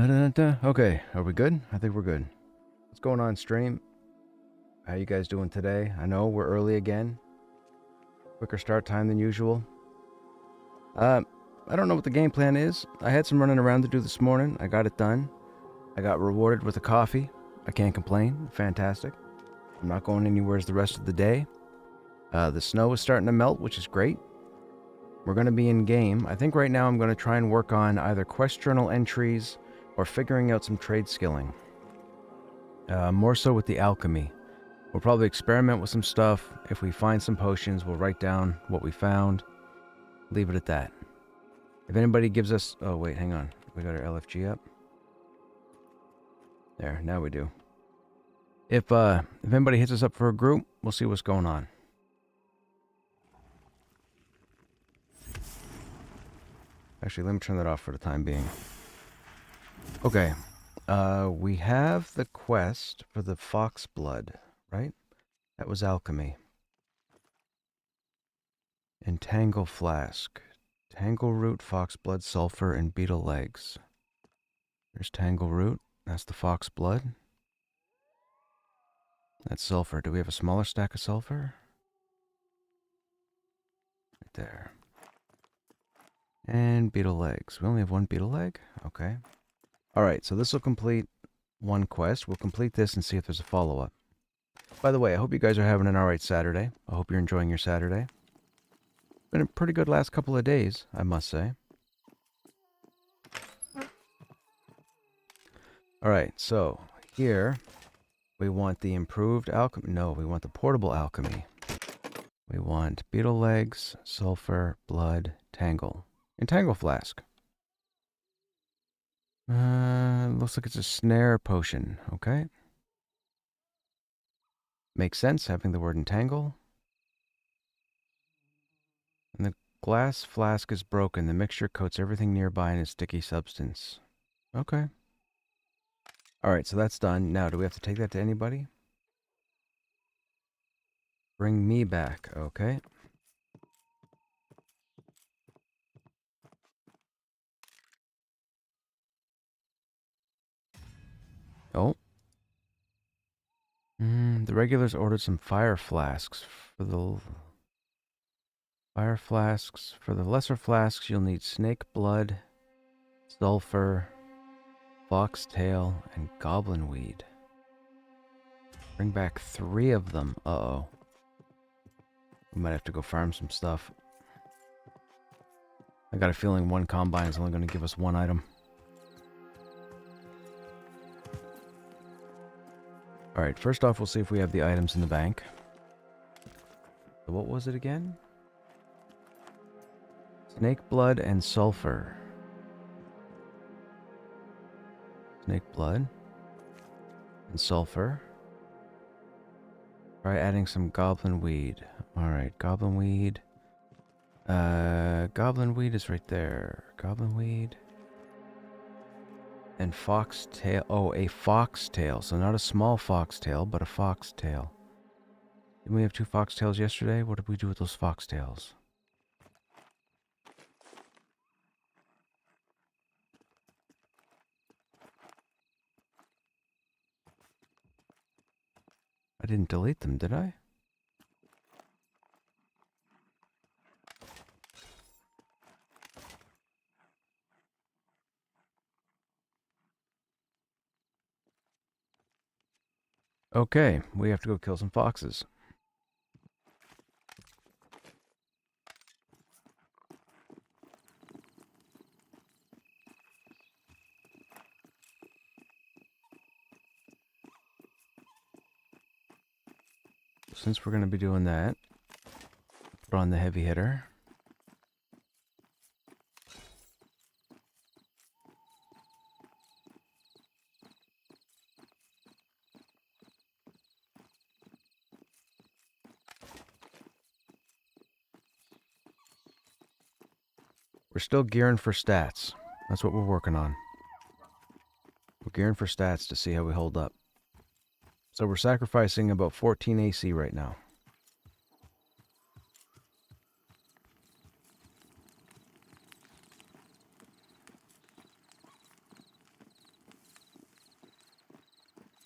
Okay, are we good? I think we're good. What's going on, stream? How you guys doing today? I know we're early again. Quicker start time than usual. I don't know what the game plan is. I had some running around to do this morning. I got it done. I got rewarded with a coffee. I can't complain. Fantastic. I'm not going anywhere the rest of the day. The snow is starting to melt, which is great. We're going to be in game. I think right now I'm going to try and work on either quest journal entries or figuring out some trade skilling. More so with the alchemy. We'll probably experiment with some stuff. If we find some potions, we'll write down what we found. Leave it at that. If anybody gives us... Oh, wait, hang on. We got our LFG up. There, now we do. If anybody hits us up for a group, we'll see what's going on. Actually, let me turn that off for the time being. Okay. We have the quest for the fox blood, right? That was alchemy. Entangle flask. Tangle root, fox blood, sulfur, and beetle legs. There's tangle root. That's the fox blood. That's sulfur. Do we have a smaller stack of sulfur? Right there. And beetle legs. We only have one beetle leg? Okay. Alright, so this will complete one quest. We'll complete this and see if there's a follow-up. By the way, I hope you guys are having an alright Saturday. I hope you're enjoying your Saturday. Been a pretty good last couple of days, I must say. Alright, so here we want the improved alchemy. No, we want the portable alchemy. We want beetle legs, sulfur, blood, tangle. Entangle flask. Looks like it's a snare potion. Okay. Makes sense having the word entangle. And the glass flask is broken. The mixture coats everything nearby in a sticky substance. Okay. Alright, so that's done. Now, do we have to take that to anybody? Bring me back. Okay. Oh. The regulars ordered some fire flasks for the... Fire flasks. For the lesser flasks, you'll need snake blood, sulfur, foxtail, and goblin weed. Bring back 3 of them. Uh-oh. We might have to go farm some stuff. I got a feeling one combine is only going to give us 1 item. Alright, first off, we'll see if we have the items in the bank. So what was it again? Snake blood and sulfur. Snake blood and sulfur. Try adding some goblin weed. Alright, goblin weed. Goblin weed is right there. Goblin weed. And foxtail. Oh, a foxtail. So not a small foxtail, but a foxtail. Didn't we have 2 foxtails yesterday? What did we do with those foxtails? I didn't delete them, did I? Okay, we have to go kill some foxes. Since we're going to be doing that, put on the heavy hitter. We're still gearing for stats. That's what we're working on. We're gearing for stats to see how we hold up. So we're sacrificing about 14 AC right now.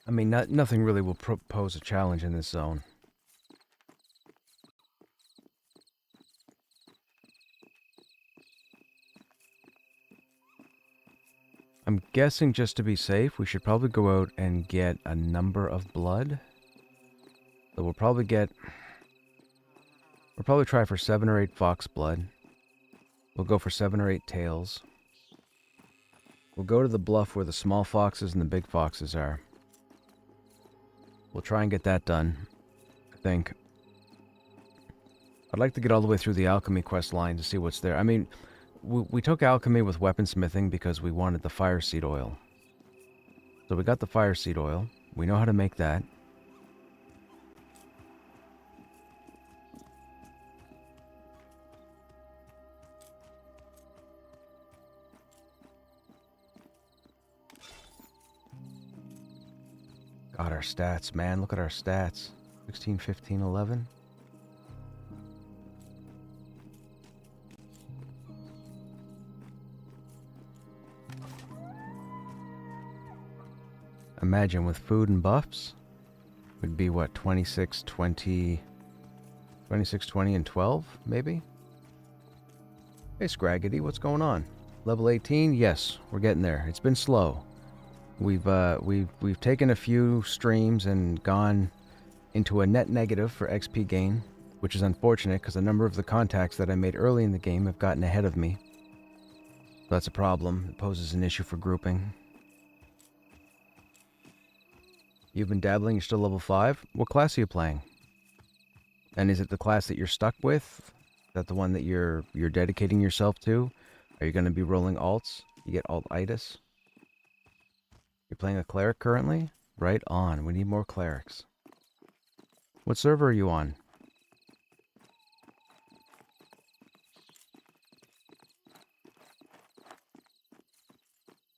I mean, nothing really will pose a challenge in this zone. I'm guessing just to be safe, we should probably go out and get a number of blood. So we'll probably try for 7 or 8 fox blood. We'll go for 7 or 8 tails. We'll go to the bluff where the small foxes and the big foxes are. We'll try and get that done, I think. I'd like to get all the way through the alchemy quest line to see what's there. I mean, we took alchemy with weaponsmithing because we wanted the fire seed oil. So we got the fire seed oil. We know how to make that. God, our stats, man. Look at our stats. 16, 15, 11. Imagine with food and buffs, would be what, 26, 20, 26, 20, and 12, maybe? Hey, Scraggedy, what's going on? Level 18? Yes, we're getting there. It's been slow. We've taken a few streams and gone into a net negative for XP gain, which is unfortunate because a number of the contacts that I made early in the game have gotten ahead of me. So that's a problem. It poses an issue for grouping. You've been dabbling, you're still level 5? What class are you playing? And is it the class that you're stuck with? Is that the one that you're dedicating yourself to? Are you going to be rolling alts? You get alt-itis? You're playing a cleric currently? Right on. We need more clerics. What server are you on?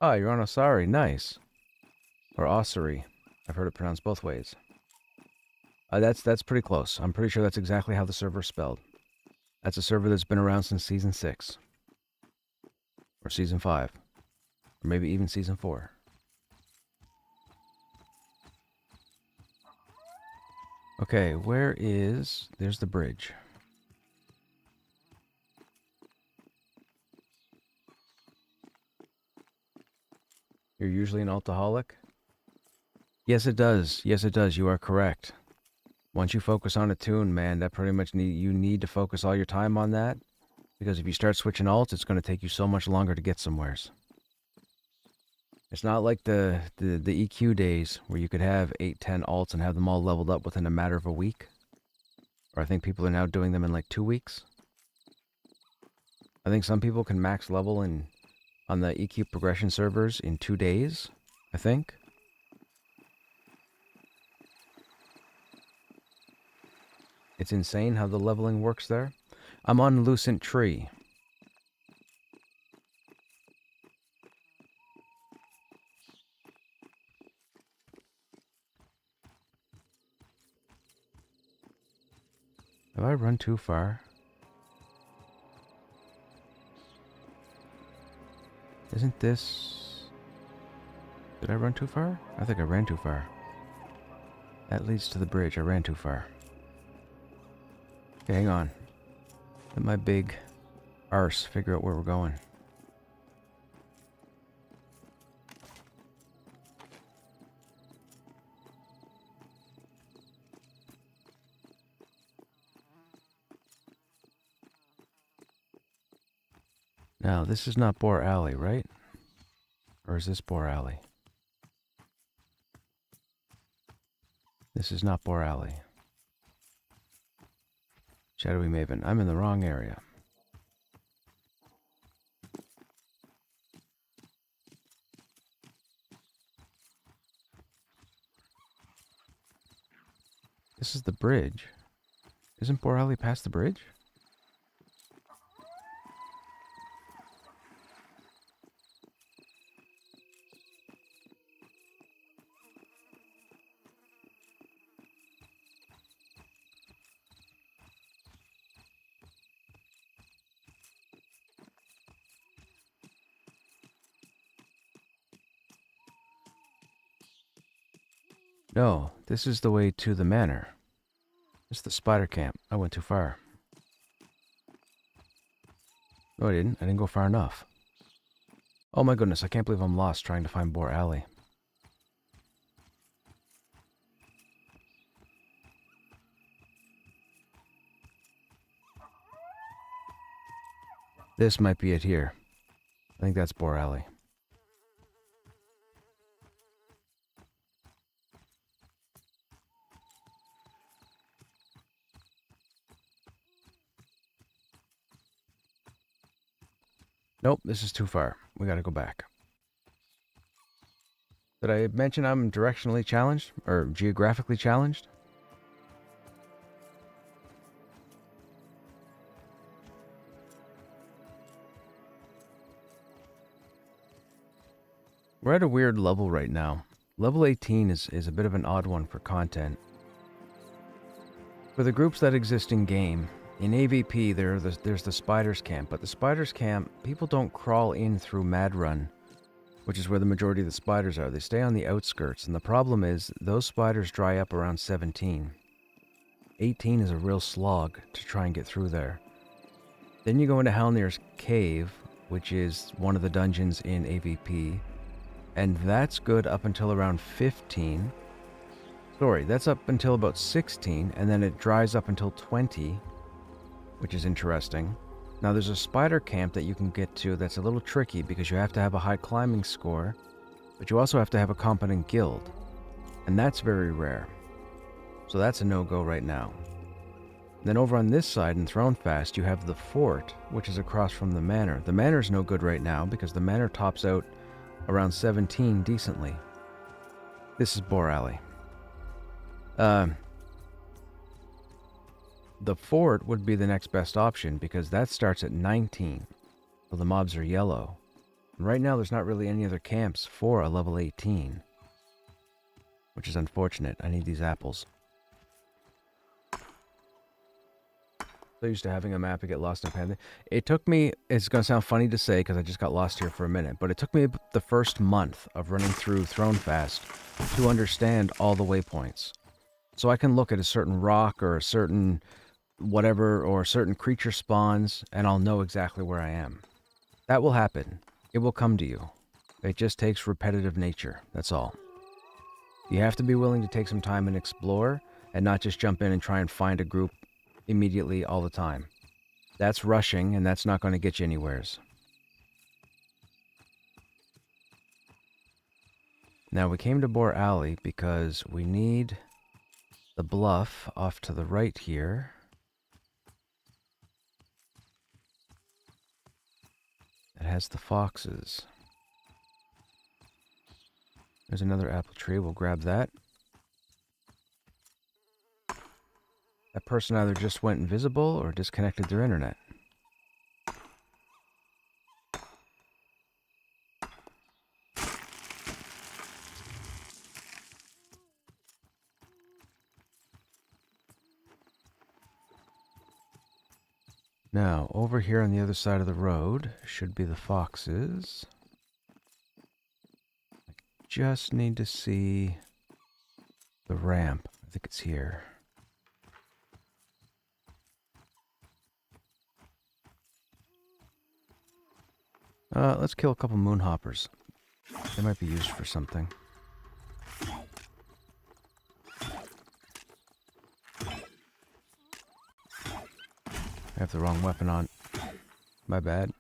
Ah, you're on Osari. Nice. Or Osiri. I've heard it pronounced both ways. That's pretty close. I'm pretty sure that's exactly how the server's spelled. That's a server that's been around since Season 6. Or Season 5. Or maybe even Season 4. Okay, there's the bridge. You're usually an alcoholic? Yes, it does. Yes, it does. You are correct. Once you focus on a tune, man, that pretty much you need to focus all your time on that. Because if you start switching alts, it's going to take you so much longer to get somewheres. It's not like the EQ days where you could have 8, 10 alts and have them all leveled up within a matter of a week. Or I think people are now doing them in like 2 weeks. I think some people can max level on the EQ progression servers in 2 days, I think. It's insane how the leveling works there. I'm on Lucent Tree. Have I run too far? Isn't this... Did I run too far? I think I ran too far. That leads to the bridge. I ran too far. Okay, hang on. Let my big arse figure out where we're going. Now, this is not Boar Alley, right? Or is this Boar Alley? This is not Boar Alley. Shadowy Maven. I'm in the wrong area. This is the bridge. Isn't Boar Alley past the bridge? No, this is the way to the manor. It's the spider camp. I went too far. No, I didn't. I didn't go far enough. Oh my goodness, I can't believe I'm lost trying to find Boar Alley. This might be it here. I think that's Boar Alley. Nope, this is too far. We gotta go back. Did I mention I'm directionally challenged? Or geographically challenged? We're at a weird level right now. Level 18 is a bit of an odd one for content. For the groups that exist in game, in AVP there's the Spiders Camp, but the Spiders Camp, people don't crawl in through Mad Run, which is where the majority of the spiders are. They stay on the outskirts, and the problem is those spiders dry up around 17. 18 is a real slog to try and get through there. Then you go into Halnir's Cave, which is one of the dungeons in AVP, and that's good up until around 15. Sorry, that's up until about 16, and then it dries up until 20, which is interesting. Now there's a spider camp that you can get to that's a little tricky because you have to have a high climbing score, but you also have to have a competent guild, and that's very rare. So that's a no-go right now. Then over on this side in Thronefast, you have the fort, which is across from the manor. The manor's no good right now because the manor tops out around 17 decently. This is Boar Alley. The fort would be the next best option because that starts at 19, so the mobs are yellow. And right now there's not really any other camps for a level 18, which is unfortunate. I need these apples. So used to having a map to get lost in Pantheon. It took me, it's going to sound funny to say because I just got lost here for a minute, but it took me the first month of running through Thronefast to understand all the waypoints. So I can look at a certain rock or a certain whatever or a certain creature spawns and I'll know exactly where I am. That will happen. It will come to you. It just takes repetitive nature. That's all. You have to be willing to take some time and explore and not just jump in and try and find a group immediately all the time. That's rushing and that's not going to get you anywheres. Now we came to Boar Alley because we need the bluff off to the right here. It has the foxes. There's another apple tree. We'll grab that. That person either just went invisible or disconnected their internet. Now, over here on the other side of the road should be the foxes. I just need to see the ramp. I think it's here. Let's kill a couple moonhoppers. They might be used for something. I have the wrong weapon on. My bad.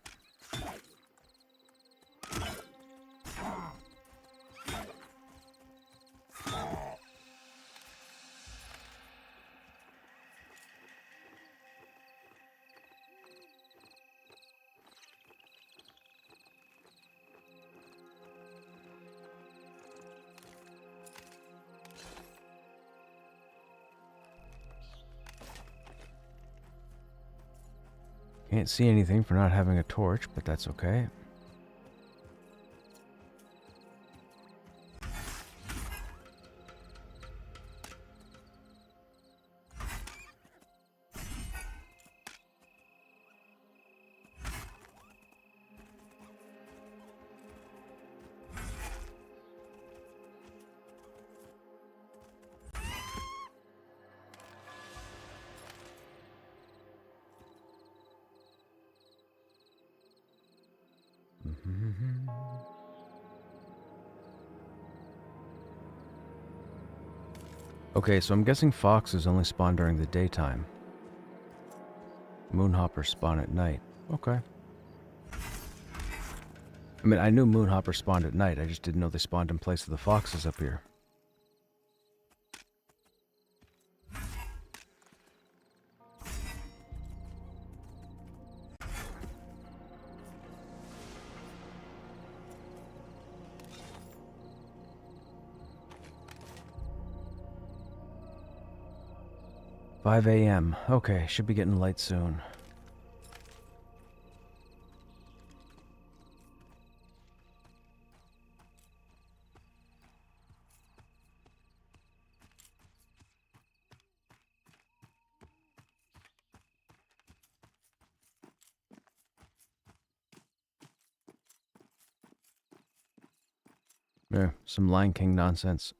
Can't see anything for not having a torch, but that's okay. Okay, so I'm guessing foxes only spawn during the daytime. Moonhoppers spawn at night. Okay. I mean, I knew moonhoppers spawned at night. I just didn't know they spawned in place of the foxes up here. "5 a.m. Okay, should be getting light soon." Yeah, some Lion King nonsense.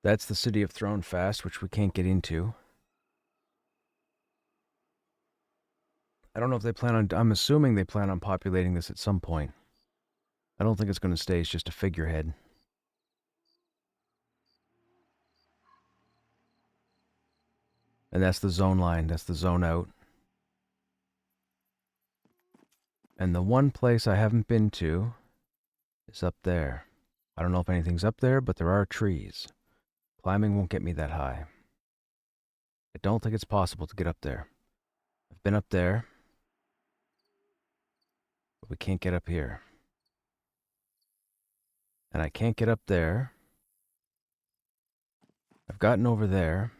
That's the City of Throne Fast, which we can't get into. I don't know if they plan on... I'm assuming they plan on populating this at some point. I don't think it's going to stay as just a figurehead. And that's the zone line. That's the zone out. And the one place I haven't been to is up there. I don't know if anything's up there, but there are trees. Climbing won't get me that high. I don't think it's possible to get up there. I've been up there, but we can't get up here. And I can't get up there. I've gotten over there.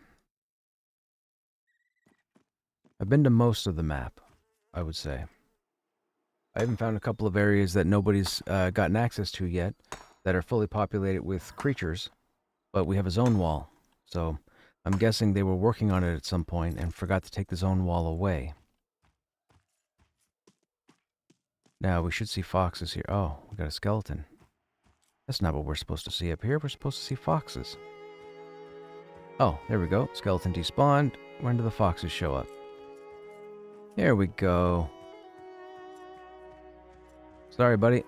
I've been to most of the map, I would say. I even found a couple of areas that nobody's gotten access to yet that are fully populated with creatures, but we have a zone wall. So I'm guessing they were working on it at some point and forgot to take the zone wall away. Now we should see foxes here. Oh, we got a skeleton. That's not what we're supposed to see up here. We're supposed to see foxes. Oh, there we go. Skeleton despawned. When do the foxes show up? Here we go. Sorry, buddy.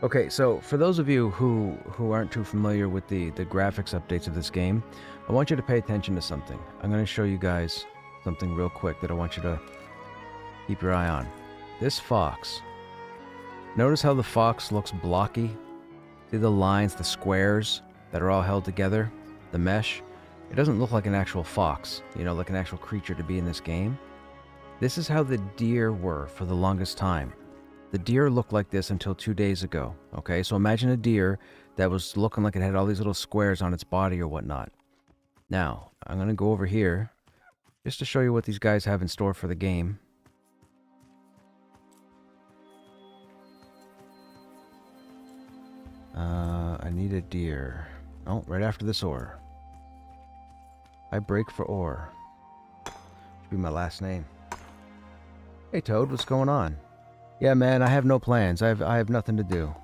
Okay, so for those of you who aren't too familiar with the graphics updates of this game, I want you to pay attention to something. I'm going to show you guys something real quick that I want you to keep your eye on. This fox. Notice how the fox looks blocky? See the lines, the squares that are all held together? The mesh? It doesn't look like an actual fox, you know, like an actual creature to be in this game. This is how the deer were for the longest time. The deer looked like this until 2 days ago, okay? So imagine a deer that was looking like it had all these little squares on its body or whatnot. Now, I'm going to go over here just to show you what these guys have in store for the game. I need a deer. Oh, right after this ore. I break for ore. Should be my last name. Hey Toad, what's going on? Yeah, man, I have no plans. I have nothing to do.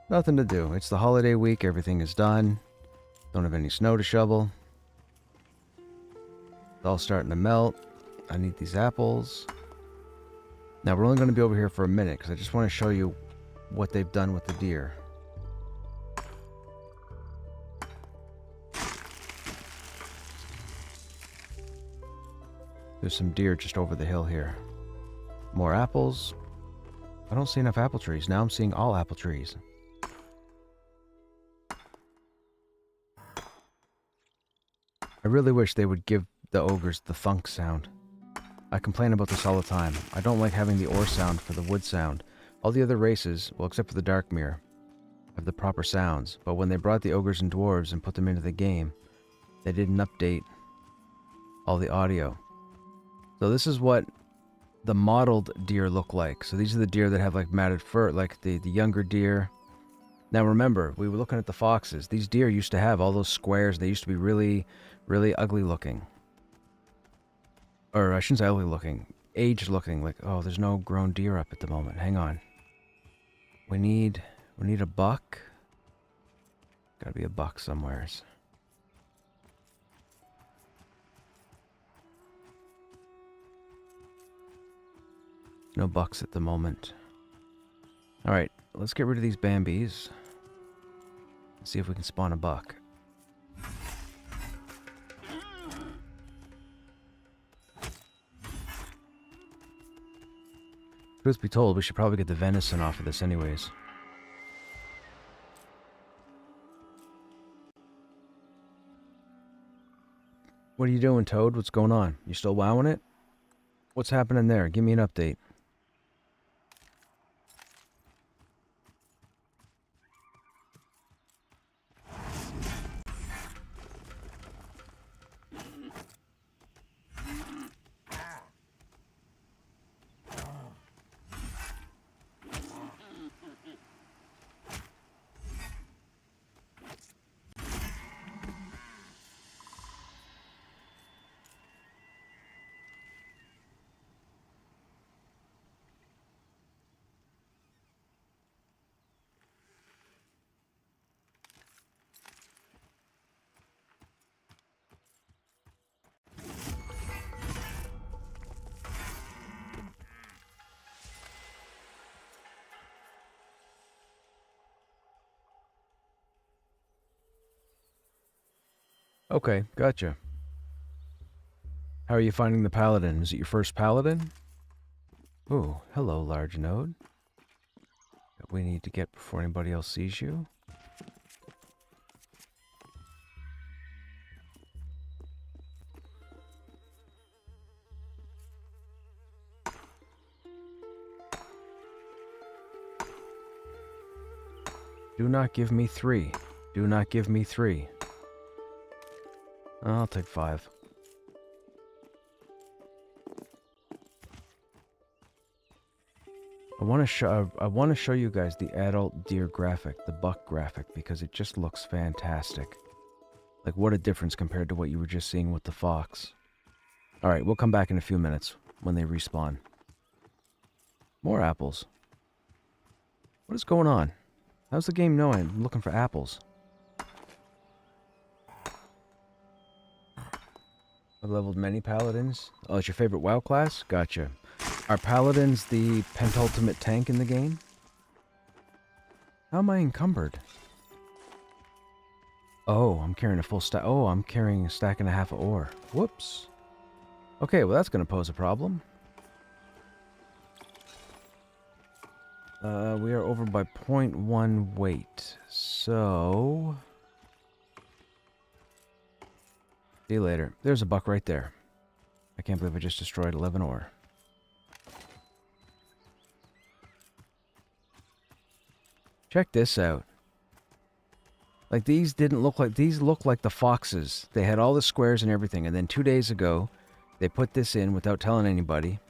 Nothing to do. It's the holiday week. Everything is done. Don't have any snow to shovel. It's all starting to melt. I need these apples. Now, we're only going to be over here for a minute because I just want to show you what they've done with the deer. There's some deer just over the hill here. More apples. I don't see enough apple trees. Now I'm seeing all apple trees. I really wish they would give the ogres the thunk sound. I complain about this all the time. I don't like having the ore sound for the wood sound. All the other races, well except for the dark mirror, have the proper sounds. But when they brought the ogres and dwarves and put them into the game, they didn't update all the audio. So this is what the modeled deer look like. So these are the deer that have like matted fur, like the younger deer. Now remember, we were looking at the foxes. These deer used to have all those squares. They used to be really, really ugly looking. Or I shouldn't say ugly looking. Aged looking. Like, oh, there's no grown deer up at the moment. Hang on. We need a buck. Gotta be a buck somewheres. No bucks at the moment. Alright, let's get rid of these Bambis. See if we can spawn a buck. Truth be told, we should probably get the venison off of this anyways. What are you doing, Toad? What's going on? You still wowing it? What's happening there? Give me an update. Okay, gotcha. How are you finding the paladin? Is it your first paladin? Ooh, hello, large node. That we need to get before anybody else sees you. Do not give me 3. Do not give me 3. I'll take 5. I want to show you guys the adult deer graphic, the buck graphic, because it just looks fantastic. Like, what a difference compared to what you were just seeing with the fox. Alright, we'll come back in a few minutes when they respawn. More apples. What is going on? How's the game knowing I'm looking for apples? I've leveled many paladins. Oh, it's your favorite WoW class? Gotcha. Are paladins the pentultimate tank in the game? How am I encumbered? Oh, I'm carrying a full stack. Oh, I'm carrying a stack and a half of ore. Whoops. Okay, well that's going to pose a problem. We are over by 0.1 weight. So... see you later. There's a buck right there. I can't believe I just destroyed 11 ore. Check this out. Like, these didn't look like... these look like the foxes. They had all the squares and everything. And then 2 days ago, they put this in without telling anybody.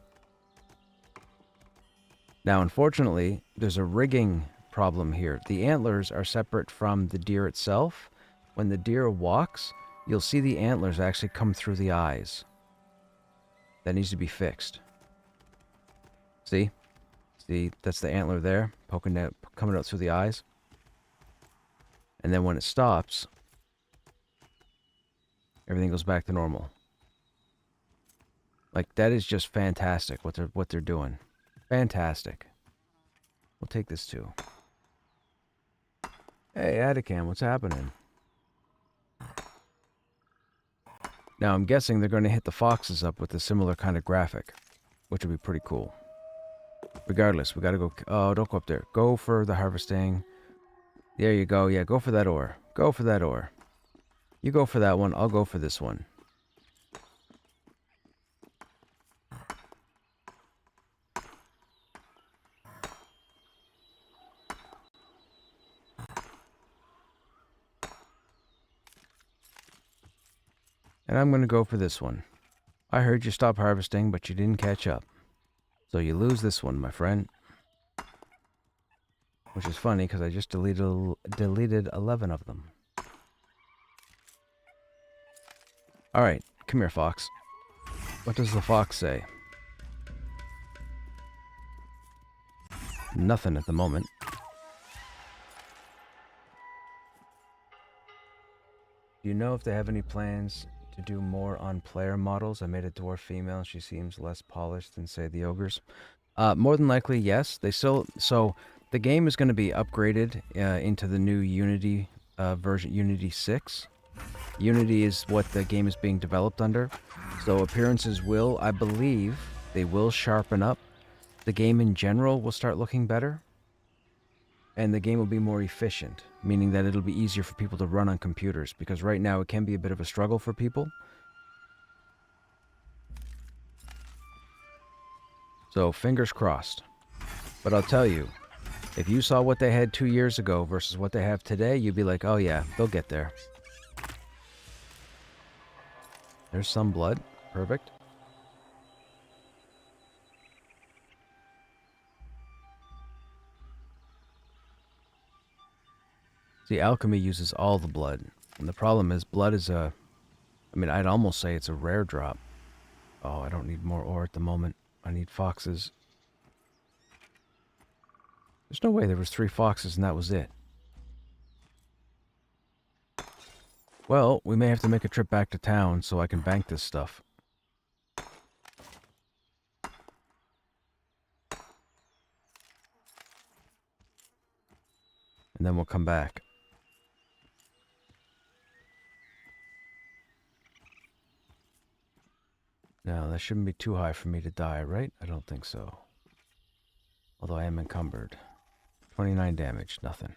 Now, unfortunately, there's a rigging problem here. The antlers are separate from the deer itself. When the deer walks... you'll see the antlers actually come through the eyes. That needs to be fixed. See? See, that's the antler there, poking out, coming out through the eyes. And then when it stops, everything goes back to normal. Like, that is just fantastic what they're doing. Fantastic. We'll take this too. Hey, Atacam, what's happening? Now, I'm guessing they're going to hit the foxes up with a similar kind of graphic, which would be pretty cool. Regardless, we got to go... oh, don't go up there. Go for the harvesting. There you go. Yeah, go for that ore. Go for that ore. You go for that one. I'll go for this one. And I'm going to go for this one. I heard you stop harvesting, but you didn't catch up. So you lose this one, my friend. Which is funny because I just deleted 11 of them. Alright, come here, fox. What does the fox say? Nothing at the moment. Do you know if they have any plans to do more on player models? I made a dwarf female. She seems less polished than, say, the ogres. More than likely, yes. They still... So, the game is going to be upgraded into the new Unity version, Unity 6. Unity is what the game is being developed under. So, appearances will, I believe, they will sharpen up. The game in general will start looking better. And the game will be more efficient, meaning that it'll be easier for people to run on computers, because right now it can be a bit of a struggle for people. So, fingers crossed. But I'll tell you, if you saw what they had 2 years ago versus what they have today, you'd be like, oh yeah, they'll get there. There's some blood. Perfect. See, alchemy uses all the blood. And the problem is, blood is a... I mean, I'd almost say it's a rare drop. Oh, I don't need more ore at the moment. I need foxes. There's no way there was 3 foxes and that was it. Well, we may have to make a trip back to town so I can bank this stuff. And then we'll come back. Now, that shouldn't be too high for me to die, right? I don't think so. Although I am encumbered. 29 damage, nothing.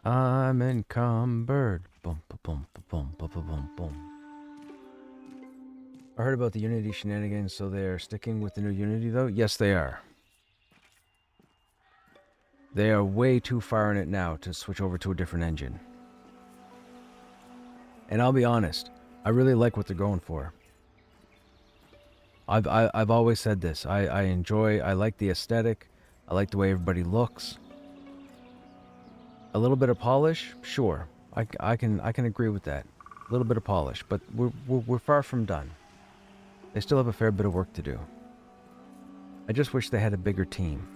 I'm encumbered. Boom, boom, boom, boom, boom, boom, boom. I heard about the Unity shenanigans, so they're sticking with the new Unity, though? Yes, they are. They are way too far in it now to switch over to a different engine. And I'll be honest, I really like what they're going for. I've always said this. I like the aesthetic. I like the way everybody looks. A little bit of polish, sure. I can agree with that. A little bit of polish, but we're far from done. They still have a fair bit of work to do. I just wish they had a bigger team.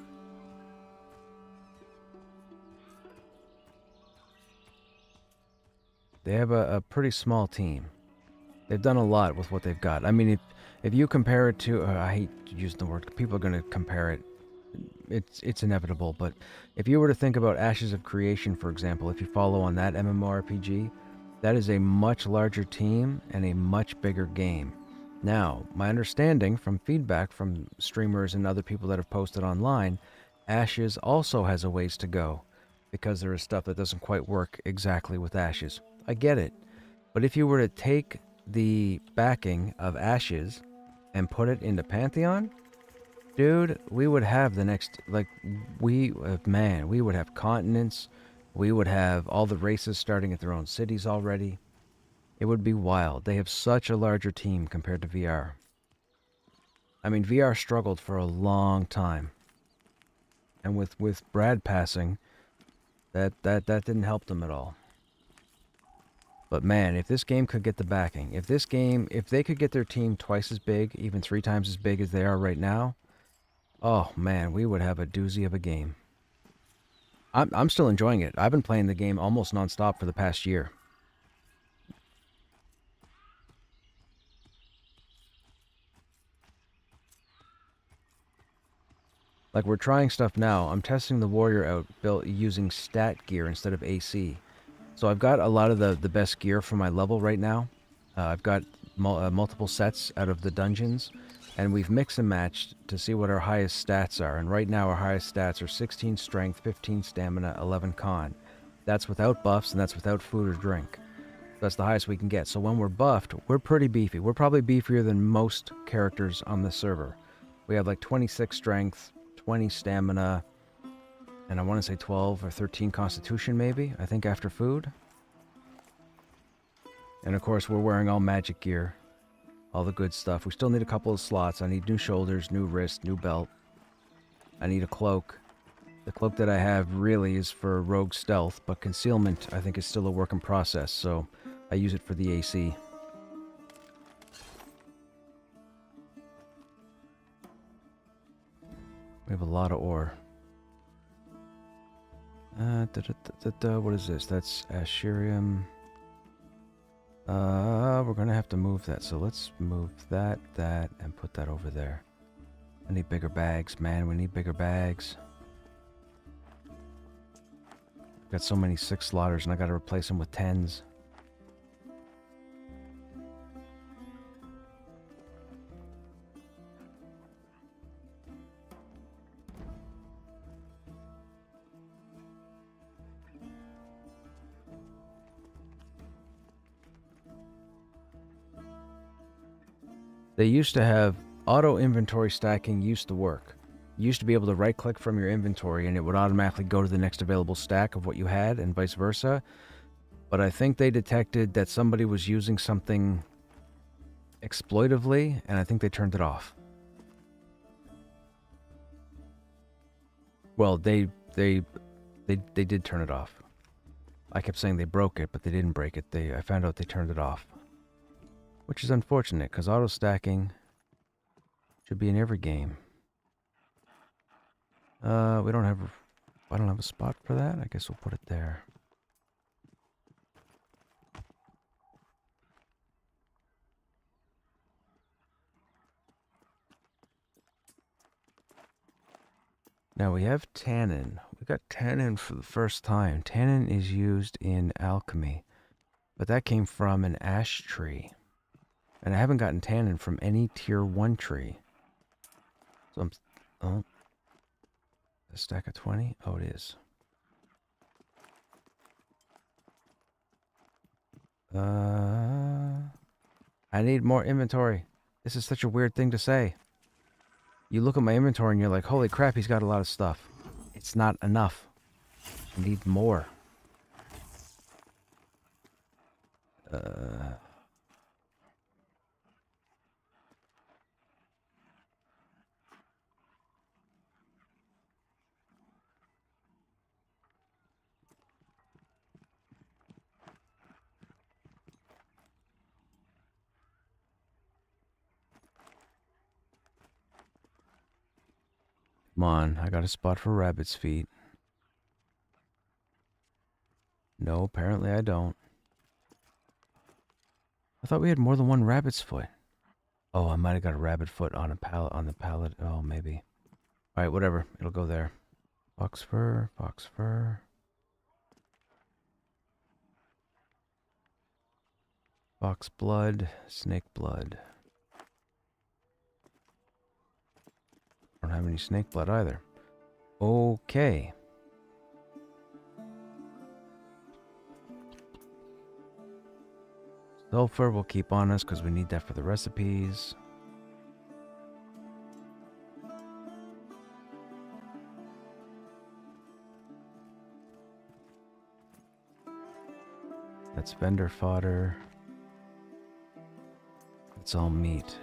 They have a pretty small team. They've done a lot with what they've got. I mean, if you compare it to... I hate using the word. People are going to compare it. It's inevitable, but if you were to think about Ashes of Creation, for example, if you follow on that MMORPG, that is a much larger team and a much bigger game. Now, my understanding from feedback from streamers and other people that have posted online, Ashes also has a ways to go, because there is stuff that doesn't quite work exactly with Ashes. I get it, but if you were to take the backing of Ashes and put it into Pantheon, dude, we would have the next, like, we would have continents, we would have all the races starting at their own cities already. It would be wild. They have such a larger team compared to VR. I mean, VR struggled for a long time. And with Brad passing, that didn't help them at all. But man, if this game could get the backing, if they could get their team twice as big, even 3 times as big as they are right now, oh man, we would have a doozy of a game. I'm still enjoying it. I've been playing the game almost non-stop for the past year. Like, we're trying stuff now. I'm testing the warrior out built using stat gear instead of AC. So I've got a lot of the best gear for my level right now. I've got multiple sets out of the dungeons, and we've mixed and matched to see what our highest stats are. And right now our highest stats are 16 strength, 15 stamina, 11 con. That's without buffs, and that's without food or drink. That's the highest we can get. So when we're buffed, we're pretty beefy. We're probably beefier than most characters on this server. We have like 26 strength, 20 stamina, And I want to say 12 or 13 constitution, maybe. I think after food. And of course, we're wearing all magic gear. All the good stuff. We still need a couple of slots. I need new shoulders, new wrist, new belt. I need a cloak. The cloak that I have really is for rogue stealth, but concealment I think is still a work in process, so I use it for the AC. We have a lot of ore. What is this? That's Asherium. We're gonna have to move that, so let's move that, and put that over there. I need bigger bags, man. We need bigger bags. I've got so many 6 slaughters, and I gotta replace them with 10s. They used to have auto inventory stacking used to work. You used to be able to right click from your inventory and it would automatically go to the next available stack of what you had and vice versa. But I think they detected that somebody was using something exploitively and I think they turned it off. Well, they did turn it off. I kept saying they broke it, but they didn't break it. I found out they turned it off. Which is unfortunate, because auto-stacking should be in every game. I don't have a spot for that. I guess we'll put it there. Now we have tannin. We got tannin for the first time. Tannin is used in alchemy, but that came from an ash tree. And I haven't gotten tannin from any tier 1 tree. So oh. A stack of 20? Oh, it is. I need more inventory. This is such a weird thing to say. You look at my inventory and you're like, holy crap, he's got a lot of stuff. It's not enough. I need more. Come on, I got a spot for rabbit's feet. No, apparently I don't. I thought we had more than one rabbit's foot. Oh, I might have got a rabbit foot on a pallet on the pallet. Oh, maybe. Alright, whatever. It'll go there. Fox fur, fox fur. Fox blood, snake blood. Don't have any snake blood either. Okay. Sulfur we'll keep on us because we need that for the recipes. That's vendor fodder. It's all meat.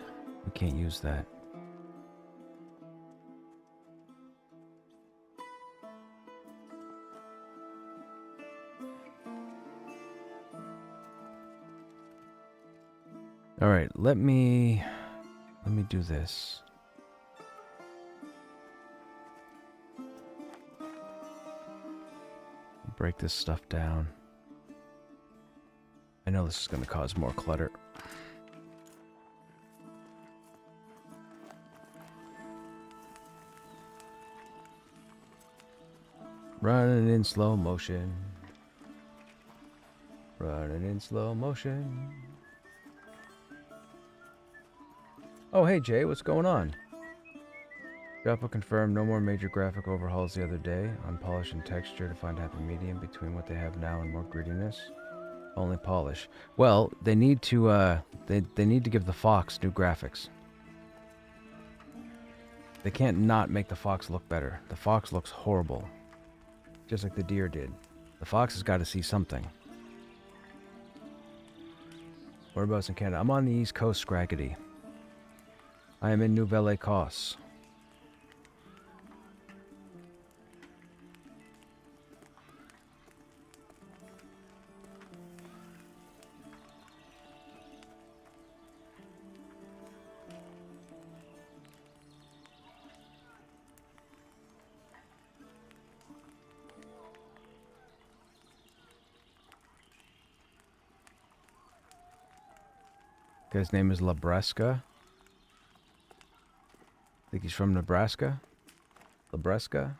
We can't use that. All right, let me do this. Break this stuff down. I know this is going to cause more clutter. Running in slow motion. Running in slow motion. Oh, hey Jay, what's going on? Joppa confirmed no more major graphic overhauls the other day. On polish and texture to find a happy medium between what they have now and more grittiness. Only polish. Well, they need to they need to give the fox new graphics. They can't not make the fox look better. The fox looks horrible. just like the deer did. The fox has got to see something. Whereabouts in Canada? I'm on the East Coast, Scraggedy. I am in Nouvelle-Écosse. Guy's name is Labreska. I think he's from Nebraska. Labreska.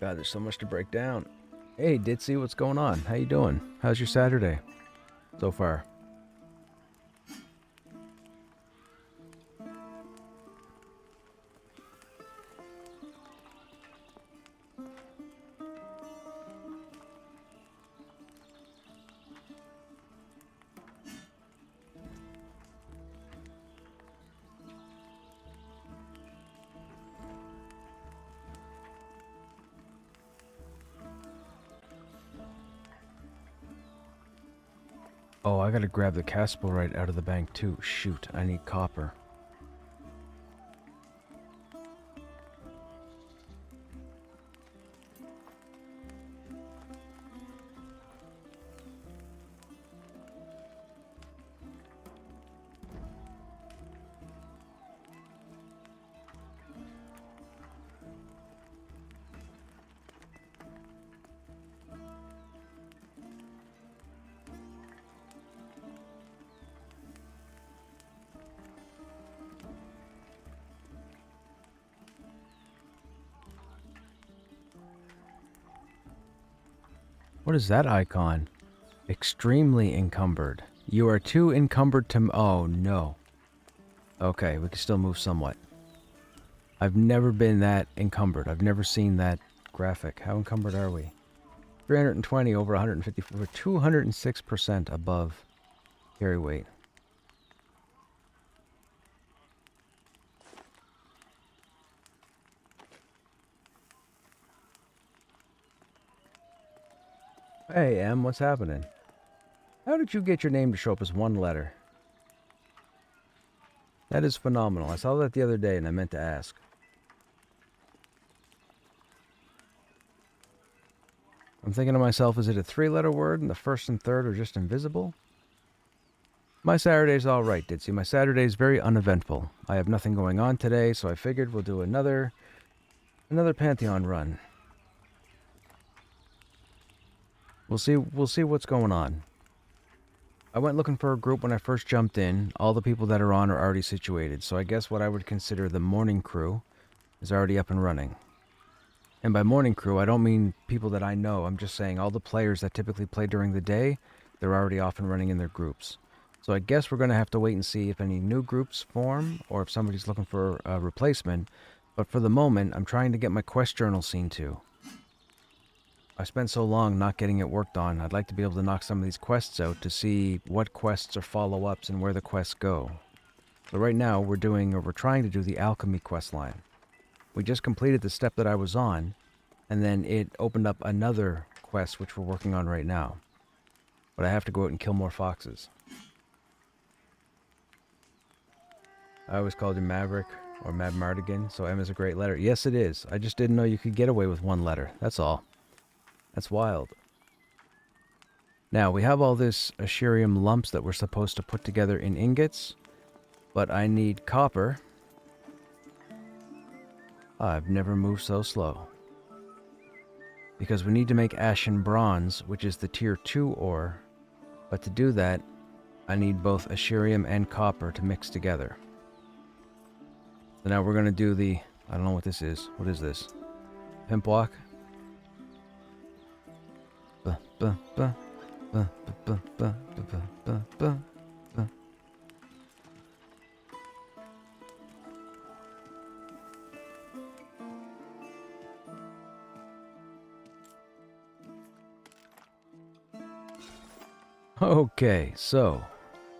God, there's so much to break down. Hey, Ditzy, what's going on? How you doing? How's your Saturday so far? Oh, I gotta grab the Caspolite out of the bank too. Shoot, I need copper. What is that icon? Extremely encumbered. You are too encumbered to... Oh, no. Okay, we can still move somewhat. I've never been that encumbered. I've never seen that graphic. How encumbered are we? 320 over 154. We're 206% above carry weight. Hey, Em, what's happening? How did you get your name to show up as one letter? That is phenomenal. I saw that the other day and I meant to ask. I'm thinking to myself, is it a three-letter word and the first and third are just invisible? My Saturday's all right, Ditsy. My Saturday's very uneventful. I have nothing going on today, so I figured we'll do another Pantheon run. We'll see what's going on. I went looking for a group when I first jumped in. All the people that are on are already situated, so I guess what I would consider the morning crew is already up and running. And by morning crew, I don't mean people that I know. I'm just saying all the players that typically play during the day, they're already off and running in their groups. So I guess we're going to have to wait and see if any new groups form or if somebody's looking for a replacement. But for the moment, I'm trying to get my quest journal seen to. I spent so long not getting it worked on, I'd like to be able to knock some of these quests out to see what quests are follow-ups and where the quests go. So right now, we're trying to do the alchemy quest line. We just completed the step that I was on, and then it opened up another quest which we're working on right now. But I have to go out and kill more foxes. I always called you Maverick or Mad Mardigan, so M is a great letter. Yes, it is. I just didn't know you could get away with one letter. That's all. That's wild. Now, we have all this Asherium lumps that we're supposed to put together in ingots, but I need copper. I've never moved so slow. Because we need to make ashen bronze, which is the tier 2 ore, but to do that, I need both Asherium and copper to mix together. So now we're going to do the... I don't know what this is. What is this? Pimp walk? Okay, so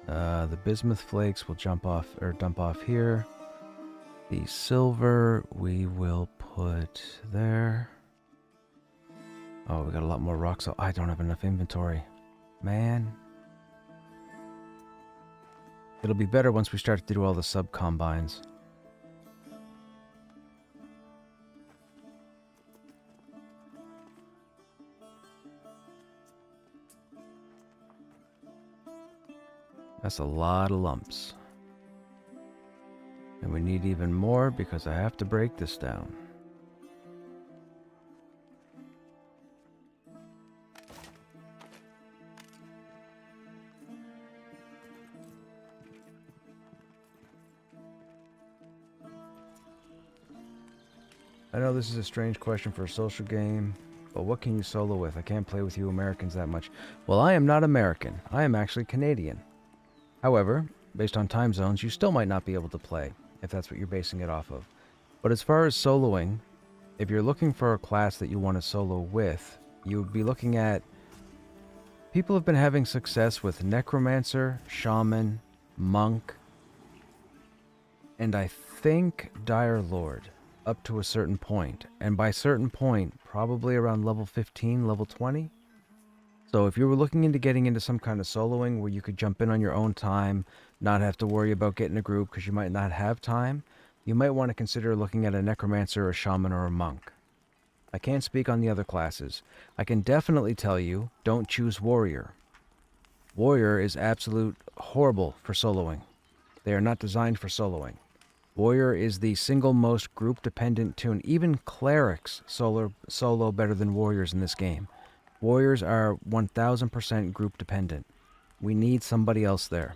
the bismuth flakes will dump off here. The silver we will put there. Oh, we got a lot more rocks. So I don't have enough inventory. Man. It'll be better once we start to do all the sub-combines. That's a lot of lumps. And we need even more because I have to break this down. I know this is a strange question for a social game, but what can you solo with? I can't play with you Americans that much. Well, I am not American. I am actually Canadian. However, based on time zones, you still might not be able to play, if that's what you're basing it off of. But as far as soloing, if you're looking for a class that you want to solo with, you would be looking at... People have been having success with Necromancer, Shaman, Monk, and I think Dire Lord, up to a certain point. And by certain point, probably around level 15, level 20. So if you were looking into getting into some kind of soloing where you could jump in on your own time, not have to worry about getting a group because you might not have time, you might want to consider looking at a Necromancer, a Shaman, or a Monk. I can't speak on the other classes. I can definitely tell you, don't choose Warrior. Warrior is absolute horrible for soloing. They are not designed for soloing. Warrior is the single most group-dependent toon. Even Clerics solo better than Warriors in this game. Warriors are 1000% group-dependent. We need somebody else there.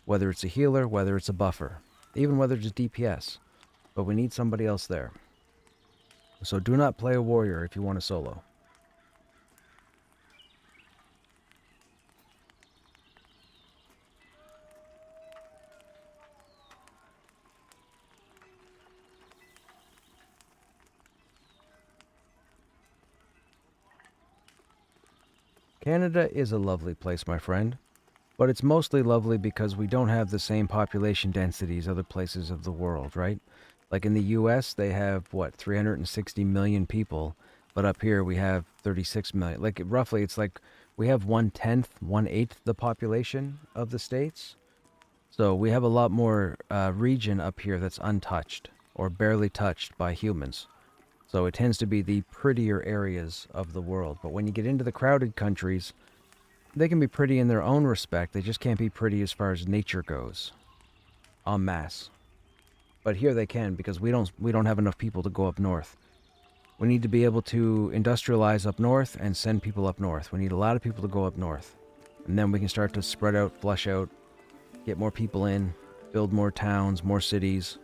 Whether it's a healer, whether it's a buffer, even whether it's DPS. But we need somebody else there. So do not play a Warrior if you want to solo. Canada is a lovely place, my friend, but it's mostly lovely because we don't have the same population density as other places of the world, right? Like in the US, they have, what, 360 million people, but up here we have 36 million. Like, roughly, it's like we have 1/10, 1/8 the population of the States. So we have a lot more region up here that's untouched or barely touched by humans. So it tends to be the prettier areas of the world. But when you get into the crowded countries, they can be pretty in their own respect. They just can't be pretty as far as nature goes, en masse. But here they can, because we don't have enough people to go up north. We need to be able to industrialize up north and send people up north. We need a lot of people to go up north. And then we can start to spread out, flush out, get more people in, build more towns, more cities.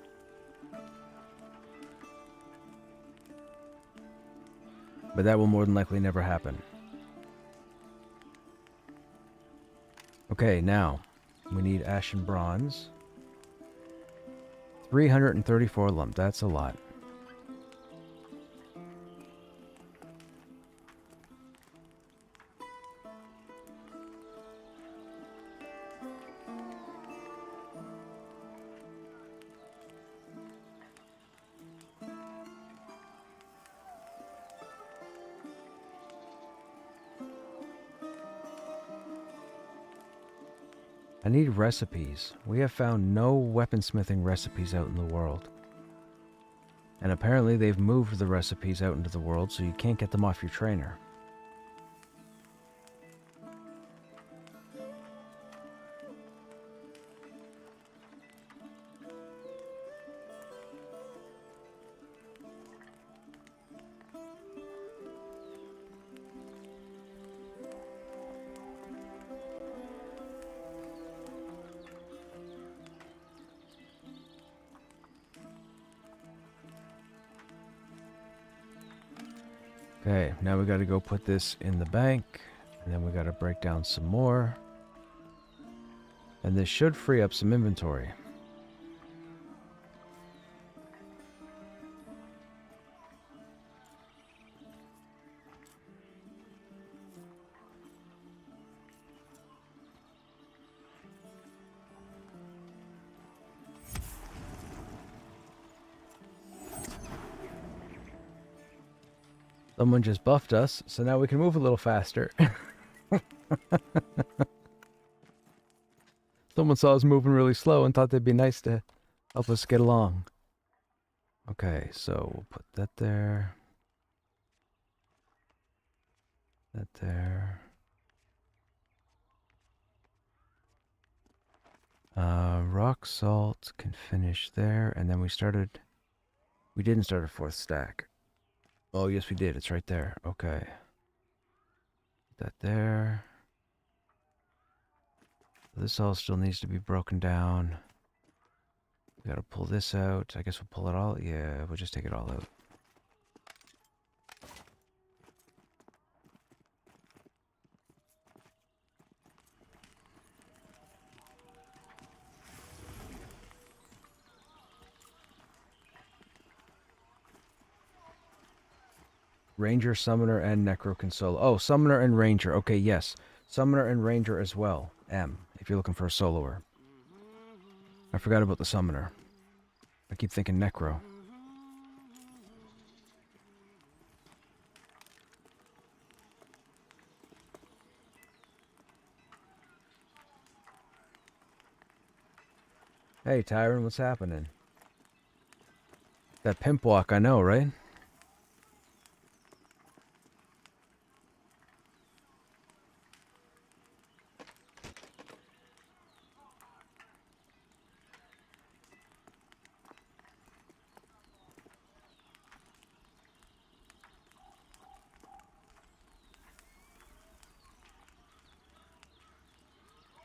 But that will more than likely never happen. Okay, now we need ashen bronze. 334 lump, that's a lot. I need recipes. We have found no weaponsmithing recipes out in the world. And apparently they've moved the recipes out into the world, so you can't get them off your trainer. Okay, now we got to go put this in the bank, and then we got to break down some more. And this should free up some inventory. Someone just buffed us, so now we can move a little faster. Someone saw us moving really slow and thought they'd be nice to help us get along. Okay, so we'll put that there. That there. Rock salt can finish there, and then we didn't start a fourth stack. Oh, yes, we did. It's right there. Okay. Put that there. This all still needs to be broken down. We gotta pull this out. I guess we'll pull it all. Yeah, we'll just take it all out. Ranger, Summoner, and Necro can solo. Oh, Summoner and Ranger. Okay, yes. Summoner and Ranger as well. M, if you're looking for a soloer. I forgot about the Summoner. I keep thinking Necro. Hey, Tyron, what's happening? That pimp walk, I know, right?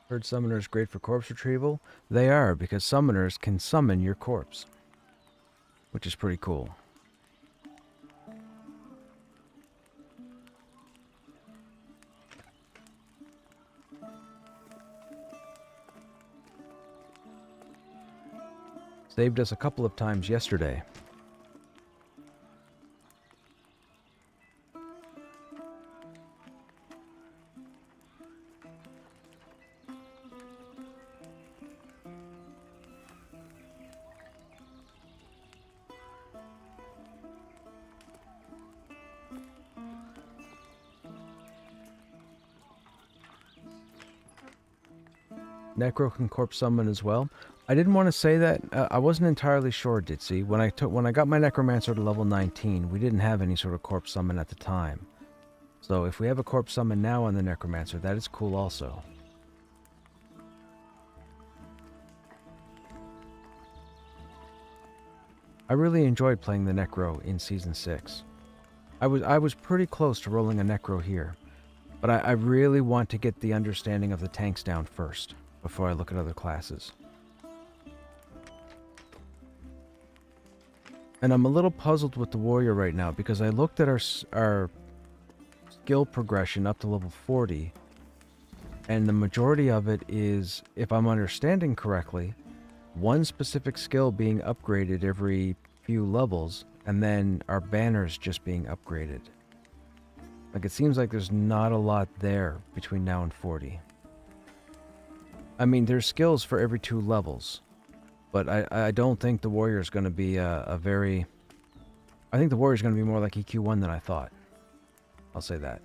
Heard summoners great for corpse retrieval. They are, because summoners can summon your corpse, which is pretty cool. Saved us a couple of times yesterday. Necro can corpse summon as well. I didn't want to say that. I wasn't entirely sure, Ditsy. When I got my Necromancer to level 19, we didn't have any sort of corpse summon at the time. So if we have a corpse summon now on the Necromancer, that is cool also. I really enjoyed playing the Necro in Season 6. I was pretty close to rolling a Necro here, but I really want to get the understanding of the tanks down first, before I look at other classes. And I'm a little puzzled with the Warrior right now, because I looked at our skill progression up to level 40, and the majority of it is, if I'm understanding correctly, one specific skill being upgraded every few levels, and then our banners just being upgraded. Like, it seems like there's not a lot there between now and 40. I mean, there's skills for every 2 levels, but I don't think the Warrior is going to be a very... I think the Warrior is going to be more like EQ1 than I thought. I'll say that.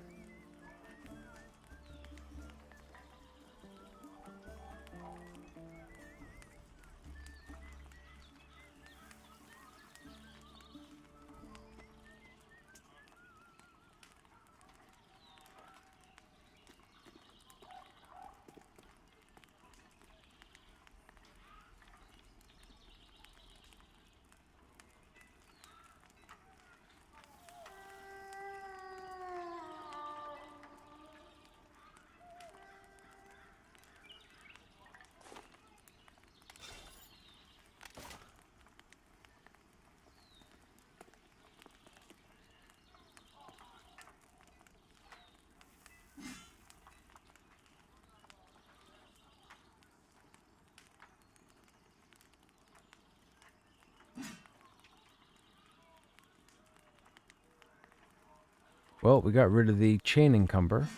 Well, we got rid of the chain encumber.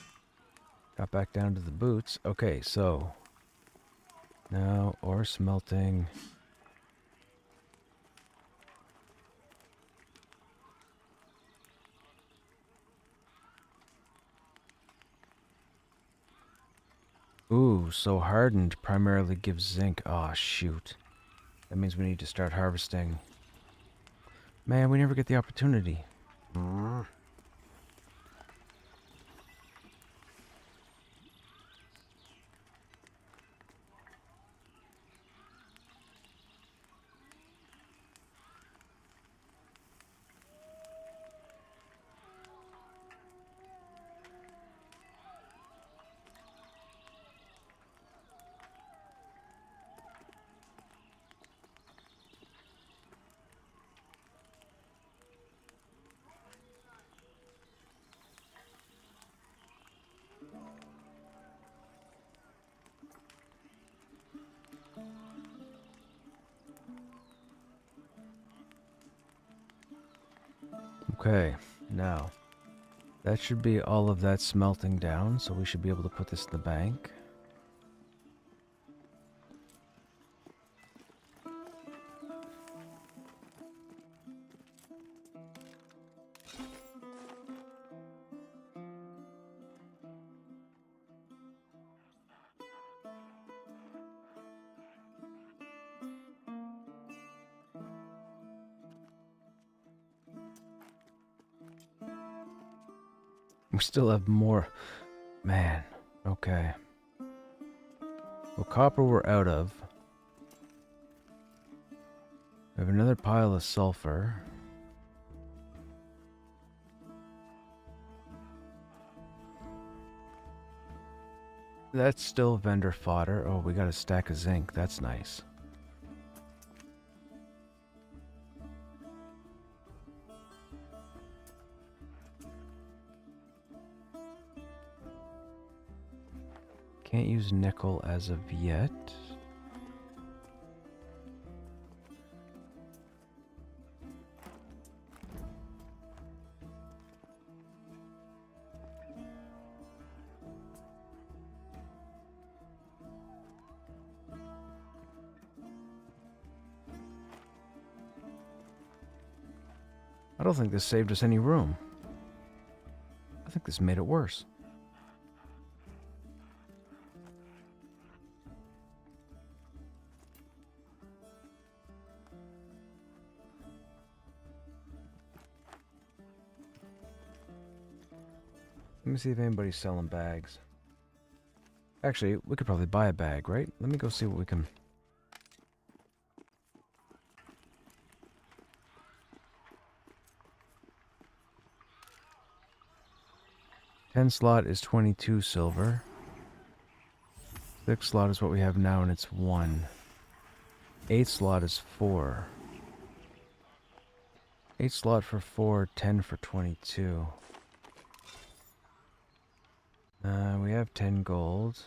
Got back down to the boots. Okay, so... now, ore smelting... Ooh, so hardened primarily gives zinc. Aw, shoot. That means we need to start harvesting. Man, we never get the opportunity. Okay, now, that should be all of that smelting down, so we should be able to put this in the bank. We still have more. Man, okay. Well, copper we're out of. We have another pile of sulfur. That's still vendor fodder. Oh, we got a stack of zinc. That's nice. Can't use nickel as of yet. I don't think this saved us any room. I think this made it worse. Let me see if anybody's selling bags. Actually, we could probably buy a bag, right? Let me go see what we can... $10 slot is 22 silver. 6 slot is what we have now, and it's 1. 8 slot is 4. 8 slot for 4, 10 for 22. We have 10 gold.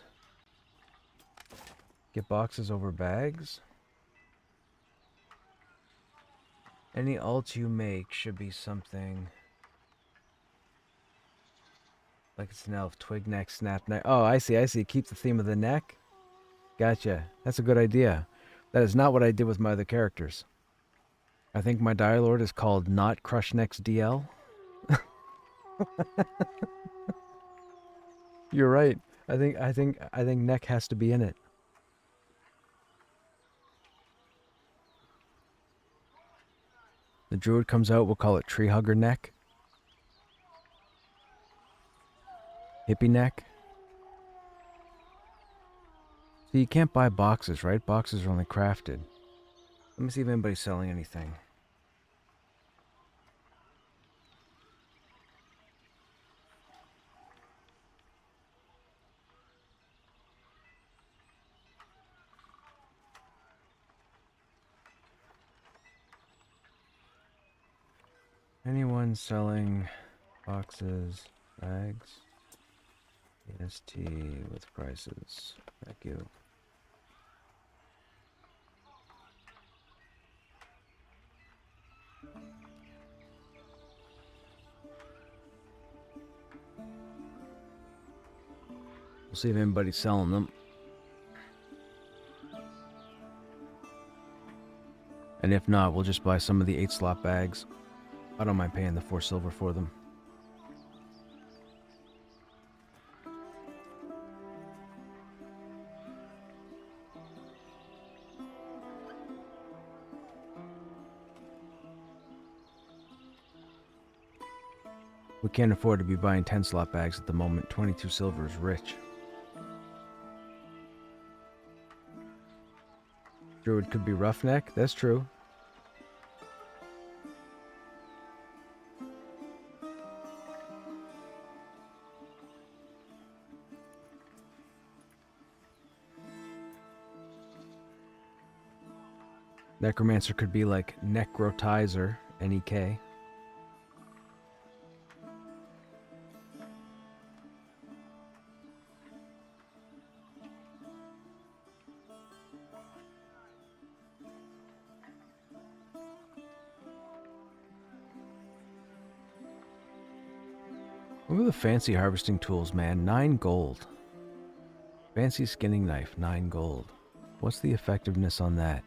Get boxes over bags. Any alt you make should be something... like it's an elf. Twig neck, snap neck. Oh, I see, I see. Keep the theme of the neck. Gotcha. That's a good idea. That is not what I did with my other characters. I think my Dire Lord is called not Krushnek's DL. You're right. I think neck has to be in it. The druid comes out, we'll call it Tree Hugger Neck. Hippie Neck. So you can't buy boxes, right? Boxes are only crafted. Let me see if anybody's selling anything. Anyone selling boxes, bags? EST with prices. Thank you. We'll see if anybody's selling them. And if not, we'll just buy some of the 8 slot bags. I don't mind paying the 4 silver for them. We can't afford to be buying 10 slot bags at the moment. 22 silver is rich. Druid could be Roughneck. That's true. Necromancer could be like Necrotizer, N-E-K. Look at the fancy harvesting tools, man. 9 gold. Fancy skinning knife, 9 gold. What's the effectiveness on that?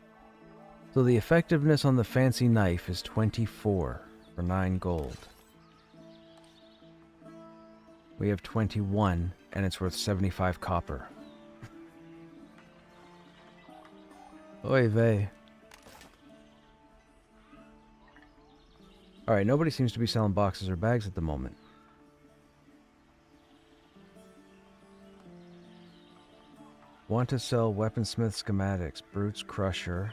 So the effectiveness on the fancy knife is 24 for 9 gold. We have 21, and it's worth 75 copper. Oy vey. Alright, nobody seems to be selling boxes or bags at the moment. Want to sell weaponsmith schematics, Brute's Crusher,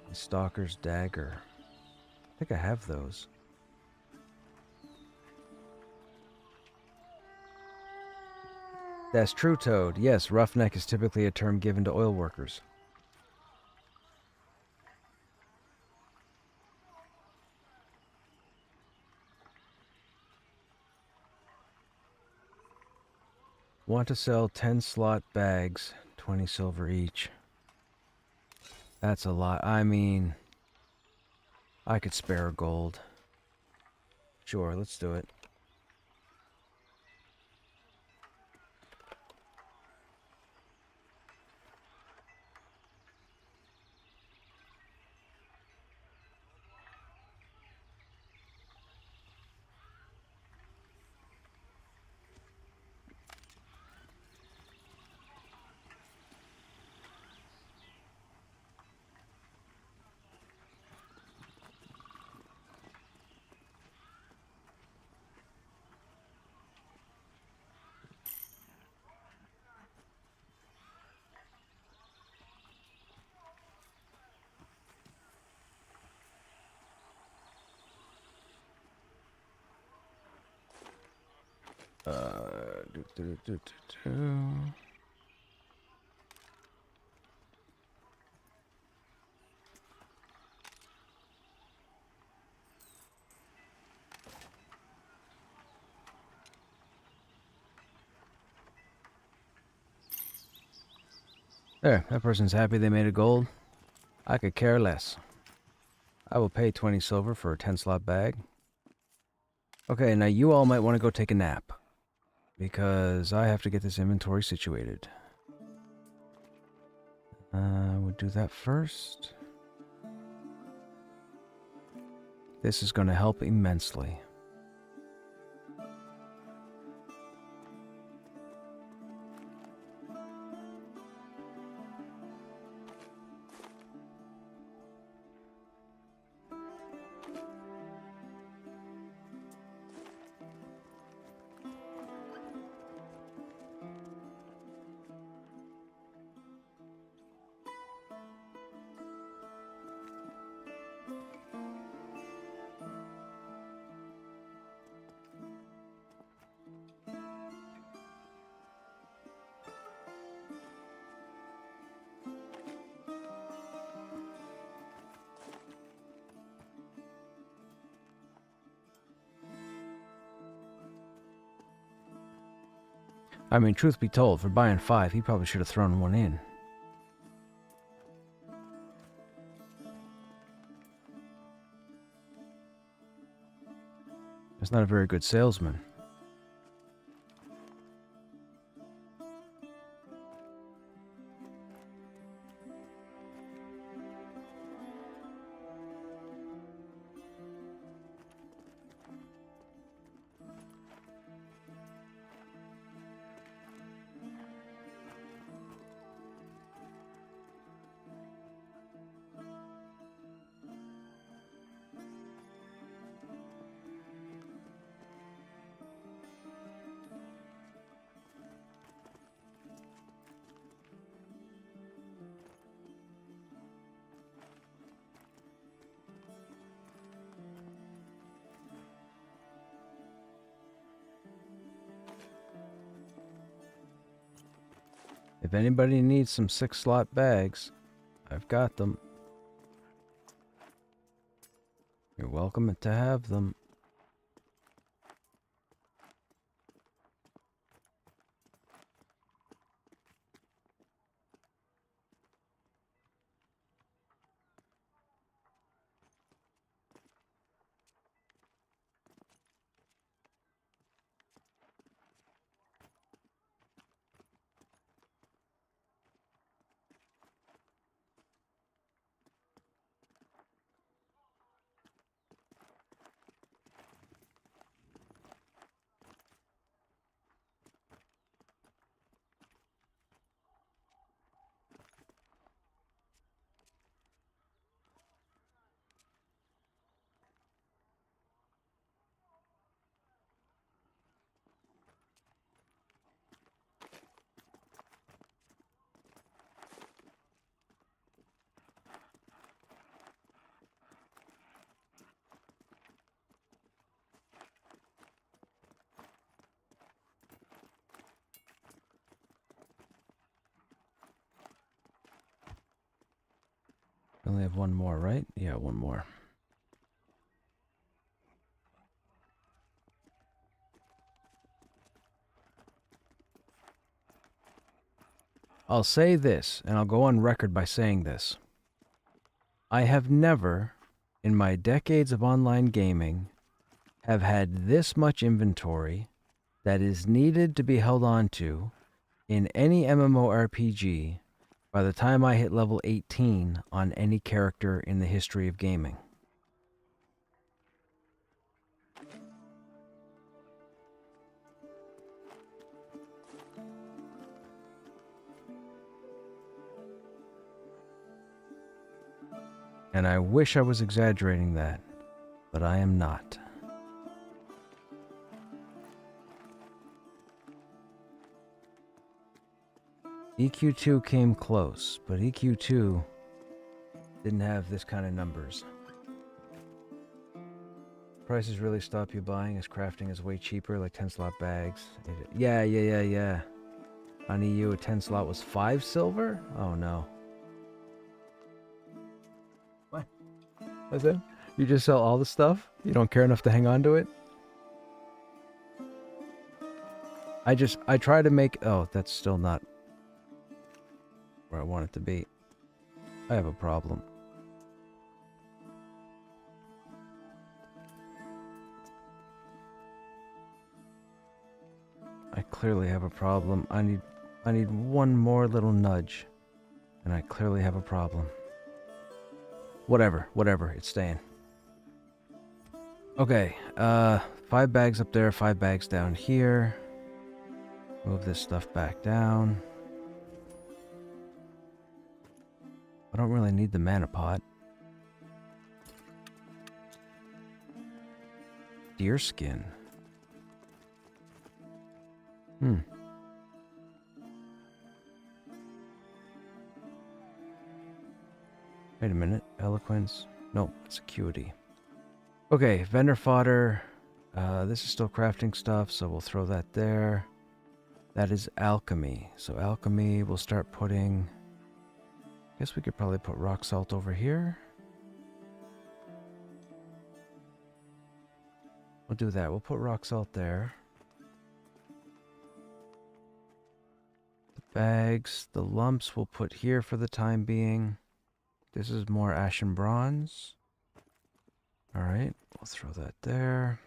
and Stalker's Dagger. I think I have those. That's true, Toad. Yes, roughneck is typically a term given to oil workers. Want to sell 10 slot bags, 20 silver each. That's a lot. I mean, I could spare gold. Sure, let's do it. Do, do, do, do, do. There, that person's happy they made a gold. I could care less. I will pay 20 silver for a 10-slot bag. Okay, now you all might want to go take a nap, because I have to get this inventory situated. We'll do that first. This is going to help immensely. I mean, truth be told, for buying 5, he probably should have thrown one in. He's not a very good salesman. If anybody needs some 6-slot bags, I've got them. You're welcome to have them. We only have one more, right? Yeah, one more. I'll say this, and I'll go on record by saying this. I have never, in my decades of online gaming, have had this much inventory that is needed to be held on to in any MMORPG by the time I hit level 18 on any character in the history of gaming. And I wish I was exaggerating that, but I am not. EQ2 came close, but EQ2 didn't have this kind of numbers. Prices really stop you buying as crafting is way cheaper, like 10 slot bags. Yeah. On EU, a 10 slot was 5 silver? Oh no. What? That's it? You just sell all the stuff? You don't care enough to hang on to it? I try to make... Oh, that's still not where I want it to be. I have a problem. I clearly have a problem. I need one more little nudge. And I clearly have a problem. Whatever, it's staying. Okay, 5 bags up there, 5 bags down here. Move this stuff back down. I don't really need the mana pot. Deer skin. Wait a minute. Eloquence. Nope, it's acuity. Okay, vendor fodder. This is still crafting stuff, so we'll throw that there. That is alchemy. So alchemy, we'll start putting... I guess we could probably put rock salt over here. We'll do that. We'll put rock salt there. The bags, the lumps we'll put here for the time being. This is more ashen bronze. Alright, we'll throw that there.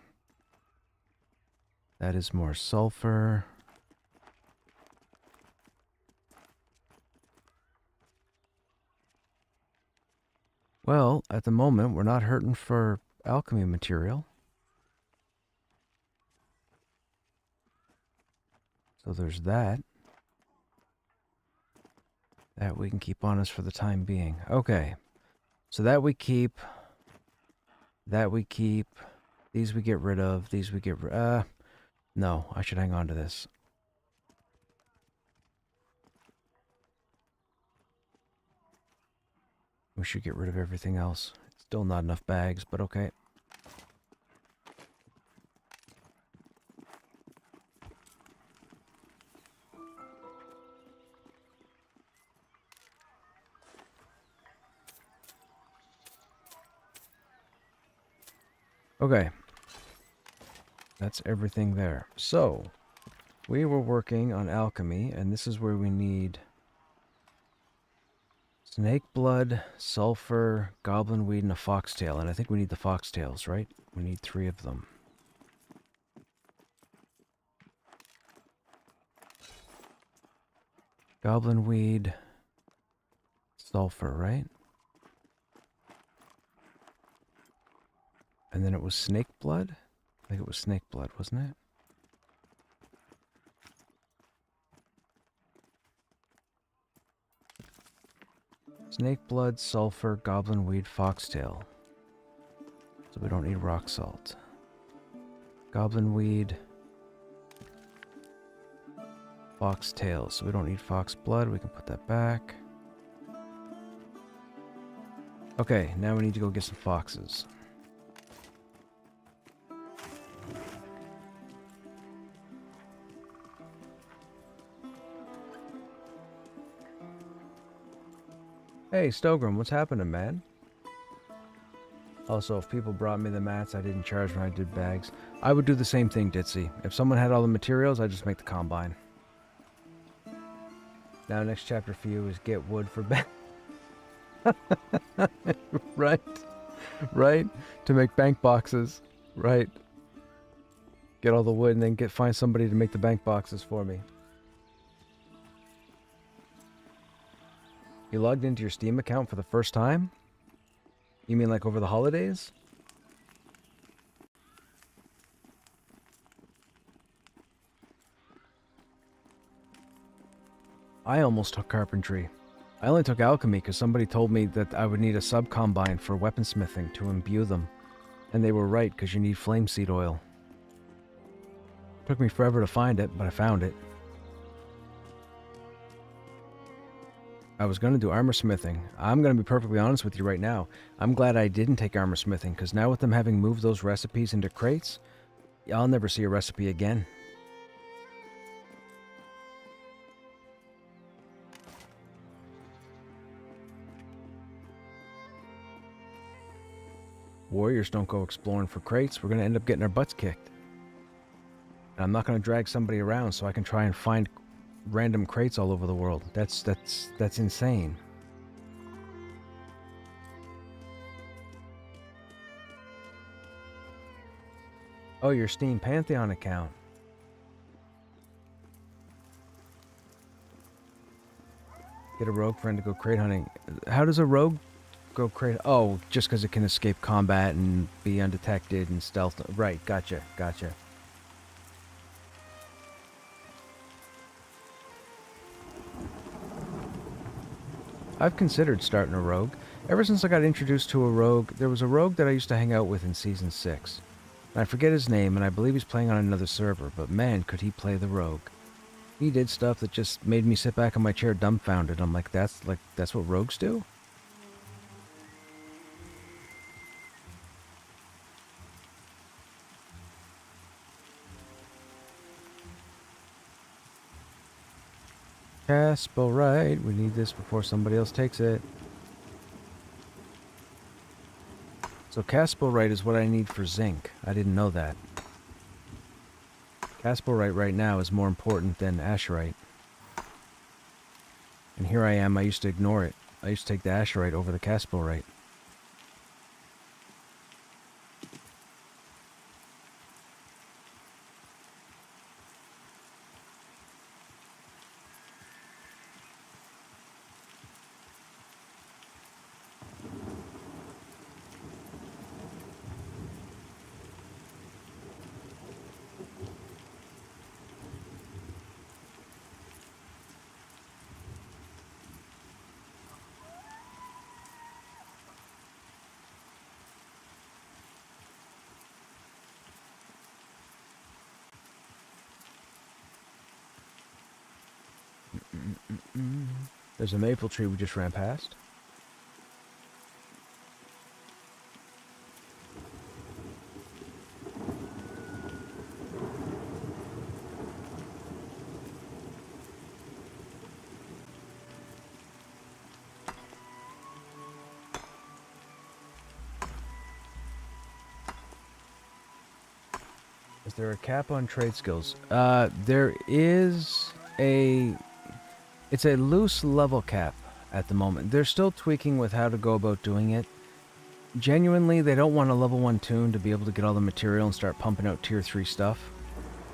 That is more sulfur. Well, at the moment, we're not hurting for alchemy material. So there's that. That we can keep on us for the time being. Okay. So that we keep. That we keep. These we get rid of. These we get rid no, I should hang on to this. We should get rid of everything else. Still not enough bags, but okay. Okay. That's everything there. So, we were working on alchemy, and this is where we need snake blood, sulfur, goblin weed, and a foxtail. And I think we need the foxtails, right? We need 3 of them. Goblin weed, sulfur, right? And then it was snake blood? I think it was snake blood, wasn't it? Snake blood, sulfur, goblin weed, foxtail. So we don't need rock salt. Goblin weed. Foxtail. So we don't need fox blood. We can put that back. Okay, now we need to go get some foxes. Hey, Stogrim, what's happening, man? Also, if people brought me the mats, I didn't charge when I did bags. I would do the same thing, Ditzy. If someone had all the materials, I'd just make the combine. Now, next chapter for you is get wood for bank. Right? Right? To make bank boxes. Right. Get all the wood and then find somebody to make the bank boxes for me. You logged into your Steam account for the first time? You mean like over the holidays? I almost took carpentry. I only took alchemy because somebody told me that I would need a sub-combine for weaponsmithing to imbue them. And they were right because you need flame seed oil. Took me forever to find it, but I found it. I was going to do armor smithing. I'm going to be perfectly honest with you right now. I'm glad I didn't take armor smithing, because now with them having moved those recipes into crates, I'll never see a recipe again. Warriors don't go exploring for crates. We're going to end up getting our butts kicked. And I'm not going to drag somebody around so I can try and find random crates all over the world. That's insane. Oh, your Steam Pantheon account. Get a rogue friend to go crate hunting. How does a rogue go crate? Oh, just because it can escape combat and be undetected and stealth. Right, gotcha. I've considered starting a rogue. Ever since I got introduced to a rogue, there was a rogue that I used to hang out with in Season 6. And I forget his name, and I believe he's playing on another server, but man, could he play the rogue. He did stuff that just made me sit back in my chair dumbfounded. I'm like, that's what rogues do? Caspo, right. We need this before somebody else takes it. So Caspo is what I need for zinc. I didn't know that. Caspo right now is more important than Asherite. And here I am, I used to ignore it. I used to take the Asherite over the Caspo. There's a maple tree we just ran past. Is there a cap on trade skills? There is a... It's a loose level cap at the moment. They're still tweaking with how to go about doing it. Genuinely, they don't want a level 1 toon to be able to get all the material and start pumping out tier 3 stuff.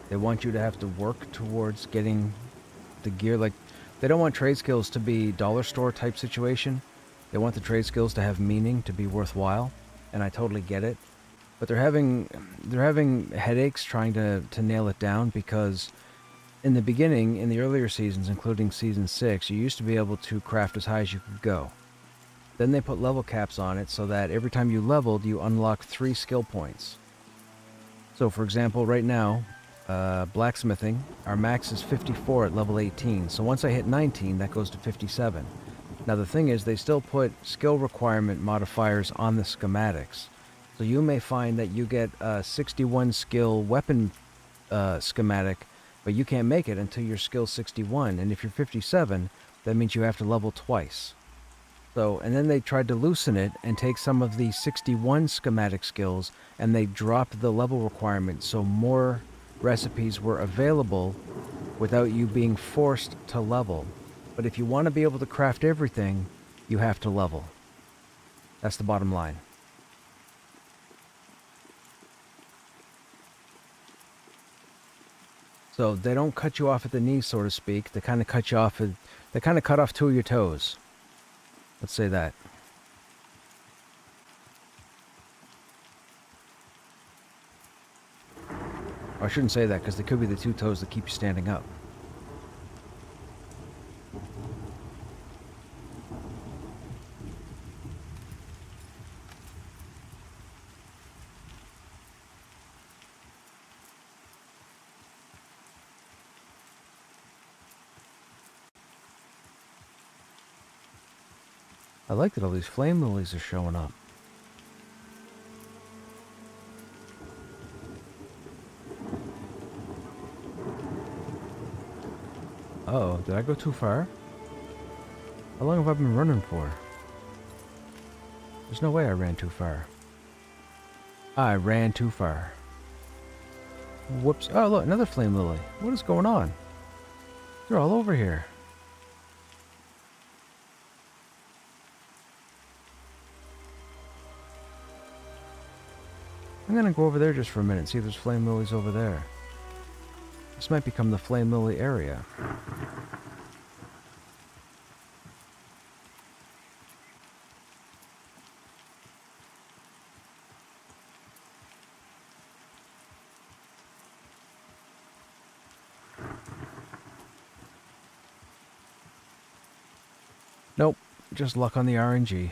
They want you to have to work towards getting the gear. Like, they don't want trade skills to be dollar store type situation. They want the trade skills to have meaning, to be worthwhile, and I totally get it. But they're having headaches trying to nail it down, because in the beginning, in the earlier seasons, including Season 6, you used to be able to craft as high as you could go. Then they put level caps on it so that every time you leveled, you unlocked 3 skill points. So for example, right now, blacksmithing, our max is 54 at level 18. So once I hit 19, that goes to 57. Now the thing is, they still put skill requirement modifiers on the schematics. So you may find that you get a 61 skill weapon schematic, but you can't make it until you're skill 61. And if you're 57, that means you have to level twice. So, and then they tried to loosen it and take some of the 61 schematic skills, and they dropped the level requirement so more recipes were available without you being forced to level. But if you want to be able to craft everything, you have to level. That's the bottom line. So they don't cut you off at the knees, so to speak. They kind of cut you off they kind of cut off 2 of your toes. Let's say that. Or I shouldn't say that, because they could be the 2 toes that keep you standing up. I like that all these flame lilies are showing up. Uh-oh, did I go too far? How long have I been running for? There's no way I ran too far. I ran too far. Whoops. Oh, look, another flame lily. What is going on? They're all over here. I'm gonna go over there just for a minute and see if there's flame lilies over there. This might become the flame lily area. Nope, just luck on the RNG.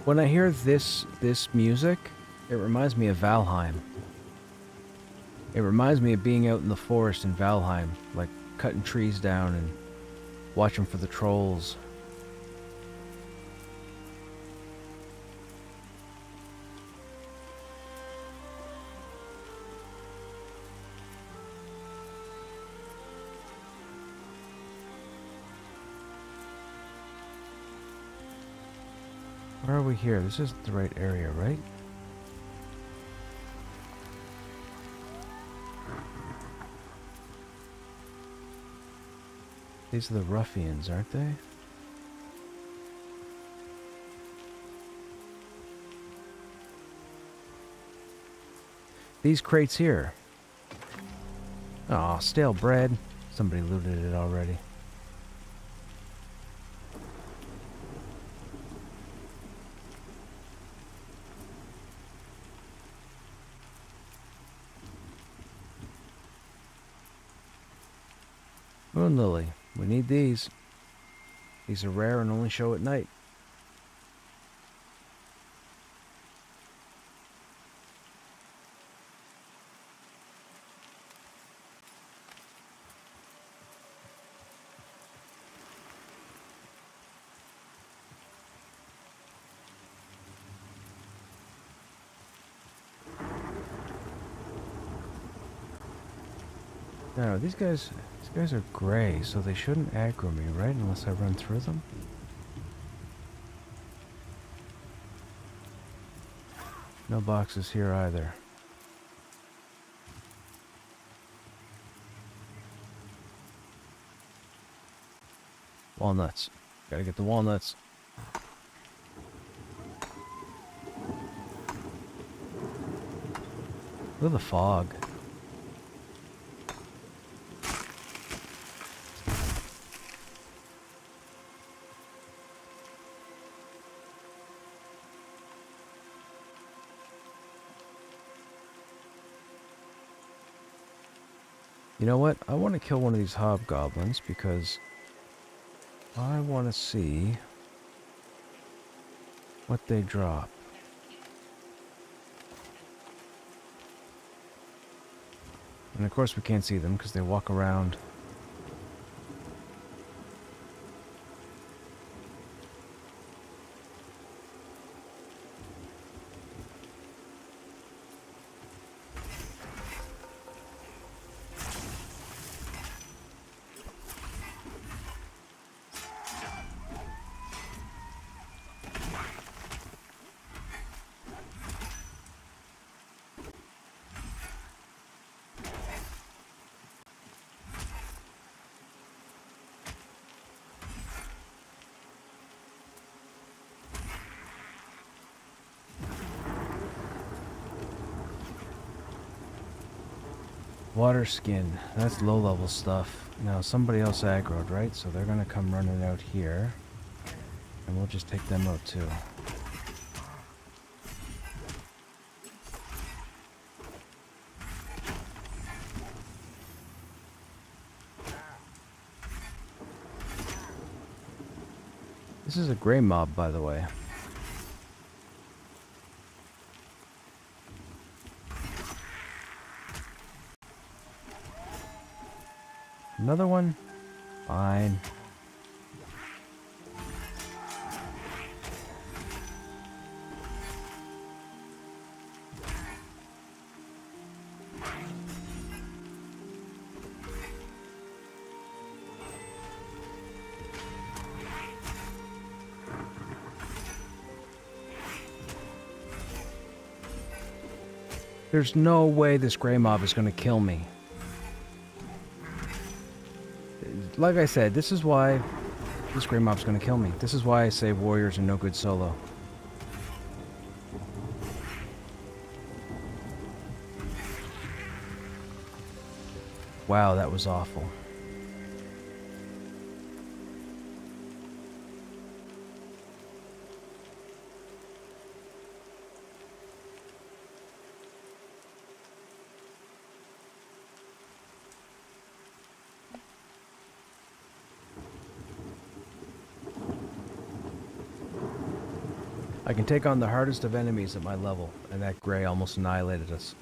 When I hear this music, it reminds me of Valheim. It reminds me of being out in the forest in Valheim, like cutting trees down and watching for the trolls. Where are we here? This isn't the right area, right? These are the ruffians, aren't they? These crates here. Aw, stale bread. Somebody looted it already. Moon lily. We need these. These are rare and only show at night. No, these guys are gray, so they shouldn't aggro me, right? Unless I run through them. No boxes here either. Walnuts. Gotta get the walnuts. Look at the fog. You know what? I want to kill one of these hobgoblins because I want to see what they drop. And of course we can't see them because they walk around. Water skin. That's low level stuff. Now somebody else aggroed, right? So they're gonna come running out here. And we'll just take them out too. This is a gray mob, by the way. Another one? Fine. There's no way this gray mob is going to kill me. Like I said, this is why this gray mob's going to kill me. This is why I say warriors are no good solo. Wow, that was awful. I can take on the hardest of enemies at my level, and that gray almost annihilated us.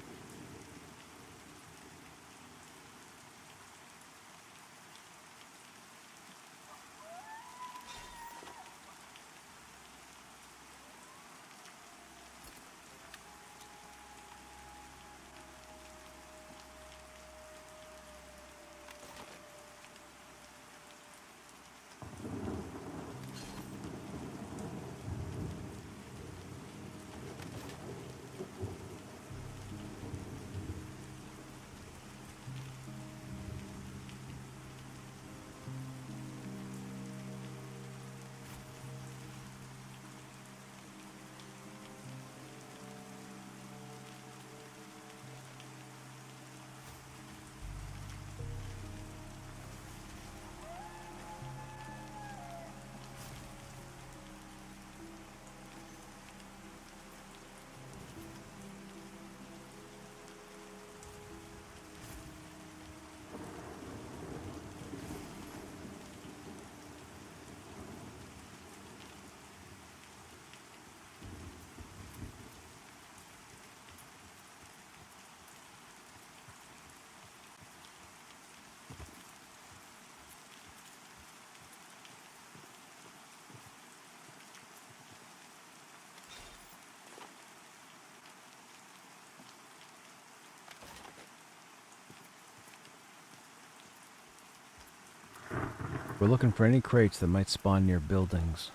We're looking for any crates that might spawn near buildings.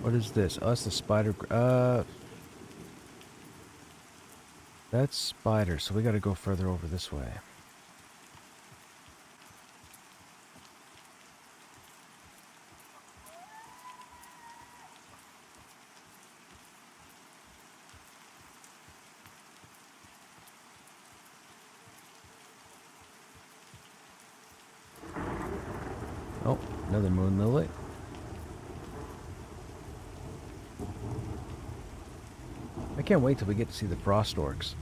What is this? Oh, that's the spider. That's spider, so we gotta go further over this way. Oh, another moon lily. I can't wait till we get to see the frost orcs.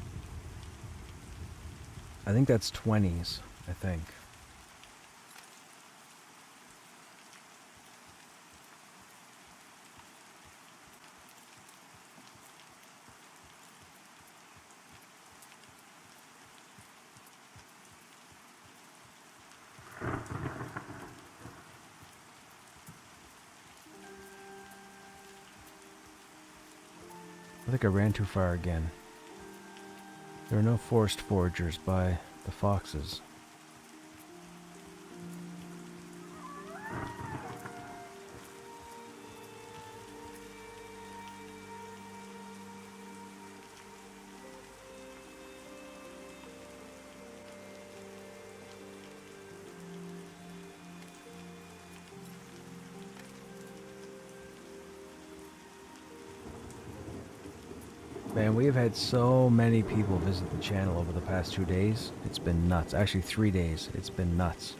I think that's 20s, I think. I think I ran too far again. There are no forest foragers by the foxes. And we have had so many people visit the channel over the past 2 days. It's been nuts. Actually, 3 days. It's been nuts.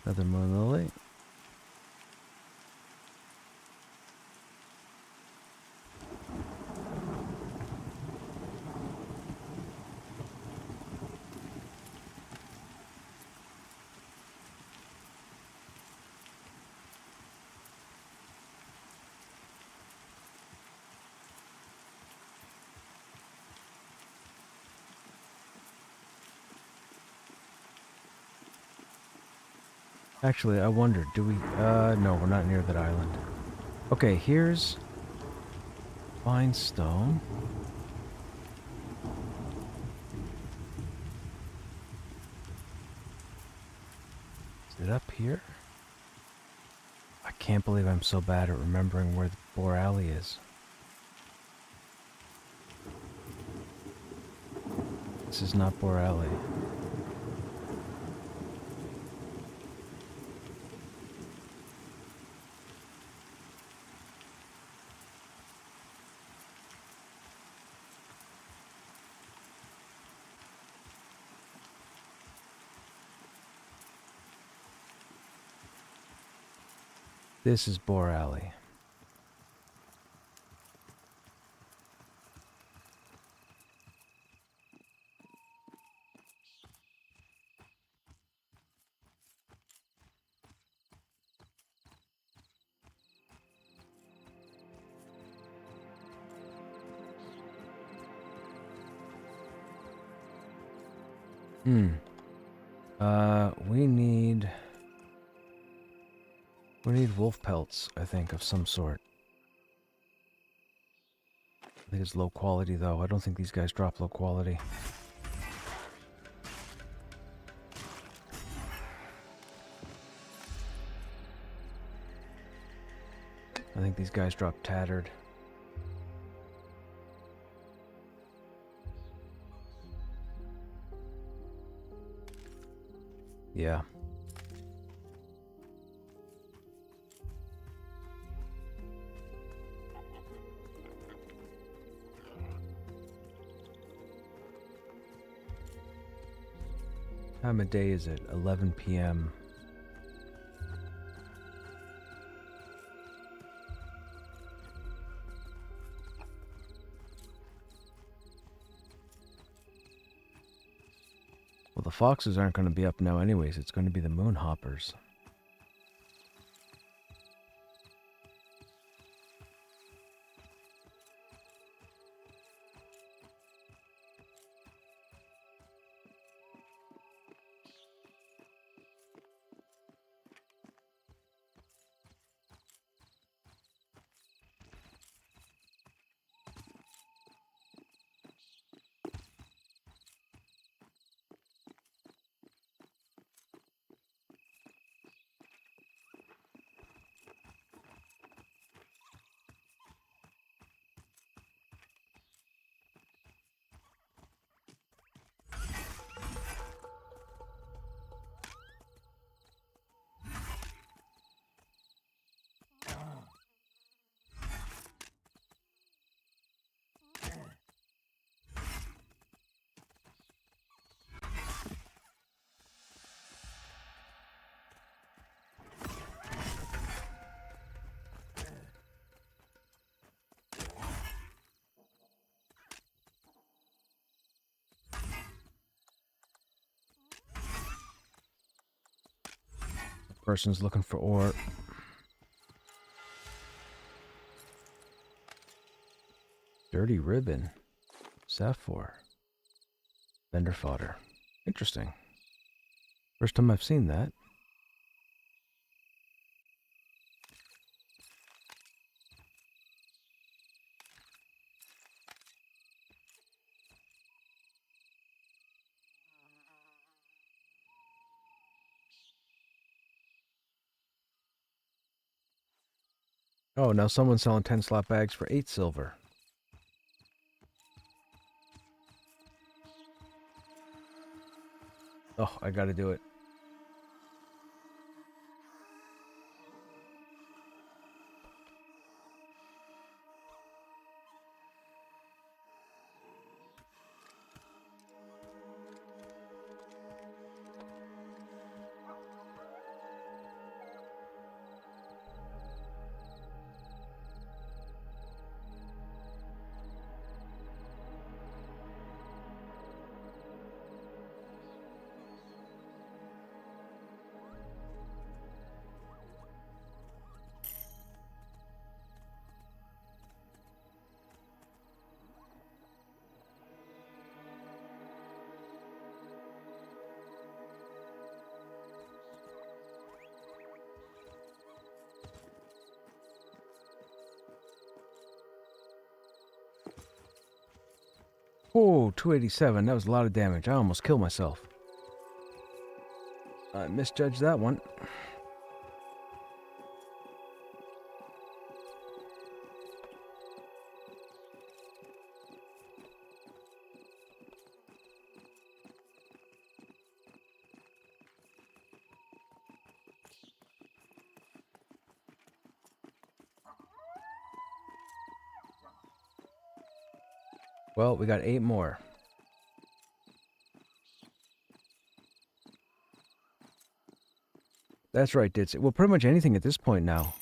Another moon lily. Actually, I wondered, do we... no, we're not near that island. Okay, here's... fine stone. Is it up here? I can't believe I'm so bad at remembering where the Borealis is. This is not Borealis. This is Borealis. We need wolf pelts, I think, of some sort. I think it's low quality, though. I don't think these guys drop low quality. I think these guys drop tattered. Yeah. Time of day is it? 11 p.m. Well, the foxes aren't going to be up now anyways. It's going to be the moon hoppers. Person's looking for ore. Dirty ribbon. Sapphire. Vendor fodder. Interesting. First time I've seen that. Oh, now someone's selling 10 slot bags for 8 silver. Oh, I gotta do it. Oh, 287. That was a lot of damage. I almost killed myself. I misjudged that one. Well, we got 8 more. That's right, Ditz. Well, pretty much anything at this point now.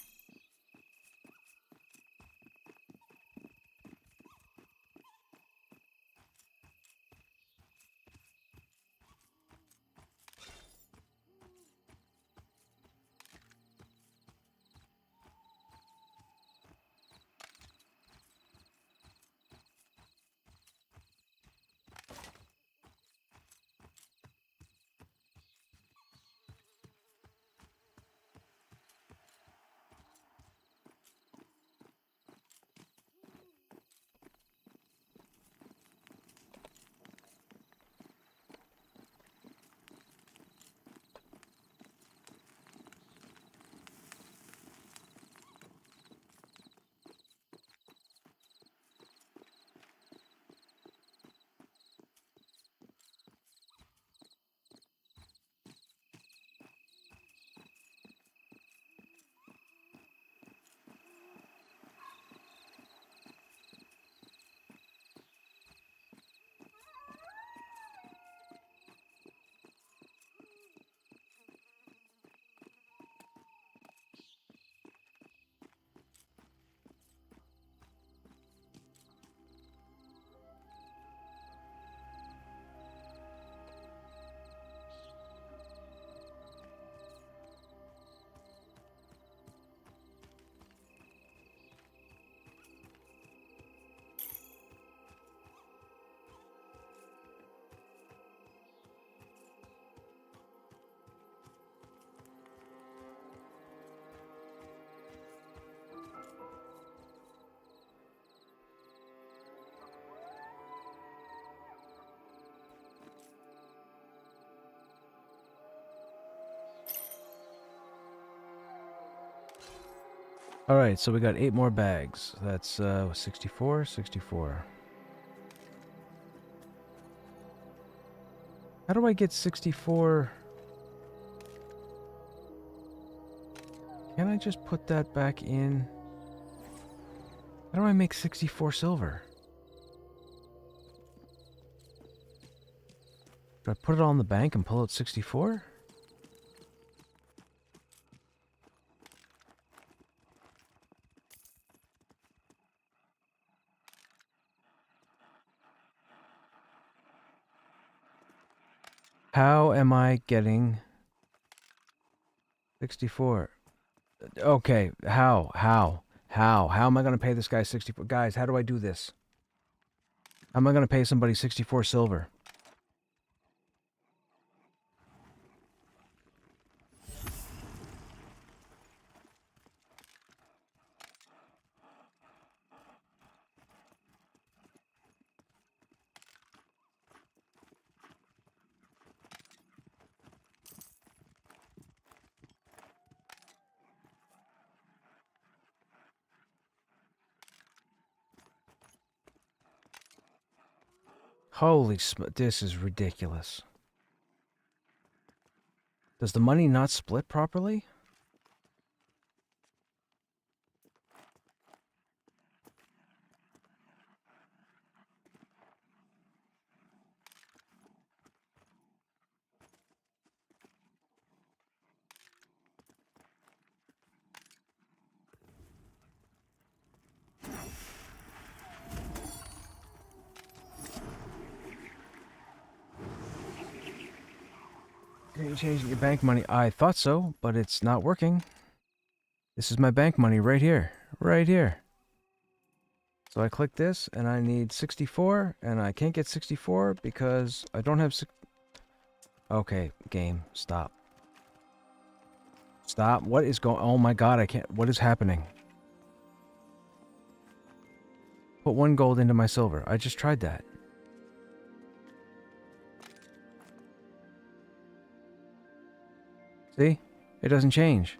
Alright, so we got 8 more bags. That's 64, 64. How do I get 64? Can I just put that back in? How do I make 64 silver? Do I put it all in the bank and pull out 64? How am I getting 64? Okay, how am I going to pay this guy 64? Guys, how do I do this? How am I going to pay somebody 64 silver? Holy this is ridiculous. Does the money not split properly? Can you change your bank money? I thought so, but it's not working. This is my bank money right here. Right here. So I click this, and I need 64, and I can't get 64 because I don't have... Okay, game, stop. Stop. What is going... Oh my god, I can't... What is happening? Put 1 gold into my silver. I just tried that. See? It doesn't change.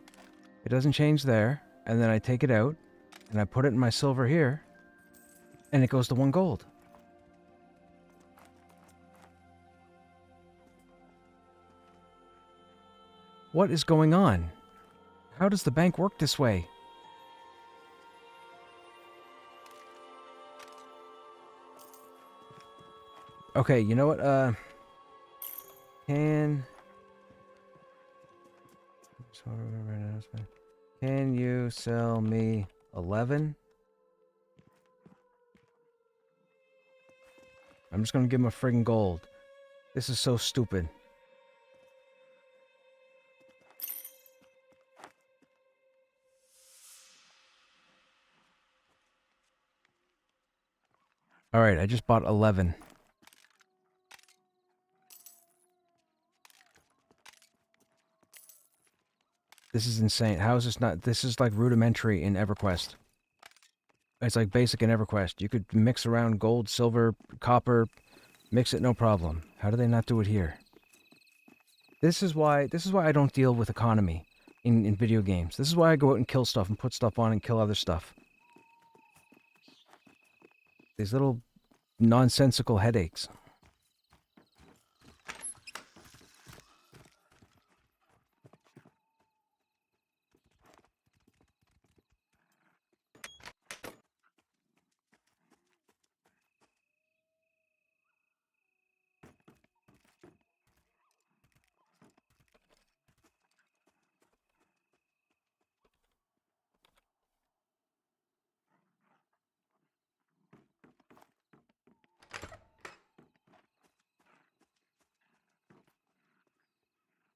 It doesn't change there, and then I take it out, and I put it in my silver here, and it goes to 1 gold. What is going on? How does the bank work this way? Okay, you know what? Can you sell me 11? I'm just gonna give him a friggin' gold. This is so stupid. Alright, I just bought 11. This is insane. How is this not... This is like rudimentary in EverQuest. It's like basic in EverQuest. You could mix around gold, silver, copper, mix it no problem. How do they not do it here? This is why I don't deal with economy in video games. This is why I go out and kill stuff and put stuff on and kill other stuff. These little nonsensical headaches.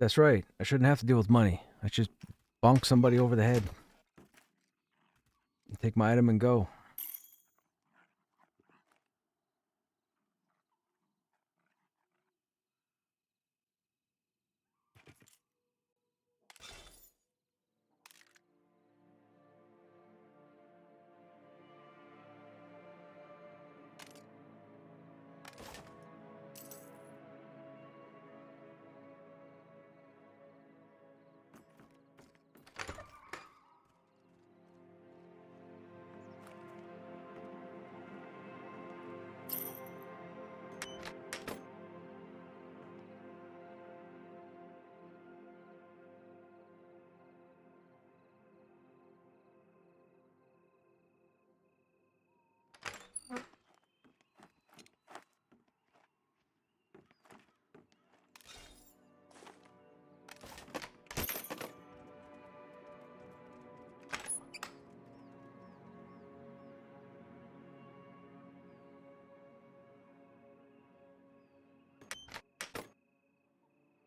That's right. I shouldn't have to deal with money. I should bonk somebody over the head. Take my item and go.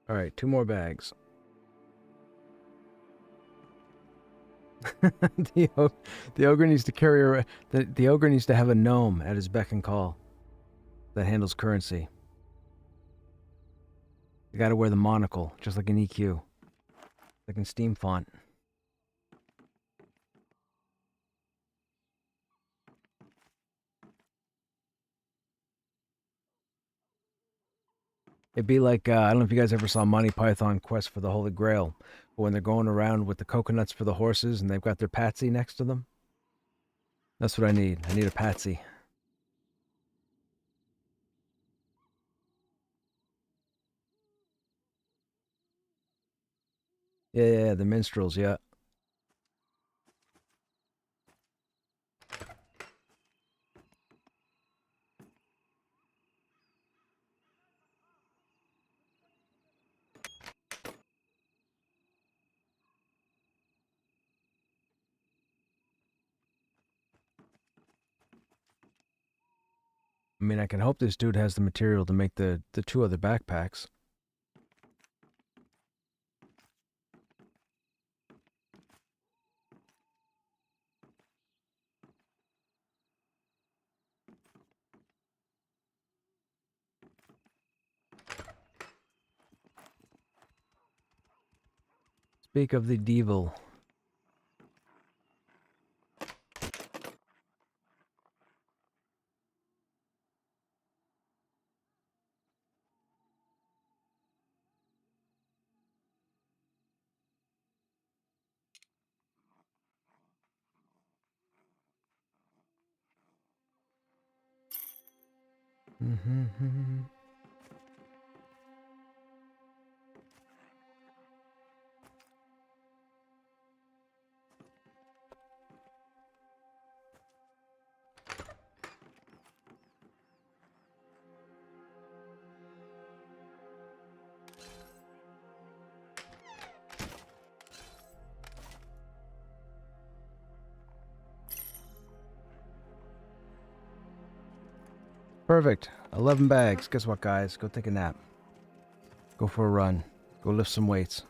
All right, 2 more bags. the ogre needs to carry the ogre needs to have a gnome at his beck and call that handles currency. You got to wear the monocle, just like an EQ, like in Steam font. It'd be like, I don't know if you guys ever saw Monty Python Quest for the Holy Grail, but when they're going around with the coconuts for the horses and they've got their patsy next to them. That's what I need. I need a patsy. Yeah, the minstrels, yeah. I mean, I can hope this dude has the material to make the two other backpacks. Speak of the devil. Perfect. 11 bags. Guess what, guys? Go take a nap. Go for a run. Go lift some weights.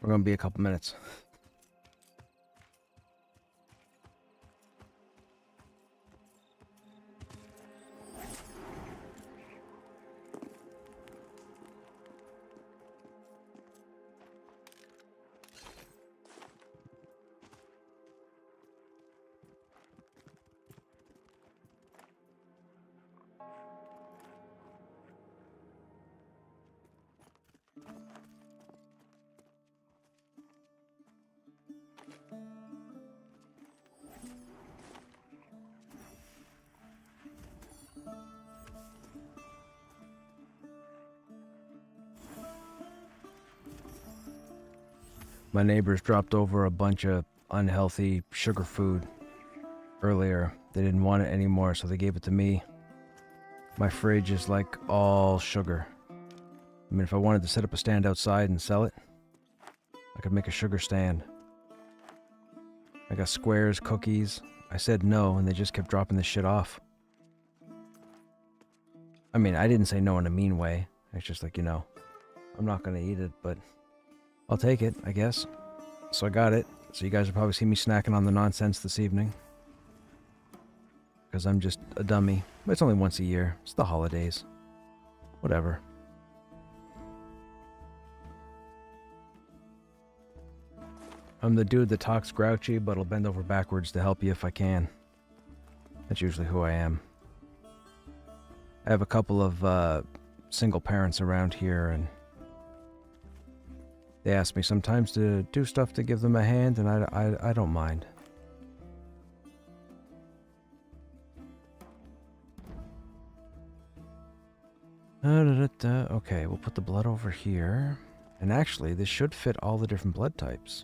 We're gonna be a couple minutes. My neighbors dropped over a bunch of unhealthy sugar food earlier. They didn't want it anymore, so they gave it to me. My fridge is like all sugar. I mean, if I wanted to set up a stand outside and sell it, I could make a sugar stand. I got squares, cookies. I said no, and they just kept dropping this shit off. I mean, I didn't say no in a mean way. It's just like, I'm not gonna eat it, but I'll take it, I guess. So I got it. So you guys will probably see me snacking on the nonsense this evening. Because I'm just a dummy. But it's only once a year. It's the holidays. Whatever. I'm the dude that talks grouchy, but will bend over backwards to help you if I can. That's usually who I am. I have a couple of single parents around here, and they ask me sometimes to do stuff to give them a hand, and I don't mind. Okay, we'll put the blood over here. And actually, this should fit all the different blood types.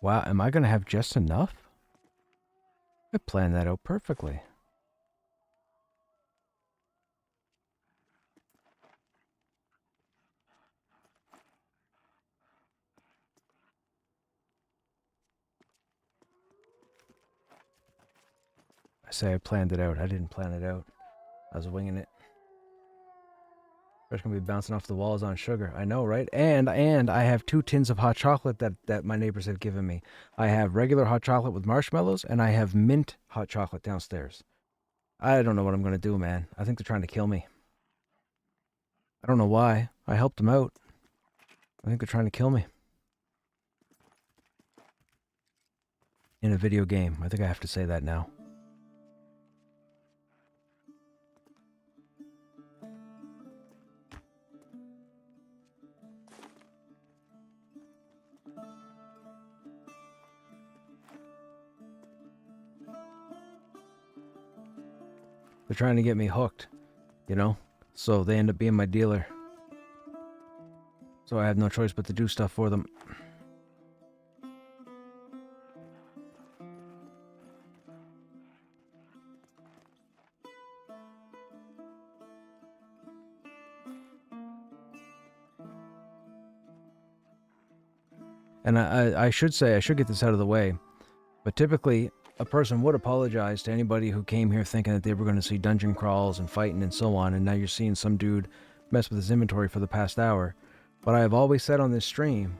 Wow, am I going to have just enough? I planned that out perfectly. I say I planned it out. I didn't plan it out. I was winging it. Fresh gonna be bouncing off the walls on sugar. I know, right? And I have 2 tins of hot chocolate that my neighbors have given me. I have regular hot chocolate with marshmallows, and I have mint hot chocolate downstairs. I don't know what I'm gonna do, man. I think they're trying to kill me. I don't know why. I helped them out. I think they're trying to kill me. In a video game. I think I have to say that now. They're trying to get me hooked, you know? So they end up being my dealer. So I have no choice but to do stuff for them. And I should say, I should get this out of the way, but typically a person would apologize to anybody who came here thinking that they were going to see dungeon crawls and fighting and so on, and now you're seeing some dude mess with his inventory for the past hour. But I have always said on this stream,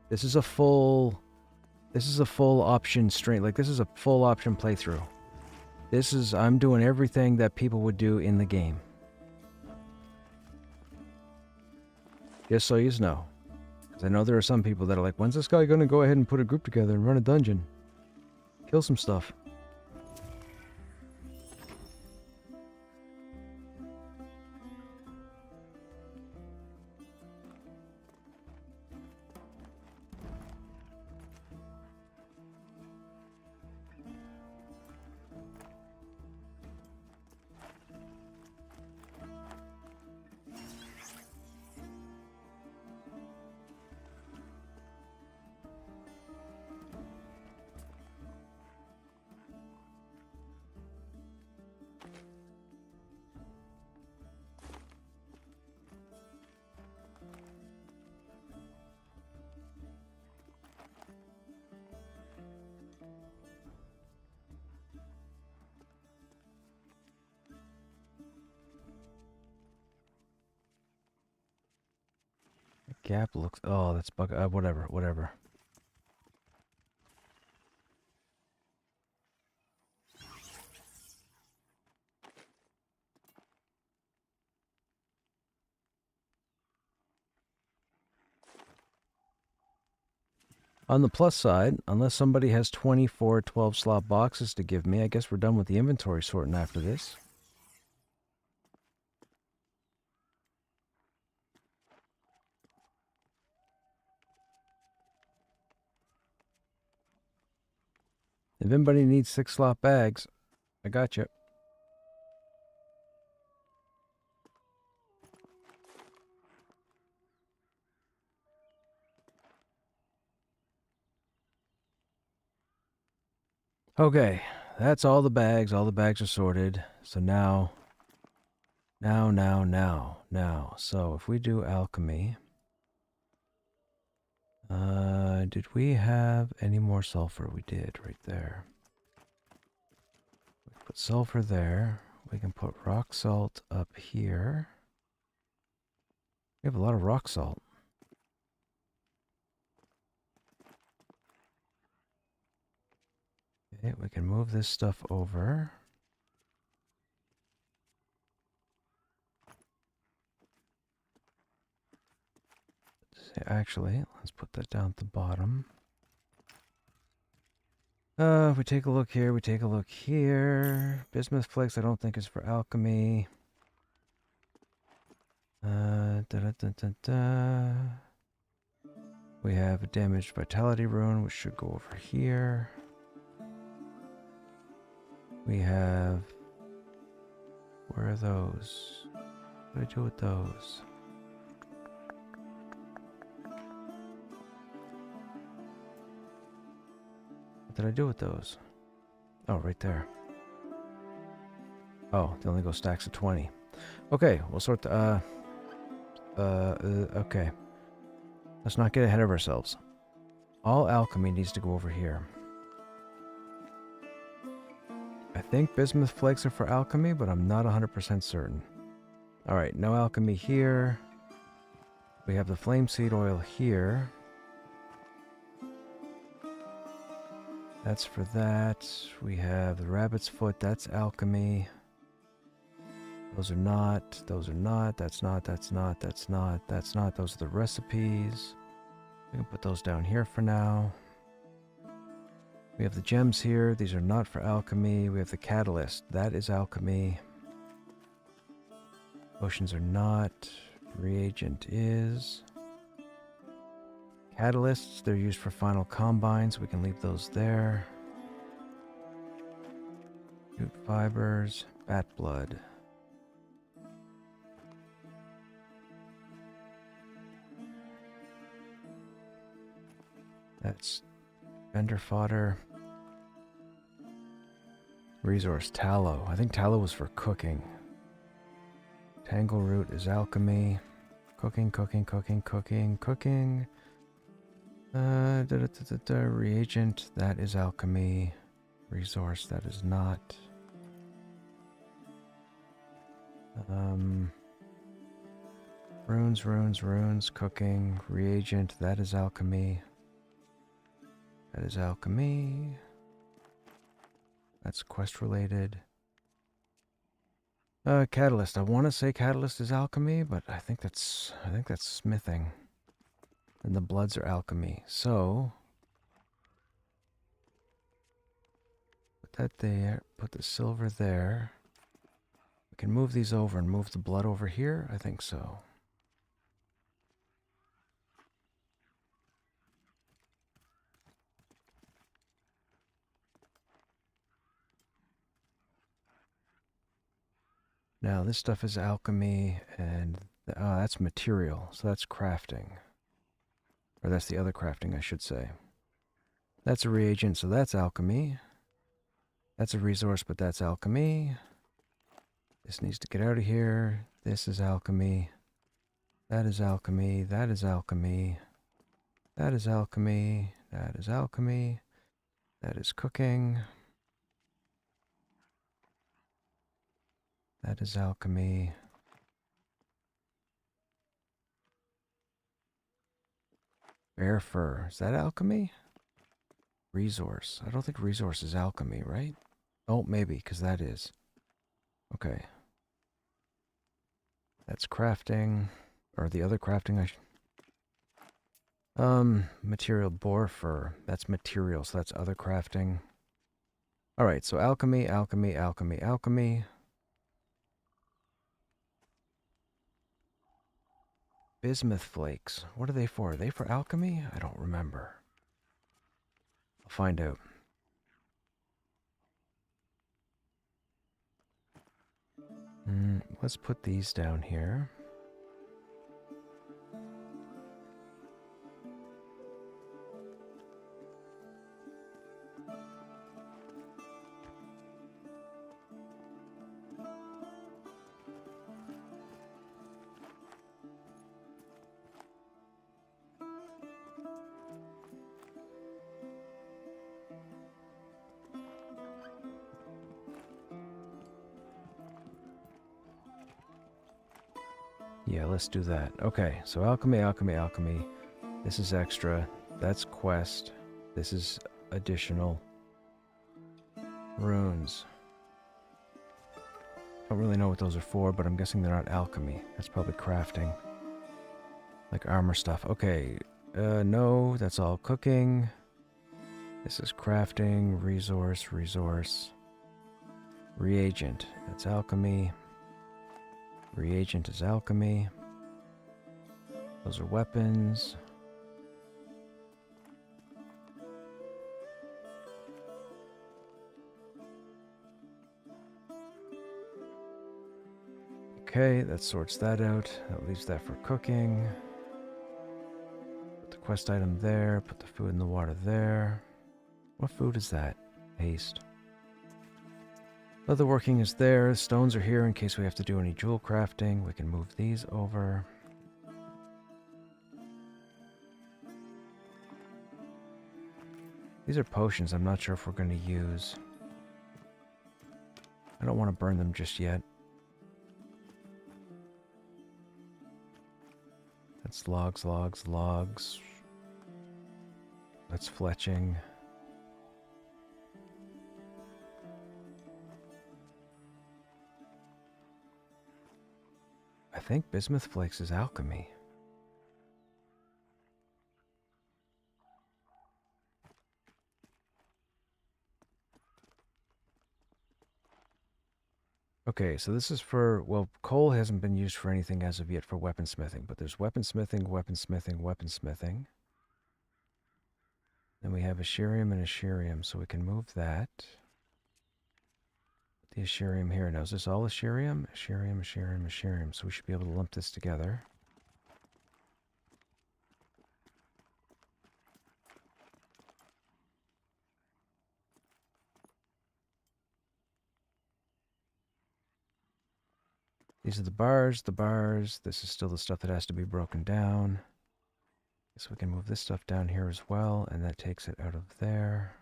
this is a full option stream. Like, this is a full option playthrough. I'm doing everything that people would do in the game. Just so you know. Because I know there are some people that are like, when's this guy going to go ahead and put a group together and run a dungeon? Kill some stuff. Gap looks... Oh, that's bug... whatever. On the plus side, unless somebody has 24 12-slot boxes to give me, I guess we're done with the inventory sorting after this. If anybody needs 6-slot bags, I got you. Okay, that's all the bags. All the bags are sorted. So now. So if we do alchemy, did we have any more sulfur? We did right there. We put sulfur there. We can put rock salt up here. We have a lot of rock salt. Okay, we can move this stuff over. Actually, let's put that down at the bottom. If we take a look here, we take a look here. Bismuth flakes, I don't think is for alchemy. We have a damaged vitality rune, which should go over here. We have... Where are those? What do I do with those? What did I do with those? Oh, right there. Oh, they only go stacks of 20. Okay, we'll sort the, okay. Let's not get ahead of ourselves. All alchemy needs to go over here. I think bismuth flakes are for alchemy, but I'm not 100% certain. Alright, no alchemy here. We have the flame seed oil here. That's for that. We have the rabbit's foot, that's alchemy. Those are not, that's not, that's not, that's not, that's not. Those are the recipes. We can put those down here for now. We have the gems here. These are not for alchemy. We have the catalyst. That is alchemy. Potions are not. Reagent is. Catalysts, they're used for final combines. We can leave those there. Jute fibers. Bat blood. That's vendor fodder. Resource tallow. I think tallow was for cooking. Tangle root is alchemy. Cooking. Reagent, that is alchemy. Resource, that is not. Runes. Cooking. Reagent, that is alchemy. That is alchemy. That's quest related. Catalyst. I want to say catalyst is alchemy, but I think that's smithing. And the bloods are alchemy. So put that there. Put the silver there. We can move these over and move the blood over here. I think so. Now this stuff is alchemy, and that's material, so that's crafting. Or that's the other crafting, I should say. That's a reagent, so that's alchemy. That's a resource, but that's alchemy. This needs to get out of here. This is alchemy. That is alchemy. That is alchemy. That is alchemy. That is alchemy. That is cooking. That is alchemy. Bear fur. Is that alchemy? Resource. I don't think resource is alchemy, right? Oh, maybe, because that is. Okay. That's crafting. Or the other crafting material boar fur. That's material, so that's other crafting. Alright, so alchemy. Bismuth flakes. What are they for? Are they for alchemy? I don't remember. I'll find out. Let's put these down here. Yeah, let's do that. Okay, so alchemy. This is extra. That's quest. This is additional. Runes. Don't really know what those are for, but I'm guessing they're not alchemy. That's probably crafting. Like armor stuff. Okay, no, that's all cooking. This is crafting, resource. Reagent, that's alchemy. Reagent is alchemy. Those are weapons. Okay, that sorts that out. That leaves that for cooking. Put the quest item there. Put the food and the water there. What food is that? Paste. Leatherworking is there. Stones are here in case we have to do any jewel crafting. We can move these over. These are potions I'm not sure if we're going to use. I don't want to burn them just yet. That's logs, logs, logs. That's fletching. I think bismuth flakes is alchemy. Okay, so this is for, well, coal hasn't been used for anything as of yet for weaponsmithing, but there's weaponsmithing, weaponsmithing, weaponsmithing. Then we have Asherium and Asherium, so we can move that. The Asherium here. Now, is this all Asherium? Asherium, Asherium, Asherium. So we should be able to lump this together. These are the bars, the bars. This is still the stuff that has to be broken down. So we can move this stuff down here as well, and that takes it out of there.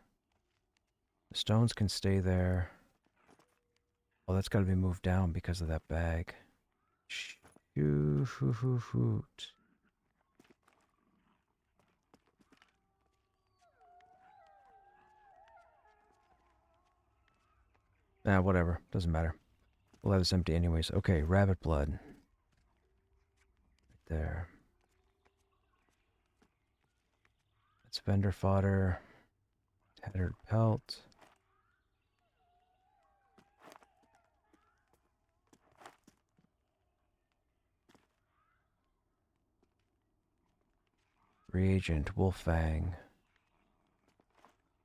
The stones can stay there. Oh, that's got to be moved down because of that bag. Shoot. Nah, whatever. Doesn't matter. We'll have this empty anyways. Okay, rabbit blood. Right there. That's vendor fodder. Tattered pelt. Reagent, wolf fang.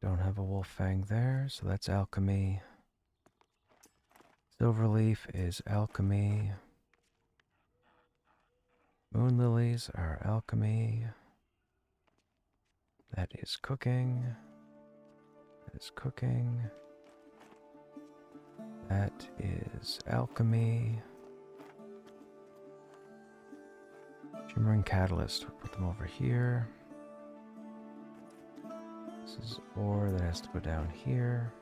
Don't have a wolf fang there, so that's alchemy. Silverleaf is alchemy. Moon lilies are alchemy. That is cooking. That is cooking. That is alchemy. Shimmering catalyst. We'll put them over here. This is ore that has to go down here.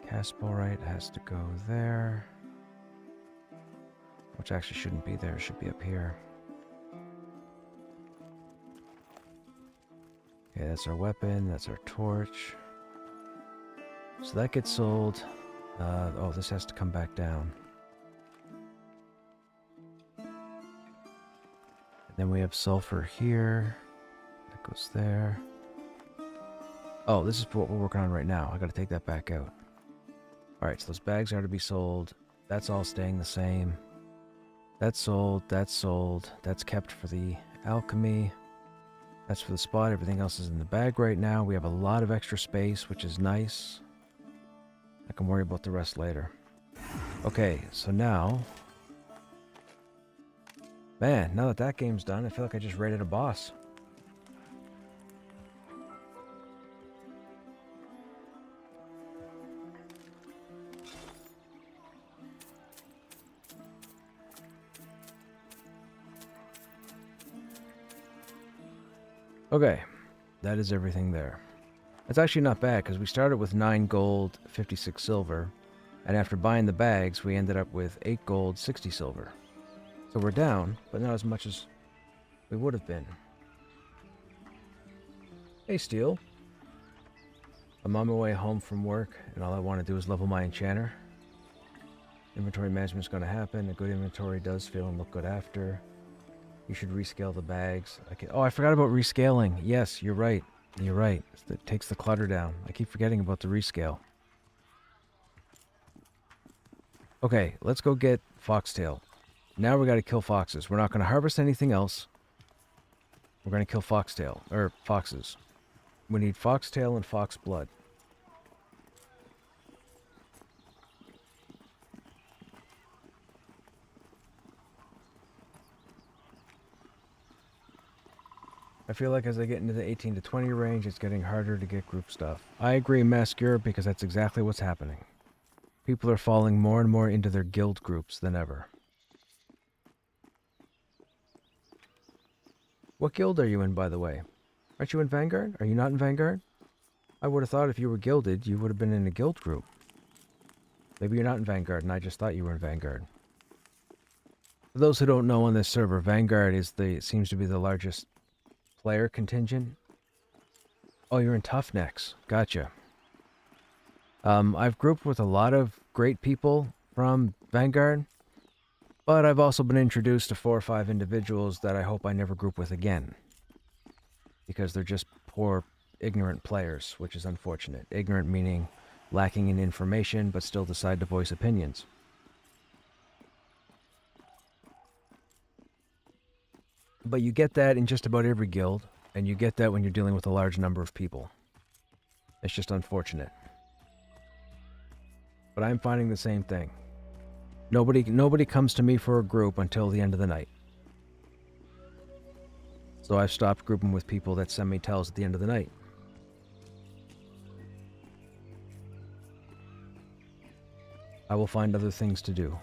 Caspolite has to go there. Which actually shouldn't be there, it should be up here. Okay, that's our weapon, that's our torch. So that gets sold. Oh, this has to come back down. And then we have sulfur here. That goes there. Oh, this is what we're working on right now. I gotta take that back out. Alright, so those bags are to be sold. That's all staying the same. That's sold, that's sold. That's kept for the alchemy. That's for the spot. Everything else is in the bag right now. We have a lot of extra space, which is nice. I can worry about the rest later. Okay, so now... Man, now that that game's done, I feel like I just raided a boss. Okay, that is everything there. It's actually not bad, because we started with 9 gold, 56 silver, and after buying the bags, we ended up with 8 gold, 60 silver. So we're down, but not as much as we would have been. Hey, Steel. I'm on my way home from work, and all I want to do is level my enchanter. Inventory management is going to happen. A good inventory does feel and look good after. You should rescale the bags. Oh, I forgot about rescaling. Yes, you're right. You're right. It takes the clutter down. I keep forgetting about the rescale. Okay, let's go get Foxtail. Now we got to kill foxes. We're not going to harvest anything else. We're going to kill Foxtail. Or foxes. We need Foxtail and Fox blood. I feel like as I get into the 18 to 20 range, it's getting harder to get group stuff. I agree, Maskure, because that's exactly what's happening. People are falling more and more into their guild groups than ever. What guild are you in, by the way? Aren't you in Vanguard? Are you not in Vanguard? I would have thought if you were guilded, you would have been in a guild group. Maybe you're not in Vanguard, and I just thought you were in Vanguard. For those who don't know on this server, Vanguard seems to be the largest player contingent. Oh, you're in Tough Necks. Gotcha. I've grouped with a lot of great people from Vanguard, but I've also been introduced to 4 or 5 individuals that I hope I never group with again. Because they're just poor, ignorant players, which is unfortunate. Ignorant meaning lacking in information, but still decide to voice opinions. But you get that in just about every guild, and you get that when you're dealing with a large number of people. It's just unfortunate. But I'm finding the same thing. Nobody comes to me for a group until the end of the night. So I've stopped grouping with people that send me tells at the end of the night. I will find other things to do.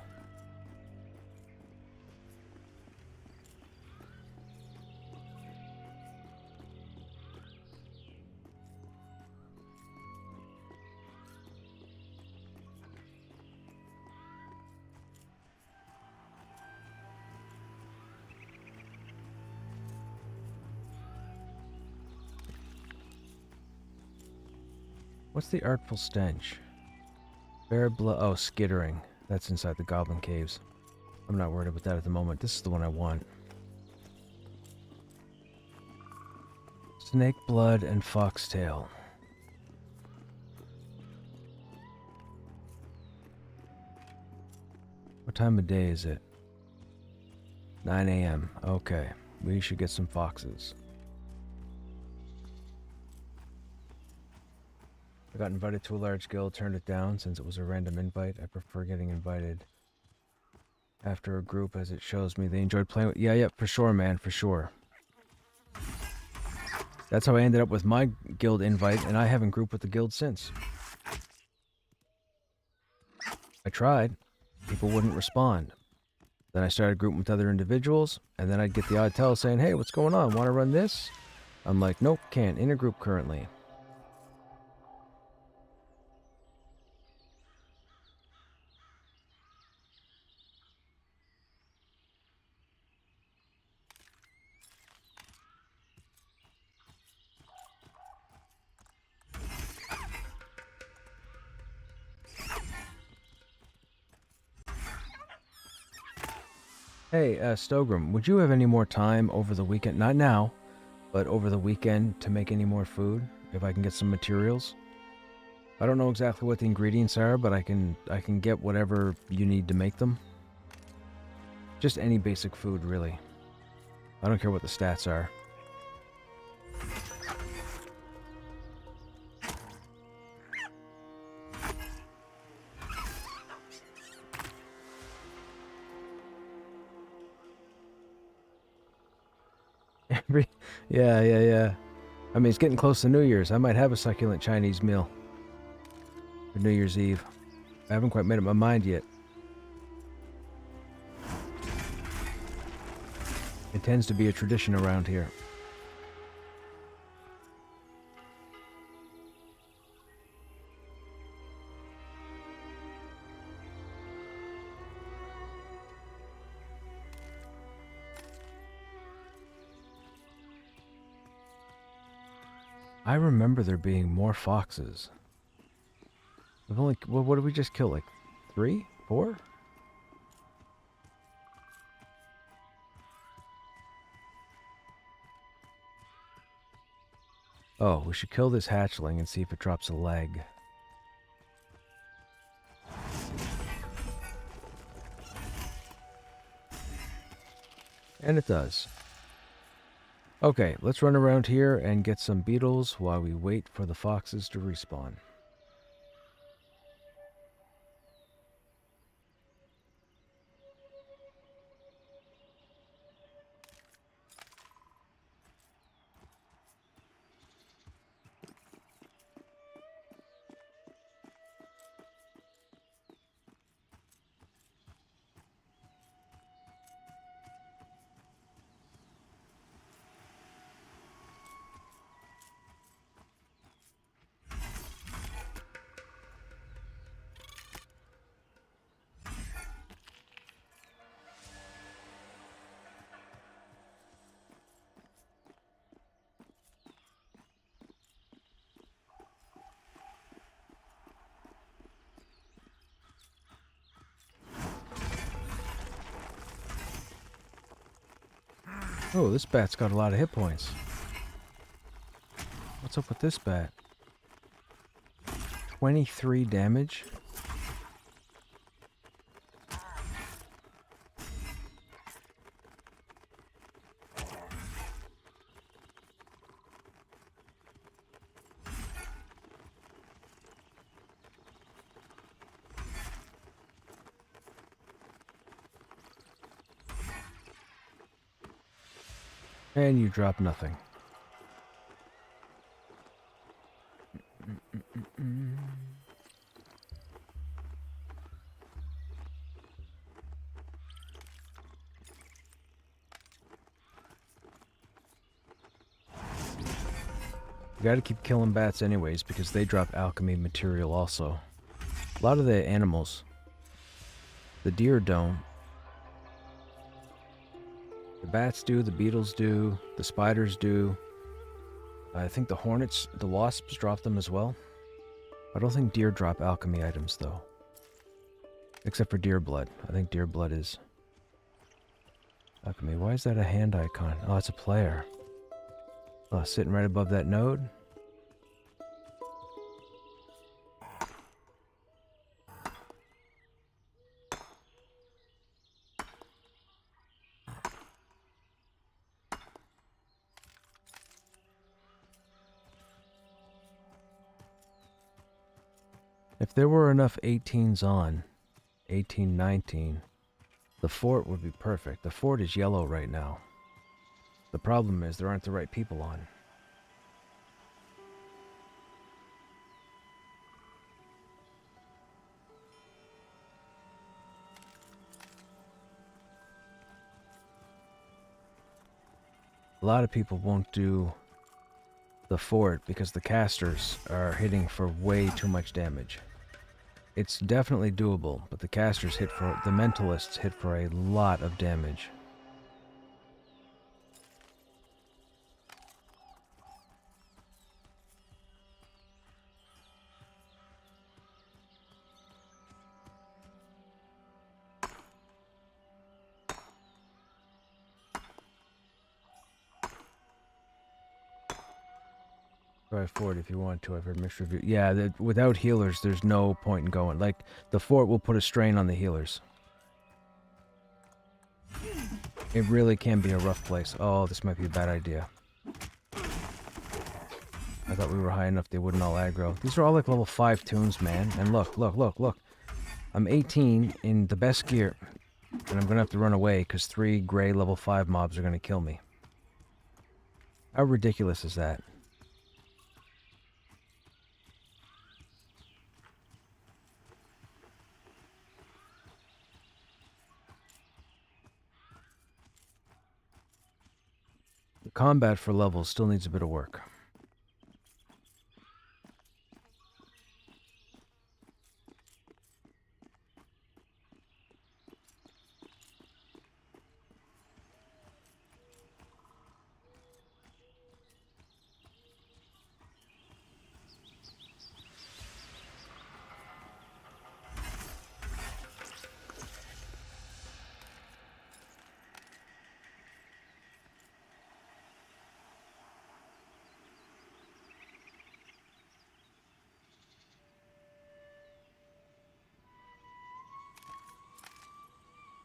What's the artful stench? Bare blood. Oh, skittering. That's inside the goblin caves. I'm not worried about that at the moment. This is the one I want. Snake blood and foxtail. What time of day is it? 9 a.m. Okay. We should get some foxes. I got invited to a large guild, turned it down since it was a random invite. I prefer getting invited after a group as it shows me they enjoyed playing with... Yeah, for sure, man, for sure. That's how I ended up with my guild invite, and I haven't grouped with the guild since. I tried. People wouldn't respond. Then I started grouping with other individuals, and then I'd get the odd tell saying, hey, what's going on? Want to run this? I'm like, nope, can't. In a group currently. Hey, Stogrim, would you have any more time over the weekend? Not now, but over the weekend to make any more food? If I can get some materials? I don't know exactly what the ingredients are, but I can get whatever you need to make them. Just any basic food, really. I don't care what the stats are. Yeah. I mean, it's getting close to New Year's. I might have a succulent Chinese meal for New Year's Eve. I haven't quite made up my mind yet. It tends to be a tradition around here. I remember there being more foxes. We've only... Well, what did we just kill? Like 3? 4? Oh, we should kill this hatchling and see if it drops a leg. And it does. Okay, let's run around here and get some beetles while we wait for the foxes to respawn. Oh, this bat's got a lot of hit points. What's up with this bat? 23 damage? And you drop nothing. You gotta keep killing bats anyways, because they drop alchemy material also. A lot of the animals. The deer don't. The bats do, the beetles do, the spiders do. I think the hornets, the wasps drop them as well. I don't think deer drop alchemy items though. Except for deer blood. I think deer blood is alchemy. Why is that a hand icon? Oh, it's a player. Oh, sitting right above that node. If there were enough 18s on, 18, 19, the fort would be perfect. The fort is yellow right now. The problem is there aren't the right people on. A lot of people won't do the fort because the casters are hitting for way too much damage. It's definitely doable, but the casters hit for, the mentalists hit for a lot of damage. Try fort if you want to. I've heard mixed reviews. Yeah, without healers, there's no point in going. Like, the fort will put a strain on the healers. It really can be a rough place. Oh, this might be a bad idea. I thought we were high enough they wouldn't all aggro. These are all like level 5 tunes, man. And look, look, look, look. I'm 18 in the best gear. And I'm gonna have to run away because 3 gray level 5 mobs are gonna kill me. How ridiculous is that? The combat for levels still needs a bit of work.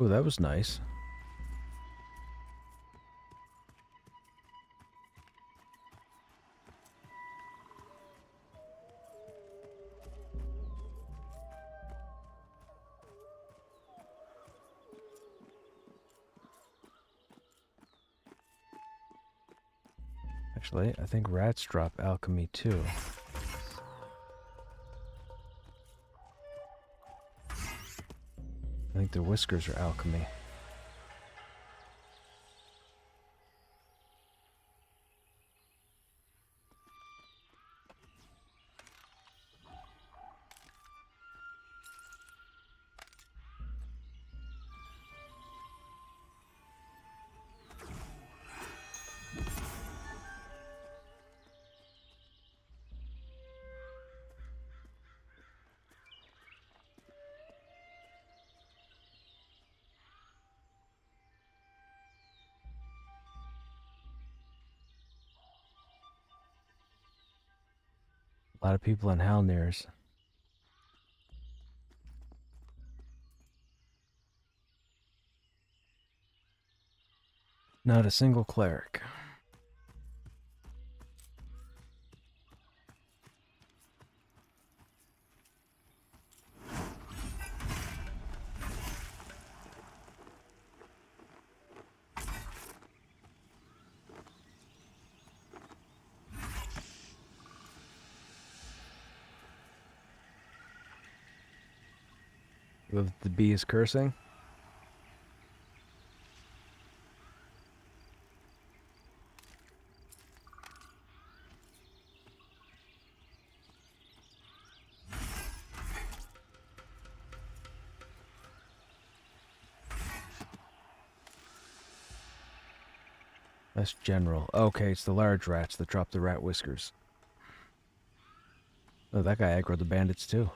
Oh, that was nice. Actually, I think rats drop alchemy too. I think their whiskers are alchemy. A lot of people in Halnirs. Not a single cleric. With the bees cursing. That's general. Okay, it's the large rats that drop the rat whiskers. Oh, that guy aggroed the bandits too.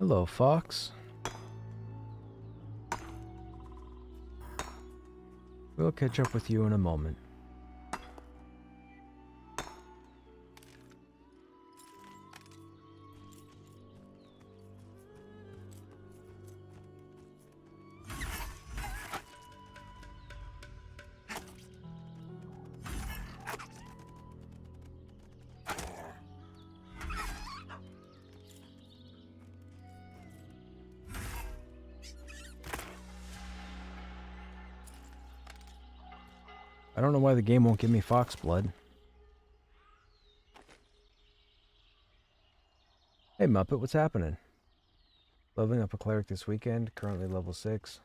Hello, Fox. We'll catch up with you in a moment. I don't know why the game won't give me fox blood. Hey Muppet, what's happening? Leveling up a cleric this weekend, currently level 6.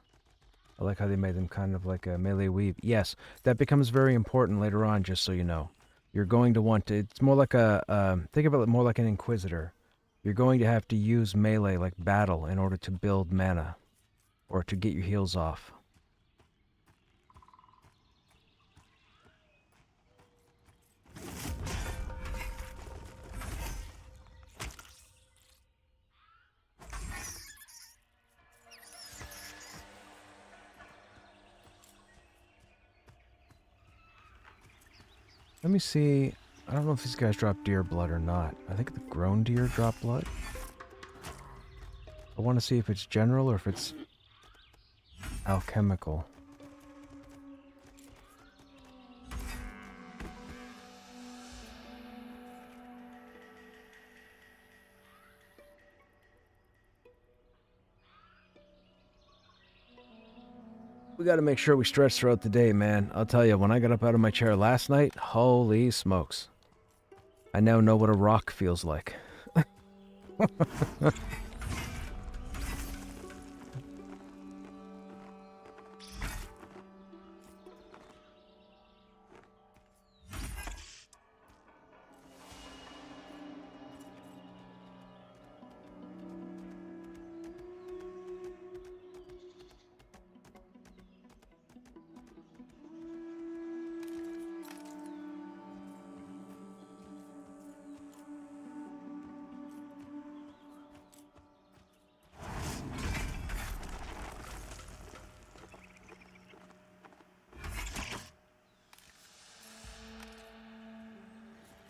I like how they made them kind of like a melee weave. Yes, that becomes very important later on, just so you know. You're going to want to, it's more like a, think about it more like an inquisitor. You're going to have to use melee, like battle, in order to build mana. Or to get your heals off. Let me see. I don't know if these guys drop deer blood or not. I think the grown deer drop blood. I want to see if it's general or if it's alchemical. We got to make sure we stretch throughout the day, man. I'll tell you, when I got up out of my chair last night, holy smokes. I now know what a rock feels like.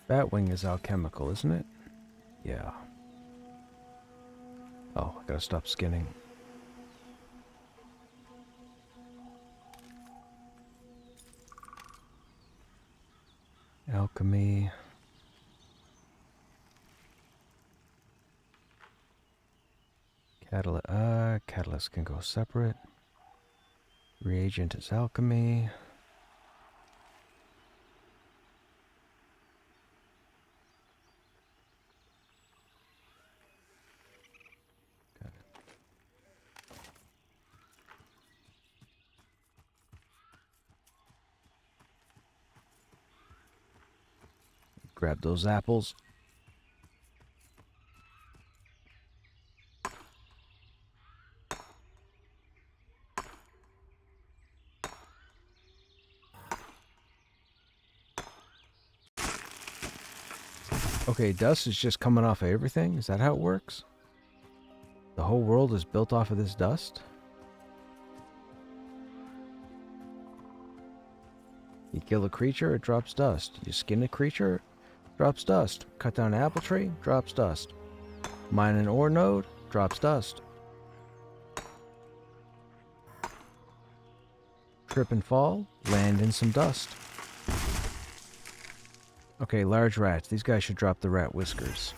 Batwing is alchemical, isn't it? Yeah. Oh, I gotta stop skinning. Alchemy. Catalyst can go separate. Reagent is alchemy. Grab those apples. Okay, dust is just coming off of everything? Is that how it works? The whole world is built off of this dust? You kill a creature, it drops dust. You skin a creature, drops dust. Cut down an apple tree, drops dust. Mine an ore node, drops dust. Trip and fall, land in some dust. Okay, large rats. These guys should drop the rat whiskers.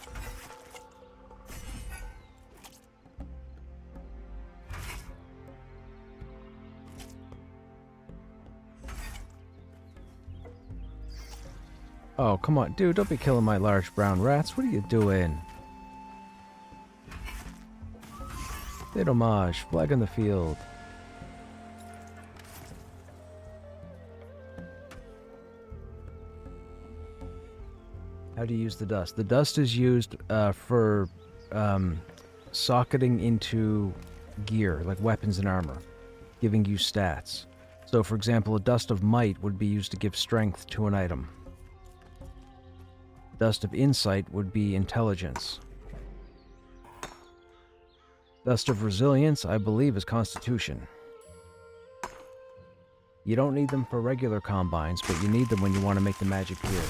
Oh, come on. Dude, don't be killing my large brown rats. What are you doing? Bit homage. Flag on the field. How do you use the dust? The dust is used for socketing into gear, like weapons and armor, giving you stats. So, for example, a dust of might would be used to give strength to an item. Dust of insight would be intelligence. Dust of resilience, I believe, is constitution. You don't need them for regular combines, but you need them when you want to make the magic gear.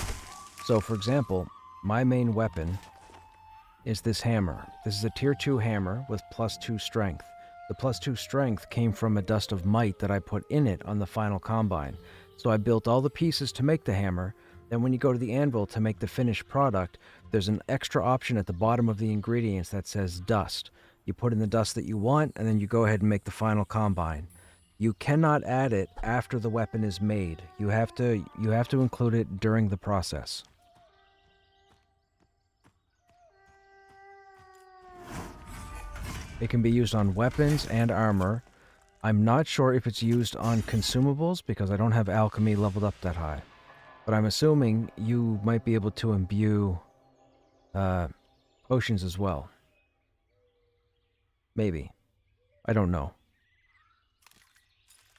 So, for example, my main weapon is this hammer. This is a tier 2 hammer with +2 strength. The +2 strength came from a dust of might that I put in it on the final combine. So I built all the pieces to make the hammer. Then when you go to the anvil to make the finished product, there's an extra option at the bottom of the ingredients that says dust. You put in the dust that you want, and then you go ahead and make the final combine. You cannot add it after the weapon is made. You have to include it during the process. It can be used on weapons and armor. I'm not sure if it's used on consumables because I don't have alchemy leveled up that high. But I'm assuming you might be able to imbue potions as well. Maybe. I don't know.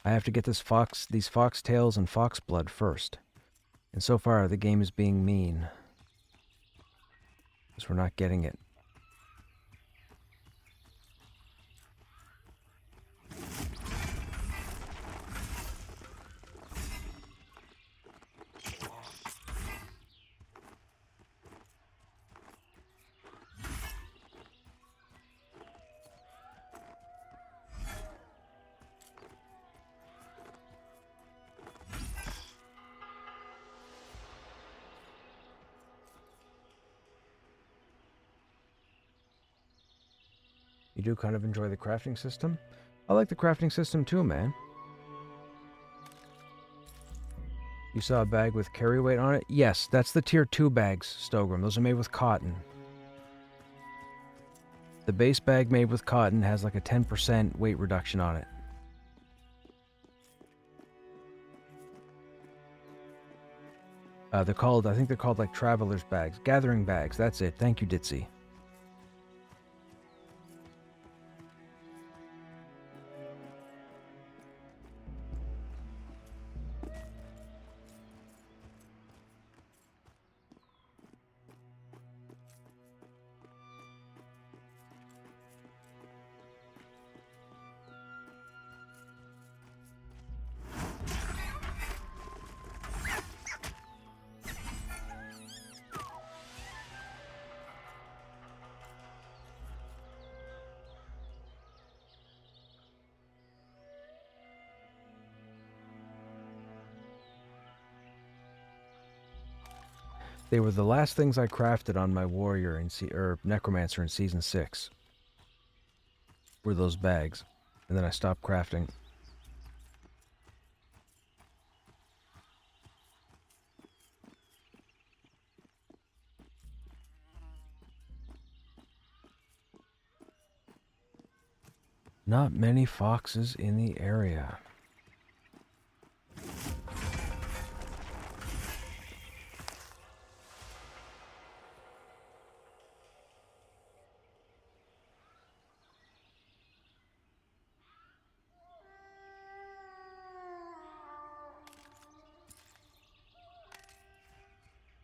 I have to get these fox tails and fox blood first. And so far the game is being mean. Because we're not getting it. You do kind of enjoy the crafting system? I like the crafting system too, man. You saw a bag with carry weight on it? Yes, that's the tier 2 bags, Stogrim. Those are made with cotton. The base bag made with cotton has like a 10% weight reduction on it. I think they're called like traveler's bags. Gathering bags, that's it. Thank you, Ditzy. They were the last things I crafted on my warrior or necromancer in season 6. Were those bags. And then I stopped crafting. Not many foxes in the area.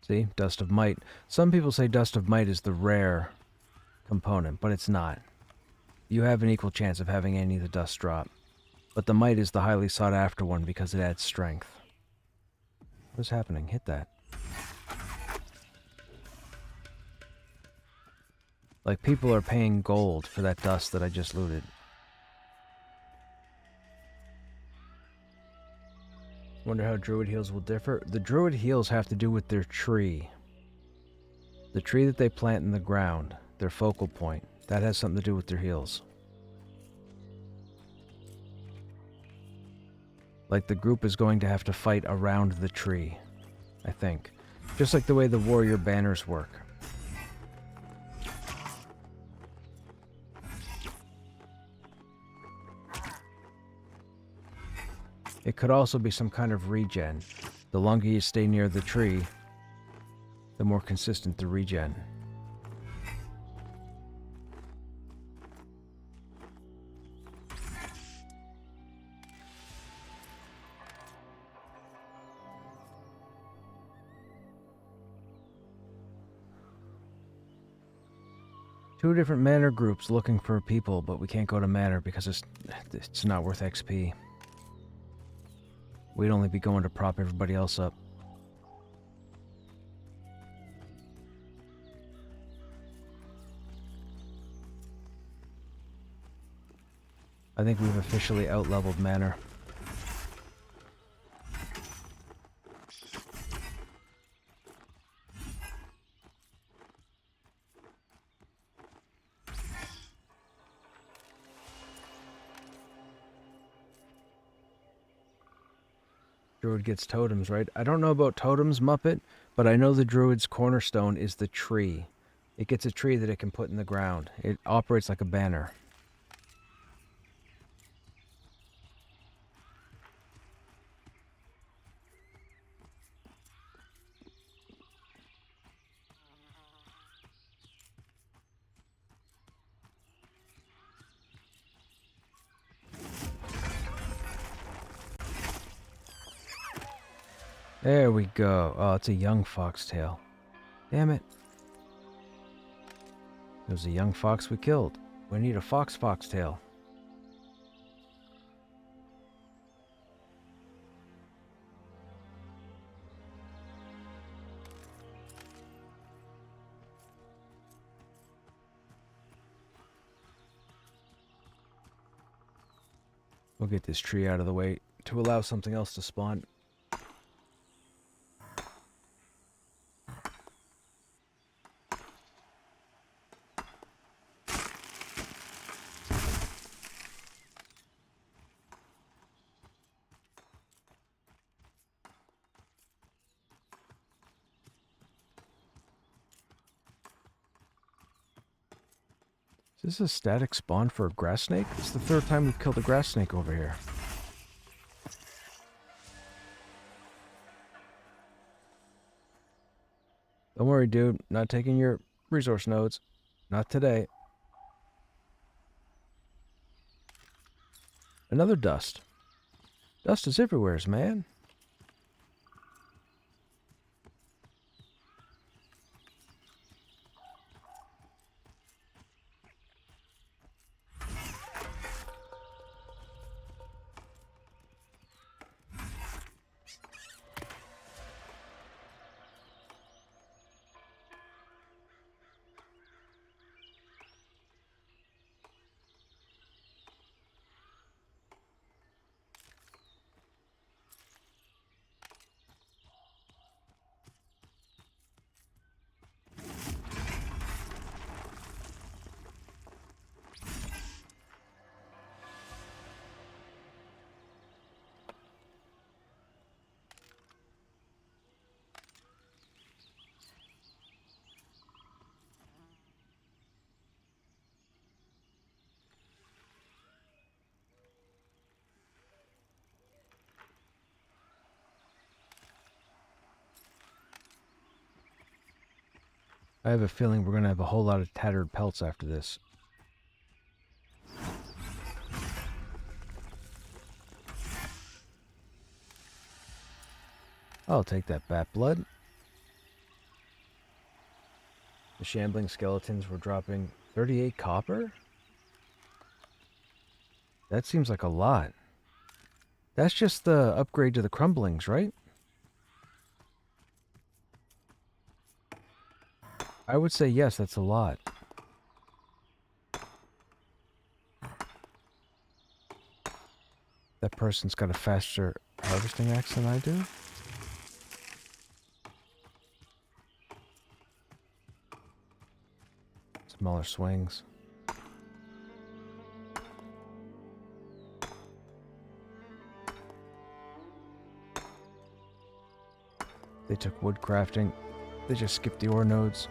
See? Dust of Might. Some people say Dust of Might is the rare component, but it's not. You have an equal chance of having any of the dust drop. But the Might is the highly sought after one because it adds strength. What is happening? Hit that. Like, people are paying gold for that dust that I just looted. Wonder how druid heals will differ. The druid heals have to do with their tree. The tree that they plant in the ground, their focal point, that has something to do with their heals. Like, the group is going to have to fight around the tree, I think. Just like the way the warrior banners work. It could also be some kind of regen. The longer you stay near the tree, the more consistent the regen. Two different manor groups looking for people, but we can't go to manor because it's not worth XP. We'd only be going to prop everybody else up. I think we've officially out-leveled manor. Druid gets totems, right? I don't know about totems, Muppet, but I know the druid's cornerstone is the tree. It gets a tree that it can put in the ground. It operates like a banner. There we go. Oh, it's a young foxtail. Damn it. It was a young fox we killed. We need a foxtail. We'll get this tree out of the way to allow something else to spawn. Is this a static spawn for a grass snake? It's the third time we've killed a grass snake over here. Don't worry, dude. Not taking your resource nodes. Not today. Another dust. Dust is everywhere, man. I have a feeling we're going to have a whole lot of tattered pelts after this. I'll take that bat blood. The shambling skeletons were dropping 38 copper? That seems like a lot. That's just the upgrade to the crumblings, right? I would say yes, that's a lot. That person's got a faster harvesting axe than I do. Smaller swings. They took wood crafting. They just skipped the ore nodes.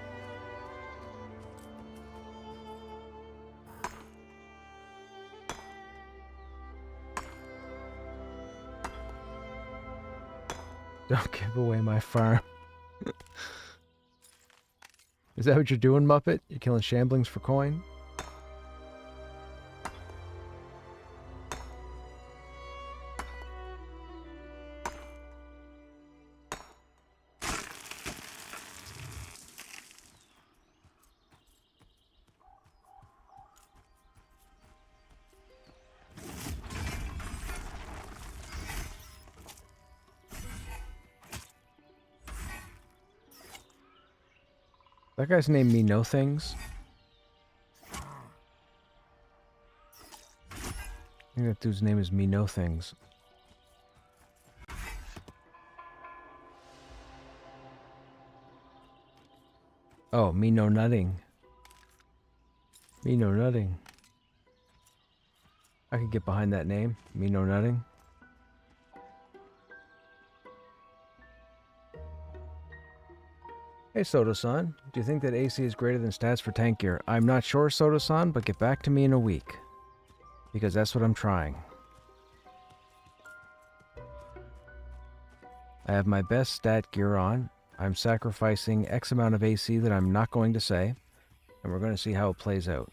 Don't give away my farm. Is that what you're doing, Muppet? You're killing shamblings for coin? That guy's named Me No Things. I think that dude's name is Me No Things. Oh, Me No Nutting. Me No Nutting. I could get behind that name. Me No Nutting. Hey, Soto-san. Do you think that AC is greater than stats for tank gear? I'm not sure, Soto-san, but get back to me in a week. Because that's what I'm trying. I have my best stat gear on. I'm sacrificing X amount of AC that I'm not going to say. And we're going to see how it plays out.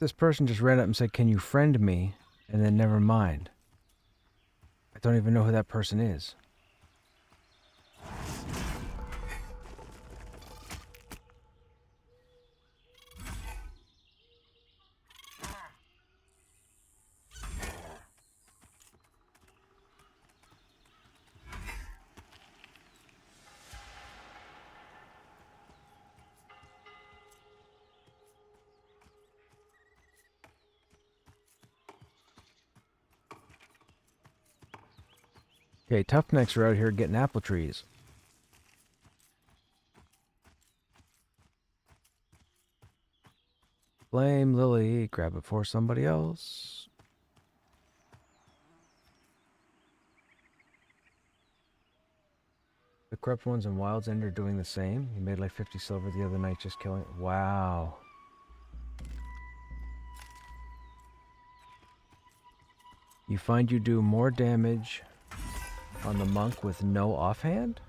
This person just ran up and said, "Can you friend me?" And then never mind. I don't even know who that person is. Okay, toughnecks are out here getting apple trees. Blame Lily, grab it for somebody else. The corrupt ones in Wild's End are doing the same. He made like 50 silver the other night just killing. Wow. You find you do more damage on the monk with no offhand?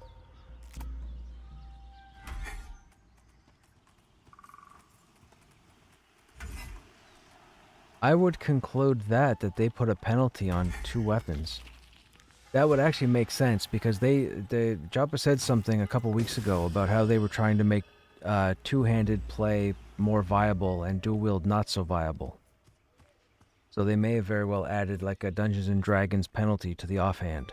I would conclude that they put a penalty on 2 weapons. That would actually make sense because Joppa said something a couple weeks ago about how they were trying to make two-handed play more viable and dual wield not so viable. So they may have very well added like a Dungeons and Dragons penalty to the offhand.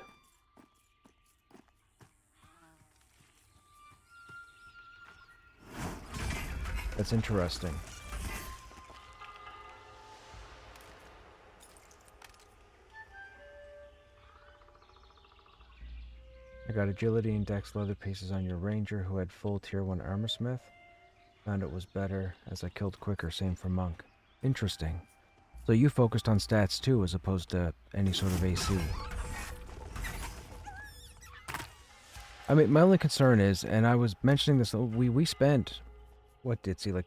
That's interesting. I got agility and dex leather pieces on your ranger who had full tier 1 armorsmith. Found it was better as I killed quicker, same for monk. Interesting. So you focused on stats too as opposed to any sort of AC. I mean, my only concern is, and I was mentioning this, we spent, what did see, like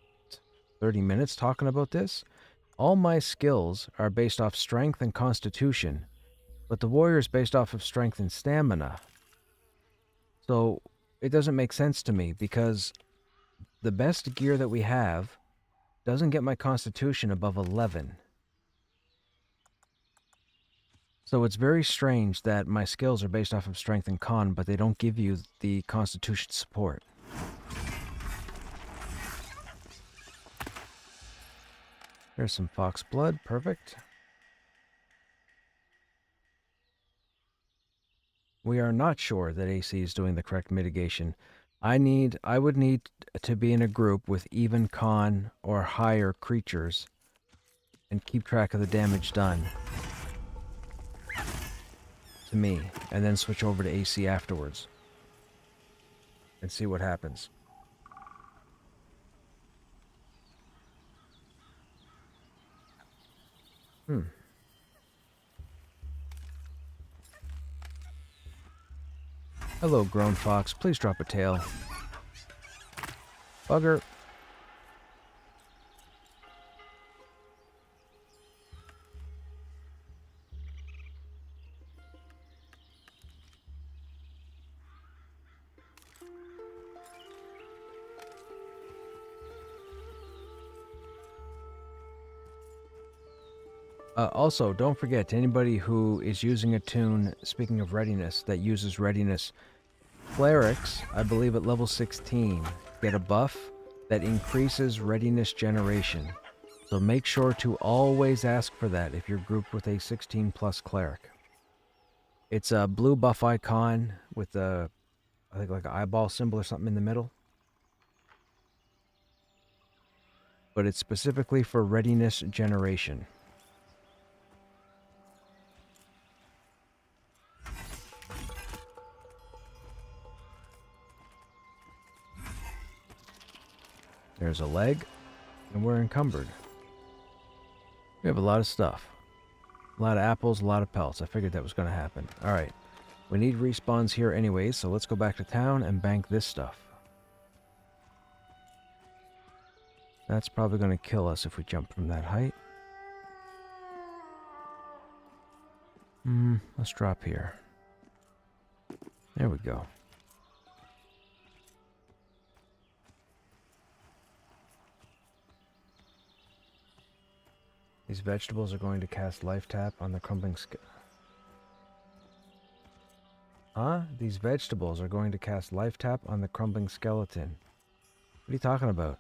30 minutes talking about this? All my skills are based off strength and constitution. But the warrior is based off of strength and stamina. So it doesn't make sense to me because the best gear that we have doesn't get my constitution above 11. So it's very strange that my skills are based off of strength and con, but they don't give you the constitution support. There's some fox blood, perfect. We are not sure that AC is doing the correct mitigation. I would need to be in a group with even con or higher creatures and keep track of the damage done to me, and then switch over to AC afterwards and see what happens. Hello, grown fox. Please drop a tail. Bugger. Also, don't forget, anybody who is using a tune, speaking of readiness, that uses readiness, clerics, I believe at level 16, get a buff that increases readiness generation. So make sure to always ask for that if you're grouped with a 16 plus cleric. It's a blue buff icon with a, I think like an eyeball symbol or something in the middle. But it's specifically for readiness generation. There's a leg, and we're encumbered. We have a lot of stuff. A lot of apples, a lot of pelts. I figured that was going to happen. Alright. We need respawns here anyways, so let's go back to town and bank this stuff. That's probably going to kill us if we jump from that height. Let's drop here. There we go. These vegetables are going to cast Life Tap on the crumbling These vegetables are going to cast Life Tap on the crumbling skeleton. What are you talking about?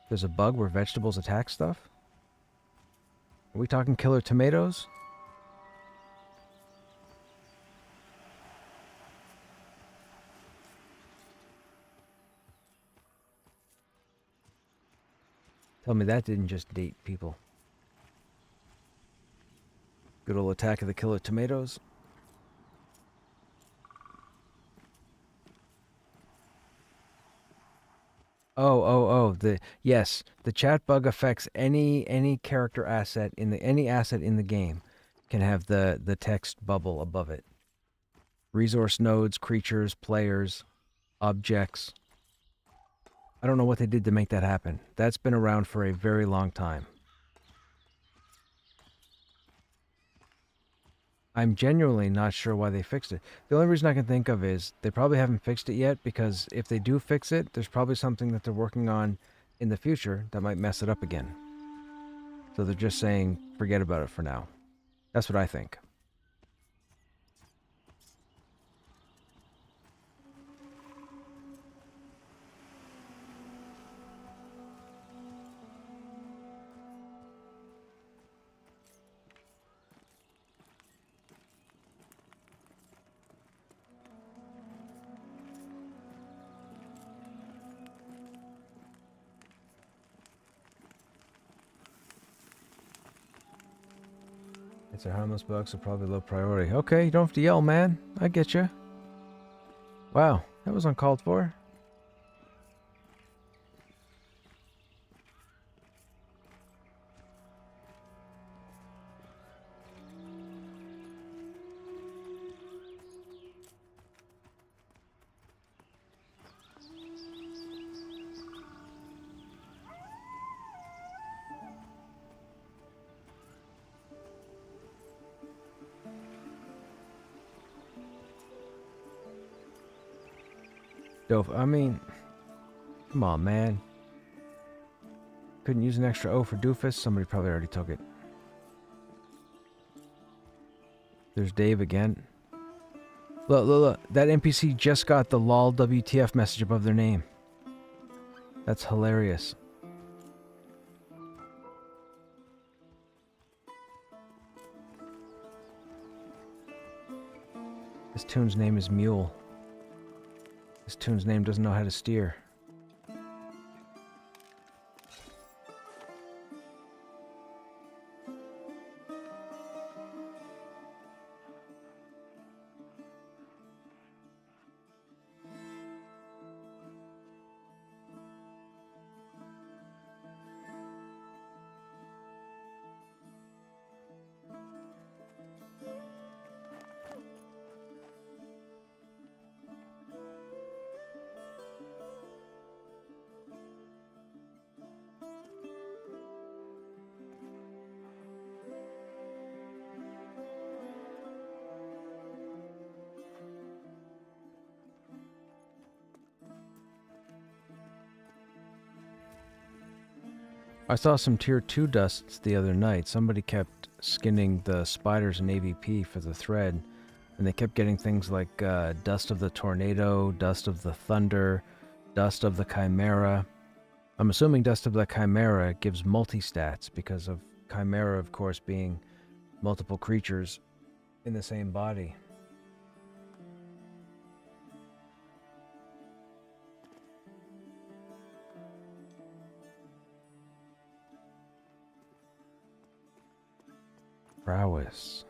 There's a bug where vegetables attack stuff? Are we talking killer tomatoes? Tell me that didn't just date people. Good old attack of the killer tomatoes. Oh, yes, the chat bug affects any character asset in any asset in the game can have the text bubble above it. Resource nodes, creatures, players, objects. I don't know what they did to make that happen. That's been around for a very long time. I'm genuinely not sure why they fixed it. The only reason I can think of is they probably haven't fixed it yet, because if they do fix it, there's probably something that they're working on in the future that might mess it up again. So they're just saying, forget about it for now. That's what I think. It's a harmless bug, so probably low priority. Okay, you don't have to yell, man. I get you. Wow, that was uncalled for. Dope. I mean, come on, man. Couldn't use an extra O for doofus? Somebody probably already took it. There's Dave again. Look, look, look. That NPC just got the lol WTF message above their name. That's hilarious. This tune's name is Mule. This tune's name doesn't know how to steer. I saw some tier 2 dusts the other night. Somebody kept skinning the spiders in AVP for the thread, and they kept getting things like dust of the tornado, dust of the thunder, dust of the chimera. I'm assuming dust of the chimera gives multi-stats because of chimera, of course, being multiple creatures in the same body. Prowess.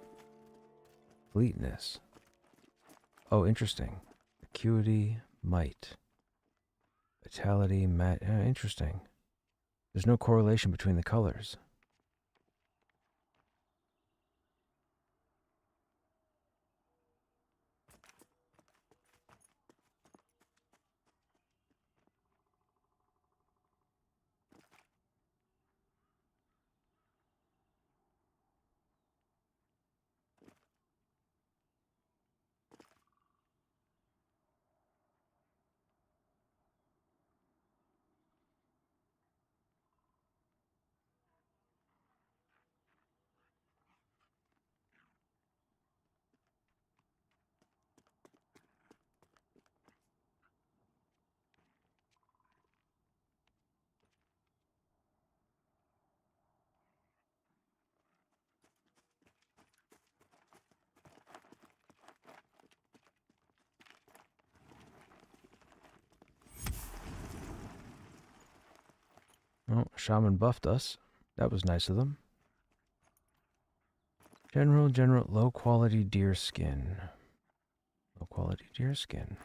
Fleetness. Oh, interesting. Acuity, might. Vitality, interesting. There's no correlation between the colors. Oh, Shaman buffed us. That was nice of them. General, low quality deer skin. Low quality deer skin.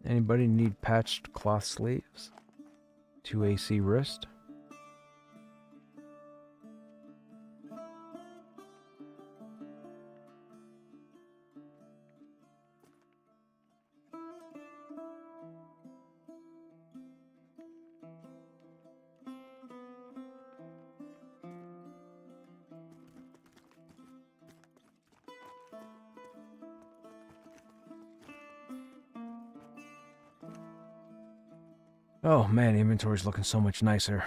Anybody need patched cloth sleeves? 2 AC wrist? Oh man, the inventory's looking so much nicer.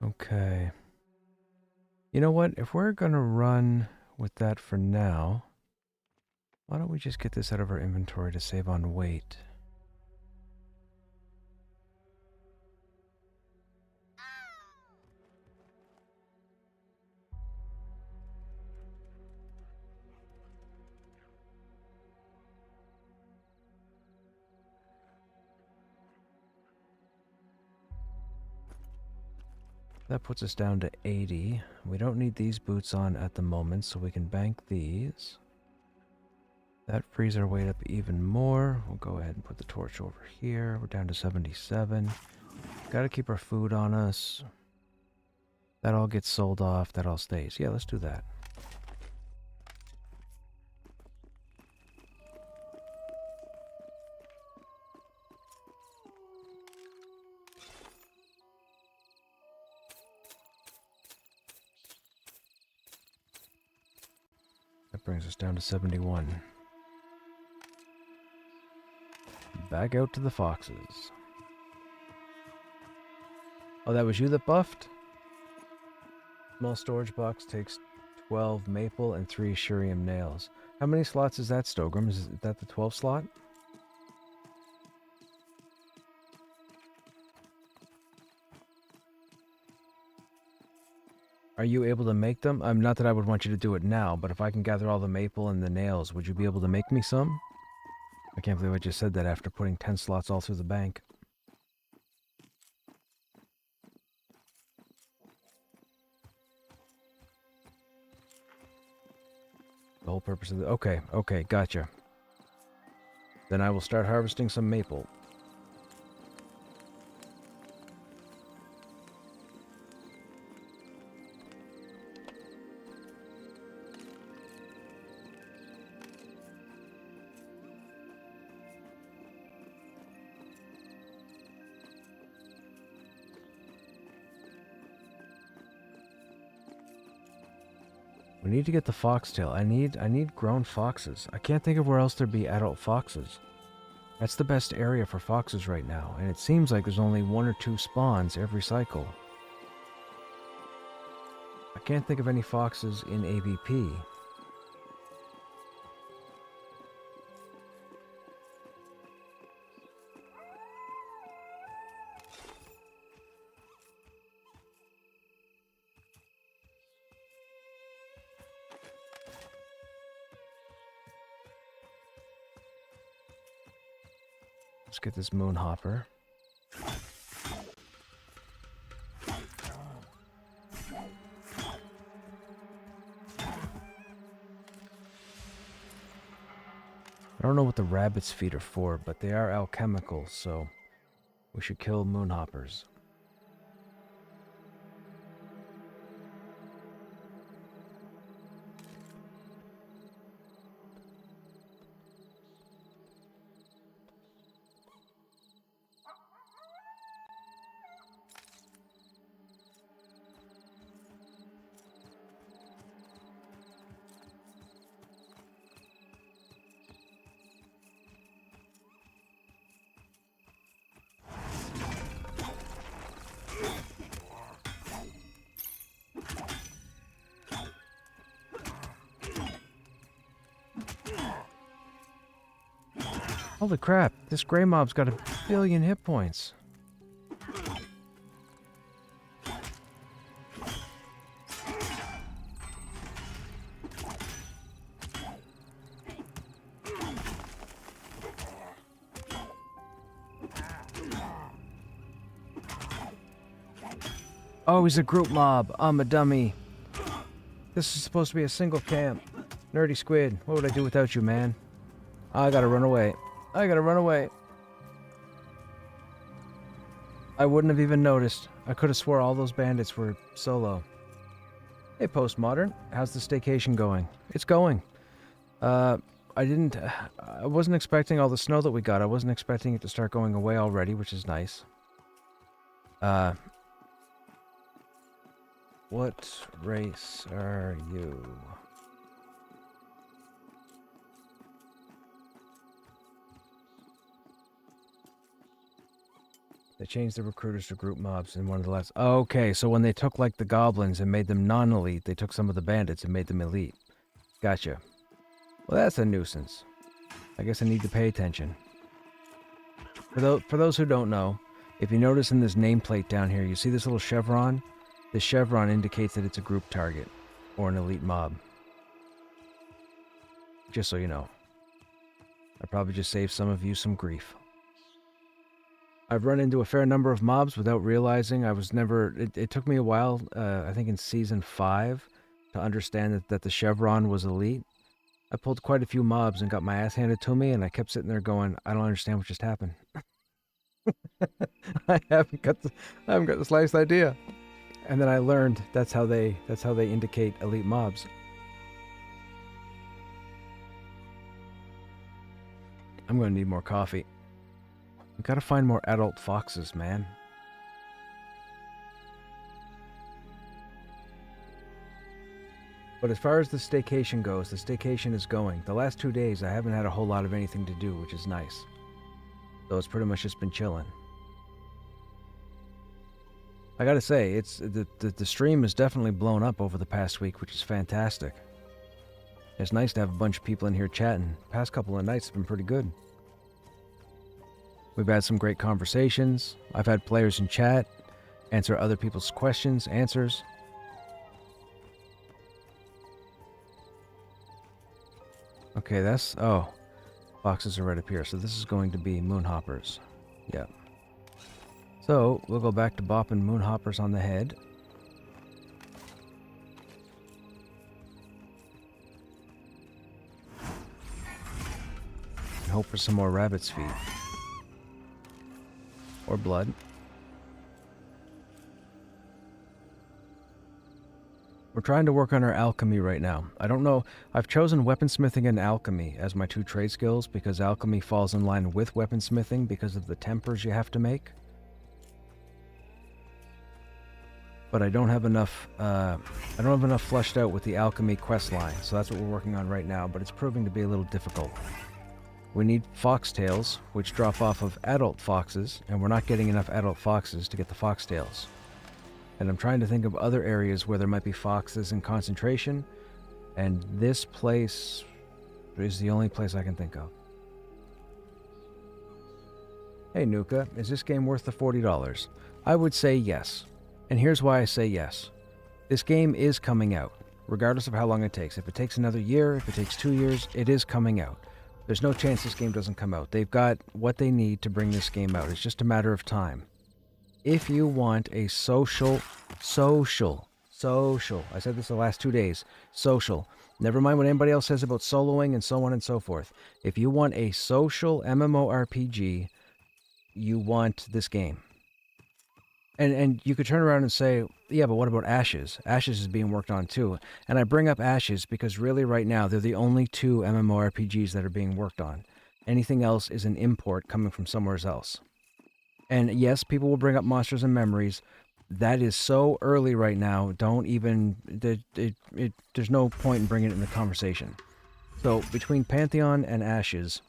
Okay. You know what? If we're gonna run with that for now, why don't we just get this out of our inventory to save on weight? That puts us down to 80. We don't need these boots on at the moment, so we can bank these. That frees our weight up even more. We'll go ahead and put the torch over here. We're down to 77. Gotta keep our food on us. That all gets sold off. That all stays. Yeah, let's do that. That brings us down to 71. Back out to the foxes. Oh, that was you that buffed? Small storage box takes 12 maple and 3 shurium nails. How many slots is that, Stogrim? Is that the 12 slot? Are you able to make them? Not that I would want you to do it now, but if I can gather all the maple and the nails, would you be able to make me some? I can't believe I just said that after putting 10 slots all through the bank. The whole purpose of the... Okay, gotcha. Then I will start harvesting some maple. We need to get the foxtail. I need grown foxes. I can't think of where else there'd be adult foxes. That's the best area for foxes right now, and it seems like there's only 1 or 2 spawns every cycle. I can't think of any foxes in AVP. Let's get this moonhopper. I don't know what the rabbit's feet are for, but they are alchemical, so we should kill moonhoppers. Holy crap, this gray mob's got 1 billion hit points. Oh, he's a group mob. I'm a dummy. This is supposed to be a single camp. Nerdy squid, what would I do without you, man? I gotta run away. I gotta run away. I wouldn't have even noticed. I could have swore all those bandits were solo. Hey, Postmodern. How's the staycation going? It's going. I wasn't expecting all the snow that we got. I wasn't expecting it to start going away already, which is nice. What race are you? They changed the recruiters to group mobs in one of the last... Okay, so when they took, like, the goblins and made them non-elite, they took some of the bandits and made them elite. Gotcha. Well, that's a nuisance. I guess I need to pay attention. For those who don't know, if you notice in this nameplate down here, you see this little chevron? The chevron indicates that it's a group target, or an elite mob. Just so you know. I probably just saved some of you some grief. I've run into a fair number of mobs without realizing. I was never... It took me a while, I think in Season 5, to understand that the chevron was elite. I pulled quite a few mobs and got my ass handed to me, and I kept sitting there going, I don't understand what just happened. I haven't got the slightest idea. And then I learned that's how they indicate elite mobs. I'm going to need more coffee. We gotta find more adult foxes, man. But as far as the staycation goes, the staycation is going. The last 2 days, I haven't had a whole lot of anything to do, which is nice. So it's pretty much just been chilling. I gotta say, it's the stream has definitely blown up over the past week, which is fantastic. It's nice to have a bunch of people in here chatting. The past couple of nights have been pretty good. We've had some great conversations. I've had players in chat answer other people's questions, answers. Okay, that's... Oh. Boxes are right up here. So this is going to be moonhoppers. Yeah. So, we'll go back to bopping moonhoppers on the head. And hope for some more rabbit's feet. Or blood. We're trying to work on our alchemy right now. I don't know. I've chosen weaponsmithing and alchemy as my 2 trade skills because alchemy falls in line with weaponsmithing because of the tempers you have to make. But I don't have enough. I don't have enough fleshed out with the alchemy quest line, so that's what we're working on right now. But it's proving to be a little difficult. We need foxtails, which drop off of adult foxes, and we're not getting enough adult foxes to get the foxtails. And I'm trying to think of other areas where there might be foxes in concentration, and this place is the only place I can think of. Hey Nuka, is this game worth the $40? I would say yes. And here's why I say yes. This game is coming out, regardless of how long it takes. If it takes another year, if it takes 2 years, it is coming out. There's no chance this game doesn't come out. They've got what they need to bring this game out. It's just a matter of time. If you want a social, I said this the last 2 days, social. Never mind what anybody else says about soloing and so on and so forth. If you want a social MMORPG, you want this game. And you could turn around and say, yeah, but what about Ashes? Ashes is being worked on too. And I bring up Ashes because really right now they're the only 2 MMORPGs that are being worked on. Anything else is an import coming from somewhere else. And yes, people will bring up Monsters and Memories. That is so early right now. Don't even... there's no point in bringing it in the conversation. So between Pantheon and Ashes,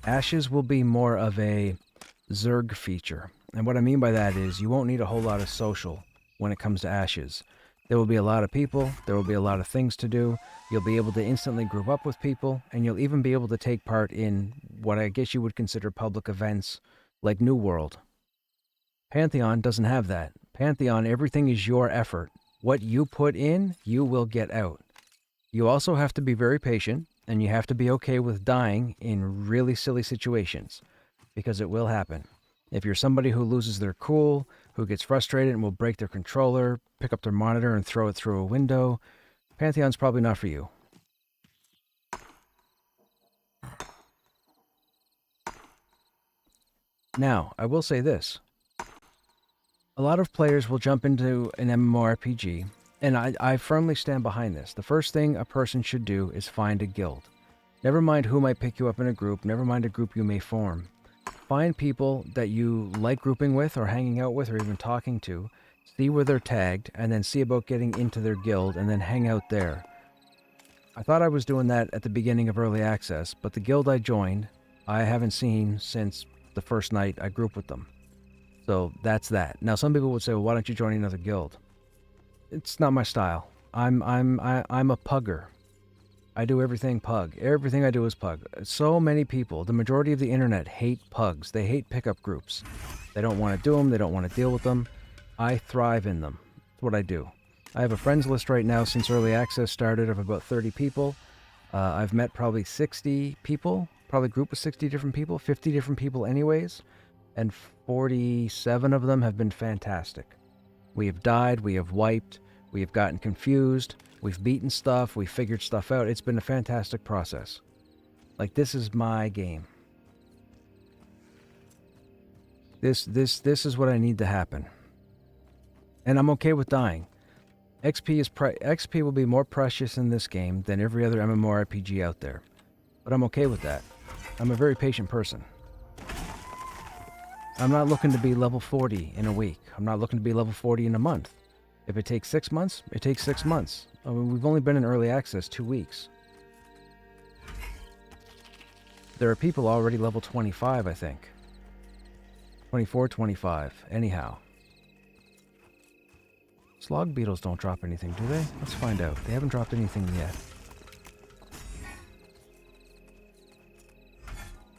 Ashes will be more of a Zerg feature. And what I mean by that is you won't need a whole lot of social when it comes to Ashes. There will be a lot of people, there will be a lot of things to do, you'll be able to instantly group up with people, and you'll even be able to take part in what I guess you would consider public events like New World. Pantheon doesn't have that. Pantheon, everything is your effort. What you put in, you will get out. You also have to be very patient, and you have to be okay with dying in really silly situations, because it will happen. If you're somebody who loses their cool, who gets frustrated and will break their controller, pick up their monitor and throw it through a window, Pantheon's probably not for you. Now, I will say this. A lot of players will jump into an MMORPG, and I firmly stand behind this. The first thing a person should do is find a guild. Never mind who might pick you up in a group, never mind a group you may form. Find people that you like grouping with or hanging out with or even talking to, see where they're tagged, and then see about getting into their guild and then hang out there. I thought I was doing that at the beginning of Early Access, but the guild I joined, I haven't seen since the first night I grouped with them. So that's that. Now, some people would say, well, why don't you join another guild? It's not my style. I'm a pugger. I do everything pug. Everything I do is pug. So many people, the majority of the internet, hate pugs. They hate pickup groups. They don't want to do them. They don't want to deal with them. I thrive in them. That's what I do. I have a friends list right now since early access started of about 30 people. I've met probably 60 people, probably a group of 60 different people, 50 different people anyways, and 47 of them have been fantastic. We have died, we have wiped, we have gotten confused, we've beaten stuff, we've figured stuff out. It's been a fantastic process. Like, this is my game. This is what I need to happen. And I'm okay with dying. XP will be more precious in this game than every other MMORPG out there. But I'm okay with that. I'm a very patient person. I'm not looking to be level 40 in a week. I'm not looking to be level 40 in a month. If it takes 6 months, it takes 6 months. I mean, we've only been in early access 2 weeks. There are people already level 25, I think. 24, 25. Anyhow. Slog beetles don't drop anything, do they? Let's find out. They haven't dropped anything yet.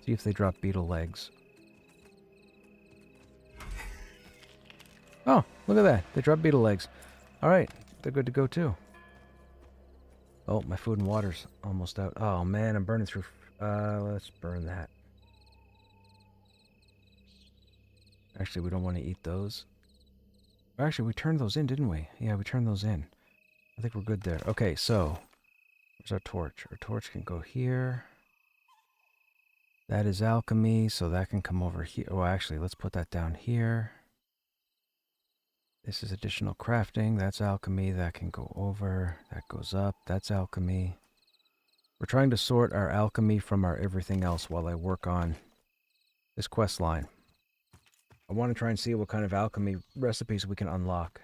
See if they drop beetle legs. Oh, look at that. They drop beetle legs. Alright, they're good to go too. Oh, my food and water's almost out. Oh man, I'm burning through... let's burn that. Actually, we don't want to eat those. Actually, we turned those in, didn't we? Yeah, we turned those in. I think we're good there. Okay, so... where's our torch? Our torch can go here. That is alchemy, so that can come over here. Oh, actually, let's put that down here. This is additional crafting. That's alchemy. That can go over. That goes up. That's alchemy. We're trying to sort our alchemy from our everything else while I work on this quest line. I want to try and see what kind of alchemy recipes we can unlock.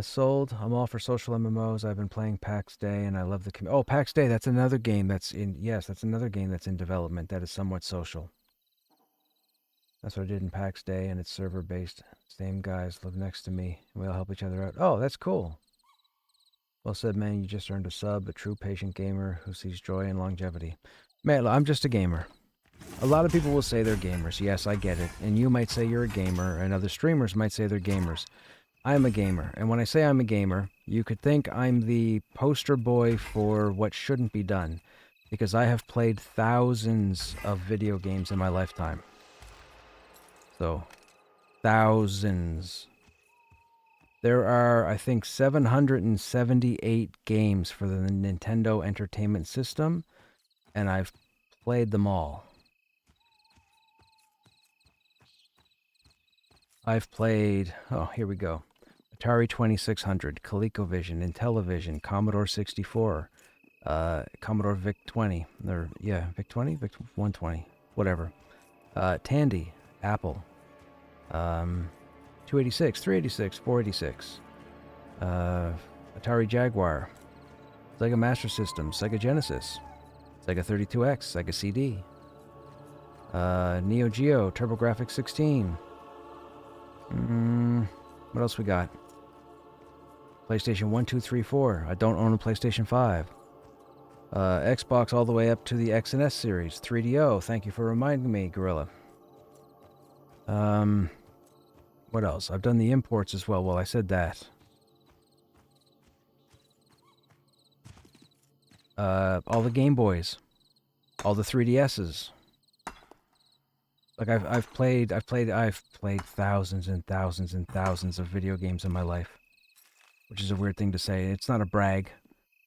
Sold. I'm all for social MMOs. I've been playing PAX Day and I love the oh, PAX Day. That's another game that's in... yes, that's another game that's in development that is somewhat social. That's what I did in PAX Day, and it's server-based. Same guys live next to me, and we all help each other out. Oh, that's cool. Well said, man. You just earned a sub, a true patient gamer who sees joy in longevity. Man, I'm just a gamer. A lot of people will say they're gamers. Yes, I get it. And you might say you're a gamer, and other streamers might say they're gamers. I'm a gamer, and when I say I'm a gamer, you could think I'm the poster boy for what shouldn't be done, because I have played thousands of video games in my lifetime. So, thousands. There are, I think, 778 games for the Nintendo Entertainment System, and I've played them all. I've played, oh, here we go. Atari 2600, ColecoVision, Intellivision, Commodore 64, Commodore VIC-20, or, yeah, VIC-20? VIC-120, whatever. Tandy, Apple, 286, 386, 486, Atari Jaguar, Sega Master System, Sega Genesis, Sega 32X, Sega CD, Neo Geo, TurboGrafx 16. What else we got? PlayStation 1, 2, 3, 4. I don't own a PlayStation 5. Xbox all the way up to the X and S series. 3DO. Thank you for reminding me, Gorilla. What else? I've done the imports as well. Well, I said that. All the Game Boys. All the 3DSs. Like I've played thousands and thousands and thousands of video games in my life. Which is a weird thing to say. It's not a brag.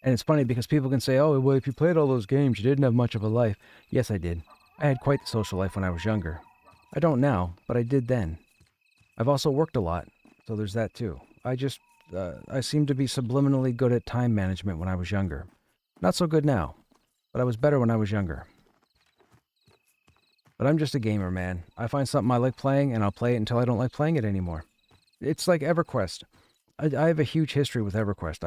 And it's funny because people can say, oh, well, if you played all those games, you didn't have much of a life. Yes, I did. I had quite the social life when I was younger. I don't now, but I did then. I've also worked a lot, so there's that too. I seem to be subliminally good at time management when I was younger. Not so good now, but I was better when I was younger. But I'm just a gamer, man. I find something I like playing, and I'll play it until I don't like playing it anymore. It's like EverQuest. I have a huge history with EverQuest.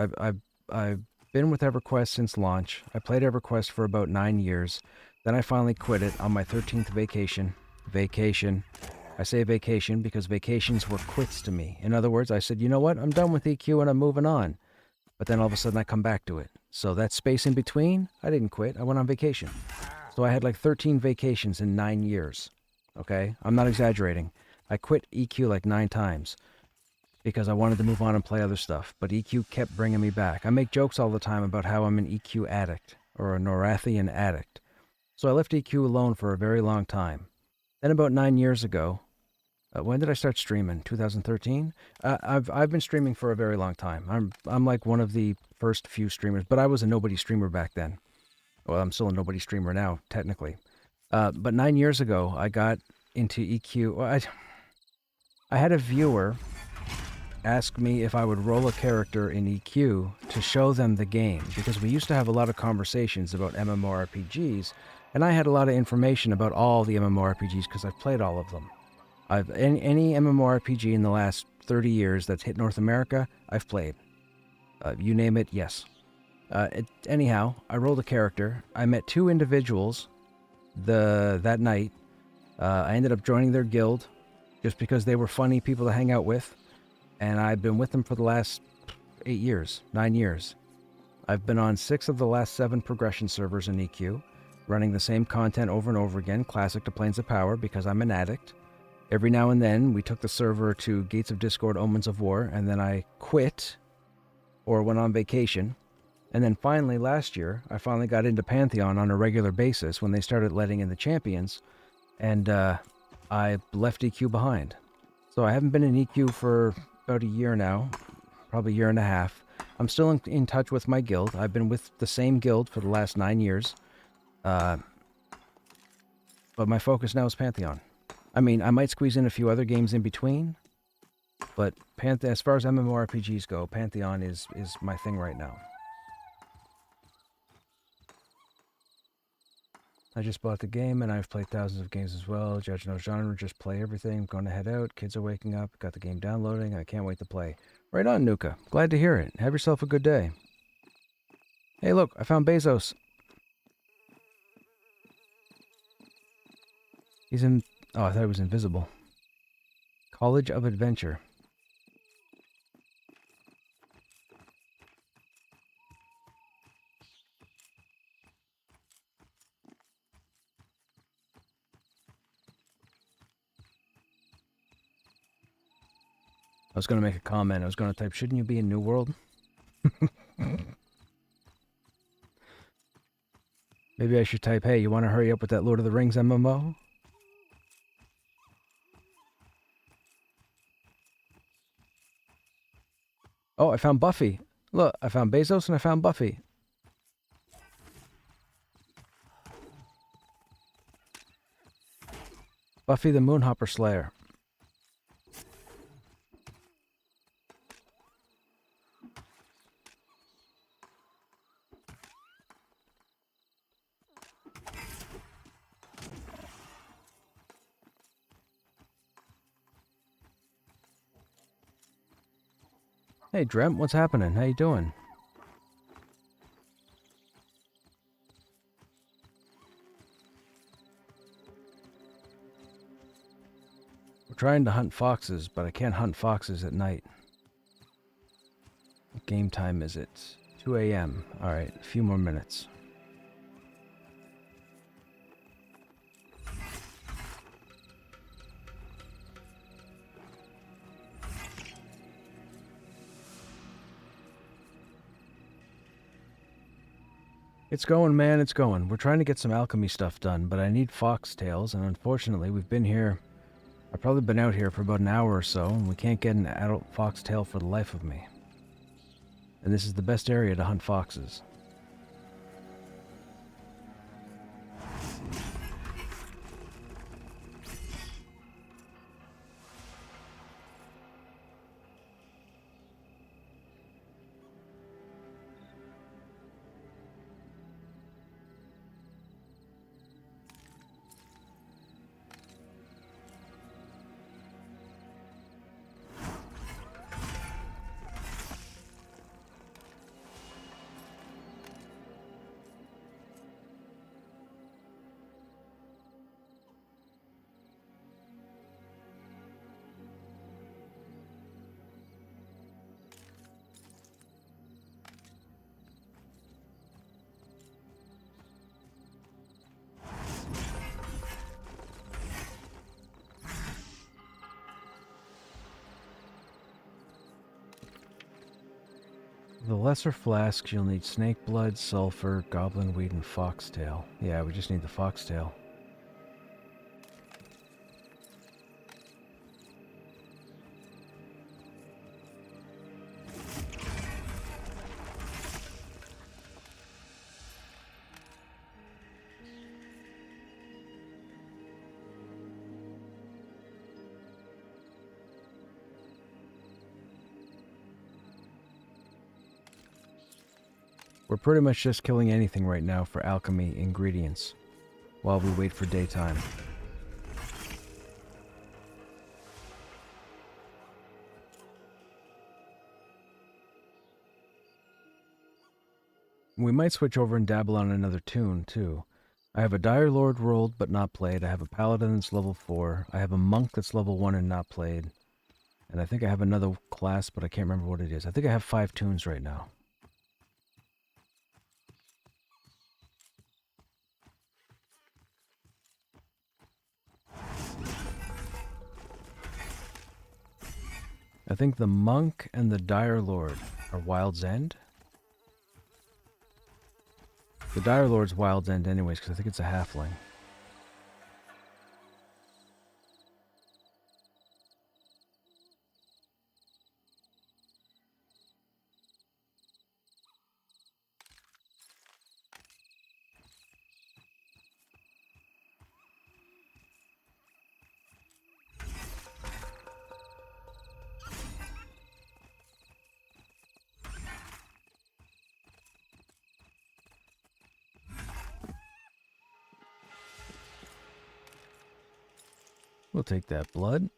I've been with EverQuest since launch. I played EverQuest for about 9 years. Then I finally quit it on my 13th vacation. I say vacation because vacations were quits to me. In other words, I said, you know what? I'm done with EQ and I'm moving on. But then all of a sudden I come back to it. So that space in between, I didn't quit. I went on vacation. So I had like 13 vacations in 9 years. Okay? I'm not exaggerating. I quit EQ like 9 times because I wanted to move on and play other stuff. But EQ kept bringing me back. I make jokes all the time about how I'm an EQ addict or a Norathian addict. So I left EQ alone for a very long time. Then about 9 years ago, when did I start streaming? 2013. I've been streaming for a very long time. I'm like one of the first few streamers, but I was a nobody streamer back then. Well, I'm still a nobody streamer now, technically. But 9 years ago, I got into EQ. Well, I had a viewer ask me if I would roll a character in EQ to show them the game, because we used to have a lot of conversations about MMORPGs, and I had a lot of information about all the MMORPGs because I've played all of them. Any MMORPG in the last 30 years that's hit North America, I've played. You name it, yes. Anyhow, I rolled a character. I met 2 individuals that night. I ended up joining their guild just because they were funny people to hang out with. And I've been with them for the last 8 years, 9 years. I've been on 6 of the last 7 progression servers in EQ, running the same content over and over again, classic to Planes of Power, because I'm an addict. Every now and then, we took the server to Gates of Discord, Omens of War, and then I quit or went on vacation. And then finally, last year, I finally got into Pantheon on a regular basis when they started letting in the champions, and I left EQ behind. So I haven't been in EQ for about a year now, probably a year and a half. I'm still in touch with my guild. I've been with the same guild for the last 9 years. But my focus now is Pantheon. I mean, I might squeeze in a few other games in between, but as far as MMORPGs go, Pantheon is my thing right now. I just bought the game, and I've played thousands of games as well. Judge no genre, just play everything. I'm going to head out. Kids are waking up. Got the game downloading, and I can't wait to play. Right on, Nuka. Glad to hear it. Have yourself a good day. Hey, look, I found Bezos. He's in... Oh, I thought he was invisible. College of Adventure. I was going to make a comment. I was going to type, shouldn't you be in New World? Maybe I should type, hey, you want to hurry up with that Lord of the Rings MMO? Oh, I found Buffy. Look, I found Bezos and I found Buffy. Buffy the Moonhopper Slayer. Hey, Drem, what's happening? How you doing? We're trying to hunt foxes, but I can't hunt foxes at night. What game time is it? 2 a.m. Alright, a few more minutes. It's going, man, it's going. We're trying to get some alchemy stuff done, but I need foxtails, and unfortunately, we've been here... I've probably been out here for about an hour or so, and we can't get an adult foxtail for the life of me. And this is the best area to hunt foxes. For the lesser flasks, you'll need snake blood, sulfur, goblin weed, and foxtail. Yeah, we just need the foxtail. We're pretty much just killing anything right now for alchemy ingredients, while we wait for daytime. We might switch over and dabble on another tune, too. I have a Dire Lord rolled but not played. I have a Paladin that's level 4. I have a Monk that's level 1 and not played. And I think I have another class, but I can't remember what it is. I think I have 5 tunes right now. I think the Monk and the Dire Lord are Wild's End. The Dire Lord's Wild's End anyways, because I think it's a halfling. We'll take that blood.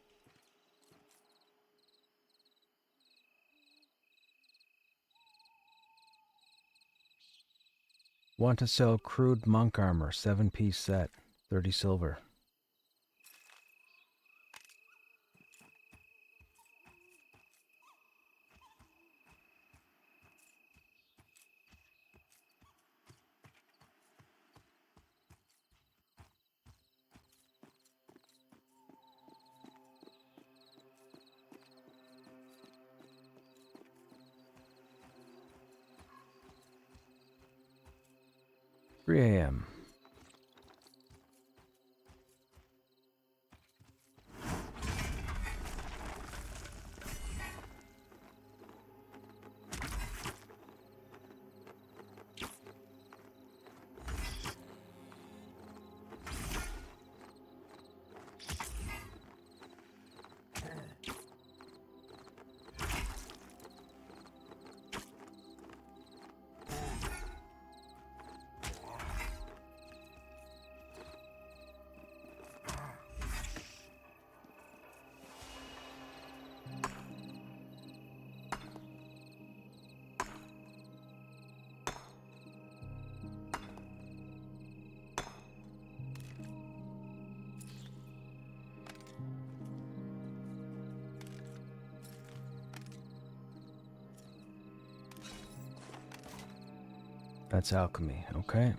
Want to sell crude monk armor, 7-piece set, 30 silver. $3 a.m. That's alchemy, okay.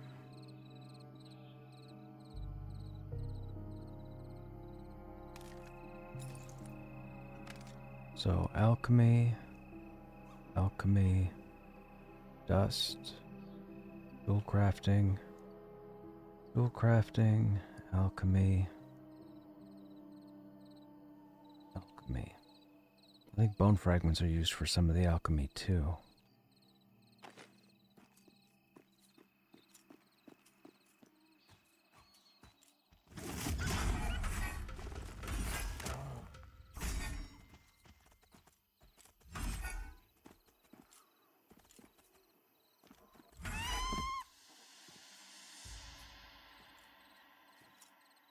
So alchemy, dust, tool crafting, alchemy. I think bone fragments are used for some of the alchemy too.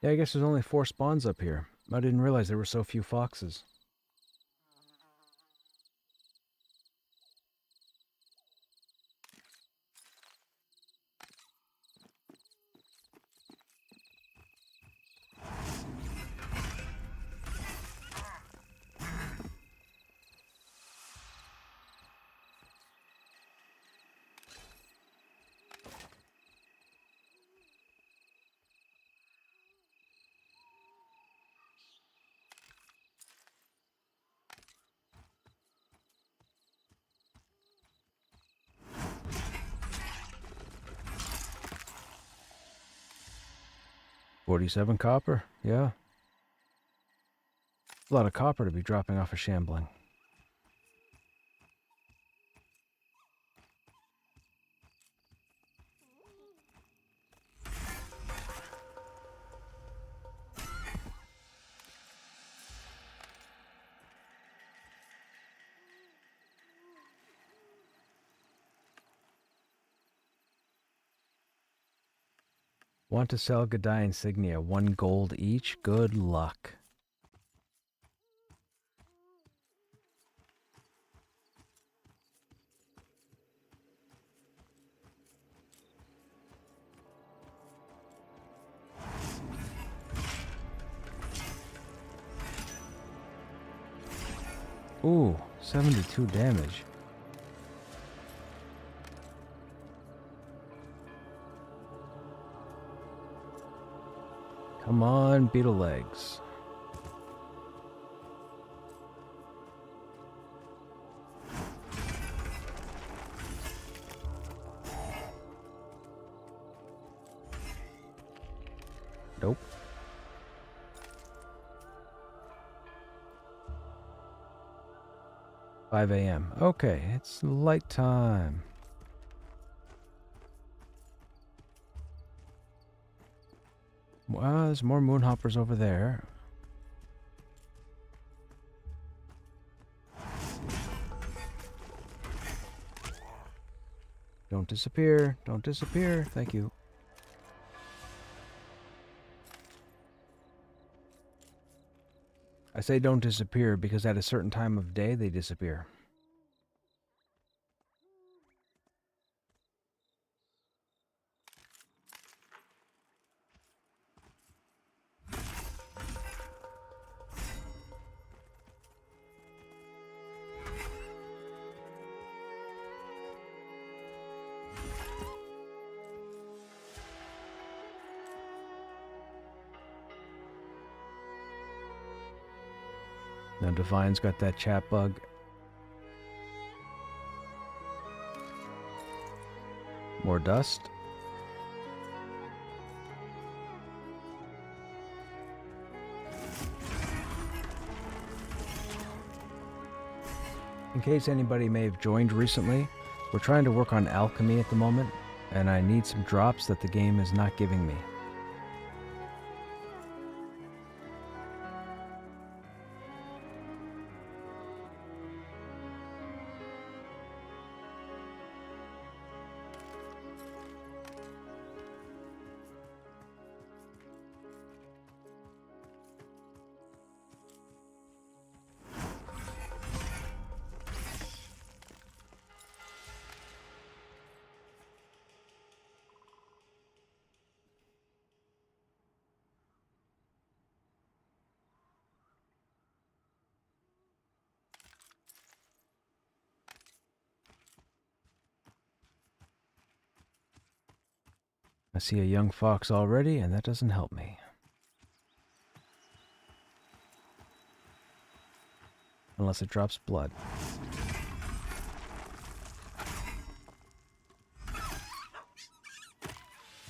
Yeah, I guess there's only 4 spawns up here. I didn't realize there were so few foxes. 47 copper, yeah. A lot of copper to be dropping off a shambling. Want to sell Gadai insignia, 1 gold each? Good luck. Ooh, 72 damage. Come on, beetle legs. Nope. $5 a.m. Okay, it's light time. Well, there's more moonhoppers over there. Don't disappear. Don't disappear. Thank you. I say don't disappear because at a certain time of day they disappear. Now Divine's got that chat bug. More dust. In case anybody may have joined recently, we're trying to work on alchemy at the moment, and I need some drops that the game is not giving me. I see a young fox already, and that doesn't help me. Unless it drops blood.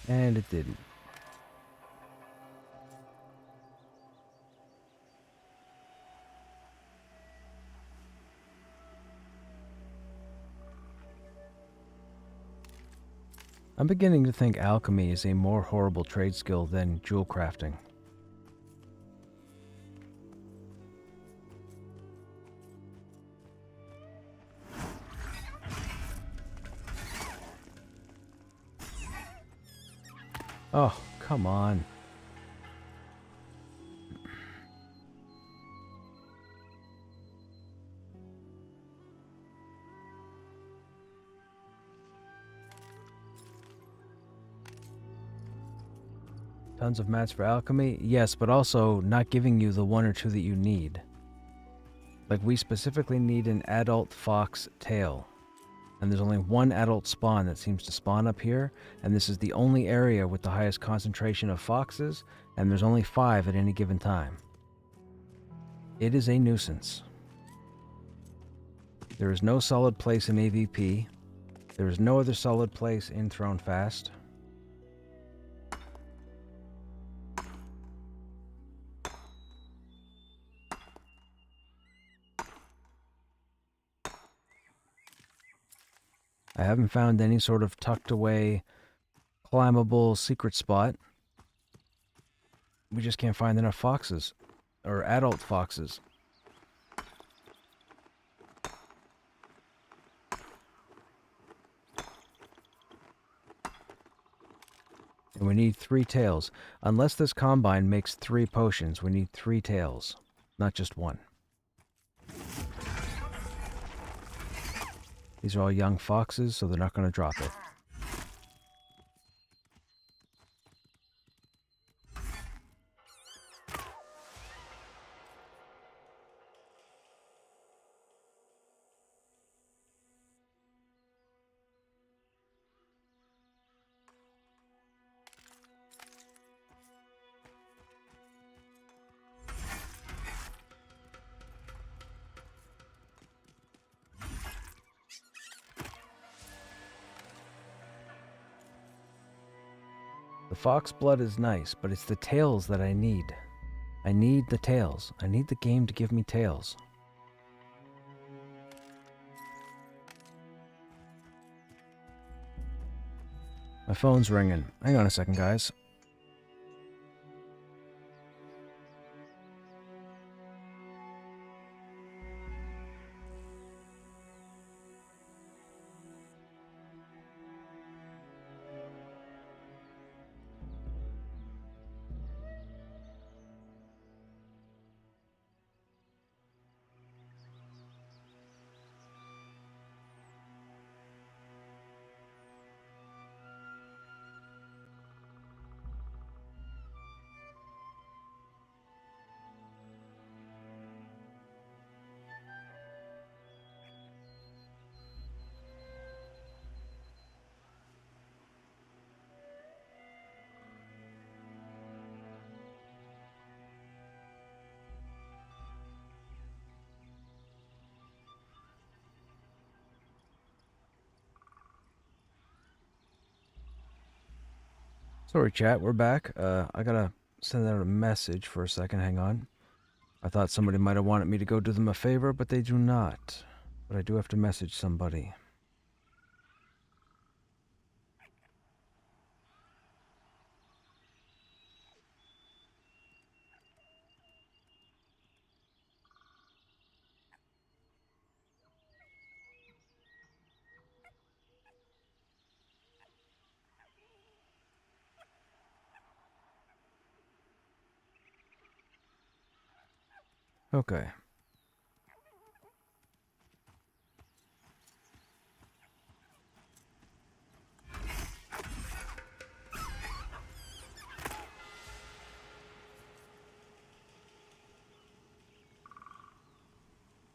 And it didn't. I'm beginning to think alchemy is a more horrible trade skill than jewel crafting. Oh, come on. Tons of mats for alchemy? Yes, but also not giving you the 1 or 2 that you need. Like, we specifically need an adult fox tail. And there's only 1 adult spawn that seems to spawn up here, and this is the only area with the highest concentration of foxes, and there's only 5 at any given time. It is a nuisance. There is no solid place in AVP. There is no other solid place in Thronefast. I haven't found any sort of tucked away, climbable secret spot. We just can't find enough foxes. Or adult foxes. And we need 3 tails. Unless this combine makes 3 potions, we need 3 tails. Not just 1. These are all young foxes, so they're not going to drop it. The fox blood is nice, but it's the tails that I need. I need the tails. I need the game to give me tails. My phone's ringing. Hang on a second, guys. Sorry, chat, we're back. I gotta send out a message for a second, hang on. I thought somebody might have wanted me to go do them a favor, but they do not. But I do have to message somebody. Okay.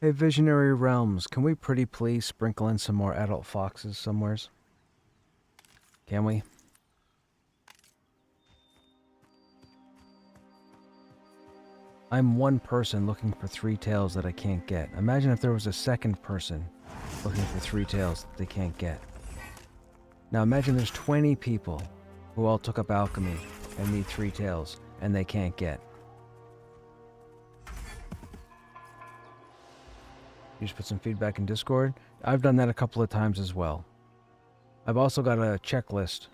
Hey, Visionary Realms, can we pretty please sprinkle in some more adult foxes somewheres? Can we? I'm one person looking for 3 tails that I can't get. Imagine if there was a second person looking for 3 tails that they can't get. Now imagine there's 20 people who all took up alchemy and need 3 tails and they can't get. You just put some feedback in Discord. I've done that a couple of times as well. I've also got a checklist,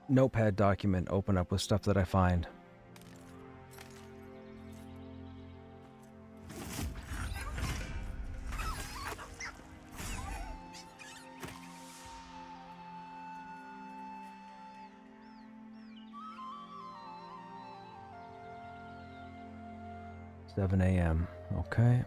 notepad document open up with stuff that I find. $7 a.m. Okay.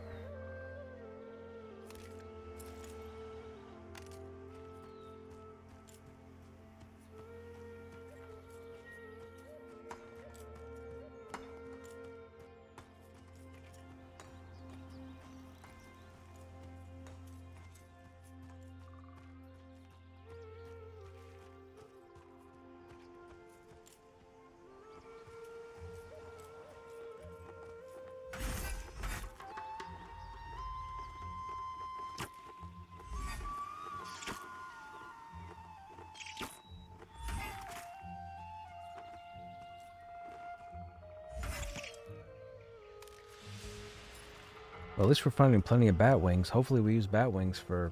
Well, at least we're finding plenty of bat wings. Hopefully we use bat wings for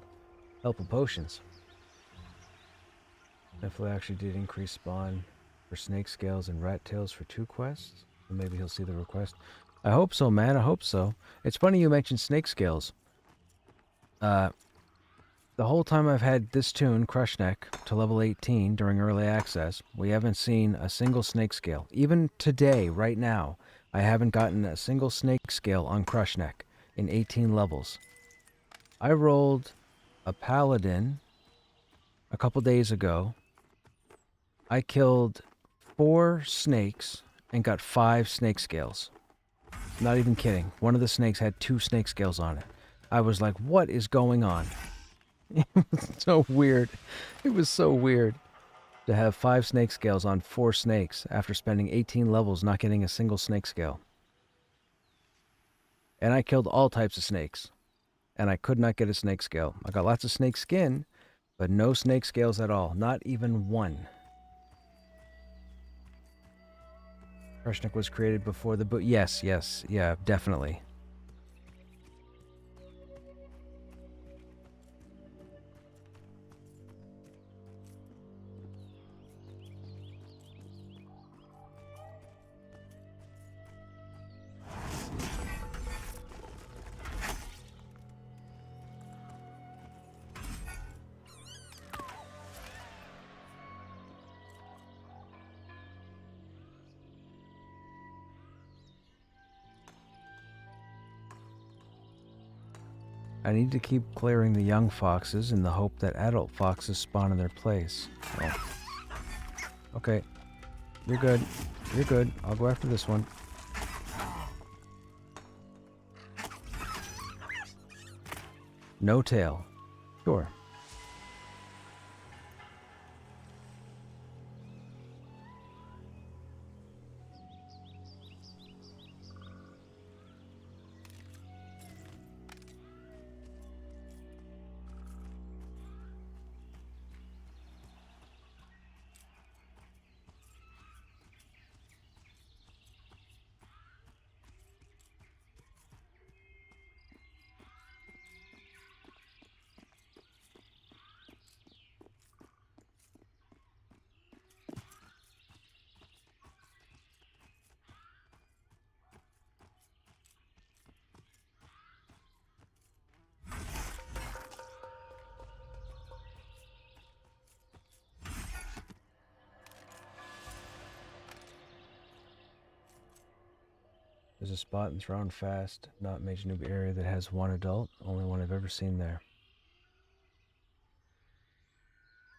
helpful potions. Definitely actually did increase spawn for snake scales and rat tails for 2 quests. So maybe he'll see the request. I hope so, man. I hope so. It's funny you mentioned snake scales. The whole time I've had this tune, Krushnek, to level 18 during early access, we haven't seen a single snake scale. Even today, right now, I haven't gotten a single snake scale on Krushnek in 18 levels. I rolled a paladin a couple days ago. I killed 4 snakes and got 5 snake scales. Not even kidding. One of the snakes had 2 snake scales on it. I was like, what is going on? It was so weird. It was so weird to have 5 snake scales on 4 snakes after spending 18 levels not getting a single snake scale. And I killed all types of snakes. And I could not get a snake scale. I got lots of snake skin, but no snake scales at all. Not even one. Krushnek was created before the book. Yes, yeah, definitely. I need to keep clearing the young foxes in the hope that adult foxes spawn in their place. Oh. Okay. You're good. You're good. I'll go after this one. No tail. Sure. There's a spot in Thrown Fast, not Major Noob area, that has 1 adult. Only one I've ever seen there.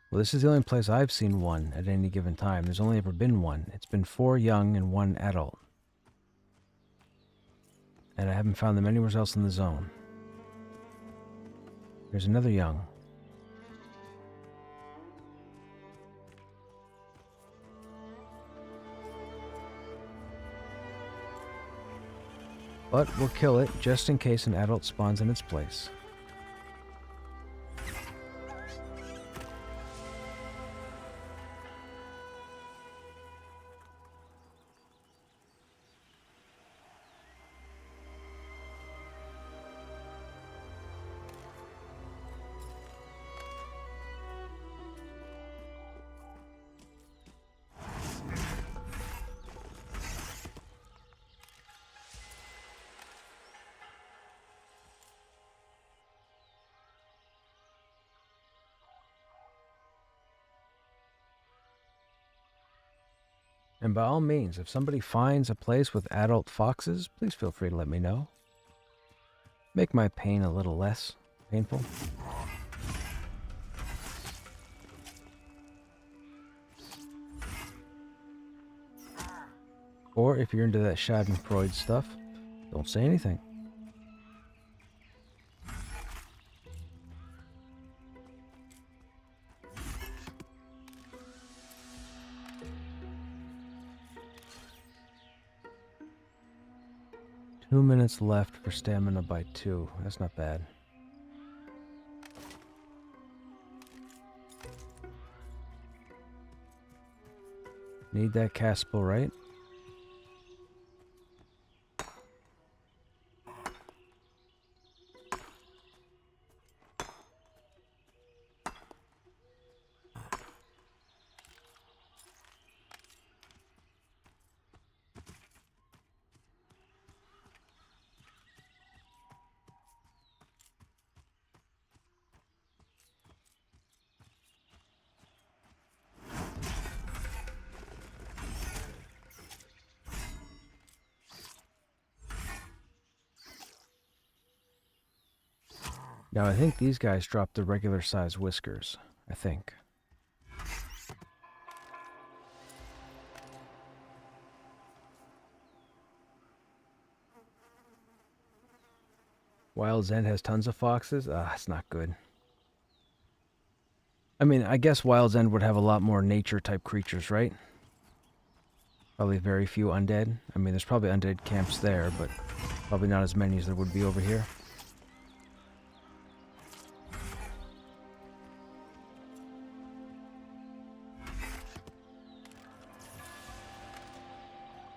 Well, this is the only place I've seen 1 at any given time. There's only ever been 1. It's been 4 young and 1 adult. And I haven't found them anywhere else in the zone. There's another young. But we'll kill it just in case an adult spawns in its place. And by all means, if somebody finds a place with adult foxes, please feel free to let me know. Make my pain a little less painful. Or if you're into that Schadenfreude stuff, don't say anything. Two minutes left for stamina by 2. That's not bad. Need that Caspel, right? Now, I think these guys drop the regular size whiskers. I think. Wild's End has tons of foxes? Ah, it's not good. I mean, I guess Wild's End would have a lot more nature-type creatures, right? Probably very few undead. I mean, there's probably undead camps there, but probably not as many as there would be over here.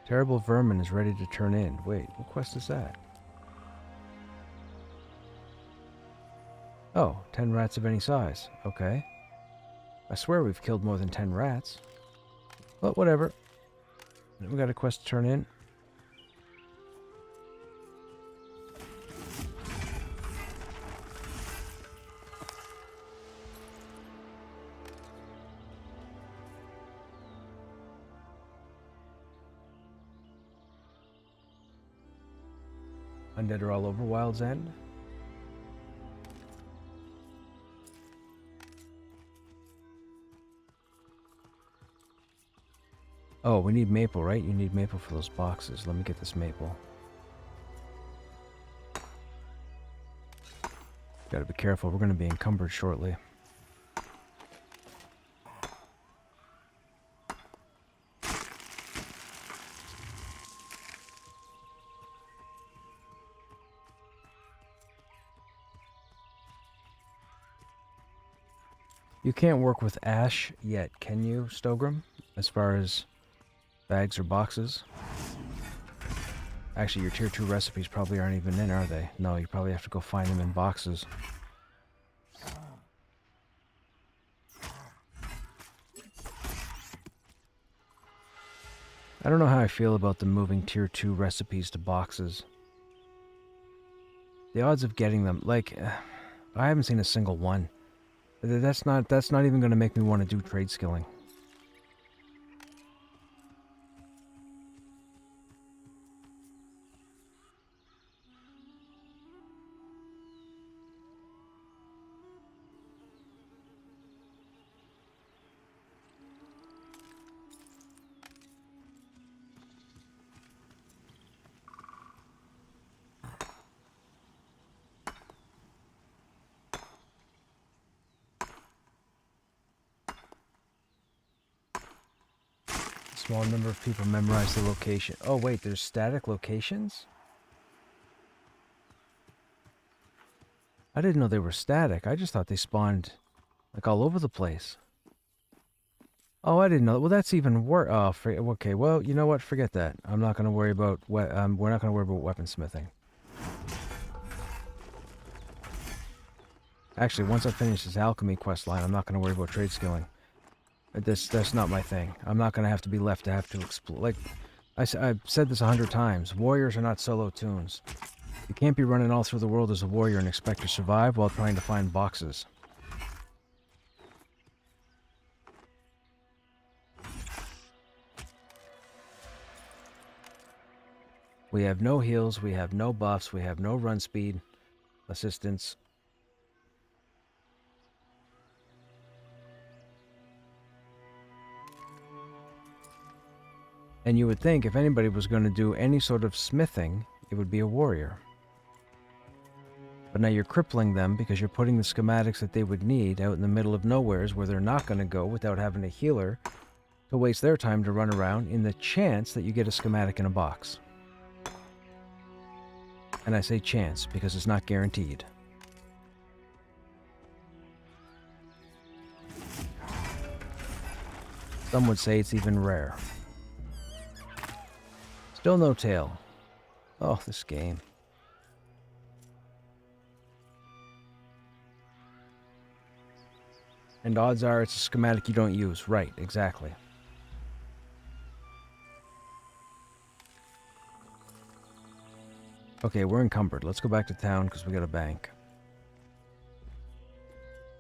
Terrible Vermin is ready to turn in. Wait, what quest is that? Oh, 10 rats of any size. Okay. I swear we've killed more than 10 rats. But whatever. We got a quest to turn in. Undead are all over Wild's End. Oh, we need maple, right? You need maple for those boxes. Let me get this maple. Gotta be careful, we're gonna be encumbered shortly. You can't work with ash yet, can you, Stogrim? As far as bags or boxes? Actually, your tier 2 recipes probably aren't even in, are they? No, you probably have to go find them in boxes. I don't know how I feel about them moving tier 2 recipes to boxes. The odds of getting them, like, I haven't seen a single one. That's not even going to make me want to do trade skilling. Small number of people memorize the location. Oh wait, there's static locations? I didn't know they were static. I just thought they spawned like all over the place. Oh, I didn't know. Well, that's even worse. Oh, okay. Well, you know what? Forget that. I'm not going to worry about. We're not going to worry about weaponsmithing. Actually, once I finish this alchemy quest line, I'm not going to worry about trade skilling. That's not my thing. I'm not going to have to be left to have to explore. Like, I've said this 100 times. Warriors are not solo tunes. You can't be running all through the world as a warrior and expect to survive while trying to find boxes. We have no heals, we have no buffs, we have no run speed assistance. And you would think if anybody was going to do any sort of smithing, it would be a warrior. But now you're crippling them because you're putting the schematics that they would need out in the middle of nowheres where they're not going to go without having a healer to waste their time to run around in the chance that you get a schematic in a box. And I say chance because it's not guaranteed. Some would say it's even rare. Still no tail. Oh, this game. And odds are it's a schematic you don't use. Right, exactly. Okay, we're encumbered. Let's go back to town because we got a bank.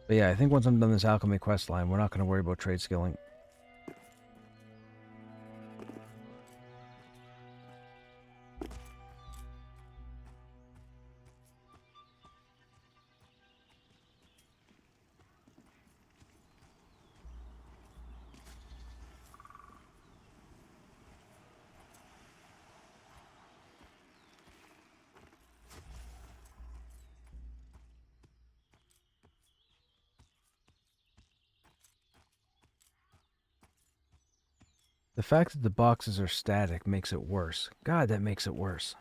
But yeah, I think once I'm done this alchemy quest line, we're not going to worry about trade skilling. The fact that the boxes are static makes it worse. God, that makes it worse.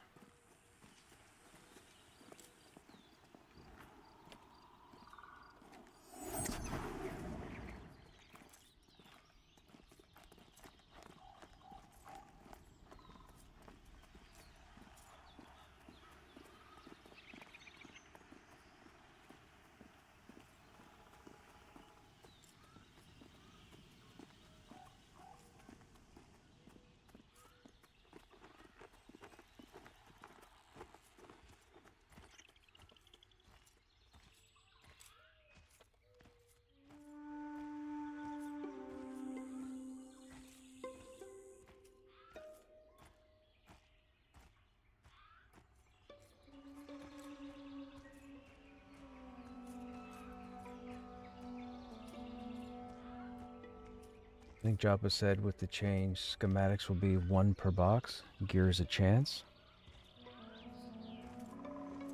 I think Joppa said with the change, schematics will be 1 per box. Gear is a chance.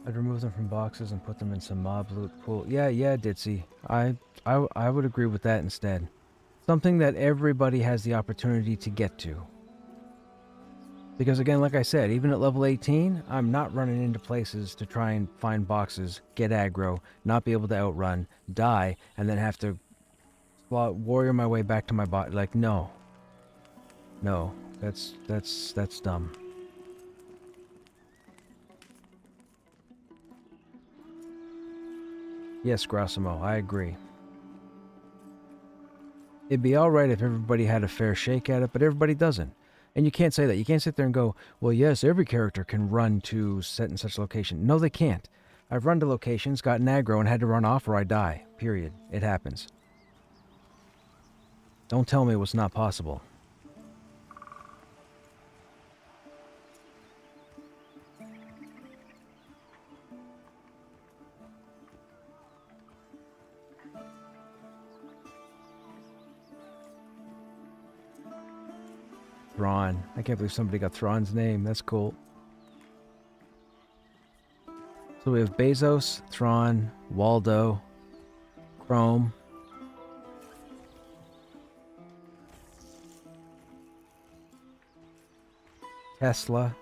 I'd remove them from boxes and put them in some mob loot pool. Yeah, Ditzy. I would agree with that instead. Something that everybody has the opportunity to get to. Because again, like I said, even at level 18, I'm not running into places to try and find boxes, get aggro, not be able to outrun, die, and then have to warrior my way back to my body. Like, no. No. That's dumb. Yes, Grassimo, I agree. It'd be alright if everybody had a fair shake at it, but everybody doesn't. And you can't say that. You can't sit there and go, well, yes, every character can run to set and such location. No, they can't. I've run to locations, gotten aggro, and had to run off or I die. Period. It happens. Don't tell me what's not possible. Thrawn. I can't believe somebody got Thrawn's name. That's cool. So we have Bezos, Thrawn, Waldo, Chrome. Tesla.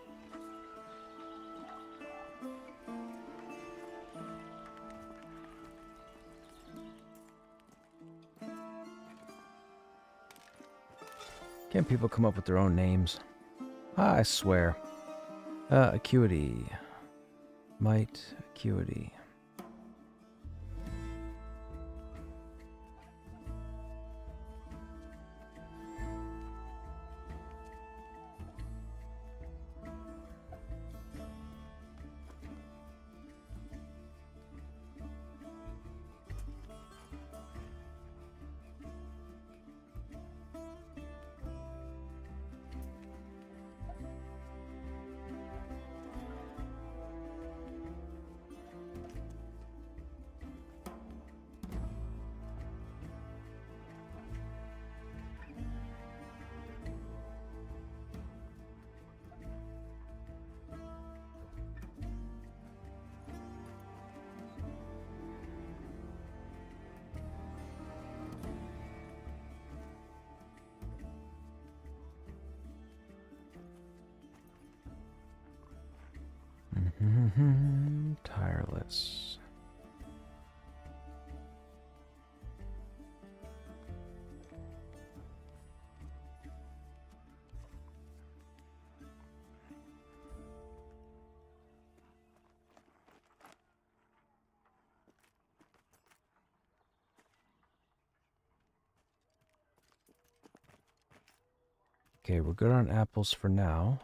Can't people come up with their own names? I swear. Acuity. Might. Acuity. Tireless. Okay, we're good on apples for now.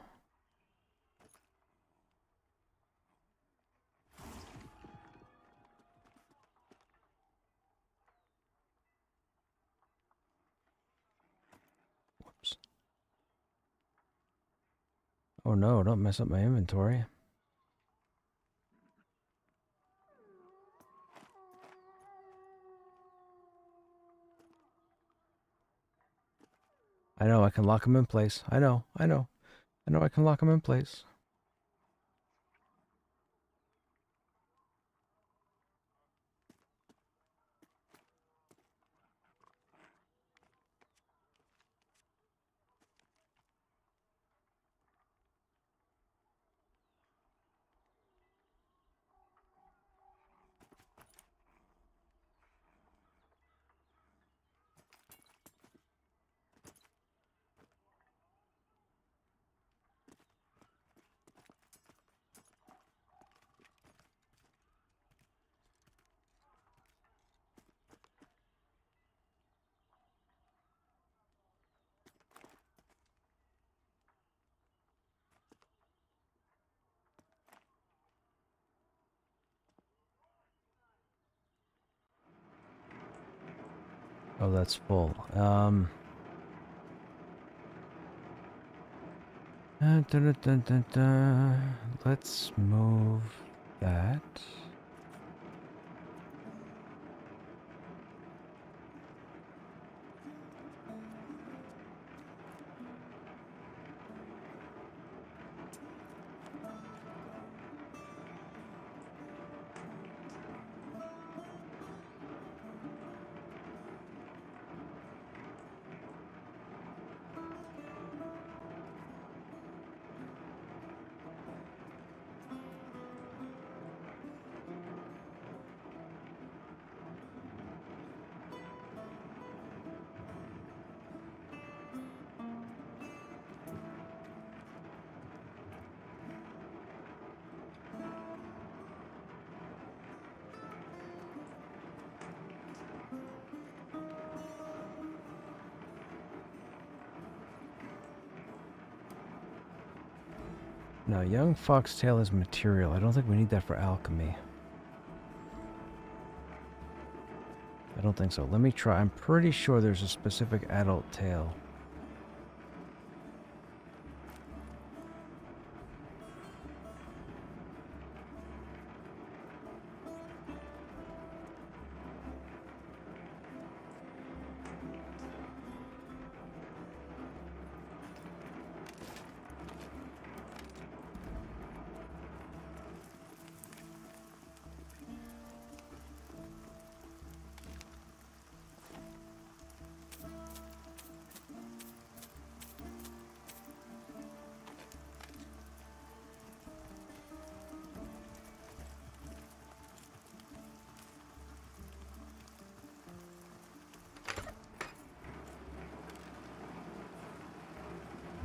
Whoops. Oh no, don't mess up my inventory. I know, I can lock them in place. I know I can lock them in place. Oh, that's full. Dun, dun, dun, dun, dun. Let's move that. No, young foxtail is material. I don't think we need that for alchemy. I don't think so. Let me try. I'm pretty sure there's a specific adult tail.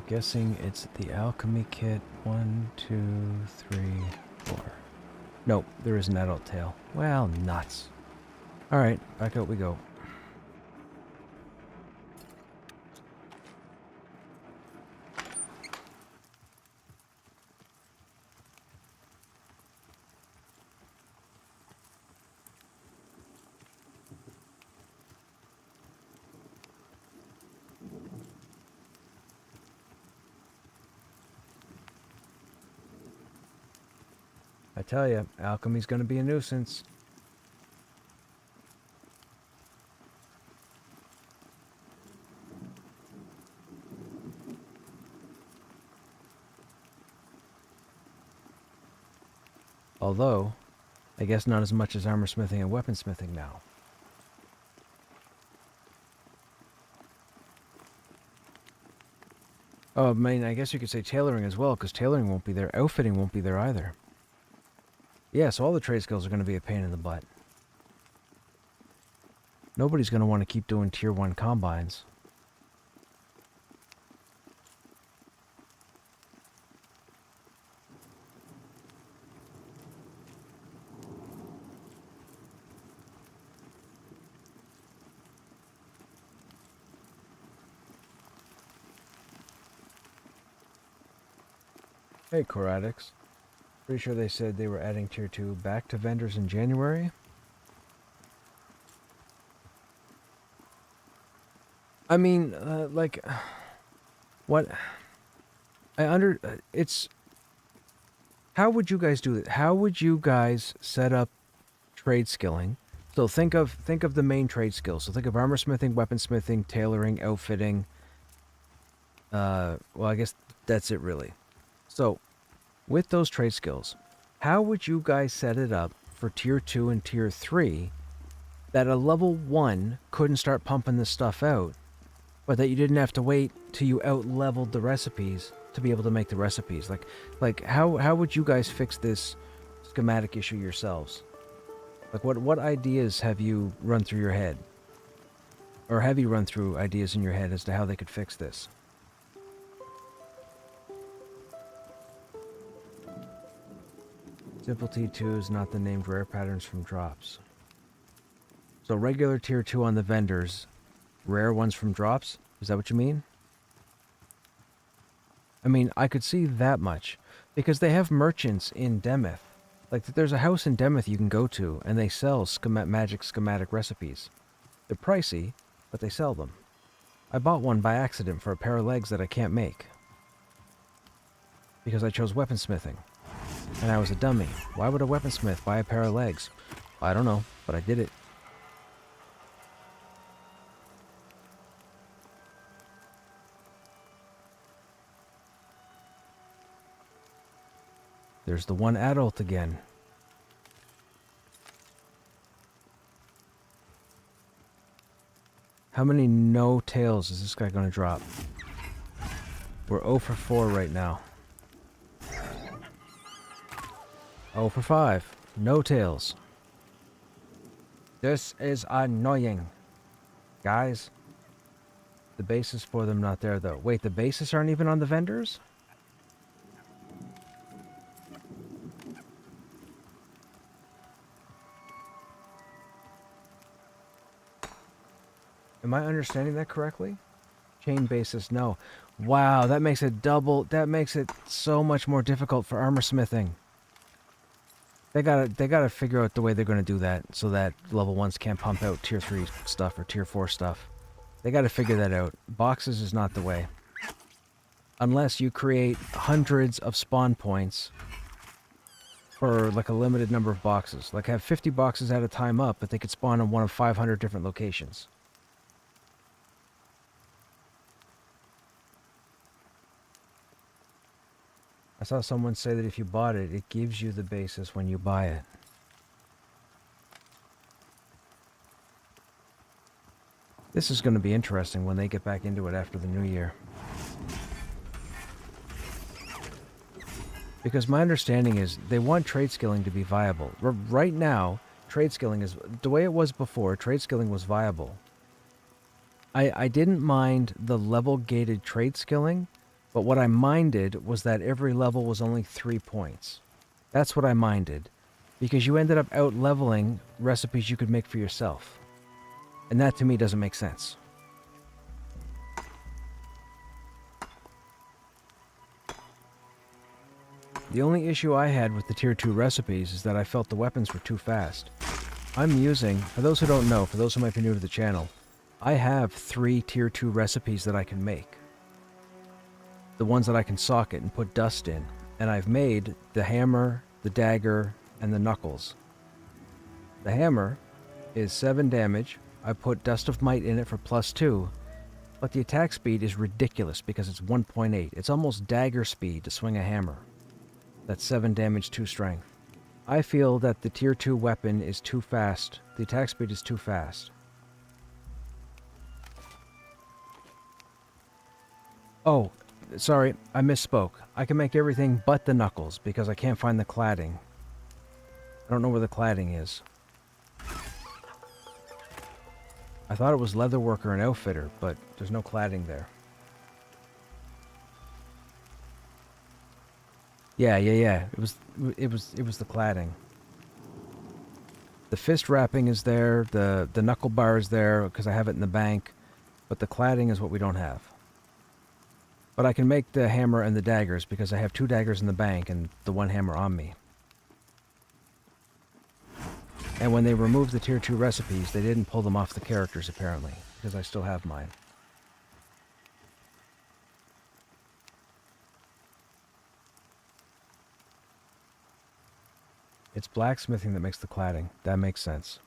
Guessing it's the alchemy kit. 1, 2, 3, 4. Nope, there is an adult tail. Well, nuts. Alright, back out we go. I tell you, alchemy's gonna be a nuisance. Although, I guess not as much as armor smithing and weaponsmithing now. Oh, I mean, I guess you could say tailoring as well, because tailoring won't be there. Outfitting won't be there either. Yeah, so all the trade skills are going to be a pain in the butt. Nobody's going to want to keep doing tier 1 combines. Hey, Coradix. Pretty sure they said they were adding tier 2 back to vendors in January. I mean, like, what? It's, how would you guys do it? How would you guys set up trade skilling? So think of the main trade skills. So think of armor smithing, weaponsmithing, tailoring, outfitting. Well, I guess that's it really. So, with those trade skills, how would you guys set it up for tier 2 and tier 3 that a level 1 couldn't start pumping this stuff out, but that you didn't have to wait till you out-leveled the recipes to be able to make the recipes? Like how would you guys fix this schematic issue yourselves? Like what ideas have you run through your head? Or have you run through ideas in your head as to how they could fix this? Simple T2 is not the named rare patterns from drops. So regular tier 2 on the vendors, rare ones from drops? Is that what you mean? I mean, I could see that much. Because they have merchants in Demeth. Like, there's a house in Demeth you can go to, and they sell magic schematic recipes. They're pricey, but they sell them. I bought one by accident for a pair of legs that I can't make. Because I chose weaponsmithing. And I was a dummy. Why would a weaponsmith buy a pair of legs? I don't know, but I did it. There's the one adult again. How many no tails is this guy going to drop? We're 0 for 4 right now. 0 for 5. No tails. This is annoying. Guys. The bases for them not there though. Wait, the bases aren't even on the vendors? Am I understanding that correctly? Chain basis, no. Wow, that makes it that makes it so much more difficult for armor smithing. They gotta figure out the way they're gonna do that so that level 1s can't pump out tier 3 stuff or tier 4 stuff. They gotta figure that out. Boxes is not the way. Unless you create hundreds of spawn points for like a limited number of boxes. Like have 50 boxes at a time up, but they could spawn in one of 500 different locations. I saw someone say that if you bought it, it gives you the basis when you buy it. This is going to be interesting when they get back into it after the new year. Because my understanding is they want trade skilling to be viable. Right now, trade skilling is... The way it was before, trade skilling was viable. I didn't mind the level-gated trade skilling, but what I minded was that every level was only 3 points. That's what I minded. Because you ended up out-leveling recipes you could make for yourself. And that to me doesn't make sense. The only issue I had with the tier 2 recipes is that I felt the weapons were too fast. I'm using, for those who don't know, for those who might be new to the channel, I have 3 tier 2 recipes that I can make. The ones that I can socket and put dust in. And I've made the hammer, the dagger, and the knuckles. The hammer is 7 damage. I put Dust of Might in it for +2, but the attack speed is ridiculous because it's 1.8. It's almost dagger speed to swing a hammer. That's 7 damage, 2 strength. I feel that the tier 2 weapon is too fast. The attack speed is too fast. Oh, sorry, I misspoke. I can make everything but the knuckles because I can't find the cladding. I don't know where the cladding is. I thought it was leatherworker and outfitter, but there's no cladding there. Yeah. It was the cladding. The fist wrapping is there, the knuckle bar is there because I have it in the bank, but the cladding is what we don't have. But I can make the hammer and the daggers because I have 2 daggers in the bank and the 1 hammer on me. And when they removed the tier 2 recipes, they didn't pull them off the characters apparently, because I still have mine. It's blacksmithing that makes the cladding. That makes sense.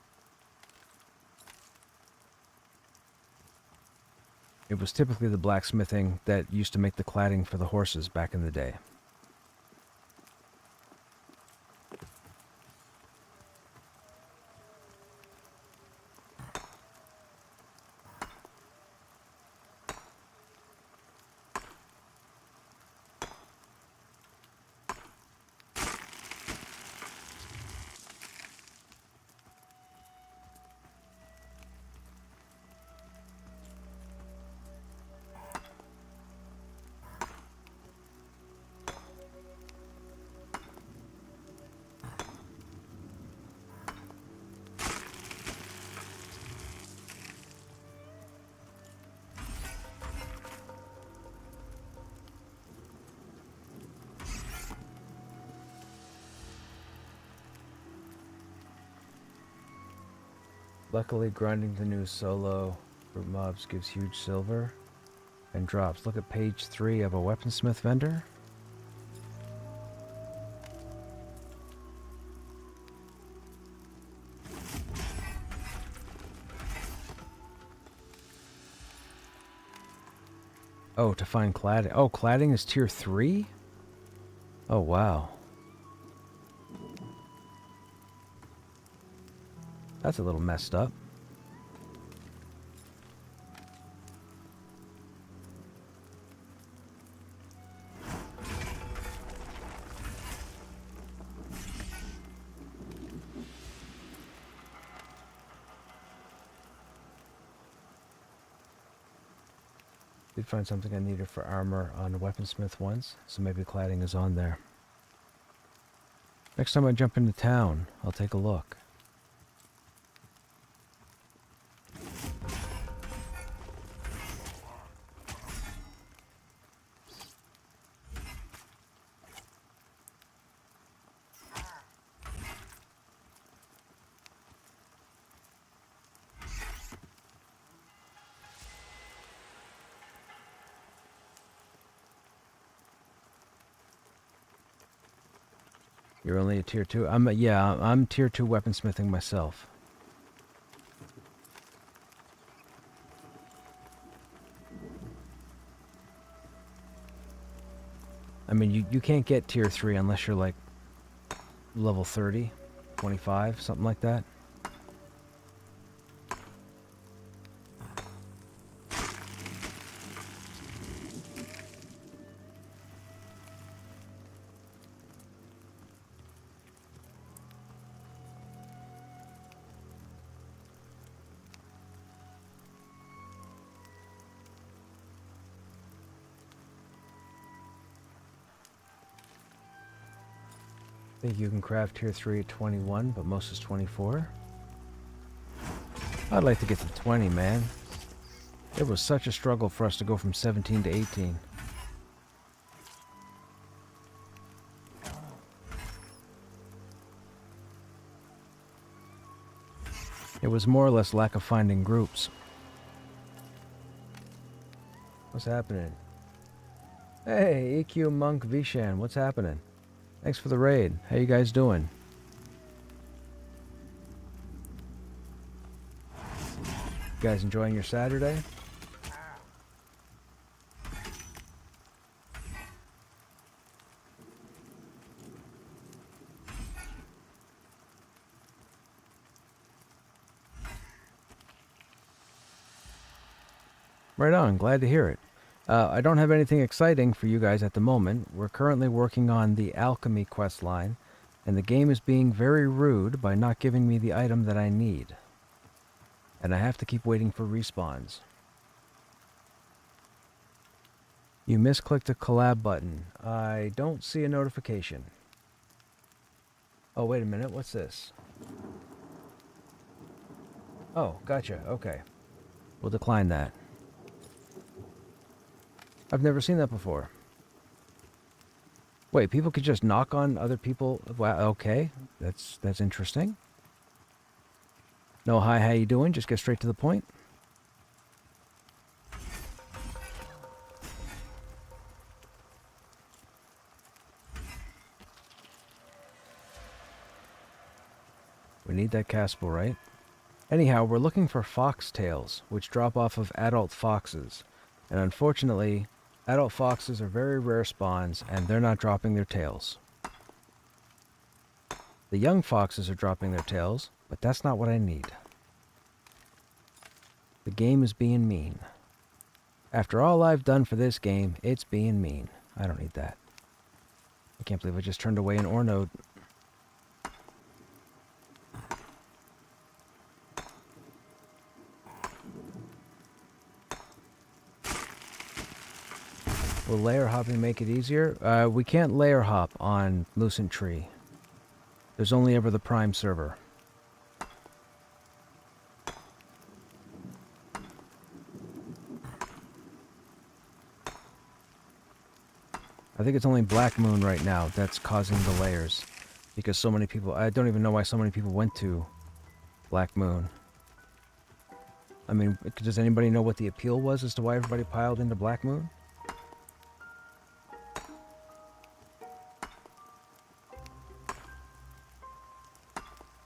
It was typically the blacksmithing that used to make the cladding for the horses back in the day. Luckily, grinding the new solo For mobs gives huge silver and drops. Look at page 3 of a weaponsmith vendor. Oh, to find cladding. Oh, cladding is tier 3? Oh, wow. That's a little messed up. Did find something I needed for armor on the weaponsmith once, so maybe cladding is on there. Next time I jump into town, I'll take a look. You're only a tier 2? I'm tier 2 weaponsmithing myself. I mean, you can't get tier 3 unless you're like level 30, 25, something like that. I think you can craft tier 3 at 21, but most is 24. I'd like to get to 20, man. It was such a struggle for us to go from 17 to 18. It was more or less lack of finding groups. What's happening? Hey, EQ Monk Vishan, what's happening? Thanks for the raid. How you guys doing? You guys enjoying your Saturday? Right on, glad to hear it. I don't have anything exciting for you guys at the moment. We're currently working on the alchemy quest line, and the game is being very rude by not giving me the item that I need. And I have to keep waiting for respawns. You misclicked a collab button. I don't see a notification. Oh, wait a minute, what's this? Oh, gotcha, okay. We'll decline that. I've never seen that before. Wait, people could just knock on other people? Wow, okay. That's interesting. No, hi, how you doing? Just get straight to the point. We need that Caspel, right? Anyhow, we're looking for foxtails, which drop off of adult foxes. And unfortunately, adult foxes are very rare spawns, and they're not dropping their tails. The young foxes are dropping their tails, but that's not what I need. The game is being mean. After all I've done for this game, it's being mean. I don't need that. I can't believe I just turned away an ore node. Will layer hopping make it easier? We can't layer hop on Lucent Tree. There's only ever the Prime server. I think it's only Black Moon right now that's causing the layers. Because so many people... I don't even know why so many people went to Black Moon. I mean, does anybody know what the appeal was as to why everybody piled into Black Moon?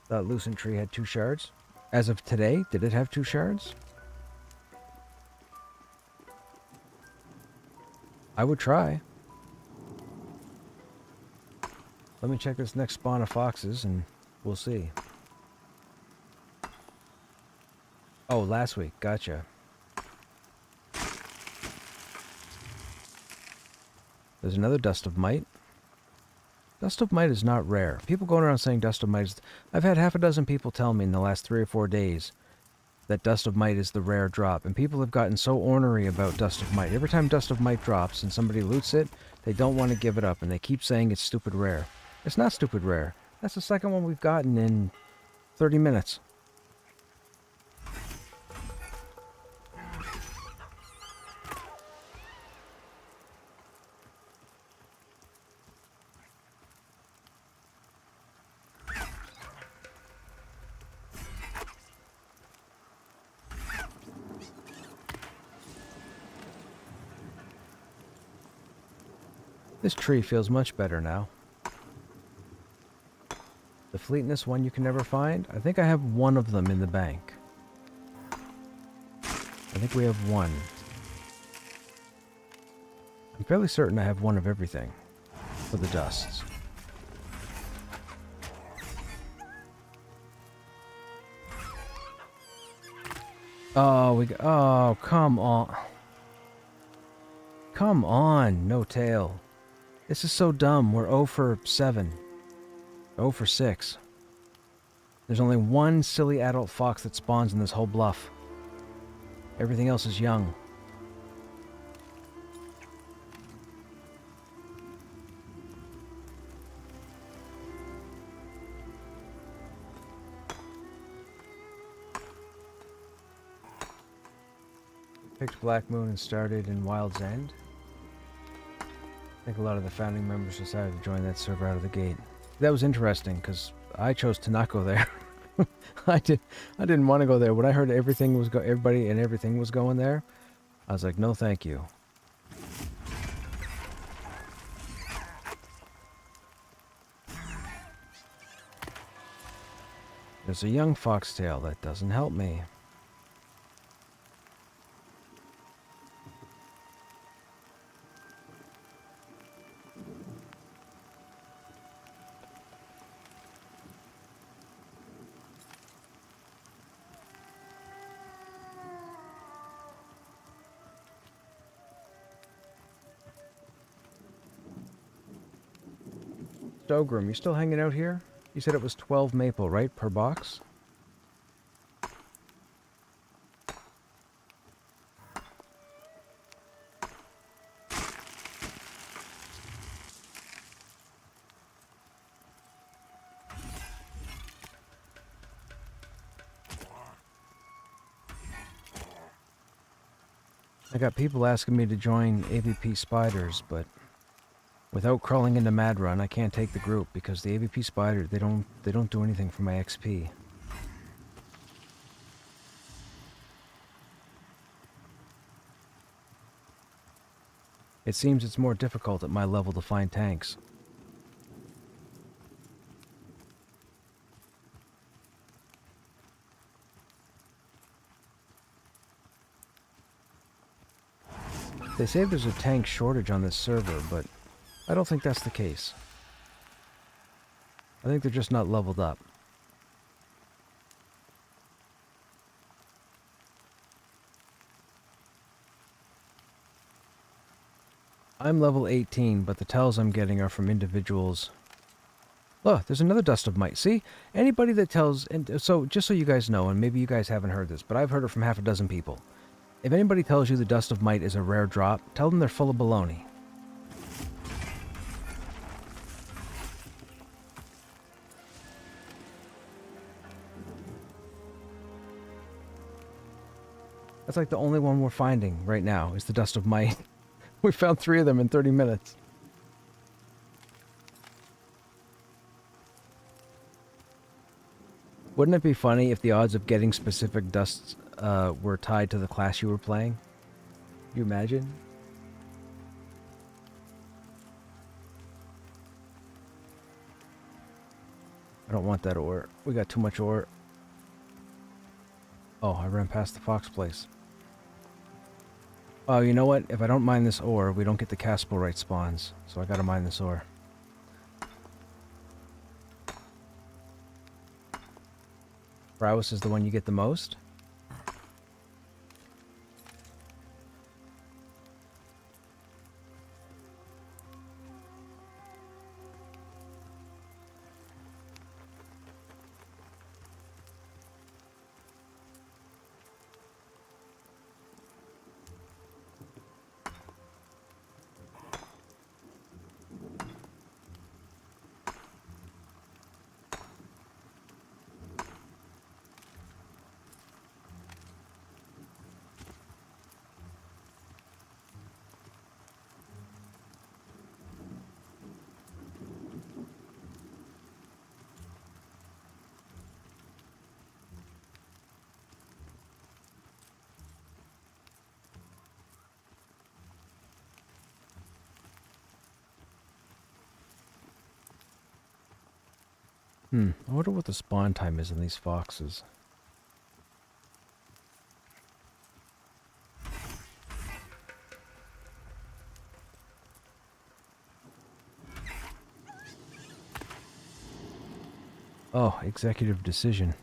Thought Lucent Tree had 2 shards. As of today, did it have 2 shards? I would try. Let me check this next spawn of foxes and we'll see. Oh, last week. Gotcha. There's another Dust of Might. Dust of Might is not rare. People going around saying Dust of Might is... I've had half a dozen people tell me in the last 3 or 4 days that Dust of Might is the rare drop. And people have gotten so ornery about Dust of Might. Every time Dust of Might drops and somebody loots it, they don't want to give it up. And they keep saying it's stupid rare. It's not stupid rare. That's the second one we've gotten in 30 minutes. This tree feels much better now. The fleetness one you can never find? I think I have one of them in the bank. I think we have one. I'm fairly certain I have one of everything for the dusts. Oh, come on. Come on, no tail. This is so dumb. We're 0 for 7. 0 for 6. There's only one silly adult fox that spawns in this whole bluff. Everything else is young. Picked Black Moon and started in Wild's End. I think a lot of the founding members decided to join that server out of the gate. That was interesting because I chose to not go there. I didn't want to go there. When I heard everybody and everything was going there, I was like, no, thank you. There's a young foxtail. That doesn't help me. Stogrim, you still hanging out here? You said it was 12 maple, right, per box? I got people asking me to join AVP Spiders, but without crawling into Mad Run, I can't take the group because the AVP Spider, they don't do anything for my XP. It seems it's more difficult at my level to find tanks. They say there's a tank shortage on this server, but I don't think that's the case. I think they're just not leveled up. I'm level 18, but the tells I'm getting are from individuals. Look, there's another Dust of Might. See? Anybody that tells... And so, just so you guys know, and maybe you guys haven't heard this, but I've heard it from half a dozen people. If anybody tells you the Dust of Might is a rare drop, tell them they're full of baloney. That's like the only one we're finding right now is the Dust of Might. We found 3 of them in 30 minutes. Wouldn't it be funny if the odds of getting specific dusts were tied to the class you were playing. You imagine? I don't want that ore. We got too much ore. Oh, I ran past the fox place. Oh, you know what? If I don't mine this ore, we don't get the Caspelrite spawns. So I gotta mine this ore. Prowess is the one you get the most? I wonder what the spawn time is in these foxes. Oh, executive decision.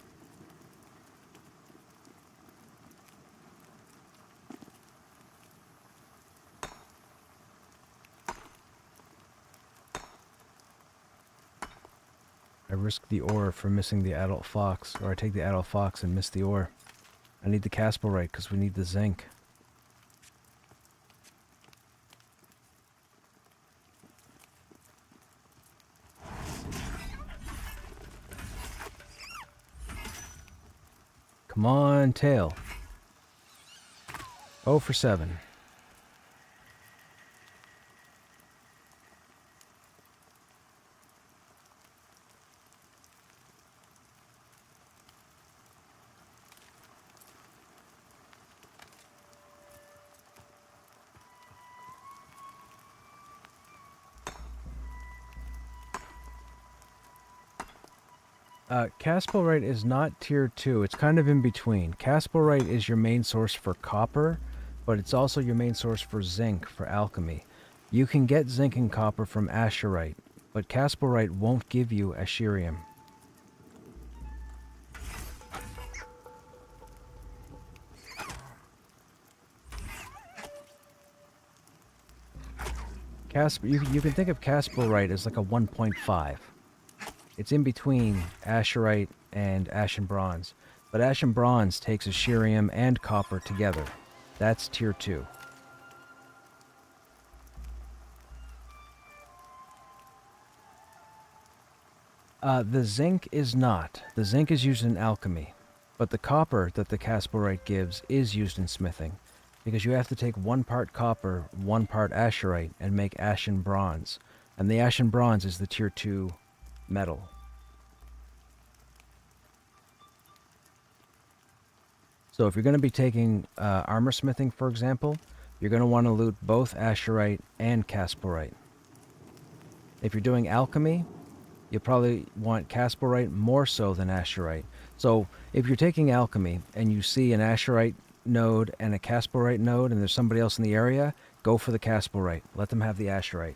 I risk the ore for missing the adult fox, or I take the adult fox and miss the ore. I need the Caspelrite because we need the zinc. Come on, tail. 0 for 7. Caspelrite is not tier 2. It's kind of in between. Caspelrite is your main source for copper, but it's also your main source for zinc for alchemy. You can get zinc and copper from Asherite, but Caspelrite won't give you Asherium. You can think of Caspelrite as like a 1.5. It's in between Asherite and Ashen Bronze. But Ashen Bronze takes Asherium and copper together. That's tier 2. The zinc is not. The zinc is used in alchemy. But the copper that the Caspelrite gives is used in smithing. Because you have to take 1 part copper, 1 part Asherite, and make Ashen Bronze. And the Ashen Bronze is the tier 2 metal. So if you're going to be taking armor smithing, for example, you're going to want to loot both Asherite and Caspelrite. If you're doing alchemy, you'll probably want Caspelrite more so than Asherite. So if you're taking alchemy and you see an Asherite node and a Caspelrite node and there's somebody else in the area, go for the Caspelrite. Let them have the Asherite.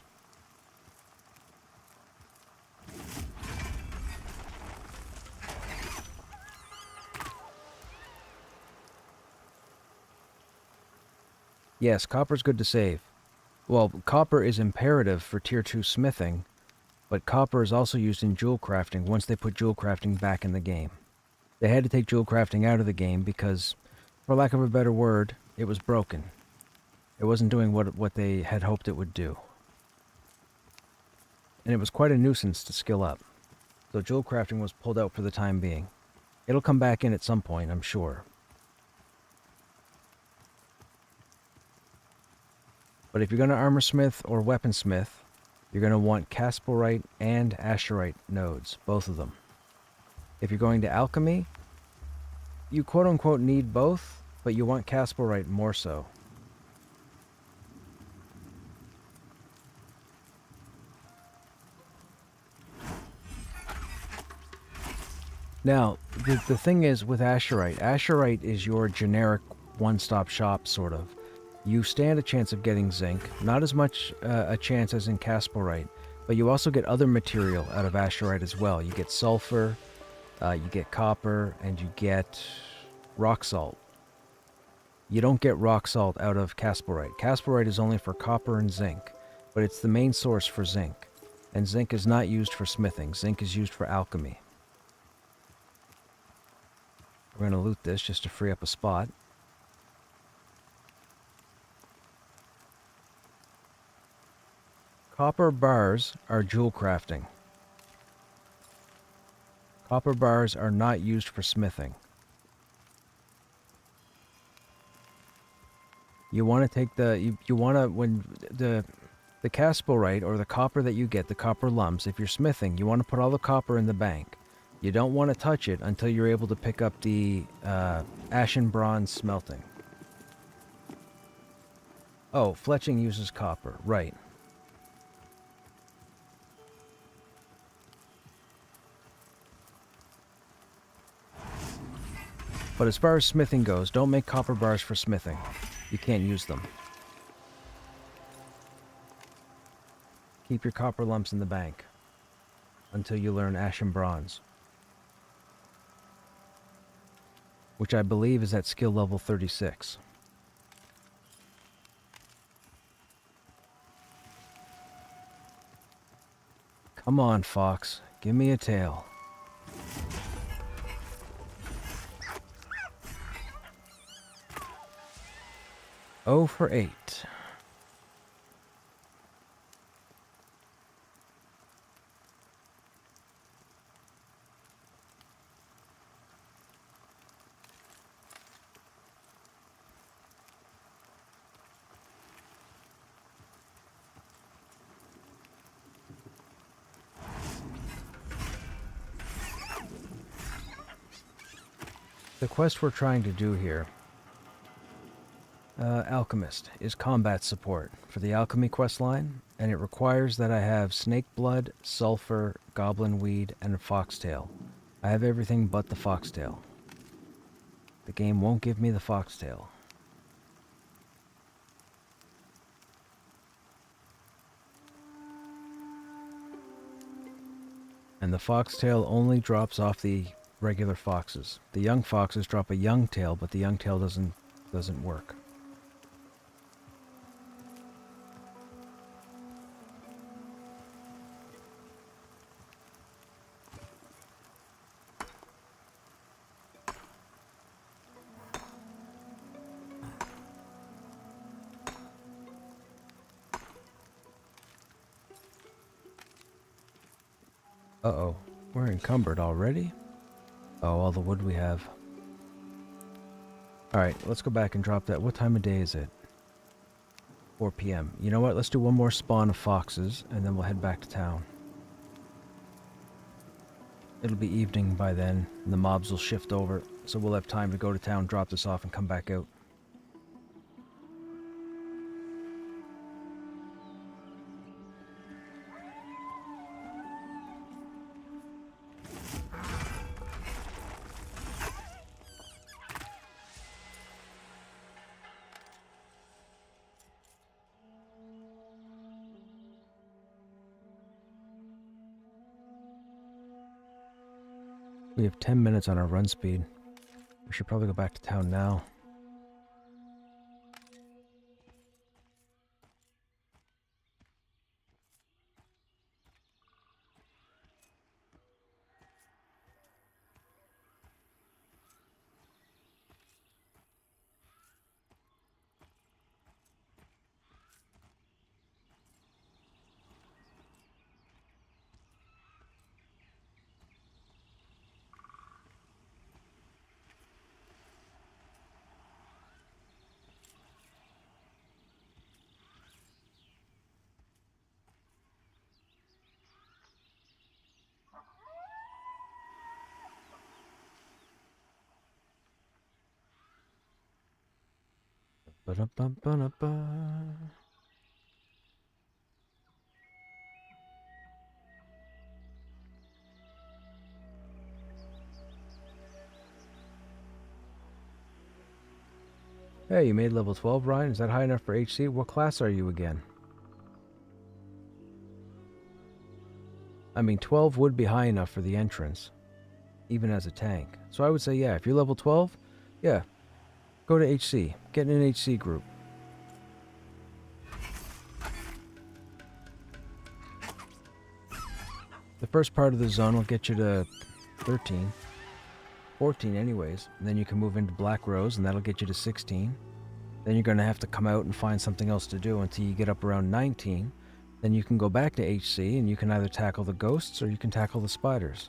Yes, copper's good to save. Well, copper is imperative for tier 2 smithing, but copper is also used in jewel crafting once they put jewel crafting back in the game. They had to take jewel crafting out of the game because, for lack of a better word, it was broken. It wasn't doing what they had hoped it would do. And it was quite a nuisance to skill up. So jewel crafting was pulled out for the time being. It'll come back in at some point, I'm sure. But if you're going to armorsmith or weaponsmith, you're going to want Caspelrite and Asherite nodes, both of them. If you're going to alchemy, you quote-unquote need both, but you want Casperite more so. Now, the thing is with Asherite is your generic one-stop shop, sort of. You stand a chance of getting zinc, not as much a chance as in Casperite, but you also get other material out of Asherite as well. You get sulfur, you get copper, and you get rock salt. You don't get rock salt out of Casperite. Casperite is only for copper and zinc, but it's the main source for zinc. And zinc is not used for smithing. Zinc is used for alchemy. We're going to loot this just to free up a spot. Copper bars are jewel crafting. Copper bars are not used for smithing. You want to take the... You want to... When the Casperite, or the copper that you get, the copper lumps, if you're smithing, you want to put all the copper in the bank. You don't want to touch it until you're able to pick up the ashen bronze smelting. Oh, fletching uses copper. Right. But as far as smithing goes, don't make copper bars for smithing. You can't use them. Keep your copper lumps in the bank until you learn ashen bronze, which I believe is at skill level 36. Come on, Fox. Give me a tail. Oh for 8. The quest we're trying to do here, Alchemist, is combat support for the alchemy quest line, and it requires that I have snake blood, sulfur, goblin weed, and a foxtail. I have everything but the foxtail. The game won't give me the foxtail. And the foxtail only drops off the regular foxes. The young foxes drop a young tail, but the young tail doesn't work. Uh-oh, we're encumbered already? Oh, all the wood we have. Alright, let's go back and drop that. What time of day is it? 4 p.m. You know what? Let's do one more spawn of foxes, and then we'll head back to town. It'll be evening by then, and the mobs will shift over, so we'll have time to go to town, drop this off, and come back out. We have 10 minutes on our run speed. We should probably go back to town now. Ba-da-ba-ba-da-ba. Hey, you made level 12, Ryan? Is that high enough for HC? What class are you again? I mean, 12 would be high enough for the entrance, even as a tank. So I would say, yeah, if you're level 12, yeah, go to HC. Get in an HC group. The first part of the zone will get you to 13. 14 anyways, and then you can move into Black Rose, and that'll get you to 16. Then you're going to have to come out and find something else to do until you get up around 19. Then you can go back to HC, and you can either tackle the ghosts or you can tackle the spiders.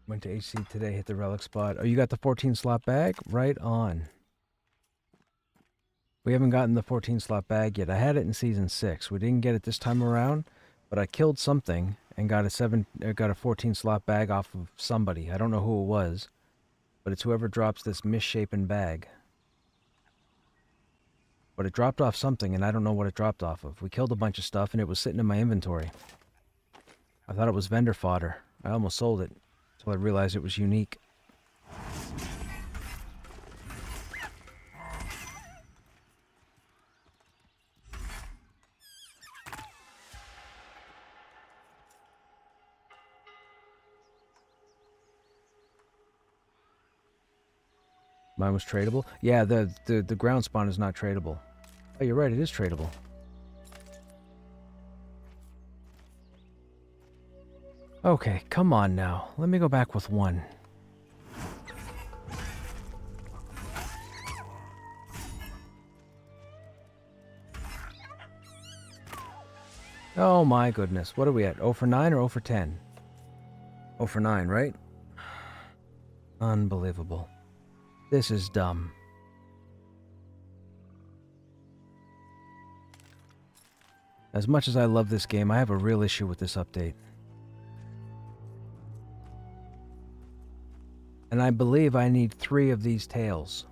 Went to HC today, hit the relic spot. Oh, you got the 14 slot bag? Right on. We haven't gotten the 14 slot bag yet. I had it in season 6. We didn't get it this time around, but I killed something and got a 14 slot bag off of somebody. I don't know who it was, but it's whoever drops this misshapen bag. But it dropped off something, and I don't know what it dropped off of. We killed a bunch of stuff, and it was sitting in my inventory. I thought it was vendor fodder. I almost sold it. I realized it was unique. Mine was tradable? Yeah, the ground spawn is not tradable. Oh, you're right, it is tradable. Okay, come on now. Let me go back with one. Oh my goodness. What are we at? 0 for 9 or 0 for 10? 0 for 9, right? Unbelievable. This is dumb. As much as I love this game, I have a real issue with this update. And I believe I need 3 of these tails.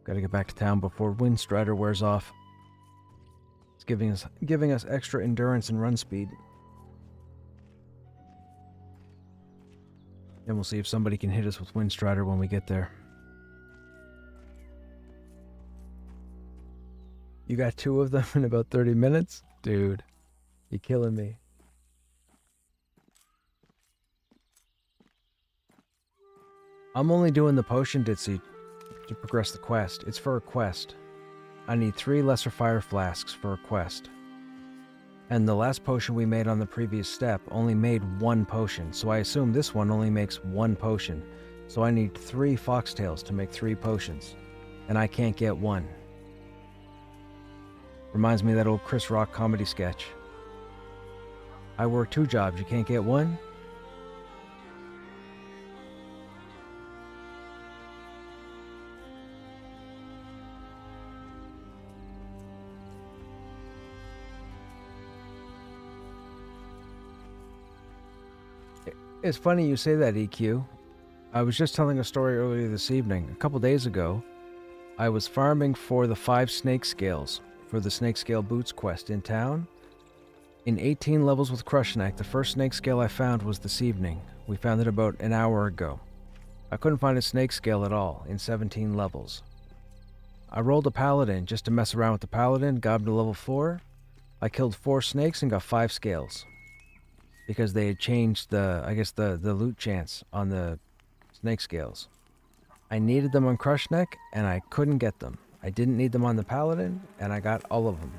Gotta get back to town before Windstrider wears off. It's giving us extra endurance and run speed. Then we'll see if somebody can hit us with Windstrider when we get there. You got 2 of them in about 30 minutes? Dude, you're killing me. I'm only doing the potion ditzy to progress the quest. It's for a quest. I need 3 lesser fire flasks for a quest. And the last potion we made on the previous step only made 1 potion, so I assume this one only makes 1 potion. So I need 3 foxtails to make 3 potions. And I can't get 1. Reminds me of that old Chris Rock comedy sketch. I work 2 jobs, you can't get 1? It's funny you say that, EQ. I was just telling a story earlier this evening. A couple days ago, I was farming for the 5 snake scales for the snake scale boots quest in town. In 18 levels with Krushnek, the first snake scale I found was this evening. We found it about an hour ago. I couldn't find a snake scale at all in 17 levels. I rolled a paladin just to mess around with the paladin, got him to level 4. I killed 4 snakes and got 5 scales. Because they had changed the loot chance on the snake scales. I needed them on Krushnek, and I couldn't get them. I didn't need them on the paladin, and I got all of them.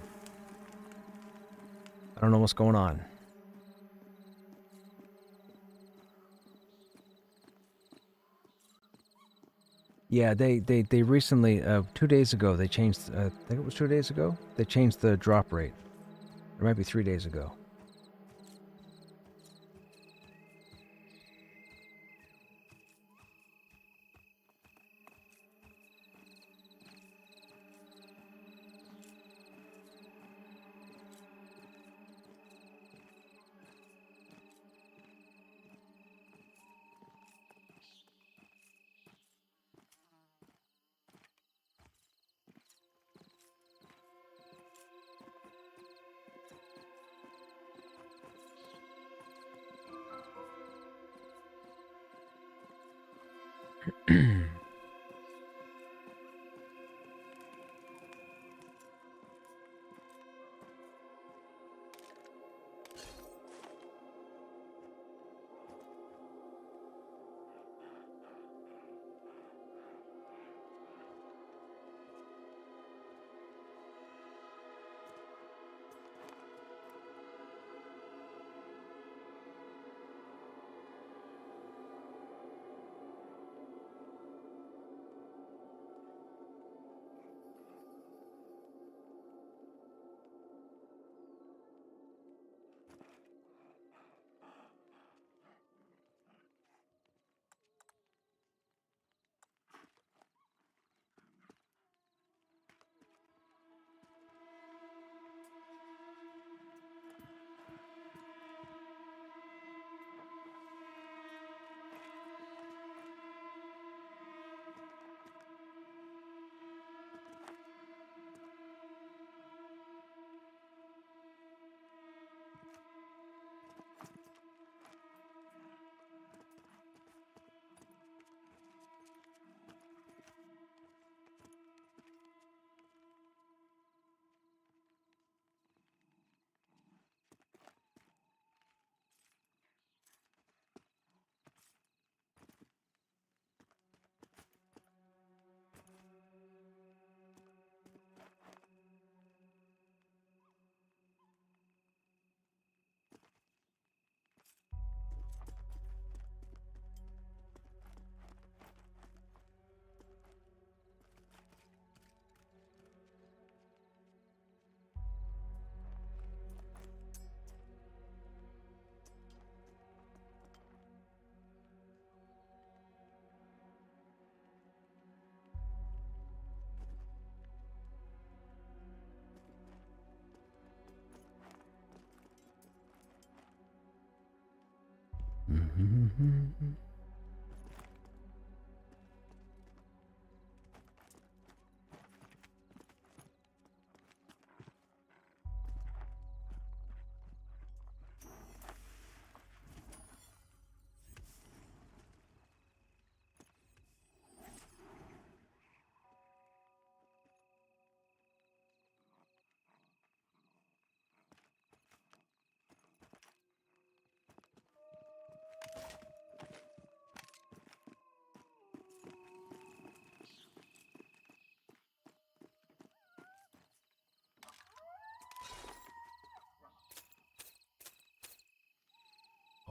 I don't know what's going on. Yeah, they recently, 2 days ago, they changed, I think it was 2 days ago, they changed the drop rate. It might be 3 days ago.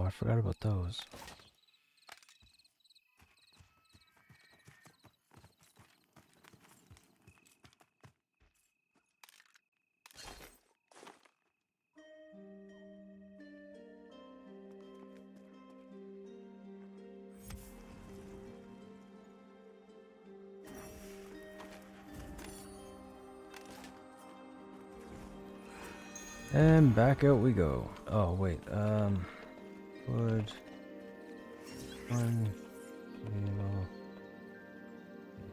Oh, I forgot about those. And back out we go. Oh, wait, wood, one, kilo,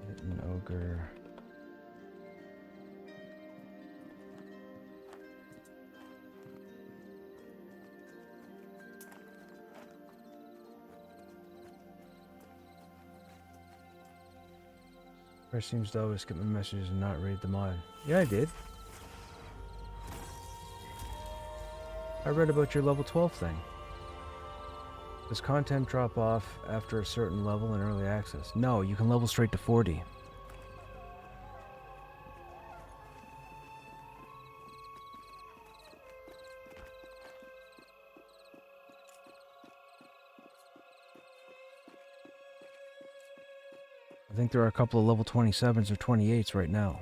hit an ogre. First seems to always skip my messages and not read the mod. Yeah, I did. I read about your level 12 thing. Does content drop off after a certain level in early access? No, you can level straight to 40. I think there are a couple of level 27s or 28s right now.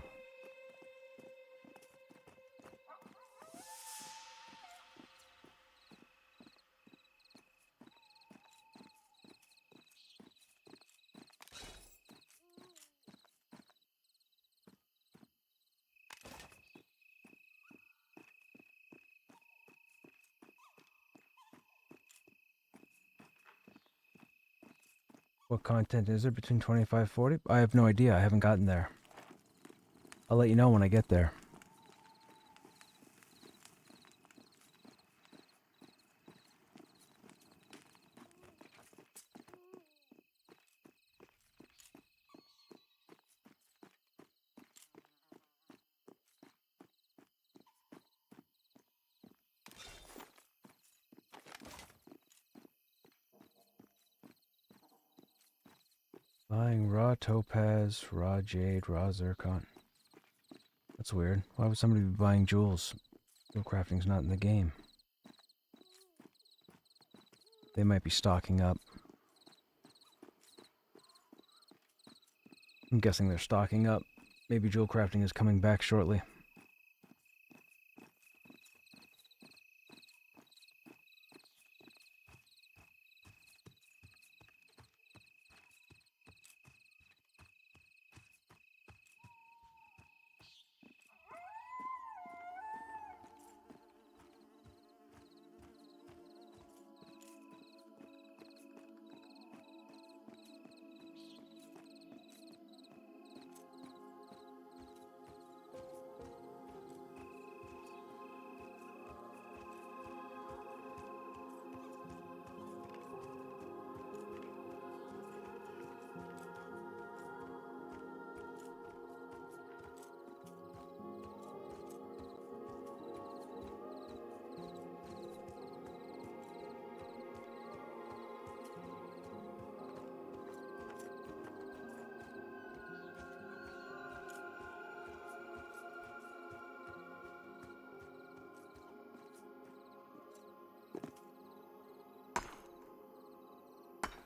What content is there between 25 and 40? I have no idea. I haven't gotten there. I'll let you know when I get there. Buying raw topaz, raw jade, raw zircon. That's weird. Why would somebody be buying jewels? Jewel crafting's not in the game. They might be stocking up. I'm guessing they're stocking up. Maybe jewel crafting is coming back shortly.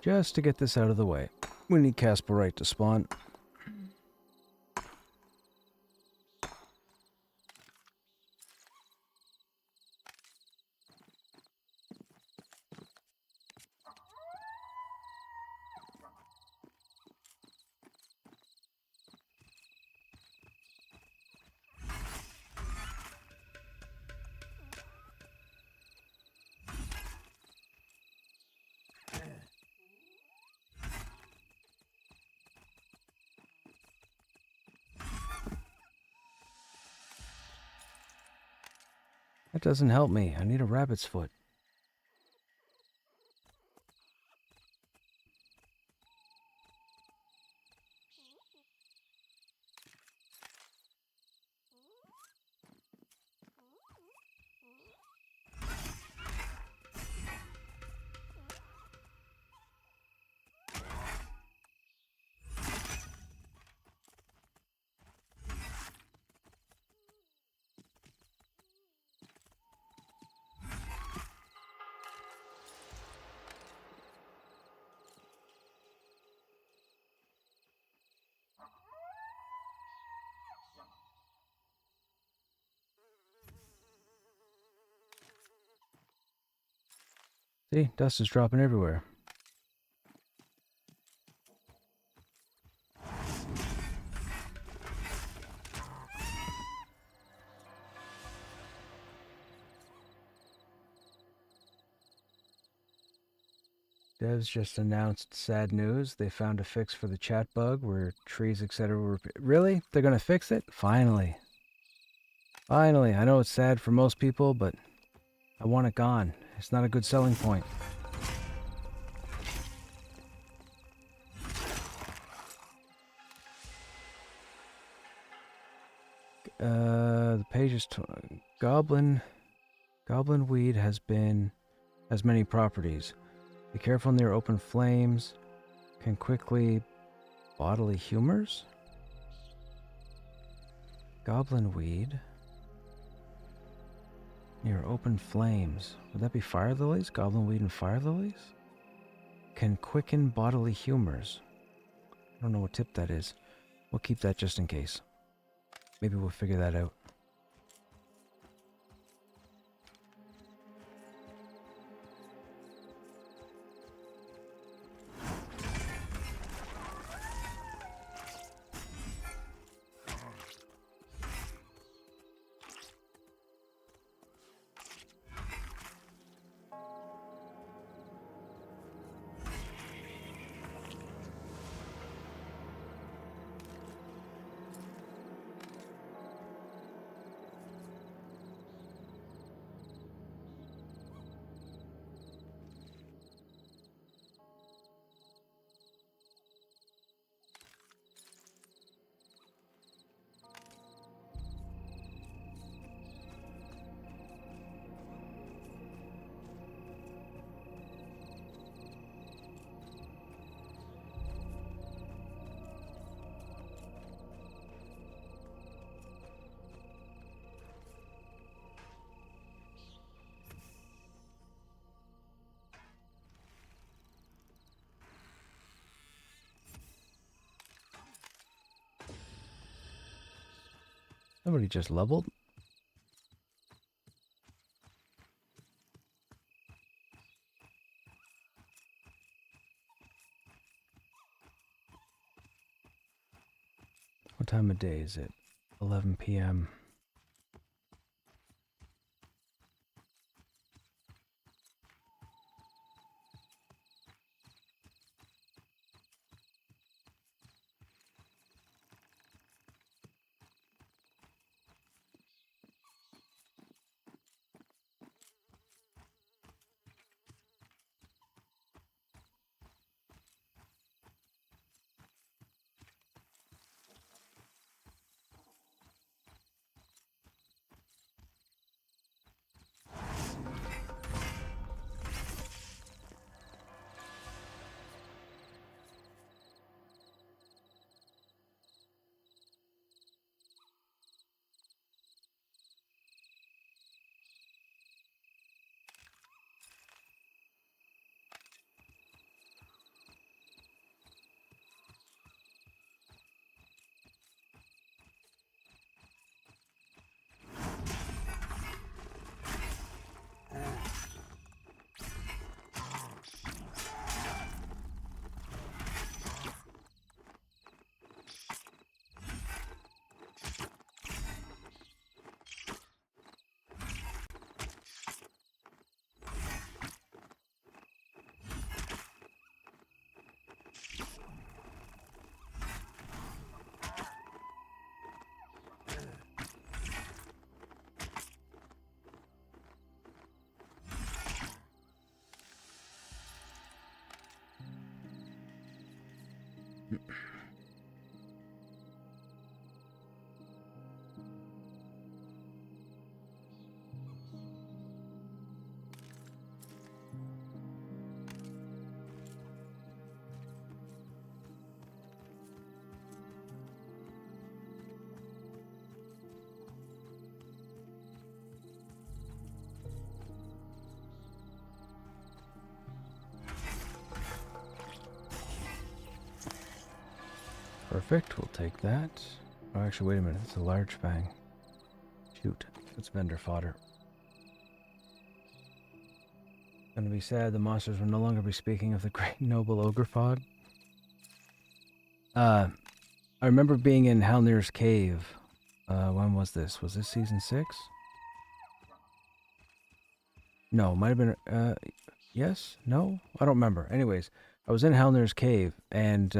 Just to get this out of the way, we need Casperite to spawn. That doesn't help me. I need a rabbit's foot. See, dust is dropping everywhere. Devs just announced sad news. They found a fix for the chat bug where trees, etc. were... Really? They're gonna fix it? Finally. Finally. I know it's sad for most people, but I want it gone. It's not a good selling point. The page is... Goblin weed has many properties. Be careful near open flames. Can quickly... Bodily humors? Goblin weed... Near open flames. Would that be fire lilies? Goblin weed and fire lilies? Can quicken bodily humors. I don't know what tip that is. We'll keep that just in case. Maybe we'll figure that out. Somebody just leveled? What time of day is it? 11 p.m. Perfect, we'll take that. Oh, actually, wait a minute, it's a large fang. Shoot, it's vendor fodder. Gonna be sad the monsters will no longer be speaking of the great noble ogre fod. I remember being in Halnir's cave. When was this? Was this season 6? No, might have been, yes? No? I don't remember. Anyways, I was in Halnir's cave, and,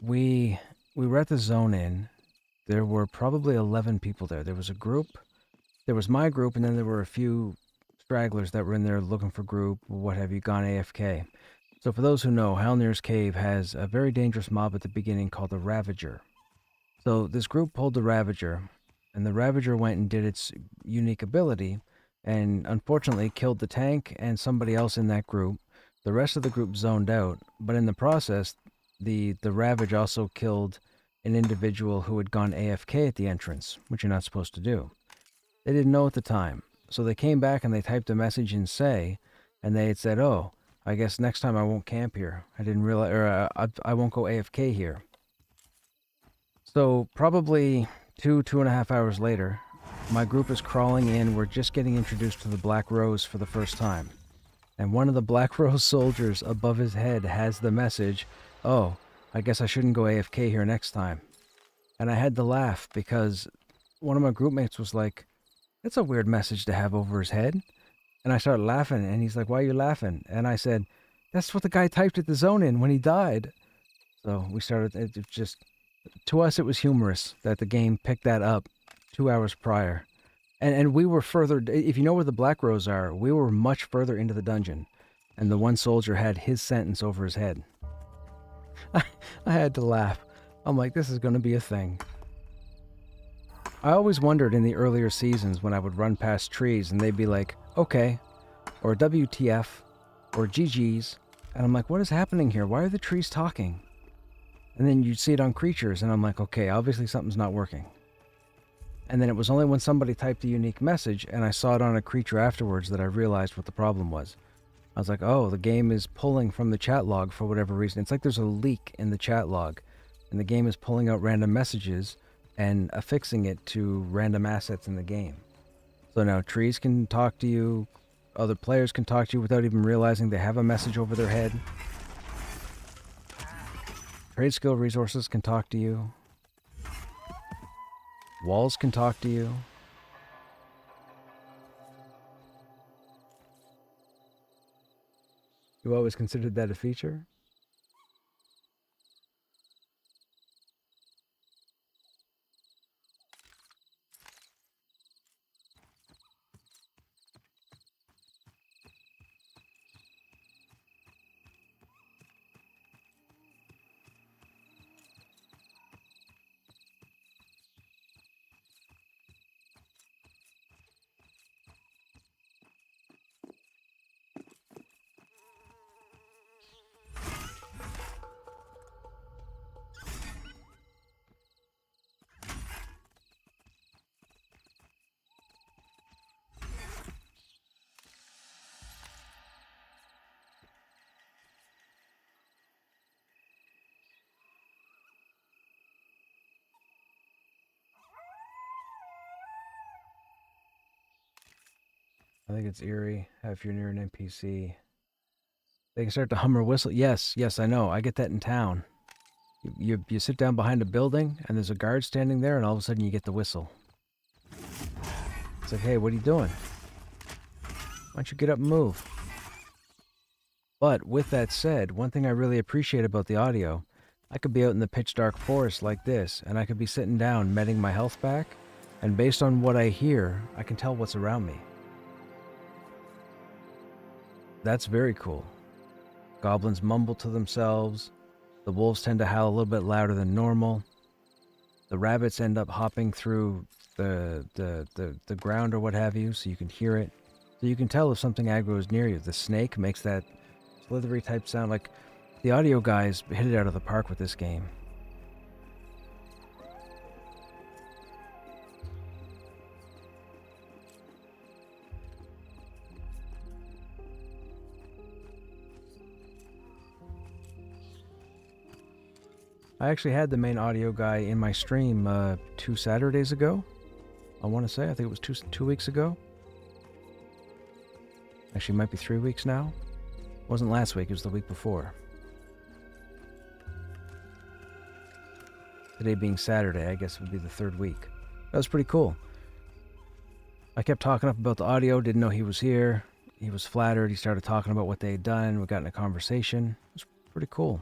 we were at the zone inn. There were probably 11 people there. There was a group. There was my group, and then there were a few stragglers that were in there looking for group, what have you, gone AFK. So for those who know, Halnir's cave has a very dangerous mob at the beginning called the Ravager. So this group pulled the Ravager, and the Ravager went and did its unique ability, and unfortunately killed the tank and somebody else in that group. The rest of the group zoned out, but in the process, the Ravage also killed an individual who had gone AFK at the entrance, which you're not supposed to do. They didn't know at the time, so they came back and they typed a message in Say, and they had said, "Oh, I guess next time I won't camp here. I didn't realize, or I won't go AFK here. So probably 2.5 hours later, my group is crawling in. We're just getting introduced to the Black Rose for the first time. And one of the Black Rose soldiers above his head has the message, "Oh, I guess I shouldn't go AFK here next time." And I had to laugh because one of my group mates was like, "That's a weird message to have over his head." And I started laughing, and he's like, "Why are you laughing?" And I said, "That's what the guy typed at the zone in when he died." So we started, it just, to us it was humorous that the game picked that up 2 hours prior. And we were further, if you know where the Black Rose are, we were much further into the dungeon. And the one soldier had his sentence over his head. I had to laugh. I'm like, this is going to be a thing. I always wondered in the earlier seasons when I would run past trees and they'd be like, "Okay," or "WTF," or "GG's." And I'm like, what is happening here? Why are the trees talking? And then you'd see it on creatures and I'm like, okay, obviously something's not working. And then it was only when somebody typed a unique message and I saw it on a creature afterwards that I realized what the problem was. I was like, oh, the game is pulling from the chat log for whatever reason. It's like there's a leak in the chat log and the game is pulling out random messages and affixing it to random assets in the game. So now trees can talk to you, other players can talk to you without even realizing they have a message over their head. Trade skill resources can talk to you. Walls can talk to you. You always considered that a feature? I think it's eerie if you're near an NPC. They can start to hum or whistle. Yes, I know. I get that in town. You sit down behind a building, and there's a guard standing there, and all of a sudden you get the whistle. It's like, hey, what are you doing? Why don't you get up and move? But with that said, one thing I really appreciate about the audio, I could be out in the pitch dark forest like this, and I could be sitting down, meting my health back, and based on what I hear, I can tell what's around me. That's very cool. Goblins mumble to themselves. The wolves tend to howl a little bit louder than normal. The rabbits end up hopping through the ground or what have you, so you can hear it. So you can tell if something aggro is near you. The snake makes that slithery type sound. Like, the audio guys hit it out of the park with this game. I actually had the main audio guy in my stream 2 Saturdays ago. I want to say, I think it was two weeks ago. Actually, it might be 3 weeks now. It wasn't last week, it was the week before. Today being Saturday, I guess would be the 3rd week. That was pretty cool. I kept talking up about the audio, didn't know he was here. He was flattered, he started talking about what they had done, we got in a conversation. It was pretty cool.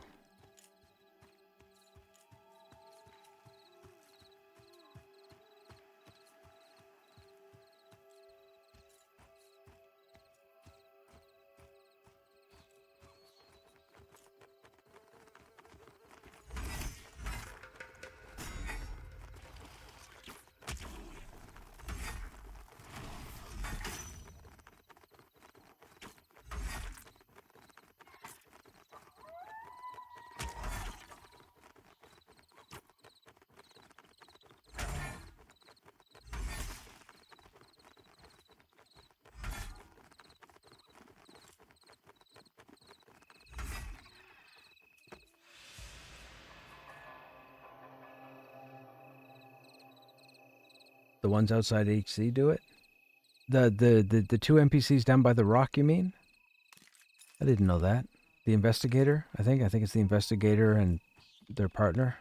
The ones outside HC do it? The two NPCs down by the rock, you mean? I didn't know that. The investigator, I think it's the investigator and their partner.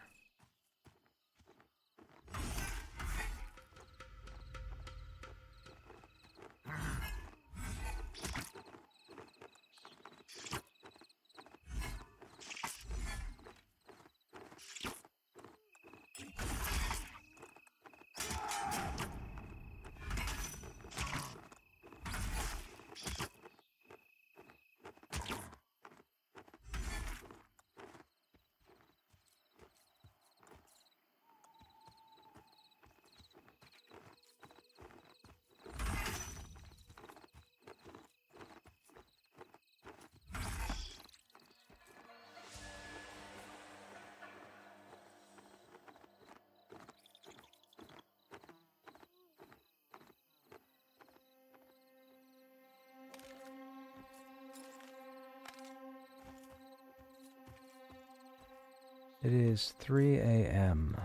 It is 3 a.m.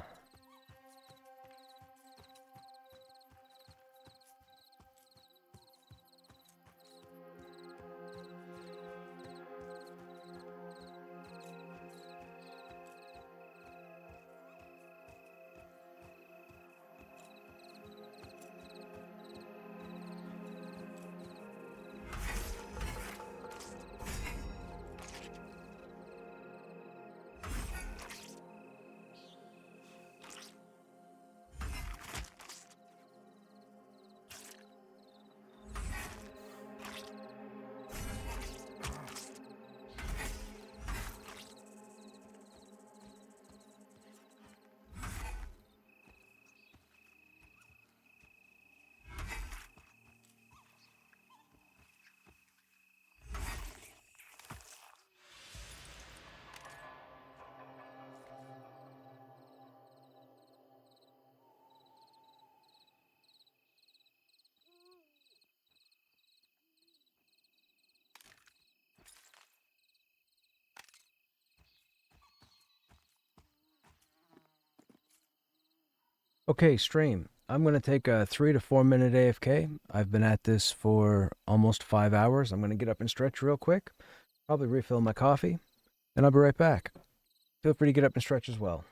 Okay, stream. I'm going to take a 3 to 4 minute AFK. I've been at this for almost 5 hours. I'm going to get up and stretch real quick, probably refill my coffee, and I'll be right back. Feel free to get up and stretch as well.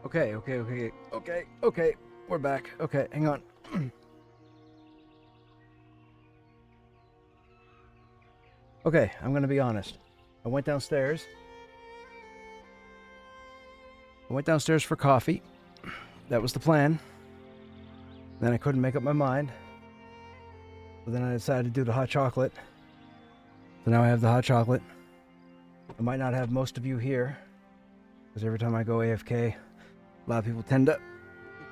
Okay. We're back. Okay, hang on. Okay, I'm gonna be honest. I went downstairs for coffee. That was the plan. Then I couldn't make up my mind. So then I decided to do the hot chocolate. So now I have the hot chocolate. I might not have most of you here, because every time I go AFK, a lot of people tend to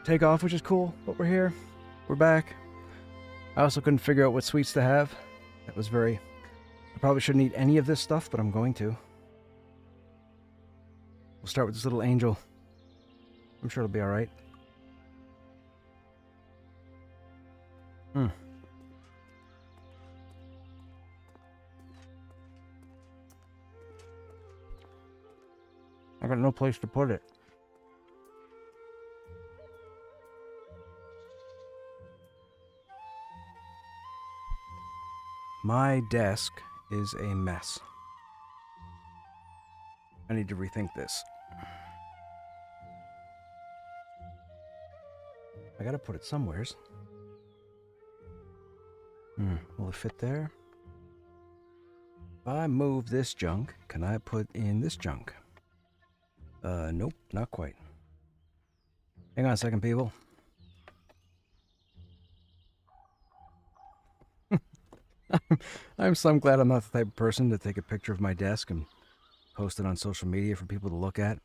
take off, which is cool, but we're here. We're back. I also couldn't figure out what sweets to have. That was I probably shouldn't eat any of this stuff, but I'm going to. We'll start with this little angel. I'm sure it'll be alright. I got no place to put it. My desk is a mess. I need to rethink this. I gotta put it somewheres. Will it fit there? If I move this junk, can I put in this junk? Nope, not quite. Hang on a second, people. I'm so glad I'm not the type of person to take a picture of my desk and post it on social media for people to look at.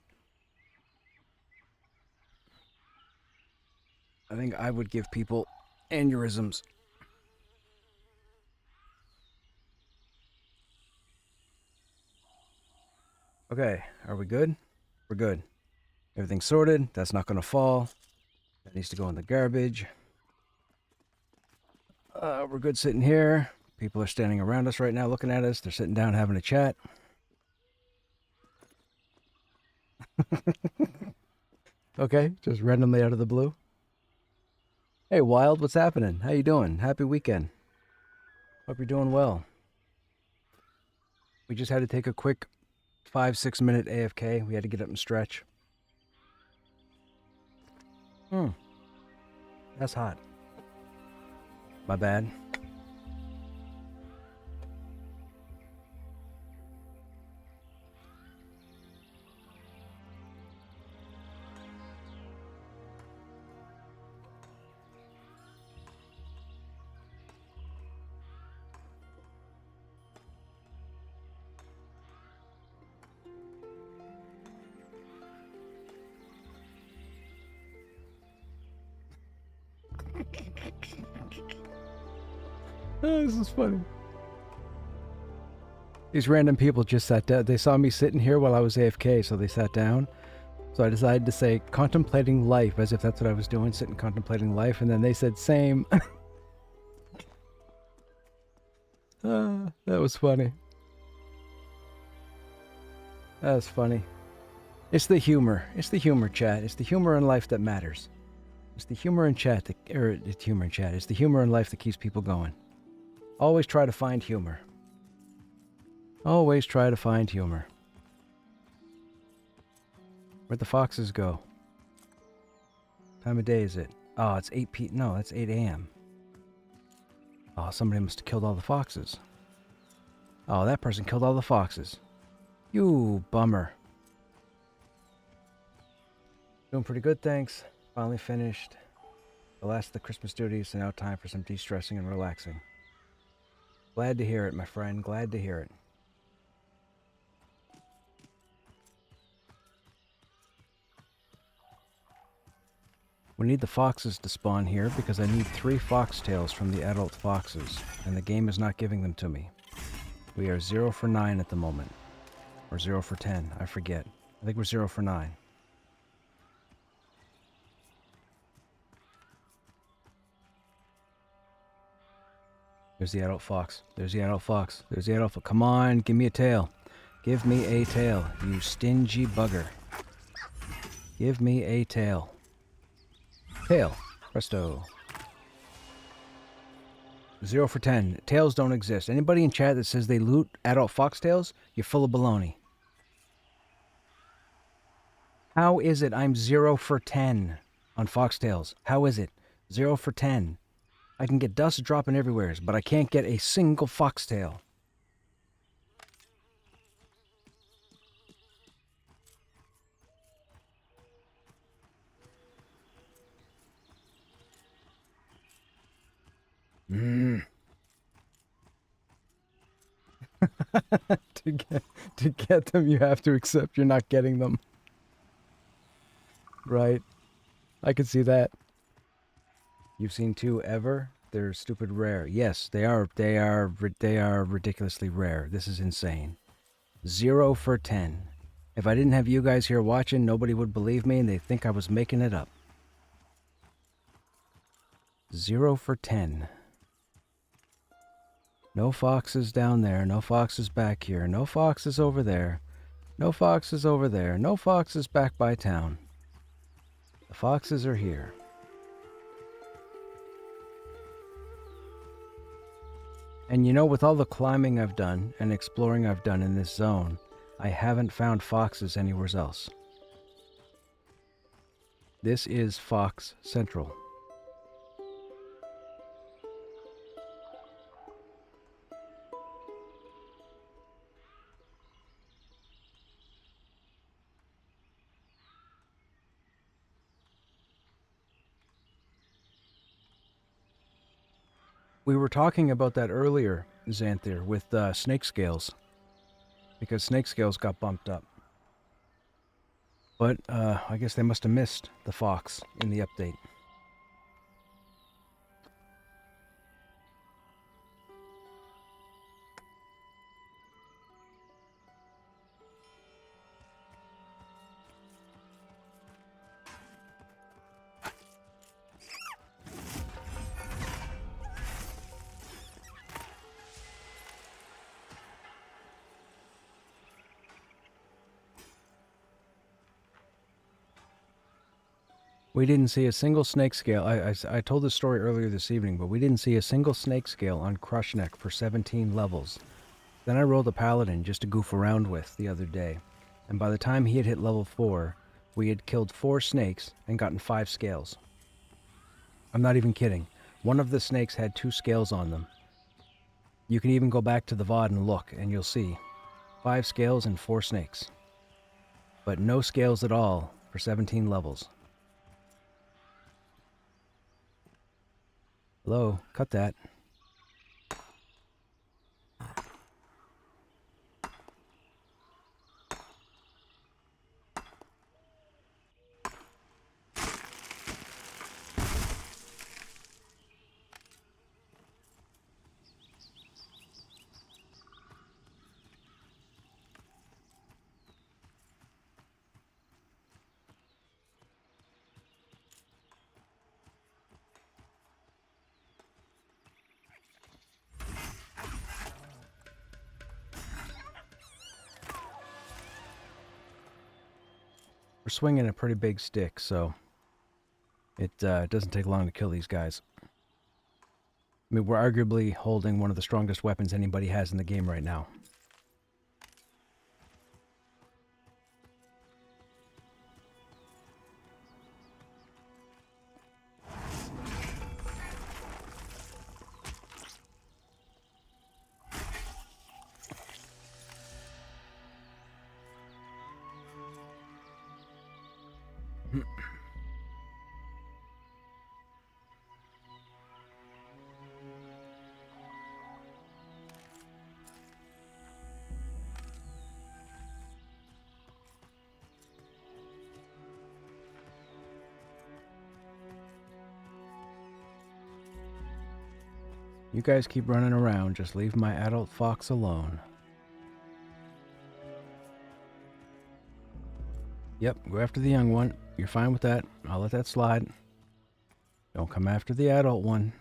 I think I would give people aneurysms. Okay, are we good? We're good. Everything's sorted. That's not going to fall. That needs to go in the garbage. We're good sitting here. People are standing around us right now looking at us. They're sitting down having a chat. Okay, just randomly out of the blue. Hey, Wild, what's happening? How you doing? Happy weekend. Hope you're doing well. We just had to take a quick 5-6 minute AFK. We had to get up and stretch. That's hot. My bad. Oh, this is funny. These random people just sat down. They saw me sitting here while I was AFK, so they sat down. So I decided to say contemplating life, as if that's what I was doing, sitting contemplating life, and then they said same. That was funny. That was funny. It's the humor. It's the humor, chat. It's the humor in life that matters. It's the humor in chat that, it's humor in chat. It's the humor in life that keeps people going. Always try to find humor. Always try to find humor. Where'd the foxes go? Time of day is it? Oh, it's 8 p. No, it's 8 a.m. Oh, somebody must have killed all the foxes. Oh, that person killed all the foxes. You bummer. Doing pretty good, thanks. Finally finished the last of the Christmas duties, so now time for some de-stressing and relaxing. Glad to hear it, my friend. Glad to hear it. We need the foxes to spawn here because I need 3 foxtails from the adult foxes, and the game is not giving them to me. We are 0 for 9 at the moment. Or 0 for 10, I forget. I think we're 0 for 9. There's the adult fox. There's the adult fox. There's the adult fox. Come on, give me a tail. Give me a tail, you stingy bugger. Give me a tail. Tail. Presto. 0 for 10. Tails don't exist. Anybody in chat that says they loot adult foxtails, you're full of baloney. How is it I'm 0 for 10 on foxtails? How is it? 0 for 10. I can get dust dropping everywhere, but I can't get a single foxtail. To get them, you have to accept you're not getting them. Right. I can see that. You've seen 2 ever? They're stupid rare. Yes, they are ridiculously rare. This is insane. 0 for 10. If I didn't have you guys here watching, nobody would believe me and they'd think I was making it up. 0 for 10. No foxes down there, no foxes back here, no foxes over there, no foxes over there, no foxes back by town. The foxes are here. And you know, with all the climbing I've done and exploring I've done in this zone, I haven't found foxes anywhere else. This is Fox Central. We were talking about that earlier, Xanthir, with snake scales. Because snake scales got bumped up. But I guess they must have missed the fox in the update. We didn't see a single snake scale. I told this story earlier this evening, but we didn't see a single snake scale on Krushnek for 17 levels. Then I rolled a paladin just to goof around with the other day, and by the time he had hit level 4, we had killed 4 snakes and gotten 5 scales. I'm not even kidding. One of the snakes had 2 scales on them. You can even go back to the VOD and look, and you'll see 5 scales and 4 snakes. But no scales at all for 17 levels. Hello, cut that. We're swinging a pretty big stick, so it doesn't take long to kill these guys. I mean, we're arguably holding one of the strongest weapons anybody has in the game right now. You guys keep running around, just leave my adult fox alone. Yep, go after the young one. You're fine with that. I'll let that slide. Don't come after the adult one.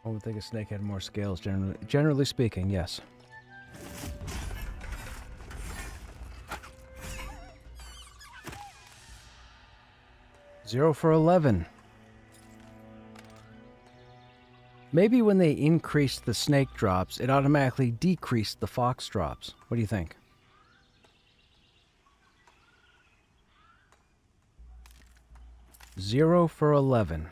I would think a snake had more scales, generally speaking, yes. Zero for 11. Maybe when they increased the snake drops, it automatically decreased the fox drops. What do you think? Zero for 11.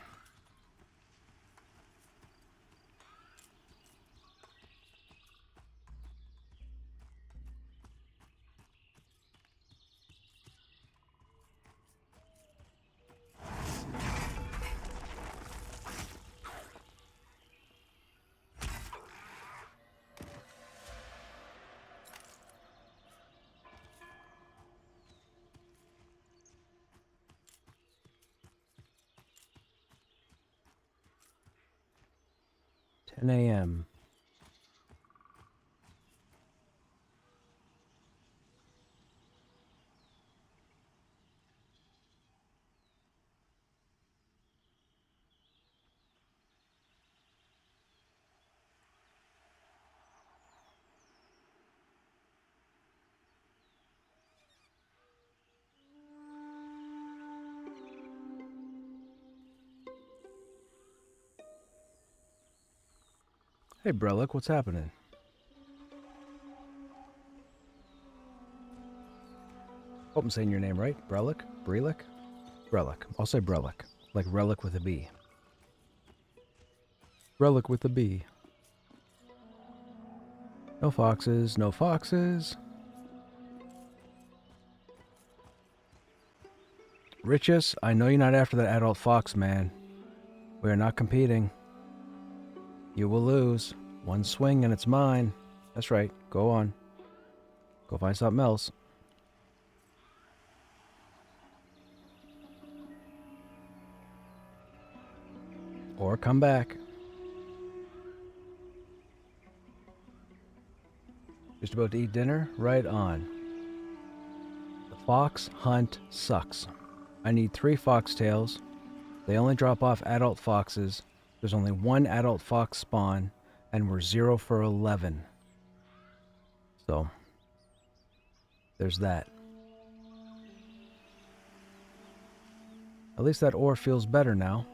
a.m. Hey, Brelic, what's happening? Hope I'm saying your name right. Brelic? Brelic? Brelic. I'll say Brelic. Like relic with a B. Relic with a B. No foxes, no foxes. Richus, I know you're not after that adult fox, man. We are not competing. You will lose. One swing and it's mine. That's right. Go on. Go find something else. Or come back. Just about to eat dinner? Right on. The fox hunt sucks. I need 3 foxtails. They only drop off adult foxes. There's only 1 adult fox spawn, and we're 0 for 11. So, there's that. At least that ore feels better now.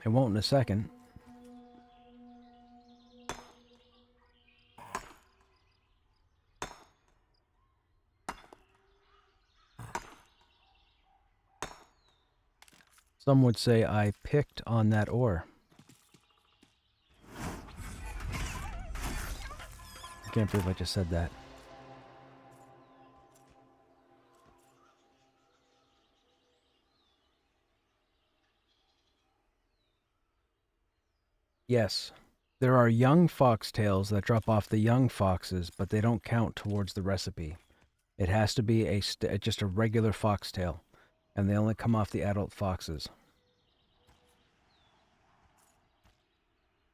It won't in a second. Some would say I picked on that ore. I can't believe I just said that. Yes, there are young foxtails that drop off the young foxes, but they don't count towards the recipe. It has to be just a regular foxtail, and they only come off the adult foxes.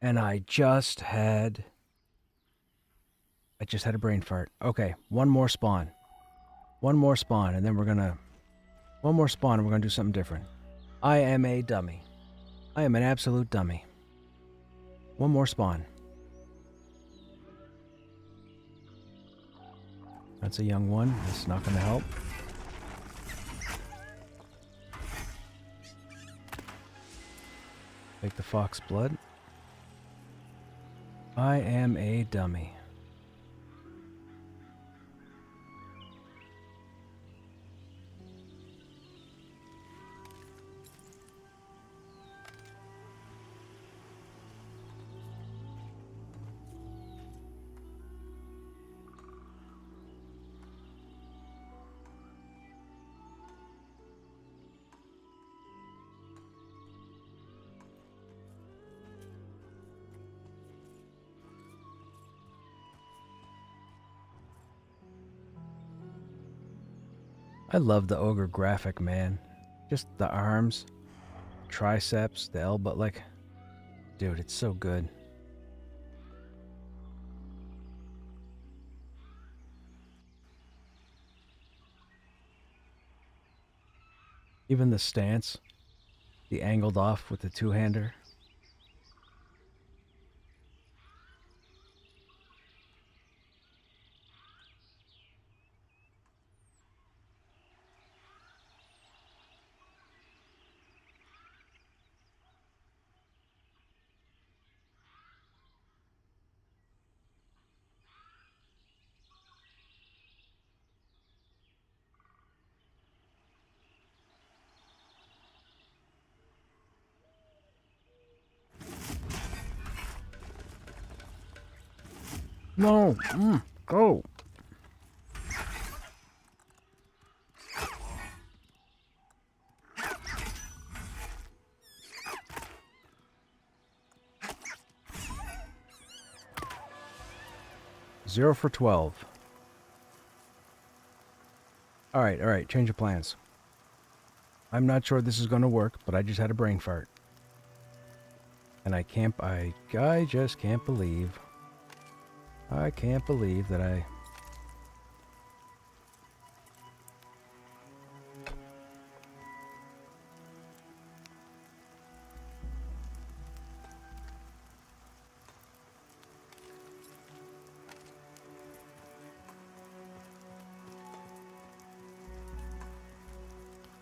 And I just had a brain fart. Okay, one more spawn. One more spawn, and then we're gonna... One more spawn, and we're gonna do something different. I am a dummy. I am an absolute dummy. One more spawn. That's a young one. That's not gonna help. Take the fox blood. I am a dummy. I love the ogre graphic, man. Just the arms, triceps, the elbow, like... Dude, it's so good. Even the stance, the angled off with the two-hander. No. Go. Zero for 12. Alright, change of plans. I'm not sure this is gonna work, but I just had a brain fart. And I just can't believe. I can't believe that I...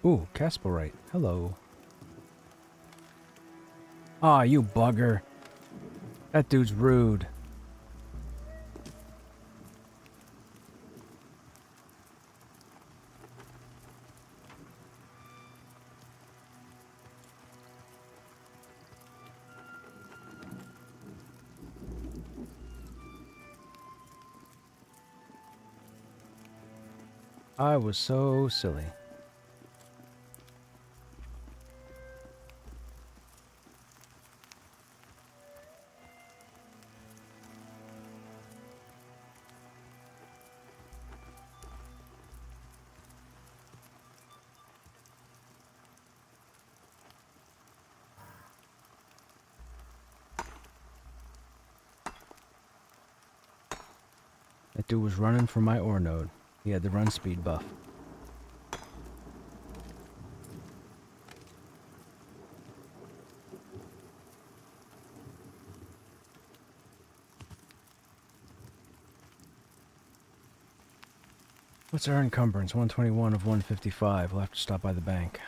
Ooh, Casperite. Hello. Aw, you bugger. That dude's rude. I was so silly. That dude was running for my ore node. He had the run speed buff. What's our encumbrance? 121 of 155. We'll have to stop by the bank.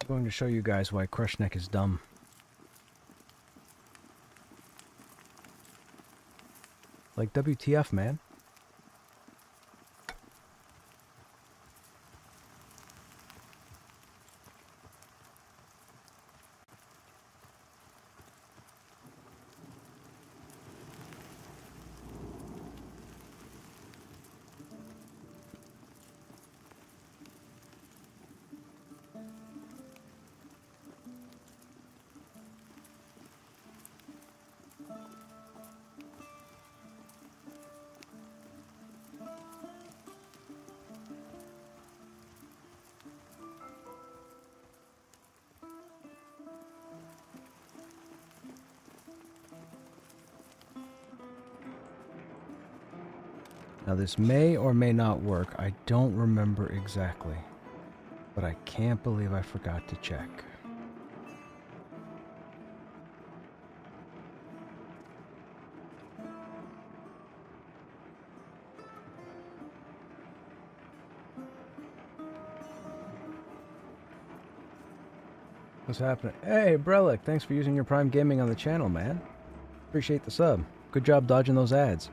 I'm going to show you guys why Krushnek is dumb. Like WTF, man. Now this may or may not work. I don't remember exactly. But I can't believe I forgot to check. What's happening? Hey, Brelic, thanks for using your Prime Gaming on the channel, man. Appreciate the sub. Good job dodging those ads.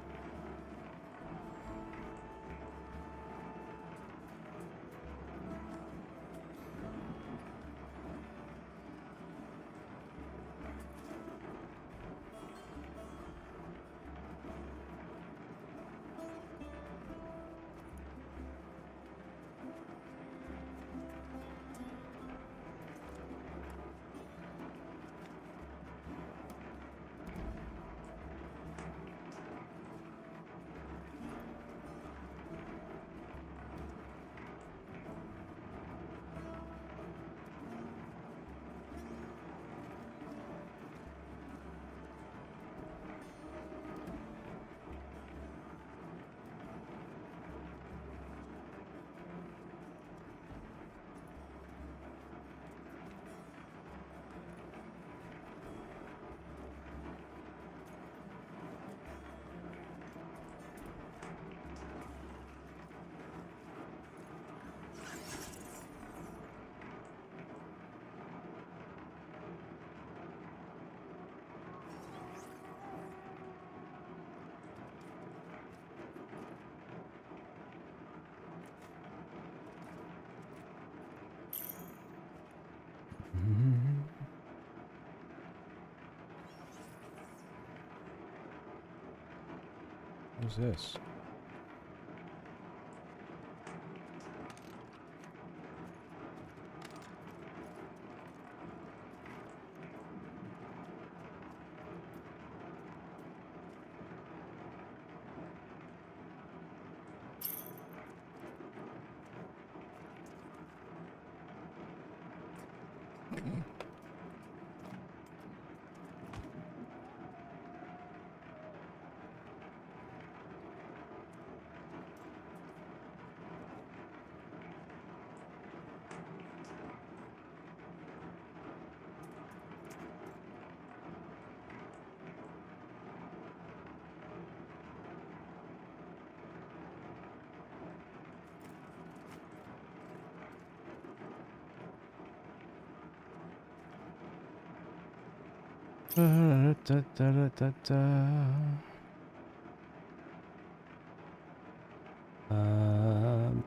What is this?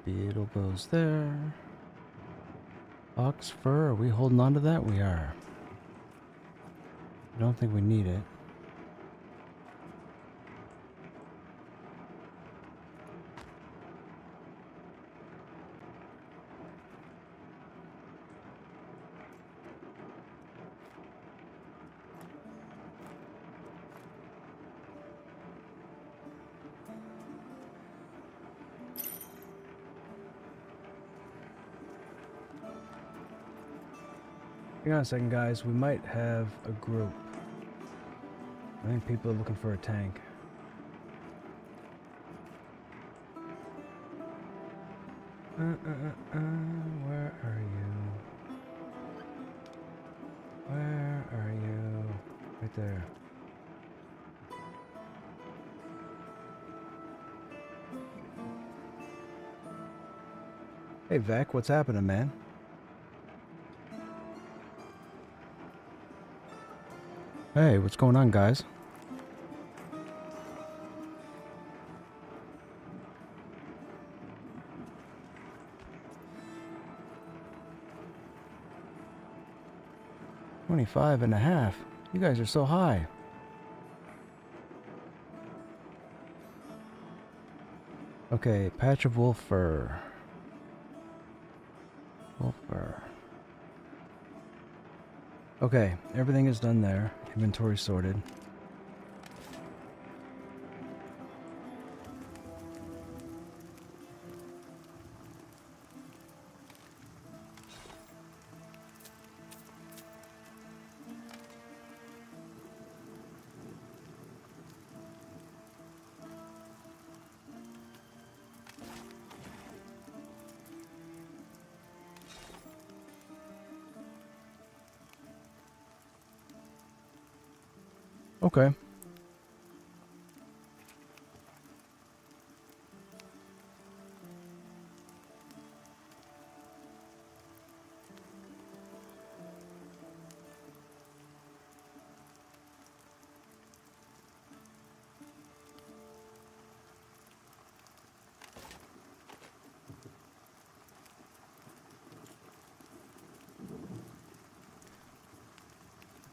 Beetle goes there. Ox fur, are we holding on to that? We are. I don't think we need it. Hang on a second, guys. We might have a group. I think people are looking for a tank. Where are you? Where are you? Right there. Hey, Vec, what's happening, man? Hey, what's going on, guys? $25.5. You guys are so high. Okay, patch of wolf fur. Wolf fur. Okay, everything is done there. Inventory sorted. Okay.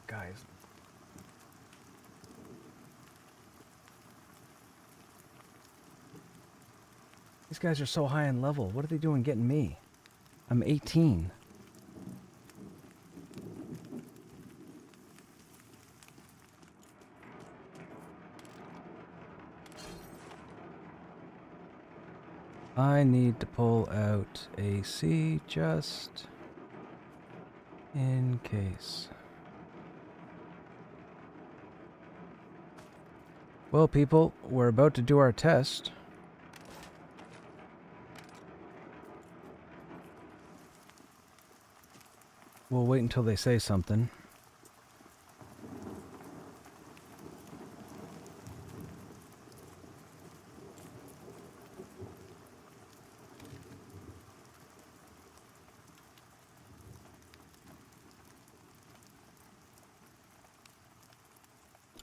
Guys. These guys are so high in level. What are they doing getting me? I'm 18. I need to pull out AC just in case. Well, people, we're about to do our test. We'll wait until they say something.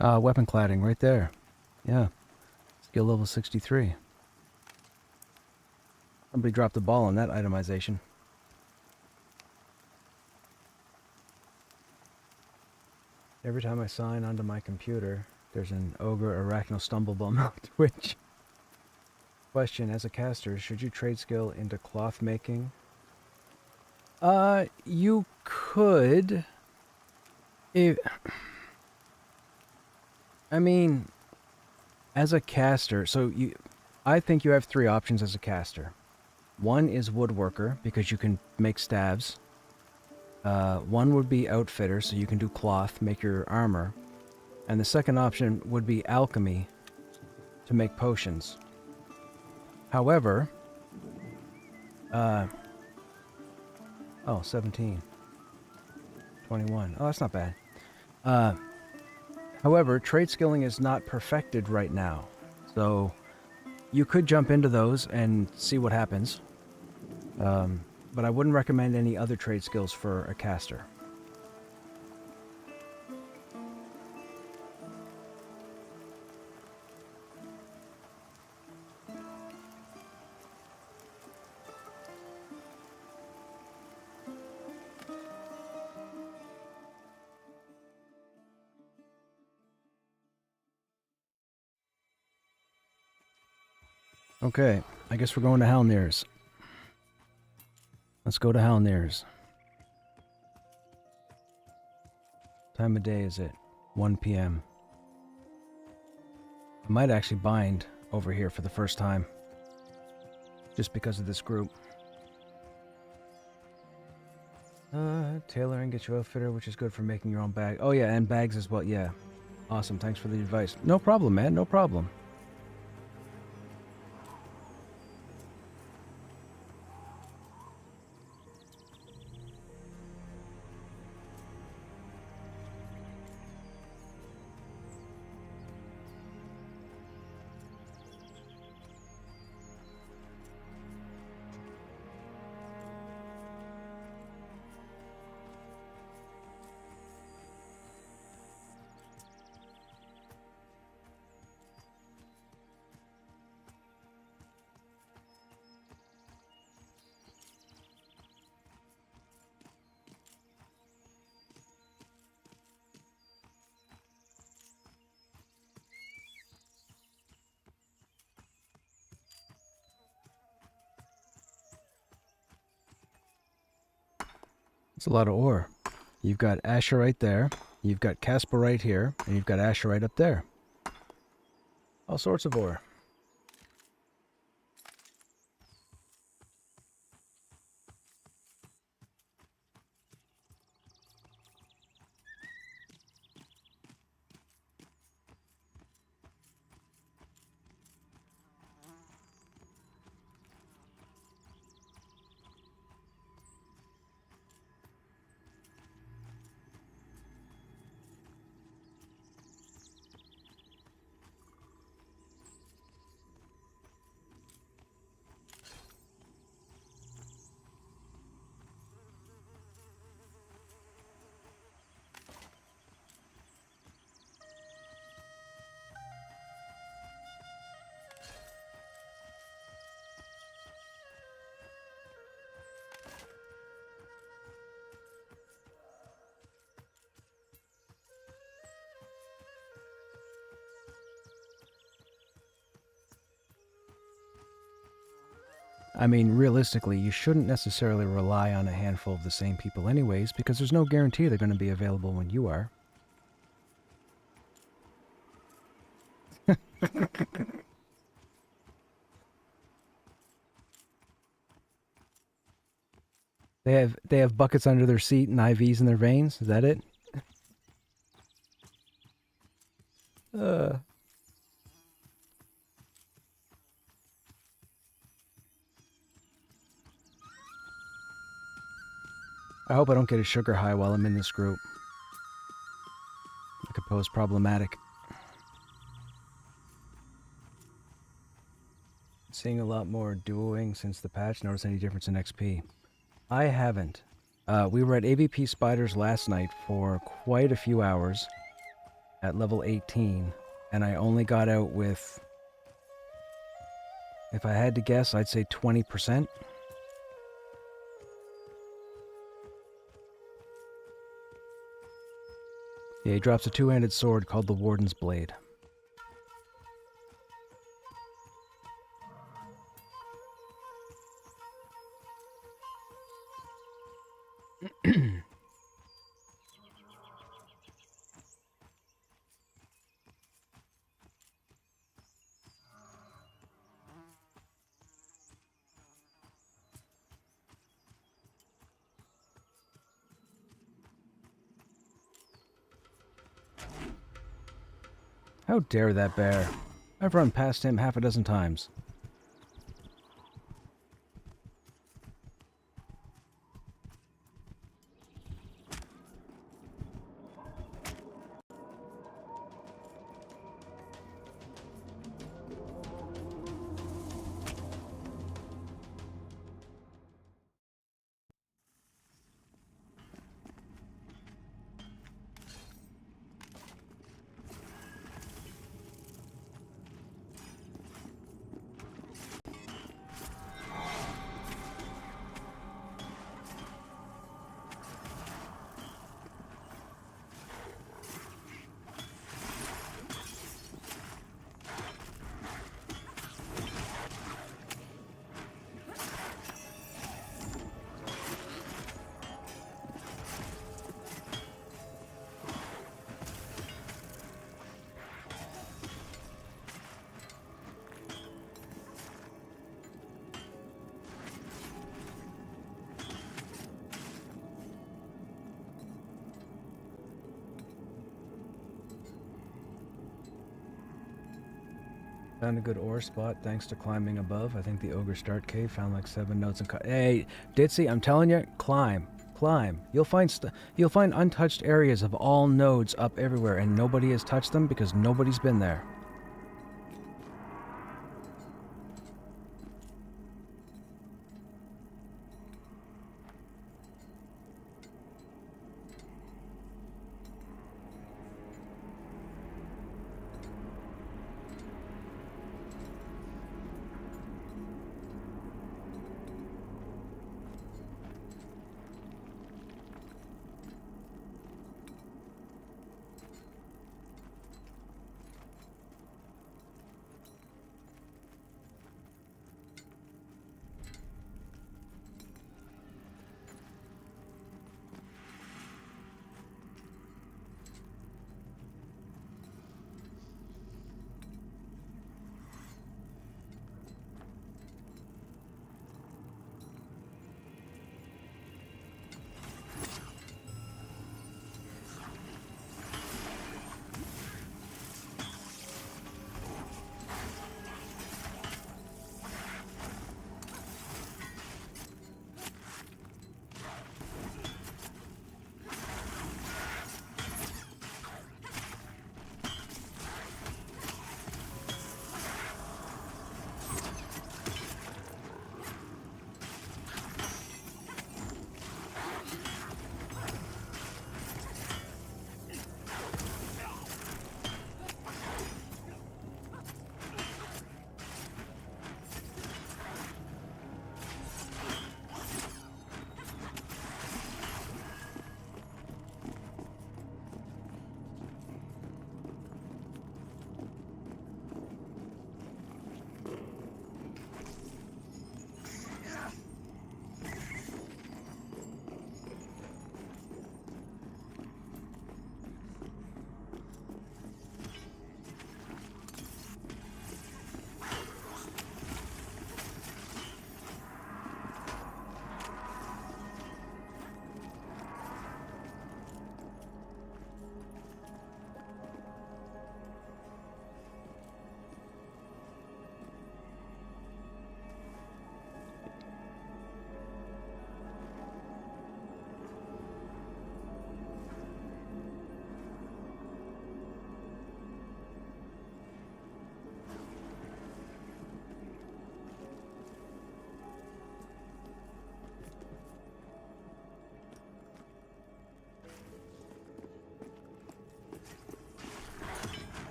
Weapon cladding right there. Yeah. Skill level 63. Somebody dropped the ball on that itemization. Every time I sign onto my computer, there's an ogre arachno stumblebum on Twitch. Question, as a caster, should you trade skill into cloth making? You could. If, I mean, as a caster, I think you have three options as a caster. One is woodworker, because you can make staves. One would be outfitter, so you can do cloth, make your armor. And the second option would be alchemy, to make potions. However, 17. 21. Oh, that's not bad. However, trade skilling is not perfected right now. So, you could jump into those and see what happens. But I wouldn't recommend any other trade skills for a caster. Okay, I guess we're going to Halnir's. Let's go to Halnir's. Time of day is it? 1 p.m. I might actually bind over here for the first time. Just because of this group. Tailoring gets you outfitter, which is good for making your own bag. Oh yeah, and bags as well, yeah. Awesome, thanks for the advice. No problem, man, no problem. It's a lot of ore. You've got Asherite there, you've got Casperite here, and you've got Asherite up there. All sorts of ore. I mean, realistically, you shouldn't necessarily rely on a handful of the same people anyways, because there's no guarantee they're going to be available when you are. They have buckets under their seat and IVs in their veins. Is that it? I hope I don't get a sugar high while I'm in this group. It could pose problematic. Seeing a lot more duoing since the patch. Notice any difference in XP? I haven't. We were at AVP Spiders last night for quite a few hours at level 18, and I only got out with, if I had to guess, I'd say 20%. Yeah, he drops a two-handed sword called the Warden's Blade. How dare that bear? I've run past him half a dozen times. Found a good ore spot thanks to climbing above. I think the Ogre Start Cave found like 7 nodes and... Hey, Ditzy, I'm telling you, climb. Climb. You'll find untouched areas of all nodes up everywhere, and nobody has touched them because nobody's been there.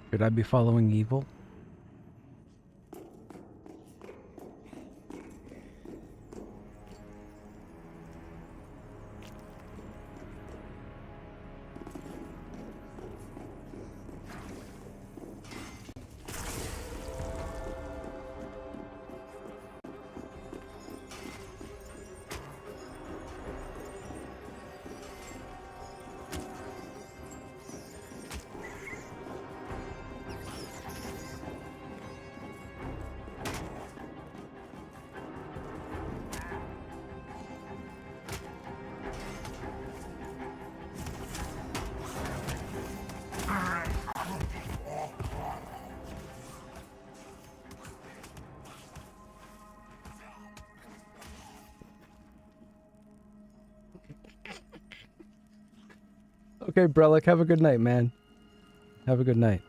Should I be following evil? Okay, Brelic, have a good night, man. Have a good night.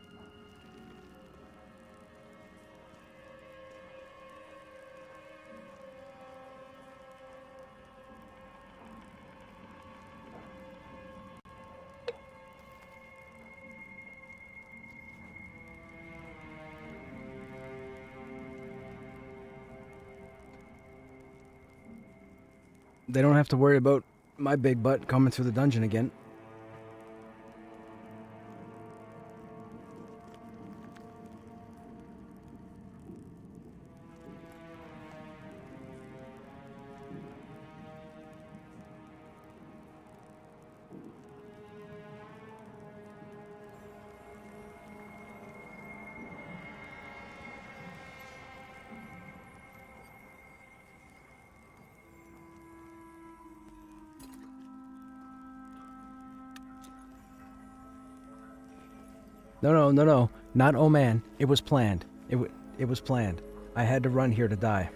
They don't have to worry about my big butt coming through the dungeon again. No. Not oh man. It was planned. It was planned. I had to run here to die.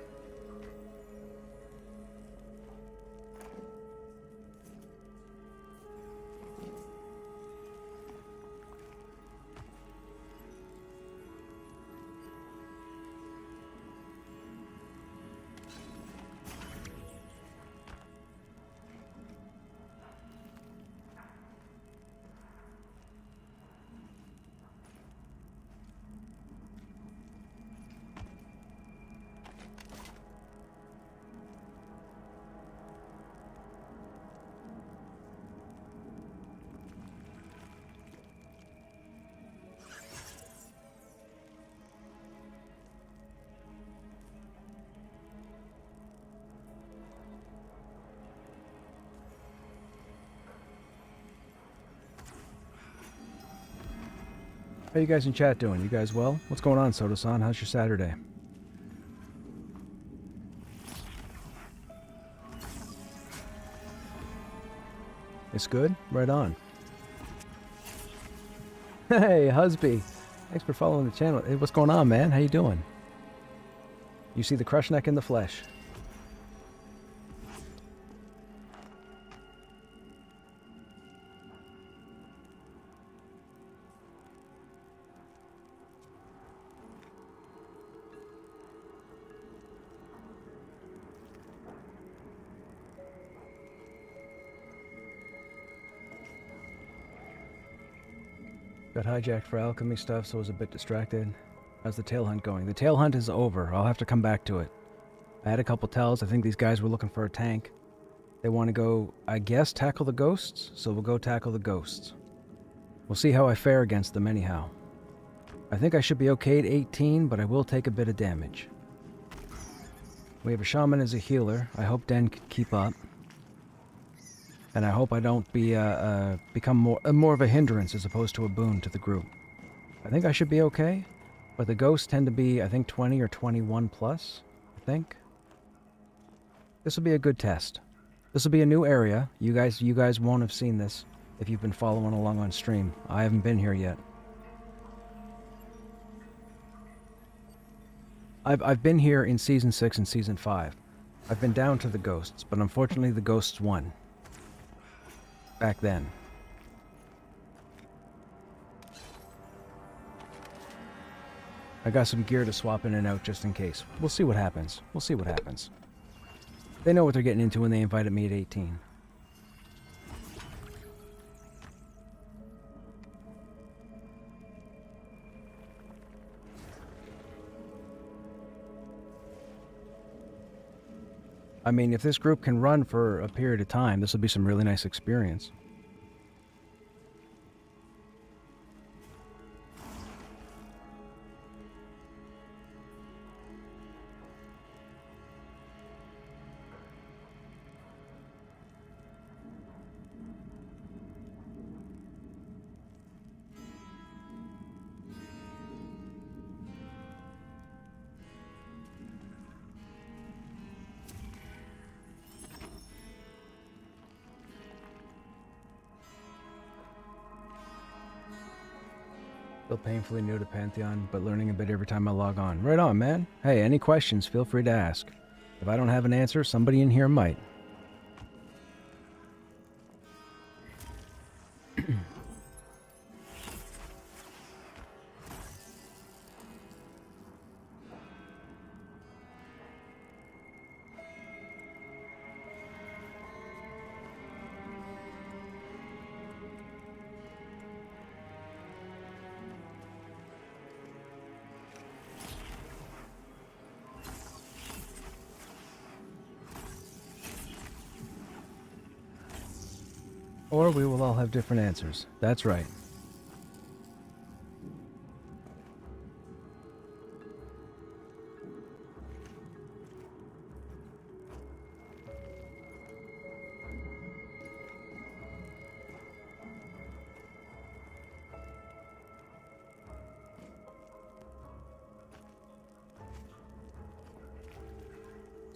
How you guys in chat doing? You guys well? What's going on, Soto-san? How's your Saturday? It's good? Right on. Hey, Husby. Thanks for following the channel. Hey, what's going on, man? How you doing? You see the Krushnek in the flesh. Got hijacked for alchemy stuff, so I was a bit distracted. How's the tail hunt going? The tail hunt is over. I'll have to come back to it. I had a couple tells. I think these guys were looking for a tank. They want to go, I guess, tackle the ghosts, so we'll go tackle the ghosts. We'll see how I fare against them anyhow. I think I should be okay at 18, but I will take a bit of damage. We have a shaman as a healer. I hope Den can keep up. And I hope I don't become more of a hindrance as opposed to a boon to the group. I think I should be okay, but the ghosts tend to be, I think, 20 or 21 plus, I think. This will be a good test. This will be a new area. You guys won't have seen this if you've been following along on stream. I haven't been here yet. I've been here in Season 6 and Season 5. I've been down to the ghosts, but unfortunately the ghosts won. Back then. I got some gear to swap in and out just in case. We'll see what happens. We'll see what happens. They know what they're getting into when they invited me at 18. I mean, if this group can run for a period of time, this will be some really nice experience. Still painfully new to Pantheon, but learning a bit every time I log on. Right on, man. Hey, any questions, feel free to ask. If I don't have an answer, somebody in here might. Or we will all have different answers. That's right.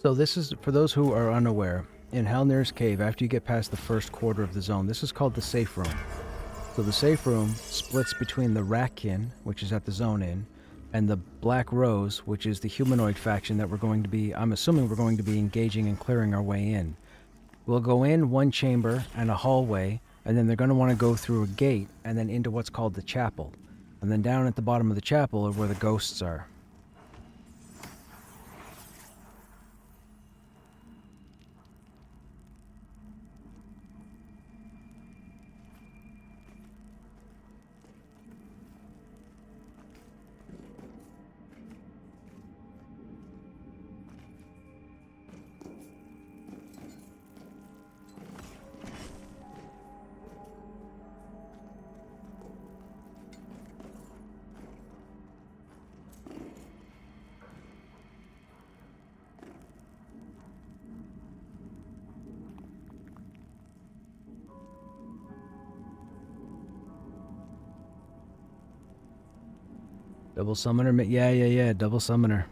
So this is, for those who are unaware, in Halnir's Cave, after you get past the first quarter of the zone, this is called the safe room. So the safe room splits between the Ratkin, which is at the zone in, and the Black Rose, which is the humanoid faction that we're going to be, I'm assuming we're going to be engaging and clearing our way in. We'll go in one chamber and a hallway, and then they're going to want to go through a gate and then into what's called the chapel. And then down at the bottom of the chapel are where the ghosts are. Double summoner? Yeah, double summoner.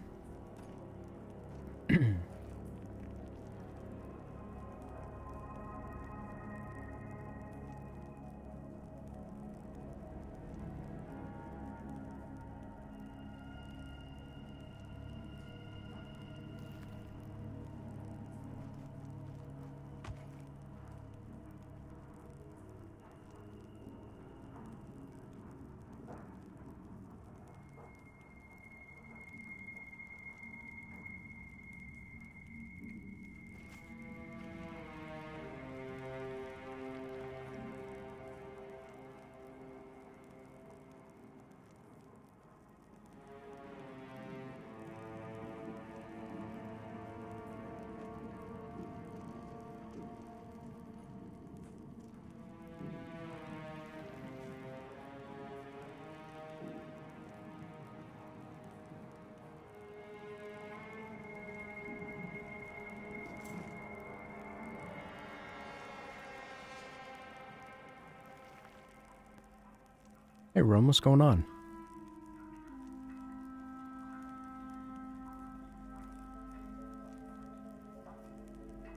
Hey, Rome, what's going on?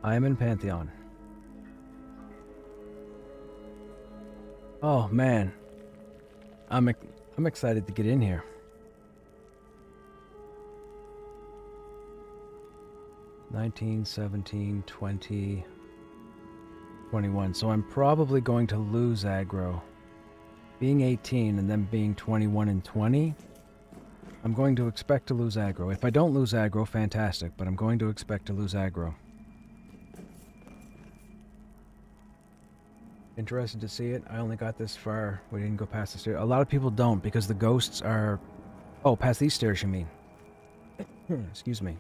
I am in Pantheon. Oh, man. I'm excited to get in here. $19, $17, $20, $21. So I'm probably going to lose aggro. Being 18 and then being 21 and 20, I'm going to expect to lose aggro. If I don't lose aggro, fantastic, but I'm going to expect to lose aggro. Interested to see it. I only got this far. We didn't go past the stairs. A lot of people don't because the ghosts are... Oh, past these stairs, you mean. Excuse me.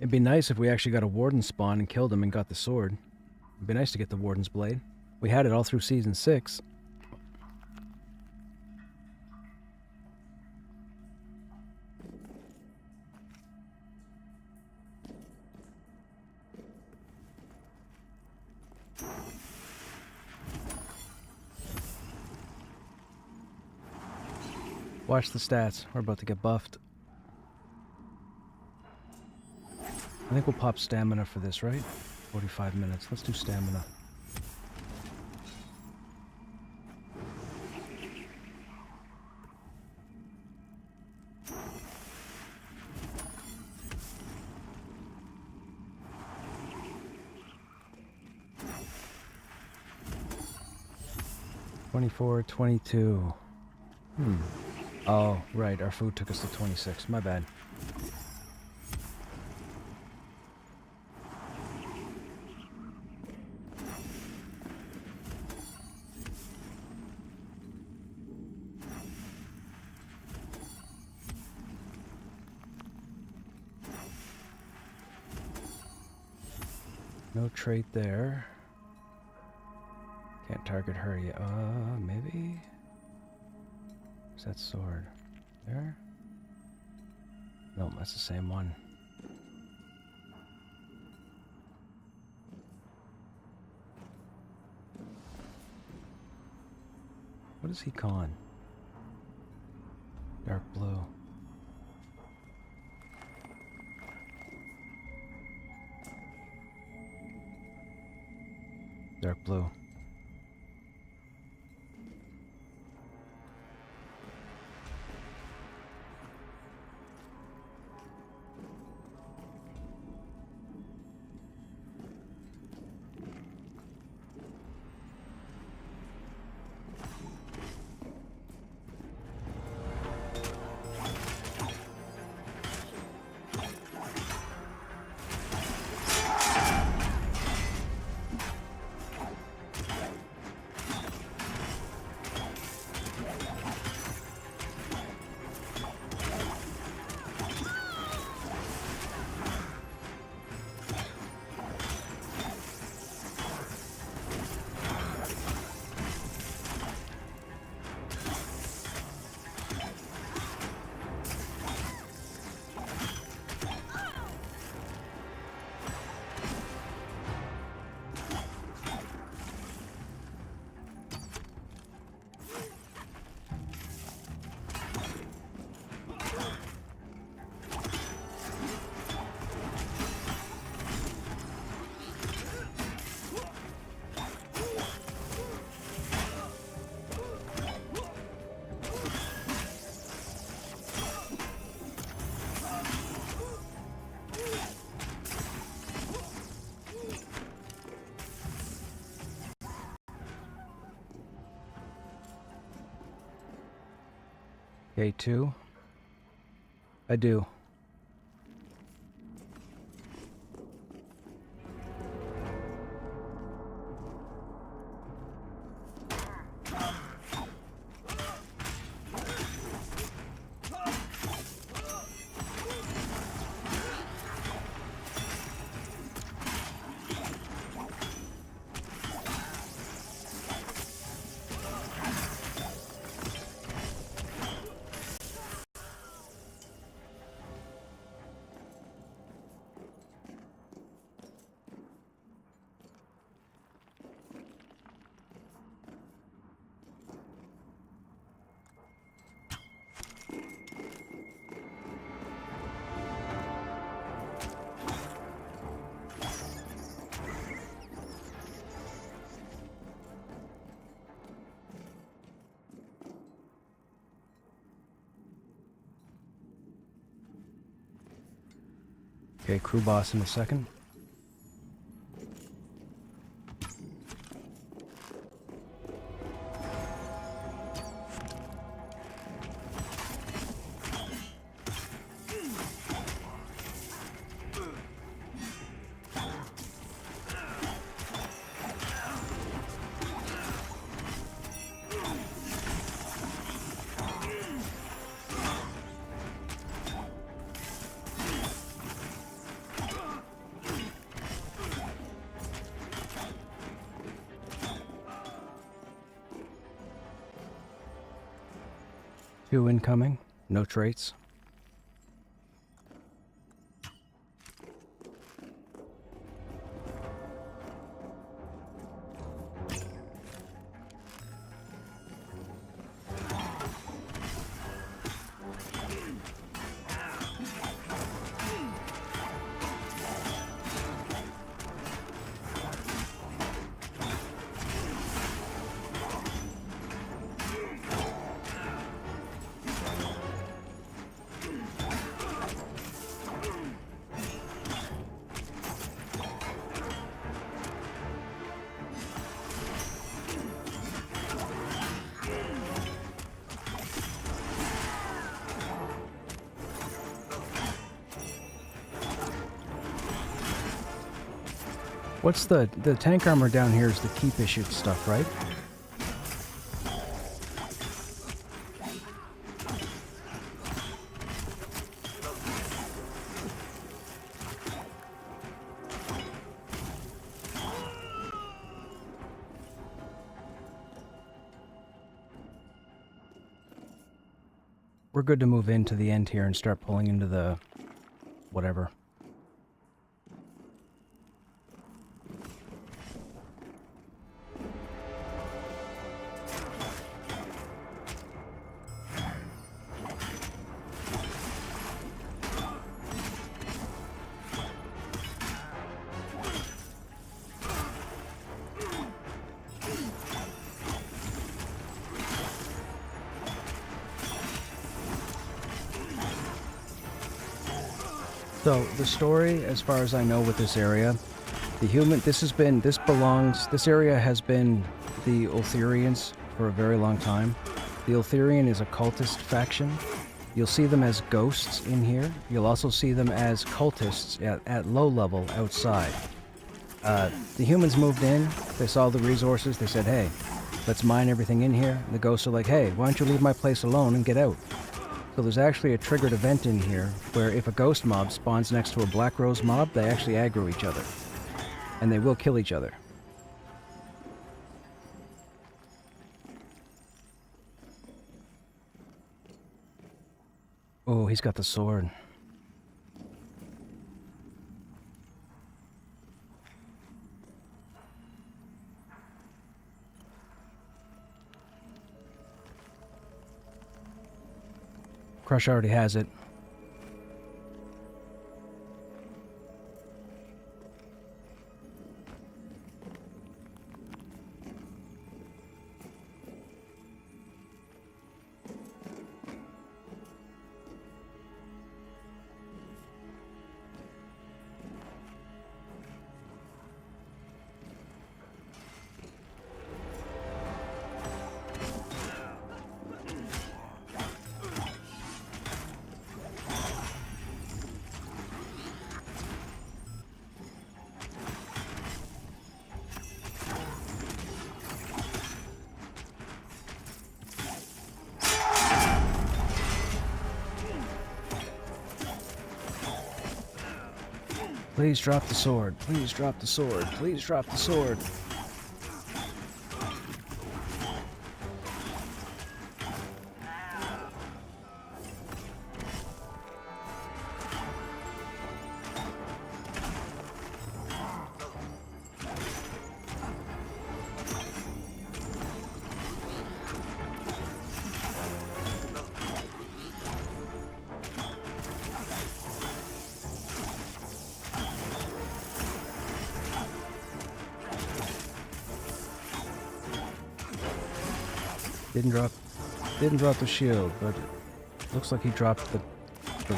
It'd be nice if we actually got a warden spawn and killed him and got the sword. It'd be nice to get the warden's blade. We had it all through season 6. Watch the stats. We're about to get buffed. I think we'll pop stamina for this, right? 45 minutes. Let's do stamina. $24, $22. Oh, right. Our food took us to 26. My bad. No trait there. Can't target her yet. Maybe? Where's that sword? There? Nope, that's the same one. What is he con? Dark blue. Dark blue. K2? I do. Okay, crew boss in a second. 2 incoming. No traits. What's the tank armor down here is the keep issued stuff, right? We're good to move into the end here and start pulling into the whatever. So, the story, as far as I know with this area, this area has been the Ultherians for a very long time. The Ultherian is a cultist faction. You'll see them as ghosts in here. You'll also see them as cultists at low level outside. The humans moved in, they saw the resources, they said, hey, let's mine everything in here. And the ghosts are like, hey, why don't you leave my place alone and get out? So there's actually a triggered event in here where if a ghost mob spawns next to a Black Rose mob, they actually aggro each other. And they will kill each other. Oh, he's got the sword. Crush already has it. Please drop the sword. Please drop the sword. Please drop the sword. Didn't drop the shield, but it looks like he dropped the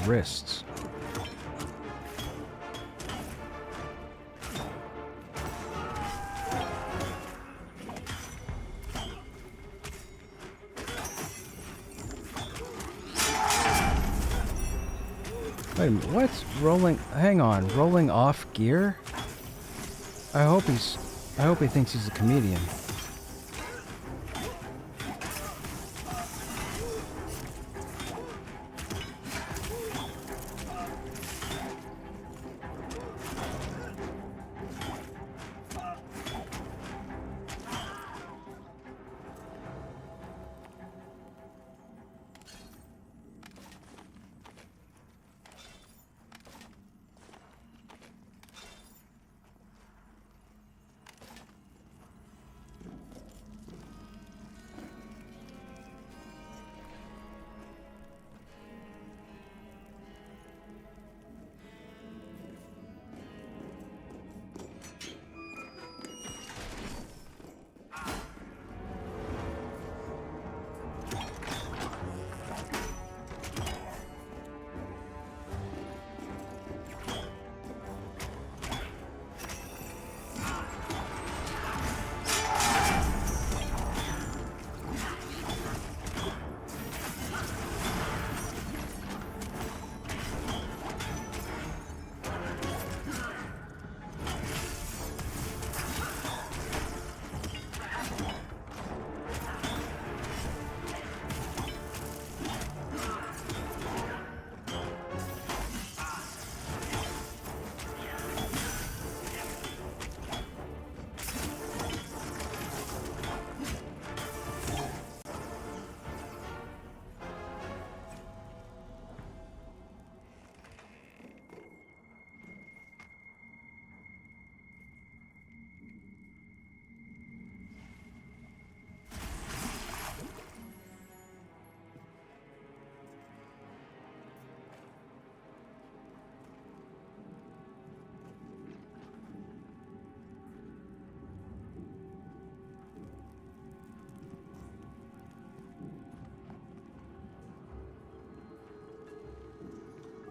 wrists. Wait a minute, what? Hang on, rolling off gear? I hope he thinks he's a comedian.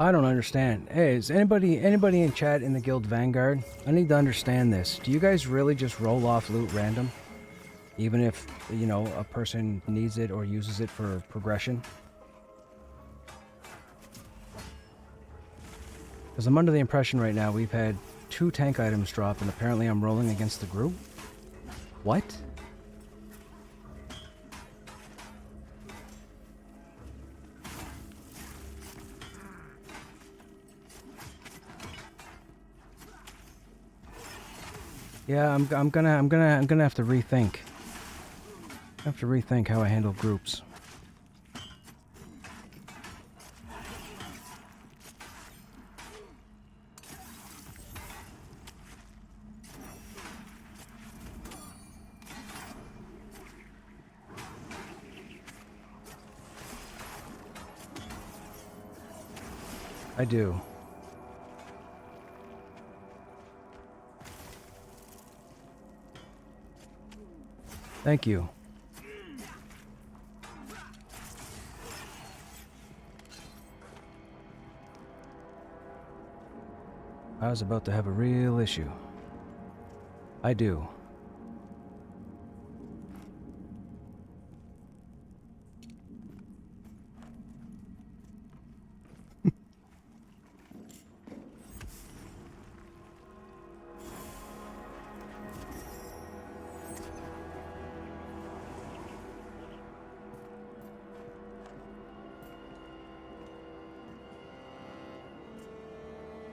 I don't understand. Hey, is anybody in chat in the guild Vanguard? I need to understand this. Do you guys really just roll off loot random? Even if, you know, a person needs it or uses it for progression? Because I'm under the impression right now we've had 2 tank items drop and apparently I'm rolling against the group? What? Yeah, I'm gonna have to rethink. I have to rethink how I handle groups. I do. Thank you. I was about to have a real issue. I do.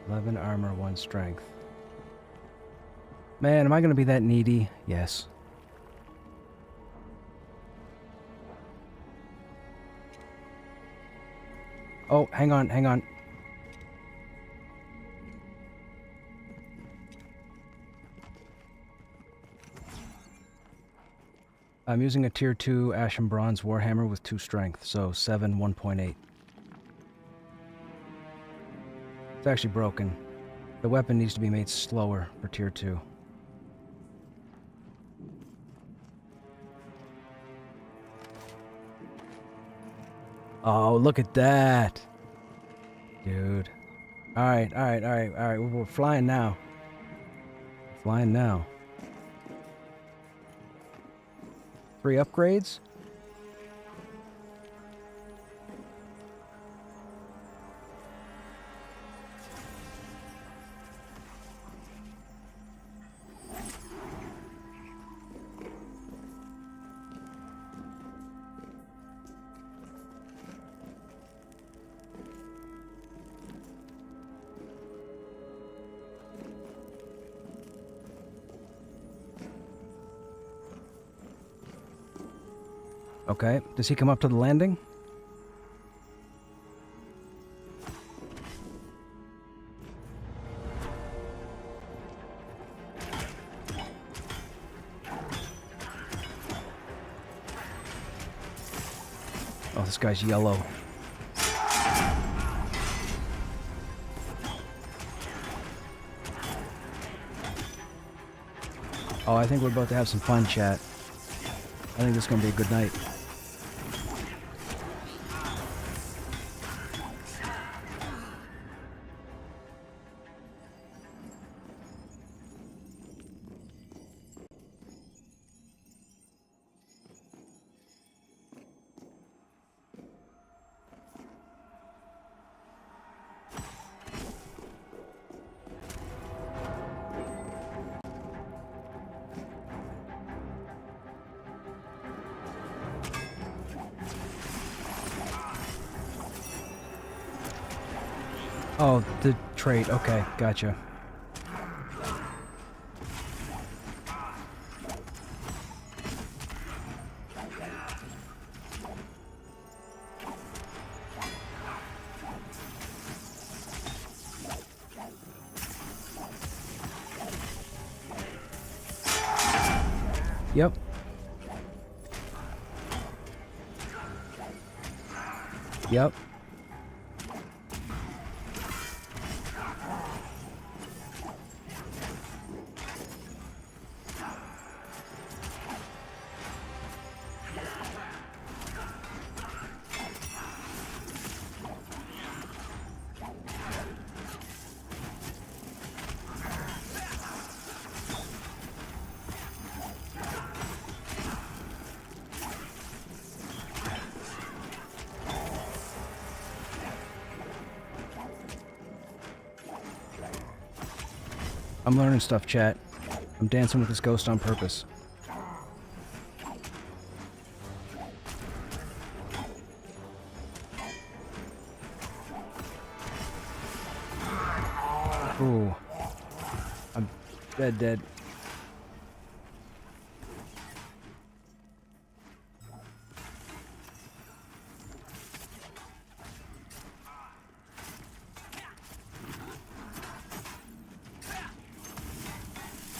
(11 armor, 1 strength). Man, am I gonna be that needy? Yes. Oh, hang on, hang on. I'm using a tier 2 Ashen Bronze Warhammer with 2 strength, so 7, 1.8. It's actually broken. The weapon needs to be made slower for tier 2. Oh, look at that! Dude. Alright, alright, alright, alright. We're flying now. Flying now. 3 upgrades? Okay, does he come up to the landing? Oh, this guy's yellow. Oh, I think we're about to have some fun, chat. I think this is going to be a good night. Oh, the trait. Okay, gotcha. Yep. Yep. I'm learning stuff, chat. I'm dancing with this ghost on purpose. Ooh. I'm dead.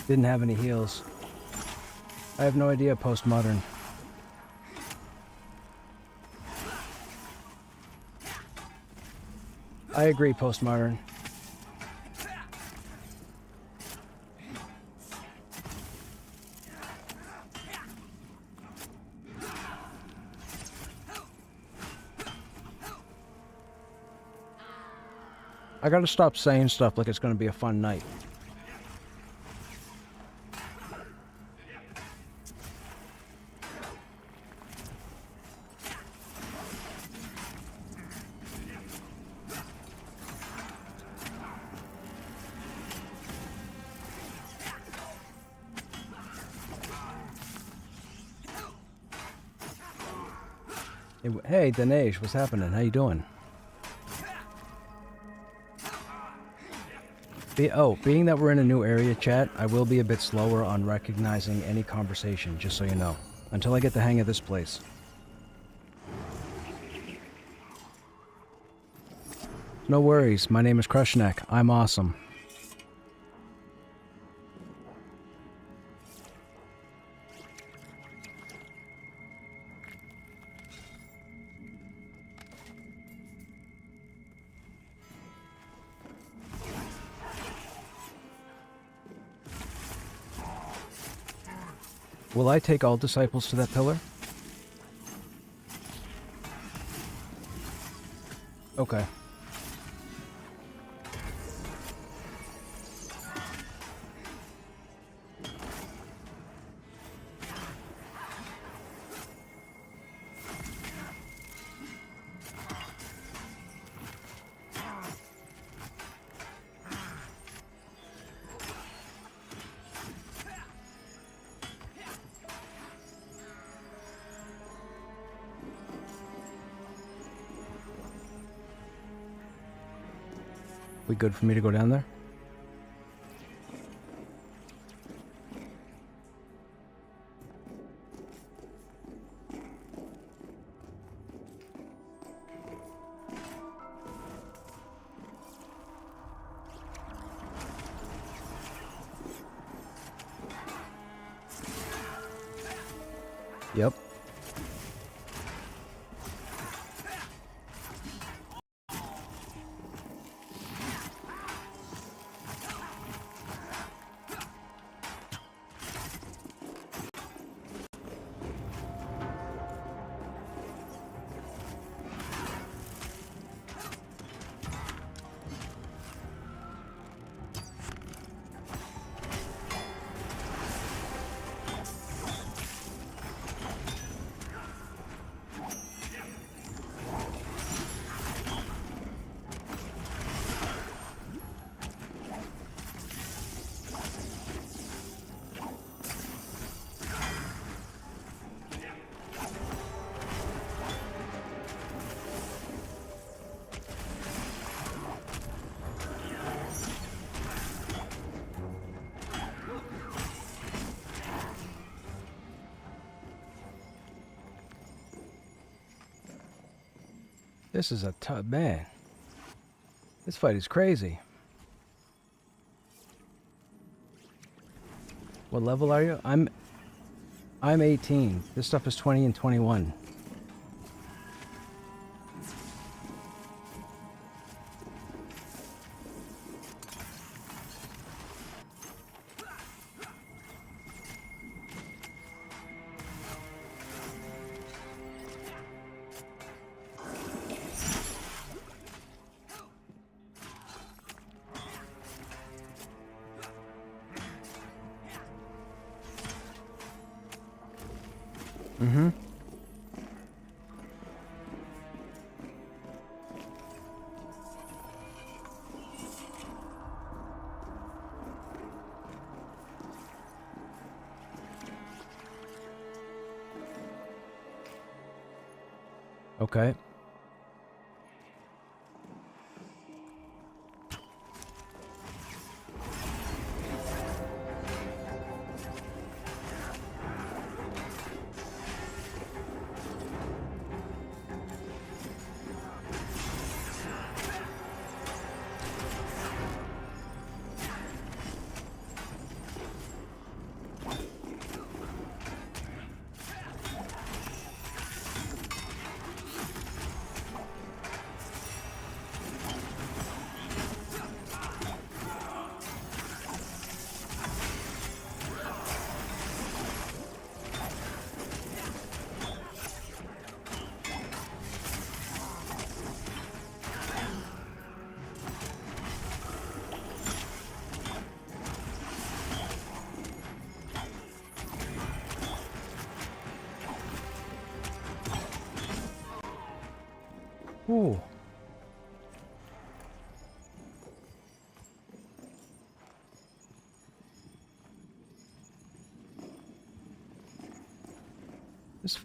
Didn't have any heals. I have no idea postmodern. I agree, postmodern. I gotta stop saying stuff like it's gonna be a fun night. Hey, Dinesh, what's happening? How you doing? Being that we're in a new area, chat, I will be a bit slower on recognizing any conversation, just so you know. Until I get the hang of this place. No worries, my name is Krushnek. I'm awesome. Will I take all disciples to that pillar? Okay. We good for me to go down there? Yep. This is a tough man. This fight is crazy. What level are you? I'm 18. This stuff is 20 and 21. Mm-hmm. Okay. Ooh. This.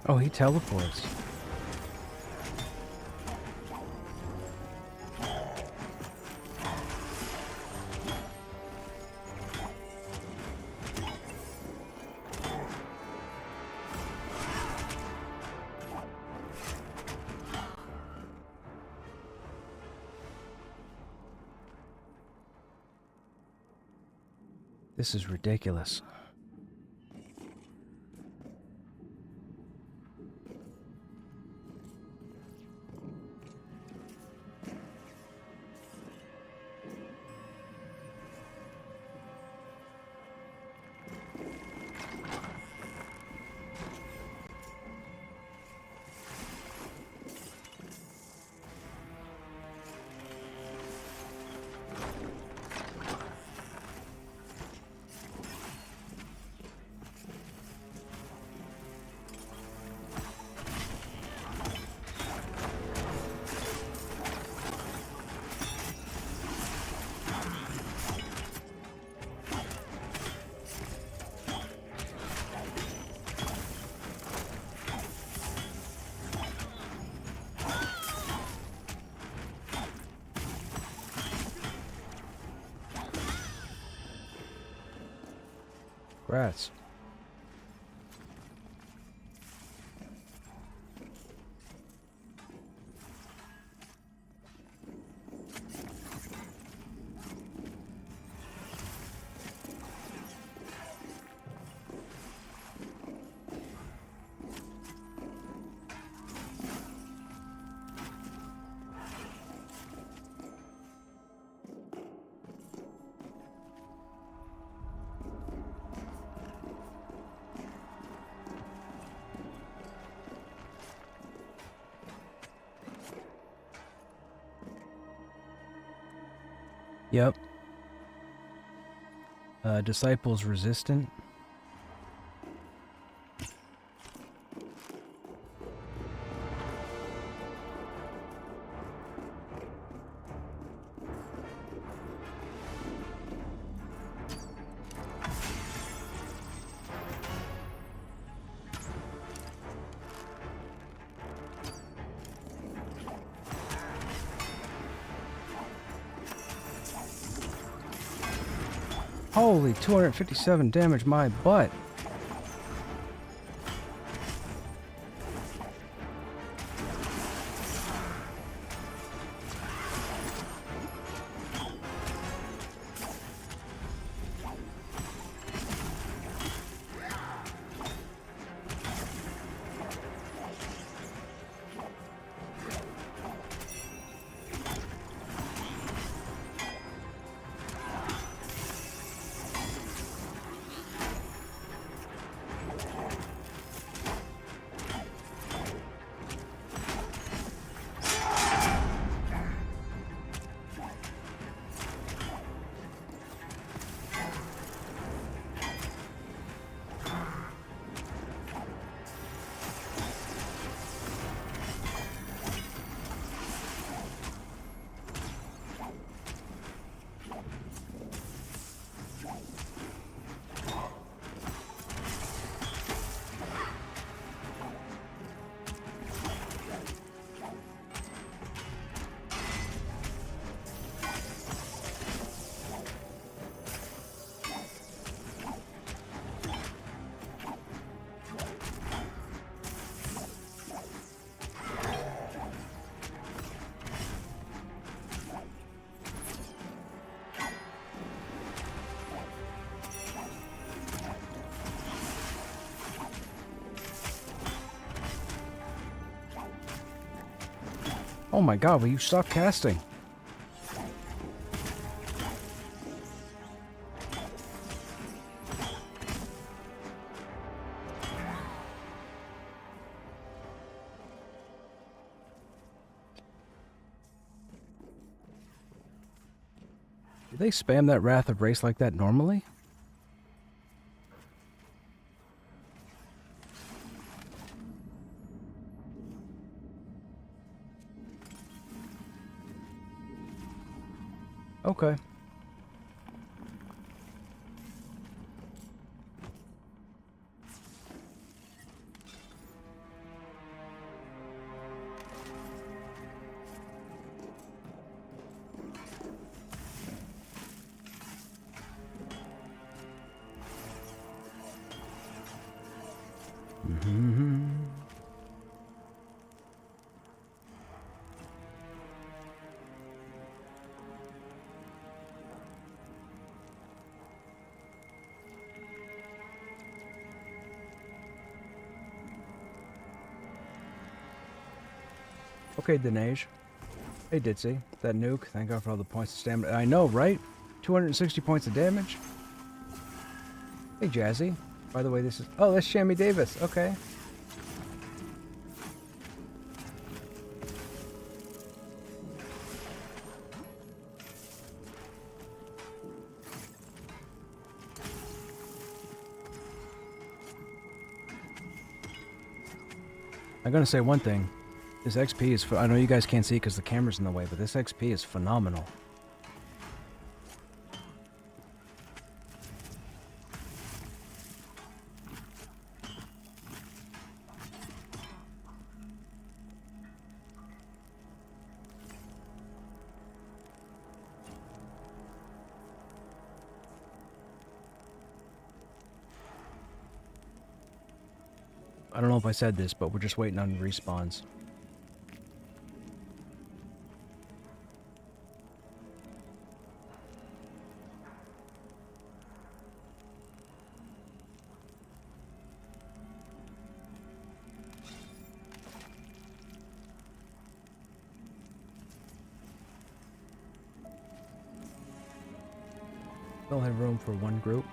Oh, he teleports. This is ridiculous. Rats. Yep. Disciples resistant. Holy, 257 damage my butt. Oh my god, will you stop casting? Do they spam that Wrath of Race like that normally? Okay. Okay, Dinesh. Hey, Ditzy. That nuke. Thank God for all the points of stamina. I know, right? 260 points of damage. Hey, Jazzy. By the way, this is... Oh, that's Shammy Davis. Okay. I'm gonna say one thing. This XP is... I know you guys can't see because the camera's in the way, but this XP is phenomenal. I don't know if I said this, but we're just waiting on respawns. Still have room for one group.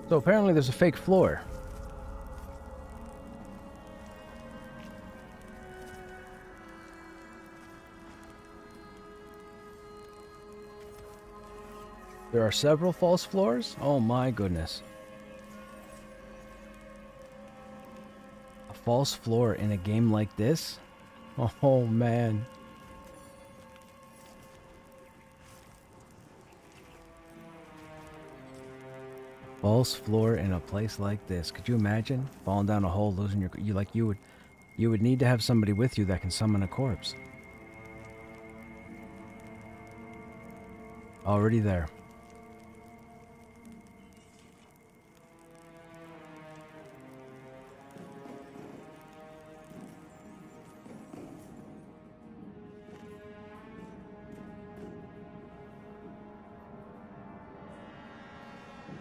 So apparently there's a fake floor. There are several false floors? Oh my goodness. A false floor in a game like this? Oh man. False floor in a place like this. Could you imagine falling down a hole, losing your... You would need to have somebody with you that can summon a corpse. Already there.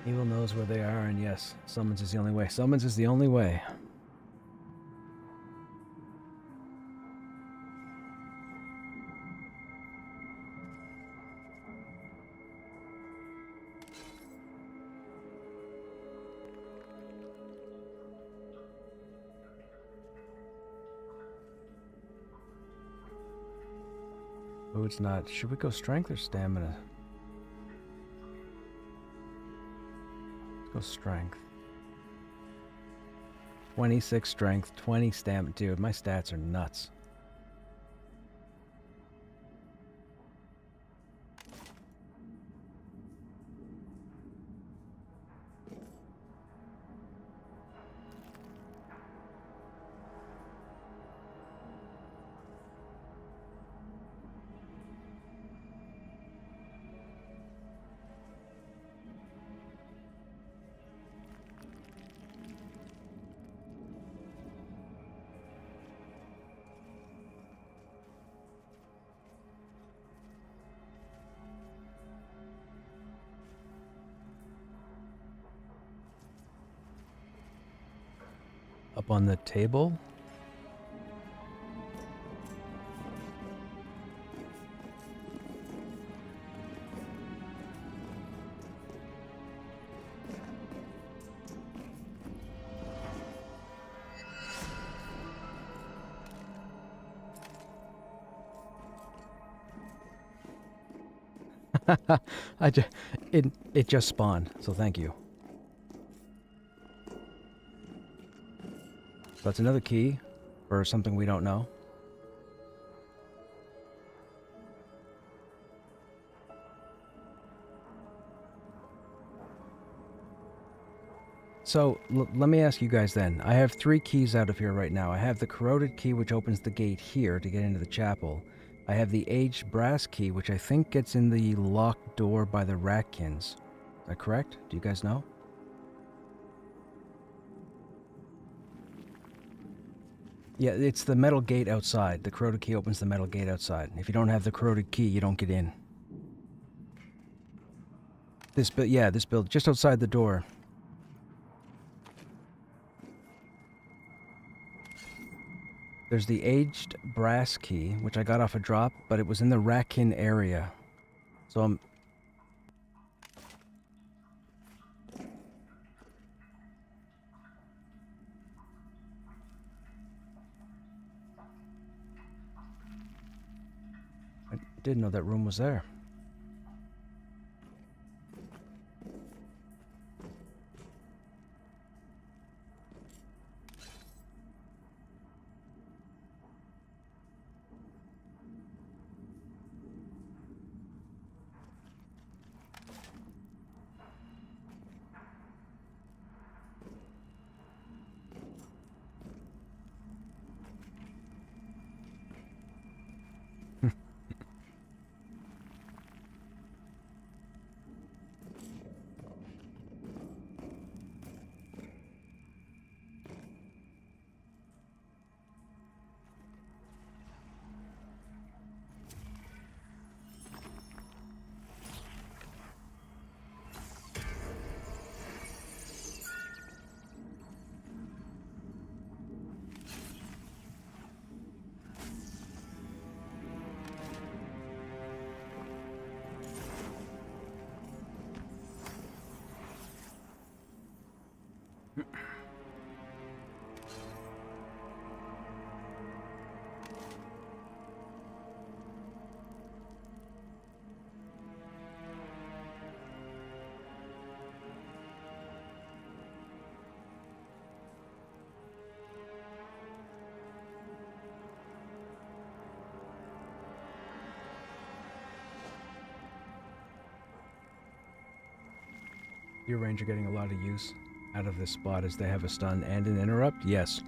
Evil knows where they are, and yes, summons is the only way. Summons is the only way. Food's not. Should we go strength or stamina? Let's go strength. 26 strength, 20 stamina. Dude, my stats are nuts. Up on the table? It just spawned, so thank you. That's another key for something we don't know. So, let me ask you guys then. I have 3 keys out of here right now. I have the corroded key, which opens the gate here to get into the chapel. I have the aged brass key, which I think gets in the locked door by the Ratkins. Is that correct? Do you guys know? Yeah, it's the metal gate outside. The corroded key opens the metal gate outside. If you don't have the corroded key, you don't get in. This build just outside the door. There's the aged brass key, which I got off a drop, but it was in the Ratkin area. So I'm... I didn't know that room was there. Your ranger getting a lot of use out of this spot as they have a stun and an interrupt? Yes.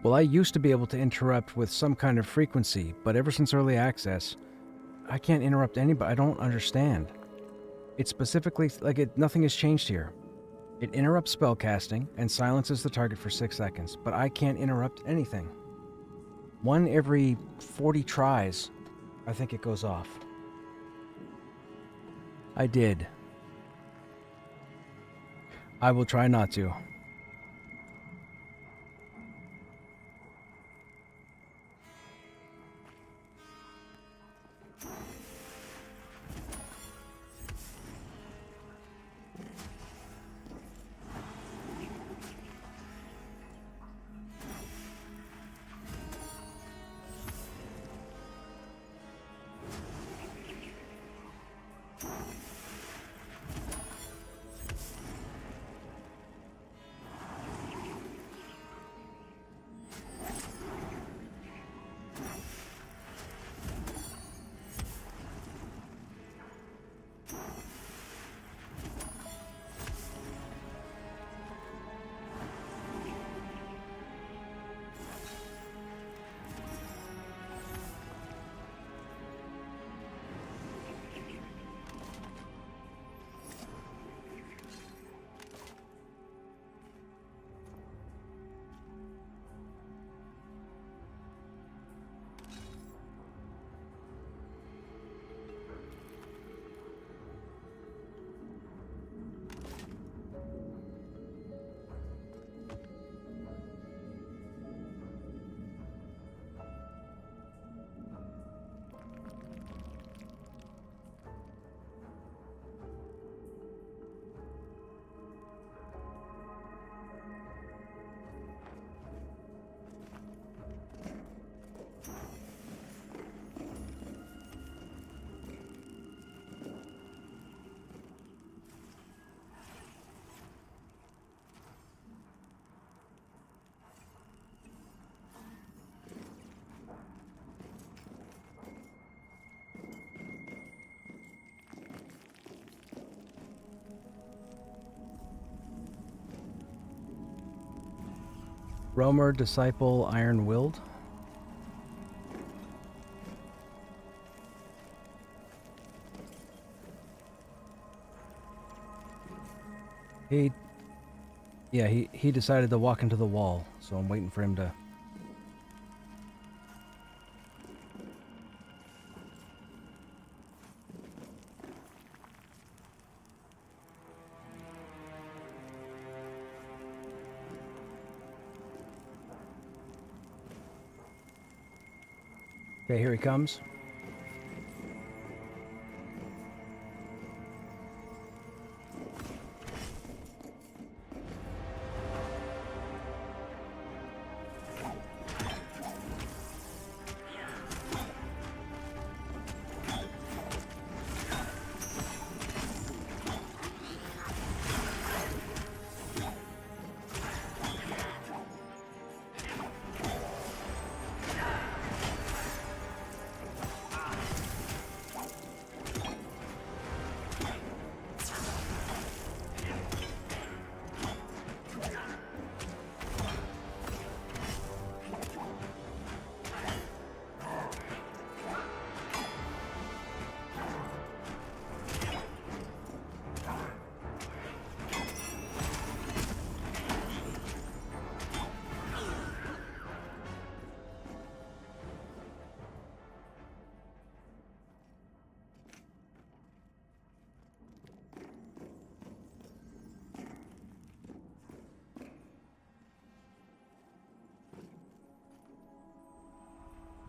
Well, I used to be able to interrupt with some kind of frequency, but ever since early access, I can't interrupt anybody. I don't understand. It specifically, nothing has changed here. It interrupts spellcasting and silences the target for 6 seconds, but I can't interrupt anything. 1 every 40 tries, I think it goes off. I did. I will try not to. Romer, Disciple, Iron-Willed. He decided to walk into the wall, so I'm waiting for him to... Okay, here he comes.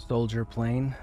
Soldier plane.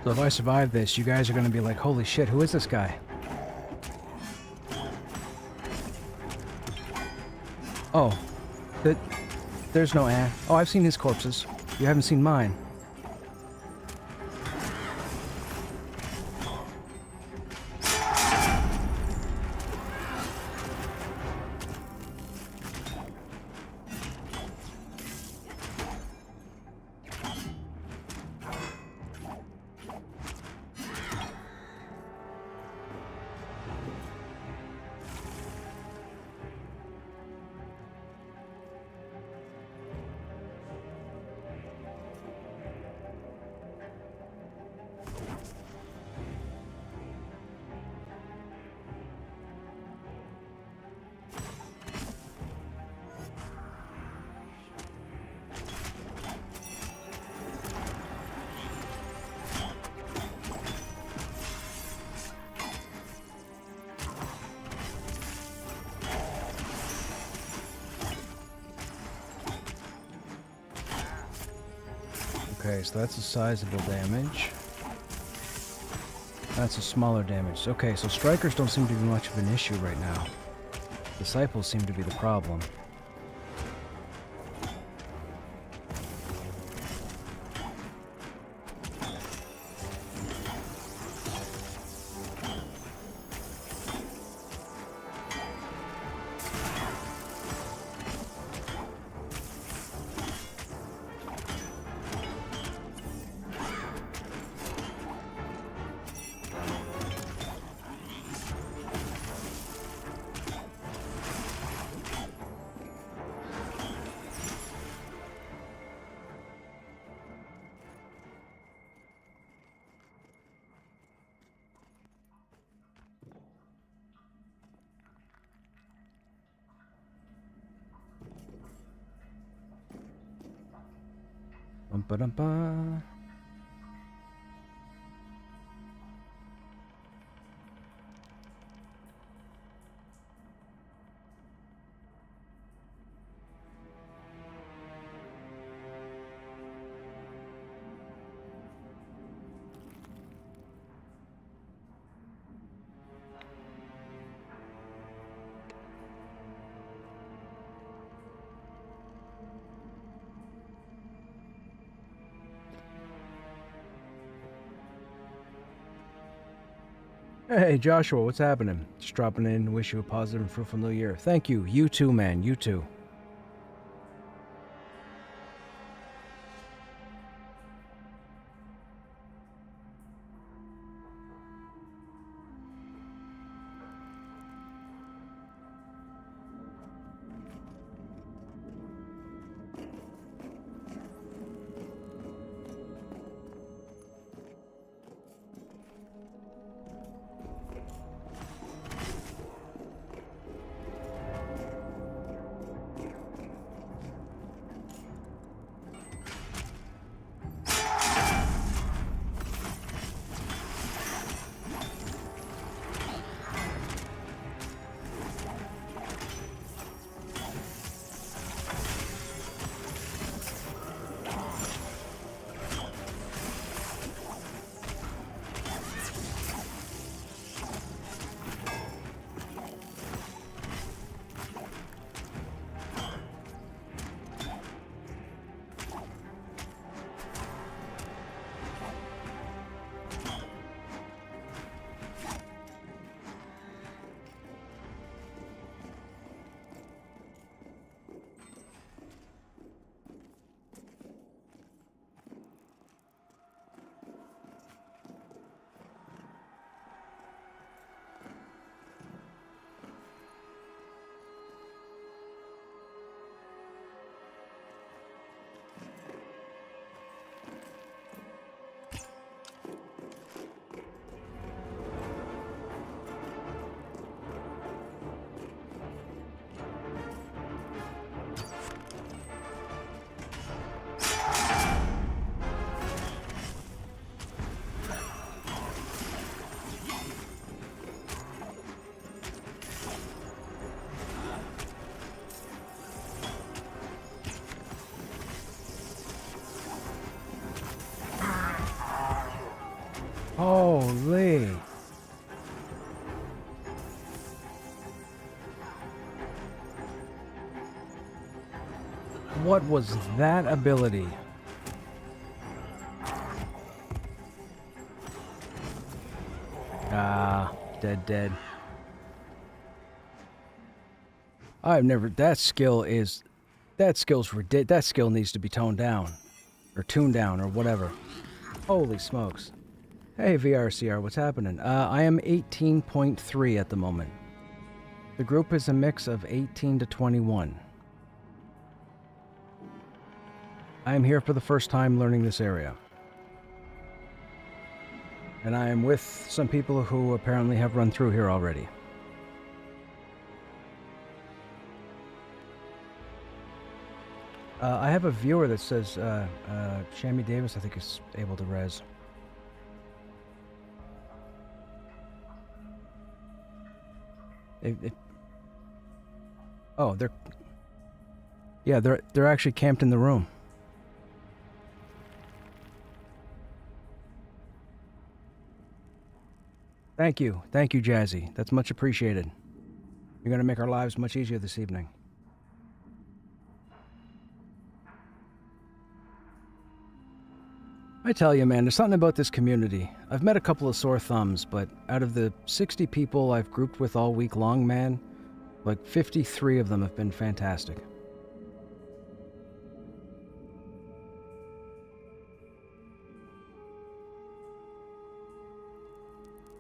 So if I survive this, you guys are going to be like, holy shit, who is this guy? Oh. There's no Oh, I've seen his corpses. You haven't seen mine. Okay, so that's a sizable damage. That's a smaller damage. Okay, so strikers don't seem to be much of an issue right now. Disciples seem to be the problem. Bum-ba-dum-ba. Hey, Joshua, what's happening? Just dropping in to wish you a positive and fruitful new year. Thank you. You too, man. You too. Holy. What was that ability? Ah, dead. I've never, that skill needs to be toned down. Or tuned down, or whatever. Holy smokes. Hey VRCR, what's happening? I am 18.3 at the moment. The group is a mix of 18 to 21. I am here for the first time learning this area. And I am with some people who apparently have run through here already. I have a viewer that says, Shammy Davis, I think, is able to res. Oh, they're actually camped in the room. Thank you, Jazzy. That's much appreciated. You're going to make our lives much easier this evening. I tell you, man, there's something about this community. I've met a couple of sore thumbs, but out of the 60 people I've grouped with all week long, man, like 53 of them have been fantastic.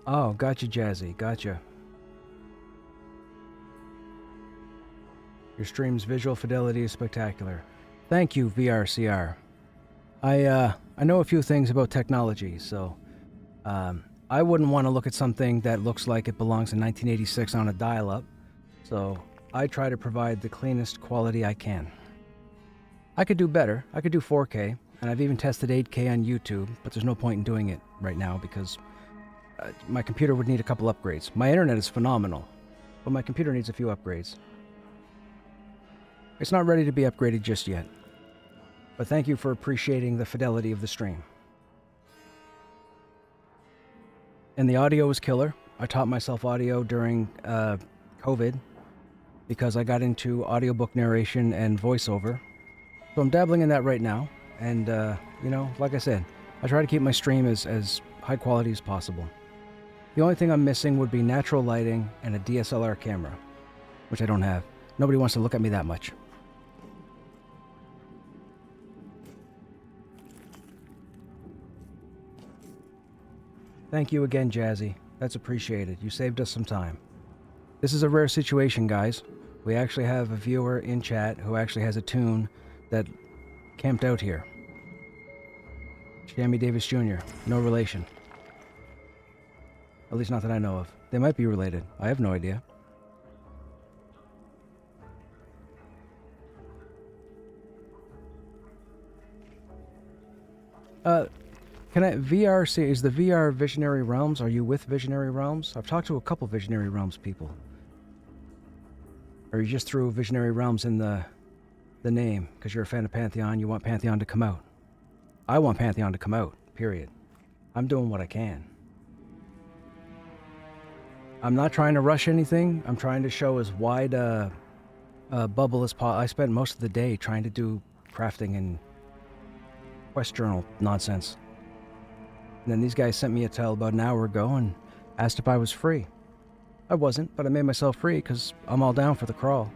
Oh, gotcha, Jazzy, gotcha. Your stream's visual fidelity is spectacular. Thank you, VRCR. I know a few things about technology, so I wouldn't want to look at something that looks like it belongs in 1986 on a dial-up, so I try to provide the cleanest quality I can. I could do better. I could do 4K, and I've even tested 8K on YouTube, but there's no point in doing it right now because my computer would need a couple upgrades. My internet is phenomenal, but my computer needs a few upgrades. It's not ready to be upgraded just yet. But thank you for appreciating the fidelity of the stream. And the audio is killer. I taught myself audio during COVID because I got into audiobook narration and voiceover. So I'm dabbling in that right now. And, you know, like I said, I try to keep my stream as high quality as possible. The only thing I'm missing would be natural lighting and a DSLR camera, which I don't have. Nobody wants to look at me that much. Thank you again, Jazzy. That's appreciated. You saved us some time. This is a rare situation, guys. We actually have a viewer in chat who actually has a tune that camped out here. Shammy Davis Jr. No relation. At least not that I know of. They might be related. I have no idea. Can I, VRC, is the VR Visionary Realms? Are you with Visionary Realms? I've talked to a couple Visionary Realms people. Or you just threw Visionary Realms in the name because you're a fan of Pantheon, you want Pantheon to come out. I want Pantheon to come out, period. I'm doing what I can. I'm not trying to rush anything. I'm trying to show as wide a bubble as possible. I spent most of the day trying to do crafting and quest journal nonsense. And then these guys sent me a tell about an hour ago and asked if I was free. I wasn't, but I made myself free because I'm all down for the crawl.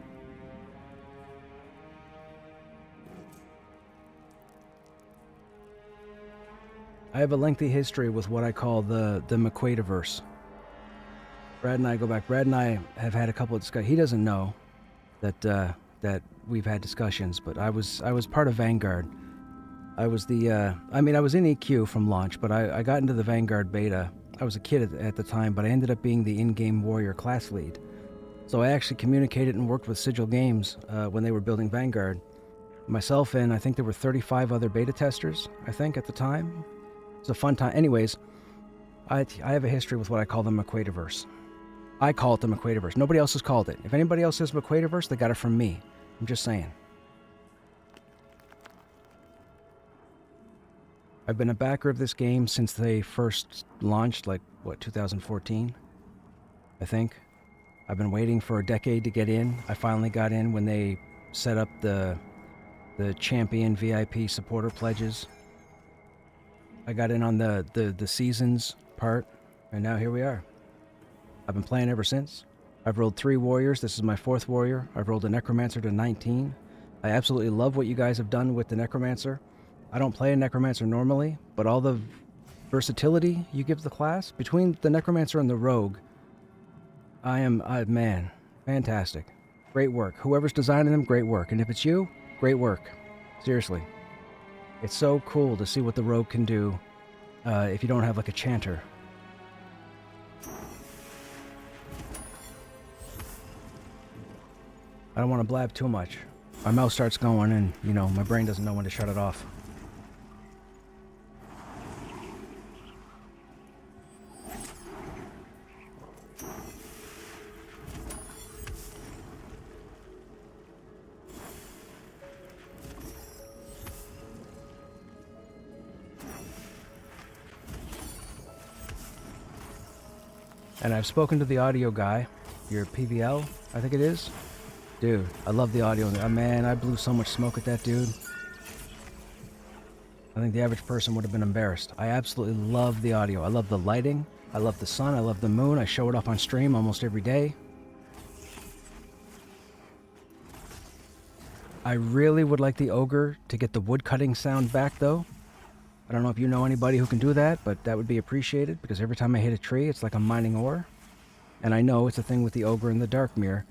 I have a lengthy history with what I call the McQuaidverse. Brad and I go back. Brad and I have had a couple of discussions. He doesn't know that that we've had discussions, but I was part of Vanguard. I was the, I was in EQ from launch, but I got into the Vanguard beta. I was a kid at the time, but I ended up being the in-game warrior class lead. So I actually communicated and worked with Sigil Games when they were building Vanguard. Myself and I think there were 35 other beta testers, I think, at the time. It was a fun time. Anyways, I have a history with what I call the McQuaidverse. I call it the McQuaidverse. Nobody else has called it. If anybody else says McQuaidverse, they got it from me. I'm just saying. I've been a backer of this game since they first launched, like, what, 2014? I think. I've been waiting for a decade to get in. I finally got in when they set up the champion VIP supporter pledges. I got in on the seasons part, and now here we are. I've been playing ever since. I've rolled 3 warriors. This is my 4th warrior. I've rolled a necromancer to 19. I absolutely love what you guys have done with the necromancer. I don't play a necromancer normally, but all the versatility you give the class between the necromancer and the rogue, man, fantastic. Great work. Whoever's designing them, great work. And if it's you, great work. Seriously. It's so cool to see what the rogue can do if you don't have like a chanter. I don't want to blab too much. My mouth starts going and, you know, my brain doesn't know when to shut it off. And I've spoken to the audio guy, your PVL, I think it is. Dude, I love the audio. Man, I blew so much smoke at that dude. I think the average person would have been embarrassed. I absolutely love the audio. I love the lighting. I love the sun. I love the moon. I show it up on stream almost every day. I really would like the ogre to get the wood cutting sound back, though. I don't know if you know anybody who can do that, but that would be appreciated, because every time I hit a tree, it's like I'm mining ore. And I know it's a thing with the ogre and the dark mirror,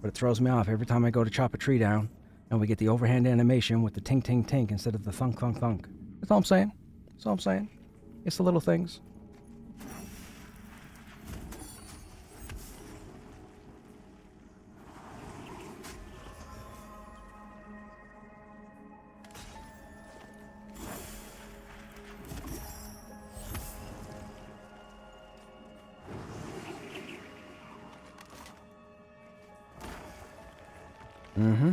but it throws me off every time I go to chop a tree down, and we get the overhand animation with the tink tink tink instead of the thunk thunk thunk. That's all I'm saying. That's all I'm saying. It's the little things. Mm-hmm.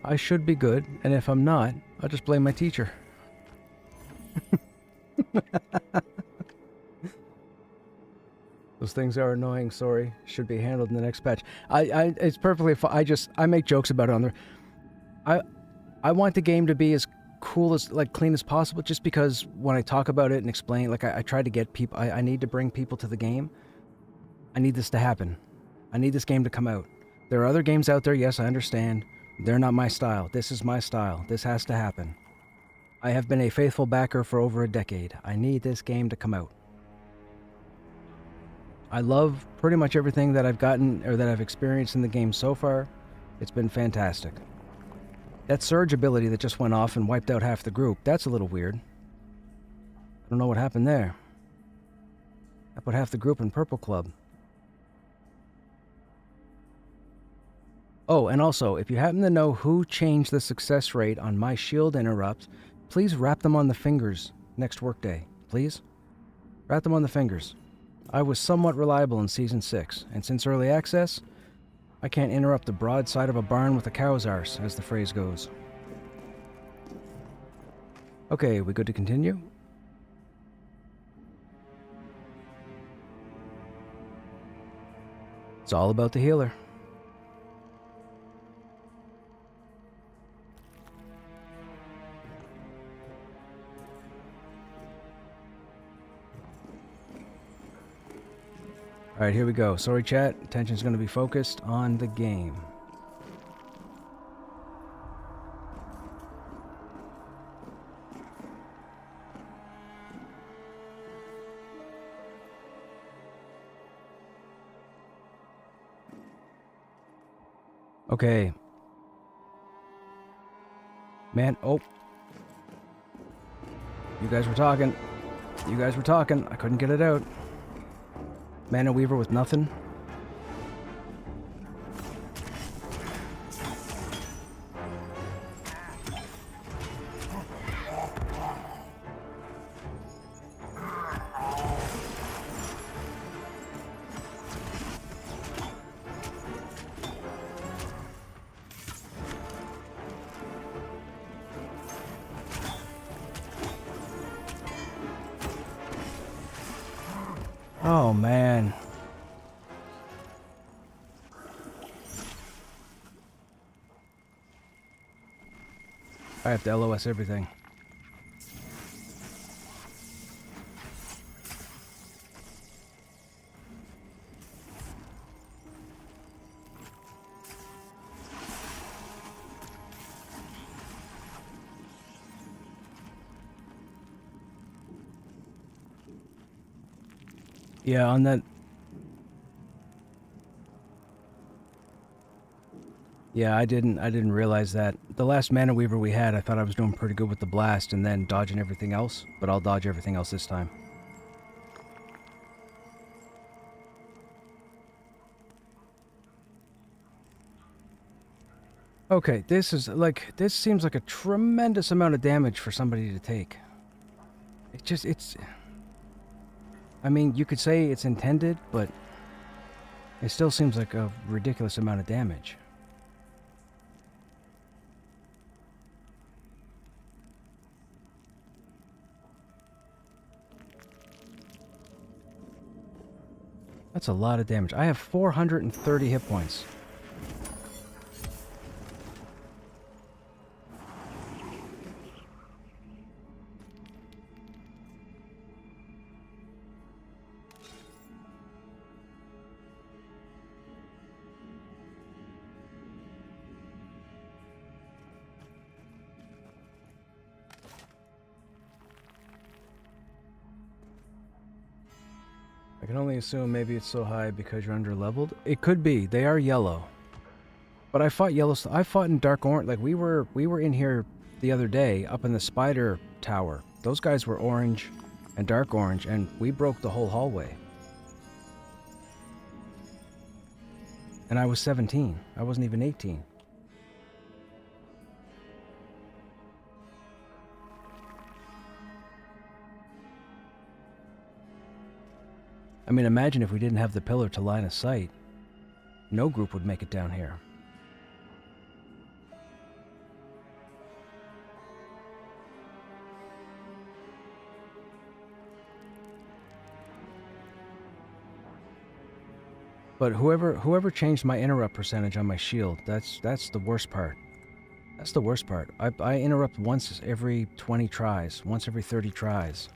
I should be good, and if I'm not, I'll just blame my teacher. Those things are annoying, sorry. Should be handled in the next patch. It's perfectly fine. I make jokes about it on there. I want the game to be as cool as, like, clean as possible, just because when I talk about it and explain, like, I try to get people, I need to bring people to the game. I need this to happen. I need this game to come out. There are other games out there, yes, I understand. They're not my style. This is my style. This has to happen. I have been a faithful backer for over a decade. I need this game to come out. I love pretty much everything that I've gotten, or that I've experienced in the game so far. It's been fantastic. That surge ability that just went off and wiped out half the group, that's a little weird. I don't know what happened there. I put half the group in Purple Club. Oh, and also, if you happen to know who changed the success rate on my shield interrupt, please wrap them on the fingers next workday. Please? Wrap them on the fingers. I was somewhat reliable in Season 6, and since early access, I can't interrupt the broadside of a barn with a cow's arse, as the phrase goes. Okay, we good to continue? It's all about the healer. Alright, here we go. Sorry, chat. Attention's going to be focused on the game. Okay. Man, oh. You guys were talking. You guys were talking. I couldn't get it out. Mana Weaver with nothing. Oh, man. I have to LOS everything. Yeah, on that... Yeah, I didn't realize that. The last Mana Weaver we had, I thought I was doing pretty good with the blast and then dodging everything else, but I'll dodge everything else this time. Okay, this seems like a tremendous amount of damage for somebody to take. I mean, you could say it's intended, but it still seems like a ridiculous amount of damage. That's a lot of damage. I have 430 hit points. I can only assume maybe it's so high because you're under-leveled. It could be. They are yellow. But I fought yellow... I fought in dark orange. Like, we were in here the other day, up in the spider tower. Those guys were orange and dark orange, and we broke the whole hallway. And I was 17. I wasn't even 18. I mean, imagine if we didn't have the pillar to line of sight. No group would make it down here. But whoever changed my interrupt percentage on my shield, that's the worst part. That's the worst part. I interrupt once every 20 tries, once every 30 tries.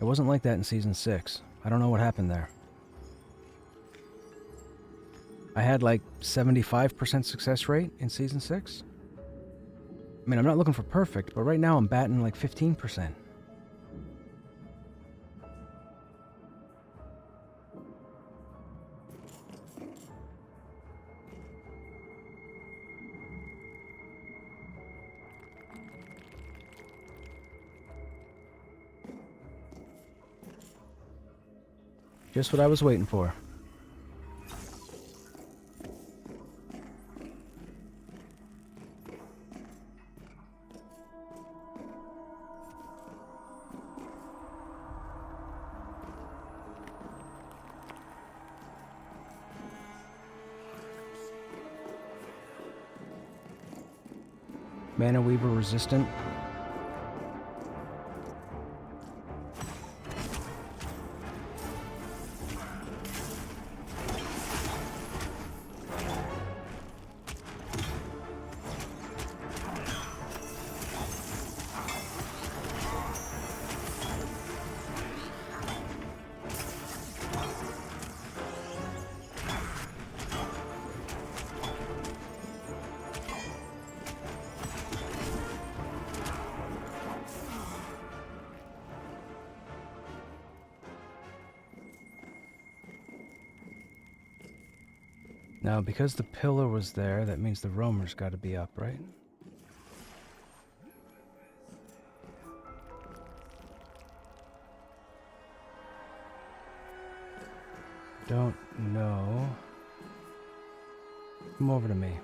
It wasn't like that in Season 6. I don't know what happened there. I had like 75% success rate in Season 6. I mean, I'm not looking for perfect, but right now I'm batting like 15%. Just what I was waiting for. Mana Weaver resistant. Now, because the pillar was there, that means the roamer's got to be up, right? Don't know. Come over to me.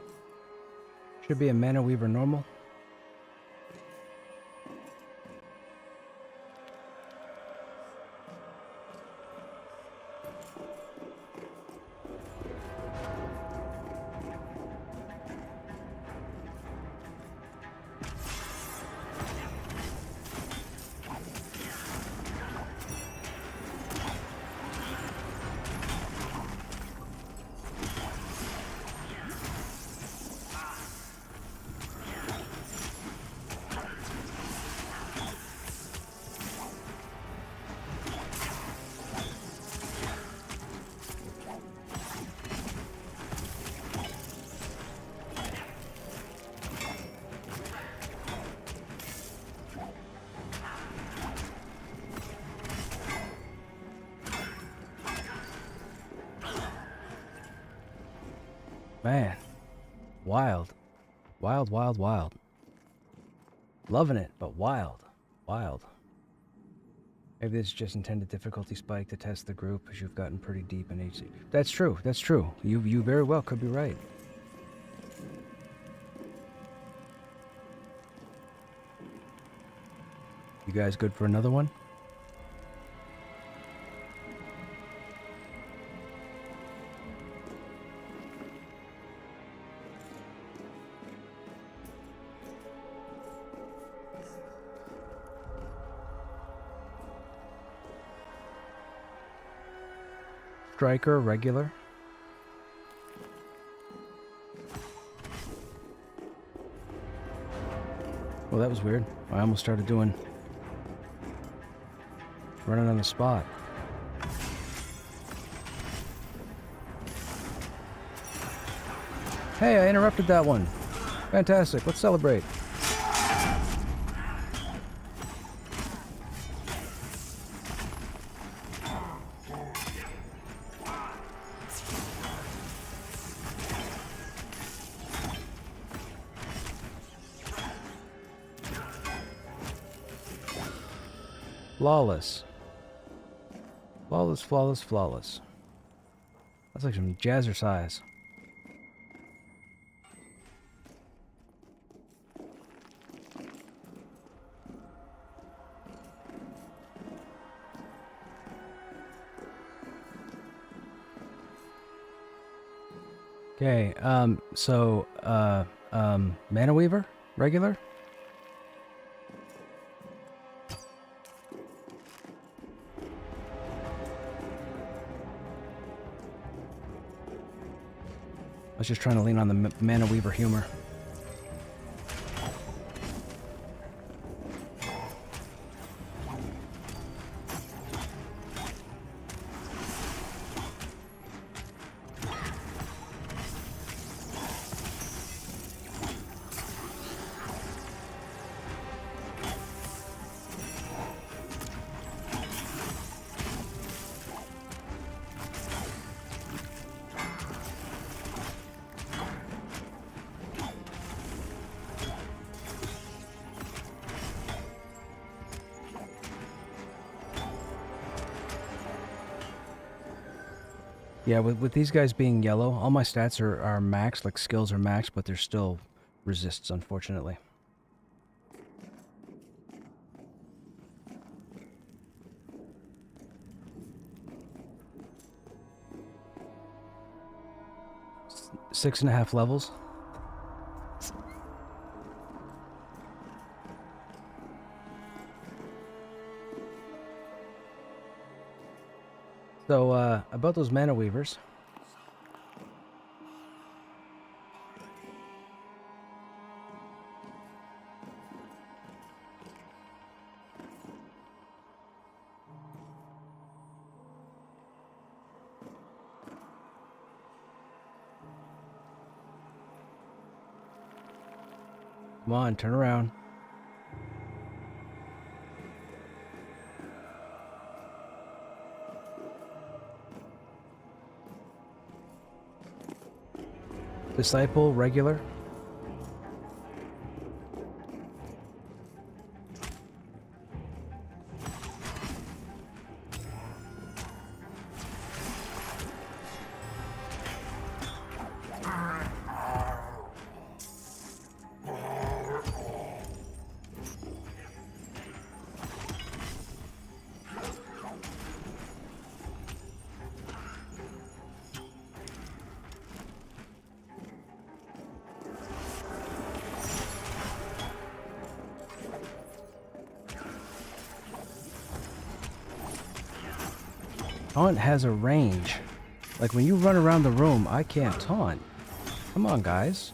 Should be a Mana Weaver normal. Man. Wild. Wild, wild, wild. Loving it, but wild. Wild. Maybe this is just intended difficulty spike to test the group, as you've gotten pretty deep in HC. That's true, that's true. You very well could be right. You guys good for another one? Striker, regular. Well, that was weird. I almost started doing... running on the spot. Hey, I interrupted that one. Fantastic. Let's celebrate. Flawless. Flawless, flawless, flawless. That's like some jazzercise. Okay, Mana Weaver? Regular? I was just trying to lean on the Mana Weaver humor. Yeah, with these guys being yellow, all my stats are maxed, like skills are maxed, but they're still resists, unfortunately. Six and a half levels. So, about those Mana Weavers. Come on, turn around. Disciple, regular. Taunt has a range. Like when you run around the room, I can't taunt. Come on, guys.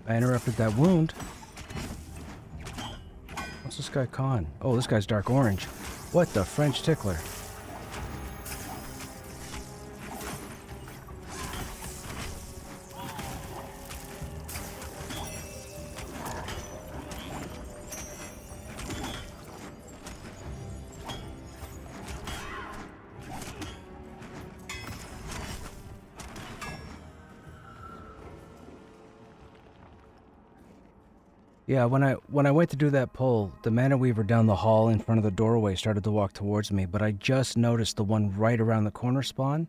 I interrupted that wound. What's this guy con? Oh, this guy's dark orange. What the French tickler? Yeah, when I went to do that pull, the Mana Weaver down the hall in front of the doorway started to walk towards me, but I just noticed the one right around the corner spawn.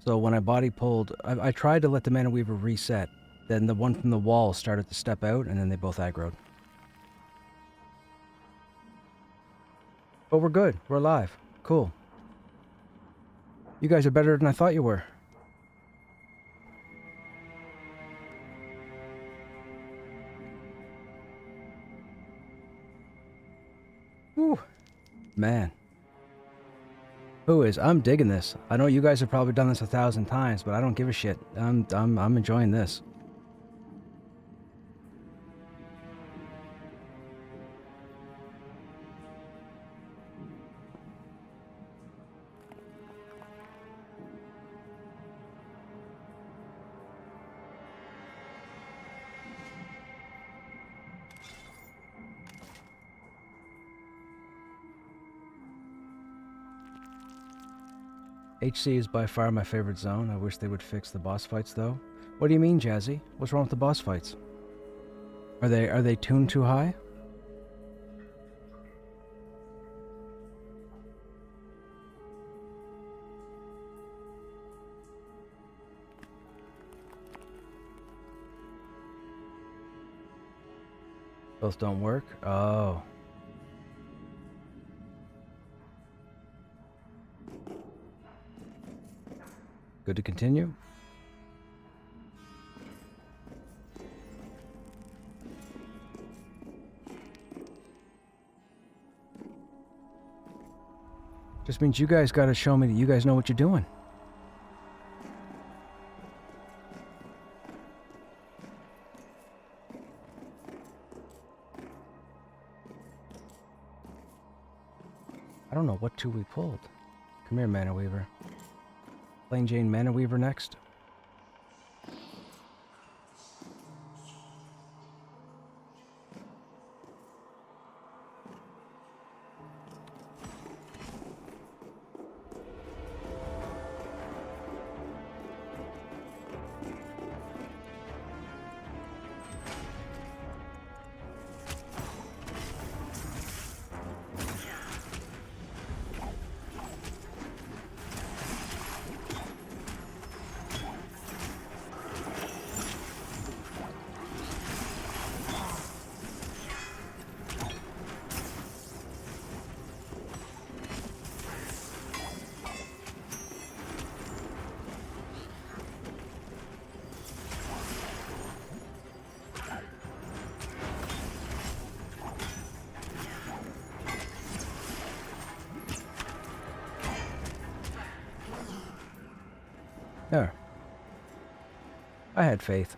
So when I body pulled, I tried to let the Mana Weaver reset. Then the one from the wall started to step out, and then they both aggroed. But we're good. We're alive. Cool. You guys are better than I thought you were. Whew. Man. Who is? I'm digging this. I know you guys have probably done this 1,000 times, but I don't give a shit. I'm enjoying this. HC is by far my favorite zone. I wish they would fix the boss fights though. What do you mean, Jazzy? What's wrong with the boss fights? Are they tuned too high? Both don't work? Oh. Good to continue? Just means you guys gotta show me that you guys know what you're doing. I don't know what two we pulled. Come here, Mana Weaver. Plain Jane Mana Weaver next. There. I had faith.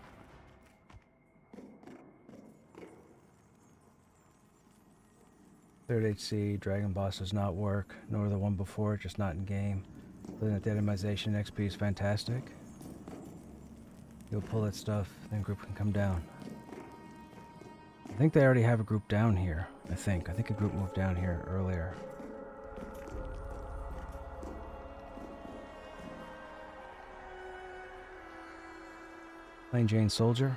Third HC, Dragon Boss does not work, nor the one before it, just not in game. Looking at the itemization, XP is fantastic. You'll pull that stuff, then group can come down. I think they already have a group down here. I think a group moved down here earlier. Plain Jane Soldier.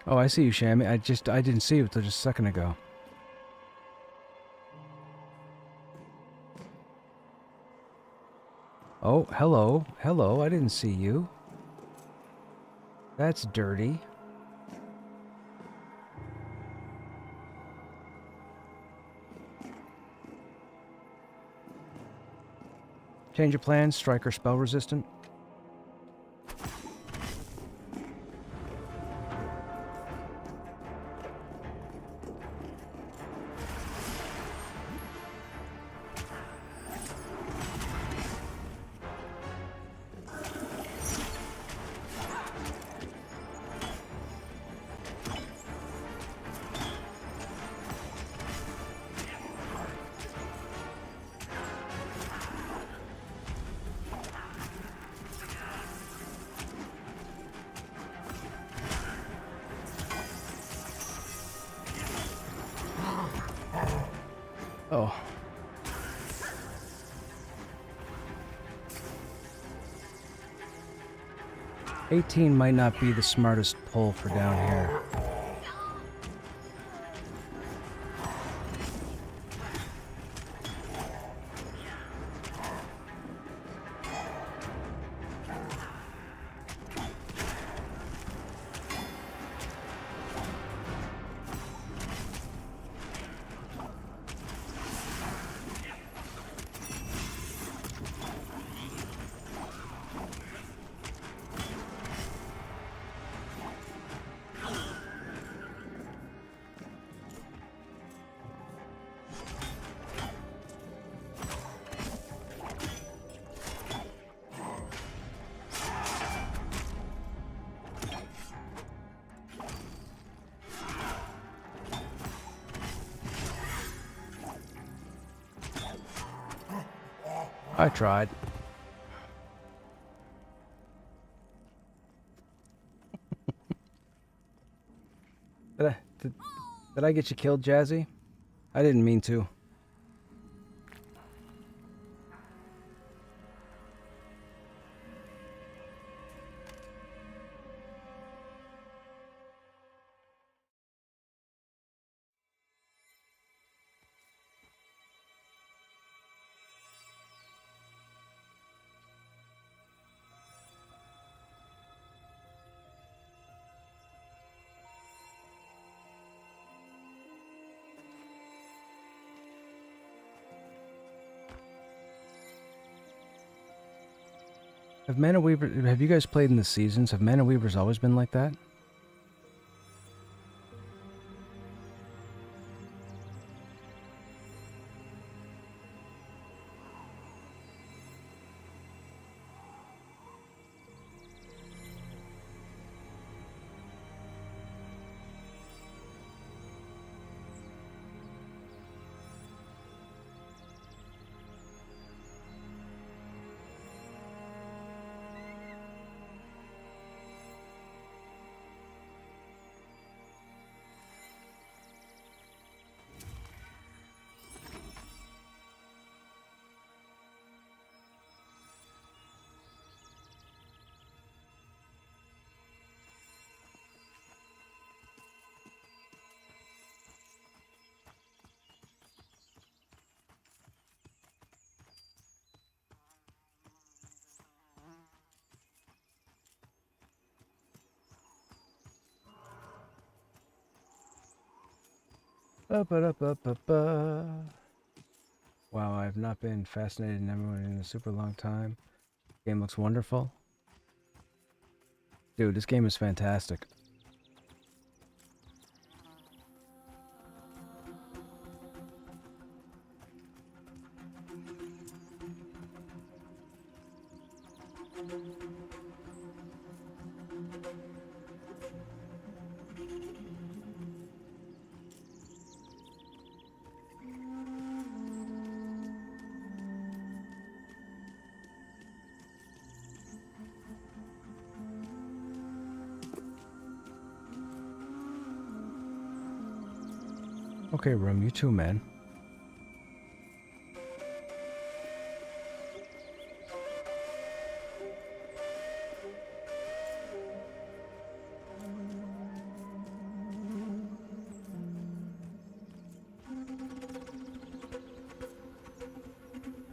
Oh, I see you, Shammy. I didn't see you until just a second ago. Oh, hello. Hello, I didn't see you. That's dirty. Change of plans, striker spell resistant. Oh. $18 might not be the smartest pull for down here. I tried. Did I get you killed, Jazzy? I didn't mean to. Have you guys played in the seasons? Have Mana Weavers always been like that? Wow, I've not been fascinated in everyone in a super long time. Game looks wonderful. Dude, this game is fantastic. Okay, Room, you too, man.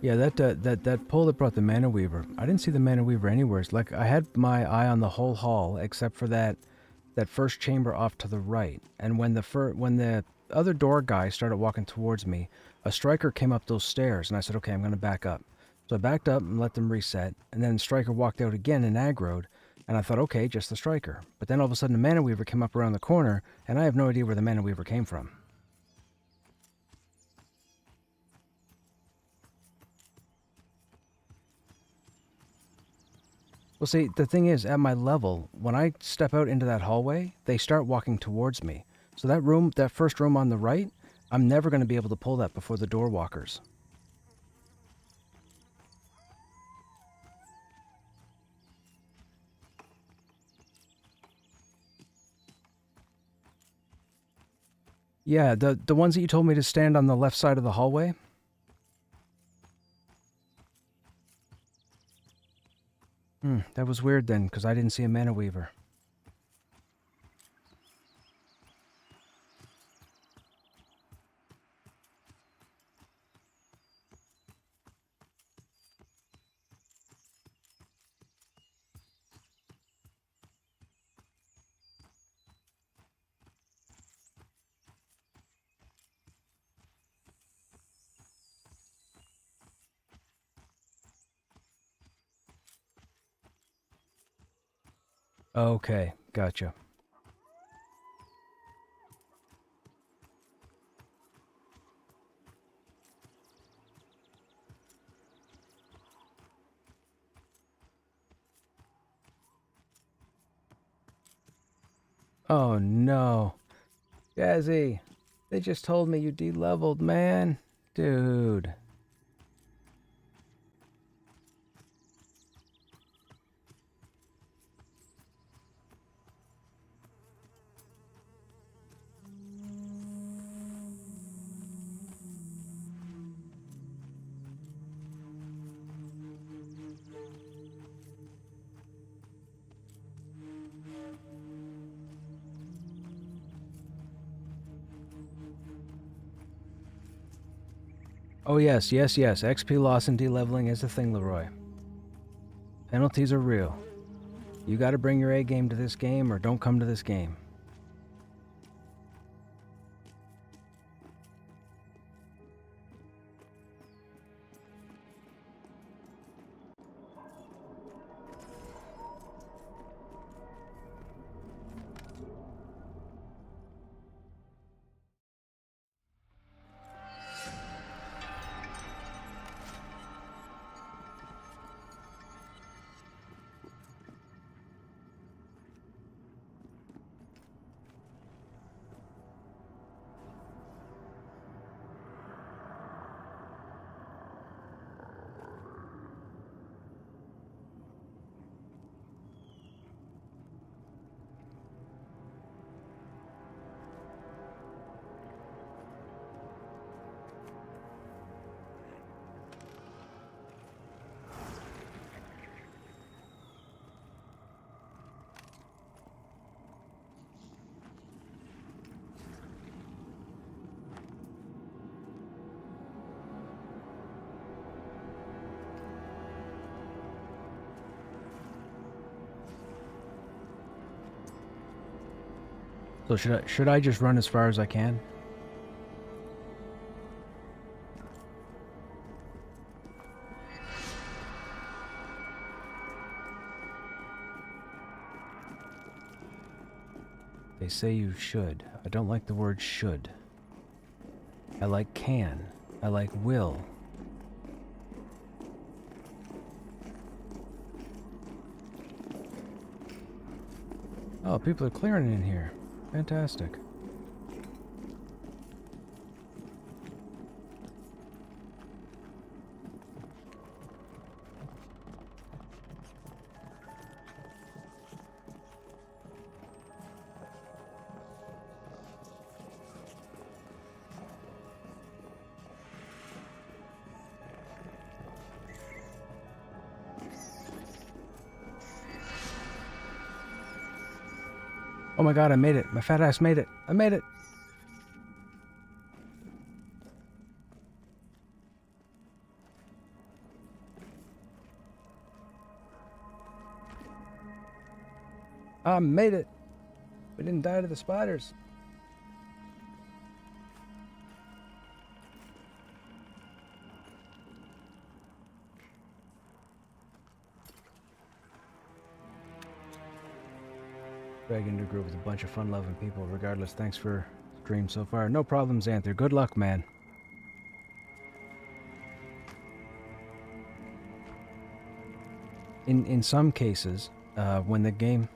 Yeah, that pull that brought the Mana Weaver. I didn't see the Mana Weaver anywhere. It's like I had my eye on the whole hall except for that first chamber off to the right. And when the other door guy started walking towards me, a striker came up those stairs, and I said, "Okay, I'm going to back up." So I backed up and let them reset, and then striker walked out again and aggroed, and I thought, "Okay, just the striker." But then all of a sudden, the Mana Weaver came up around the corner, and I have no idea where the Mana Weaver came from. Well, see, the thing is, at my level, when I step out into that hallway, they start walking towards me. So that first room on the right, I'm never going to be able to pull that before the door walkers. Yeah, the ones that you told me to stand on the left side of the hallway? That was weird then, because I didn't see a mana weaver. Okay, gotcha. Oh no. Jazzy, they just told me you de-leveled, man. Dude. Oh yes, yes, yes. XP loss and de-leveling is a thing, Leroy. Penalties are real. You gotta bring your A game to this game or don't come to this game. So should I just run as far as I can? They say you should. I don't like the word should. I like can. I like will. Oh, people are clearing in here. Fantastic. Oh my god, I made it. My fat ass made it. I made it. I made it. We didn't die to the spiders. Dragged into a group with a bunch of fun-loving people. Regardless, thanks for stream so far. No problem, Xanther. Good luck, man. In some cases, when the game...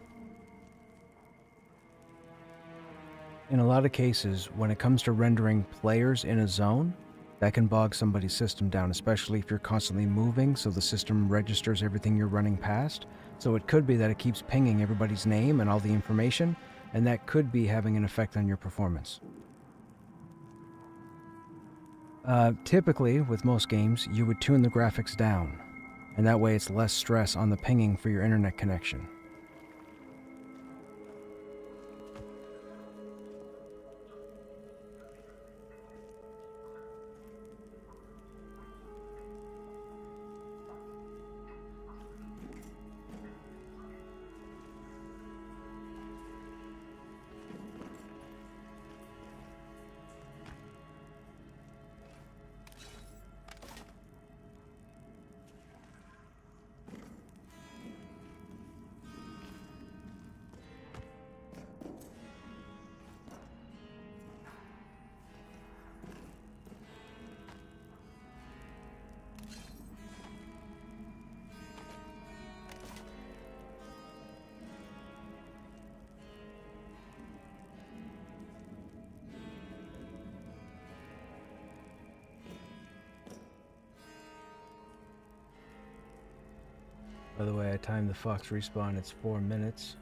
In a lot of cases, when it comes to rendering players in a zone, that can bog somebody's system down, especially if you're constantly moving, so the system registers everything you're running past. So it could be that it keeps pinging everybody's name and all the information, and that could be having an effect on your performance. Typically, with most games, you would tune the graphics down, and that way it's less stress on the pinging for your internet connection. By the way, I timed the fox respawn, it's 4 minutes.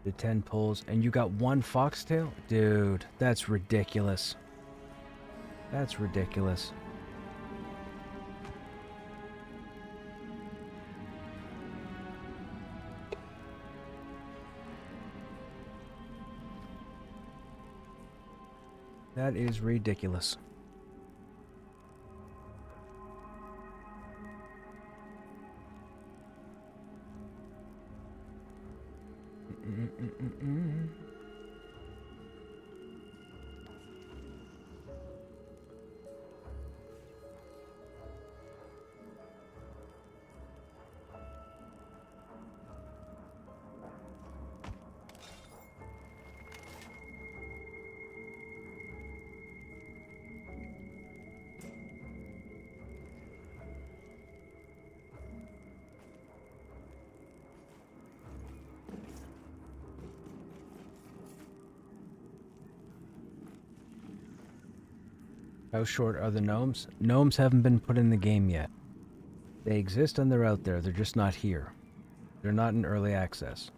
Did 10 pulls, and you got 1 foxtail? Dude, that's ridiculous. That's ridiculous. That is ridiculous. How short are the gnomes? Gnomes haven't been put in the game yet. They exist and they're out there, they're just not here. They're not in early access.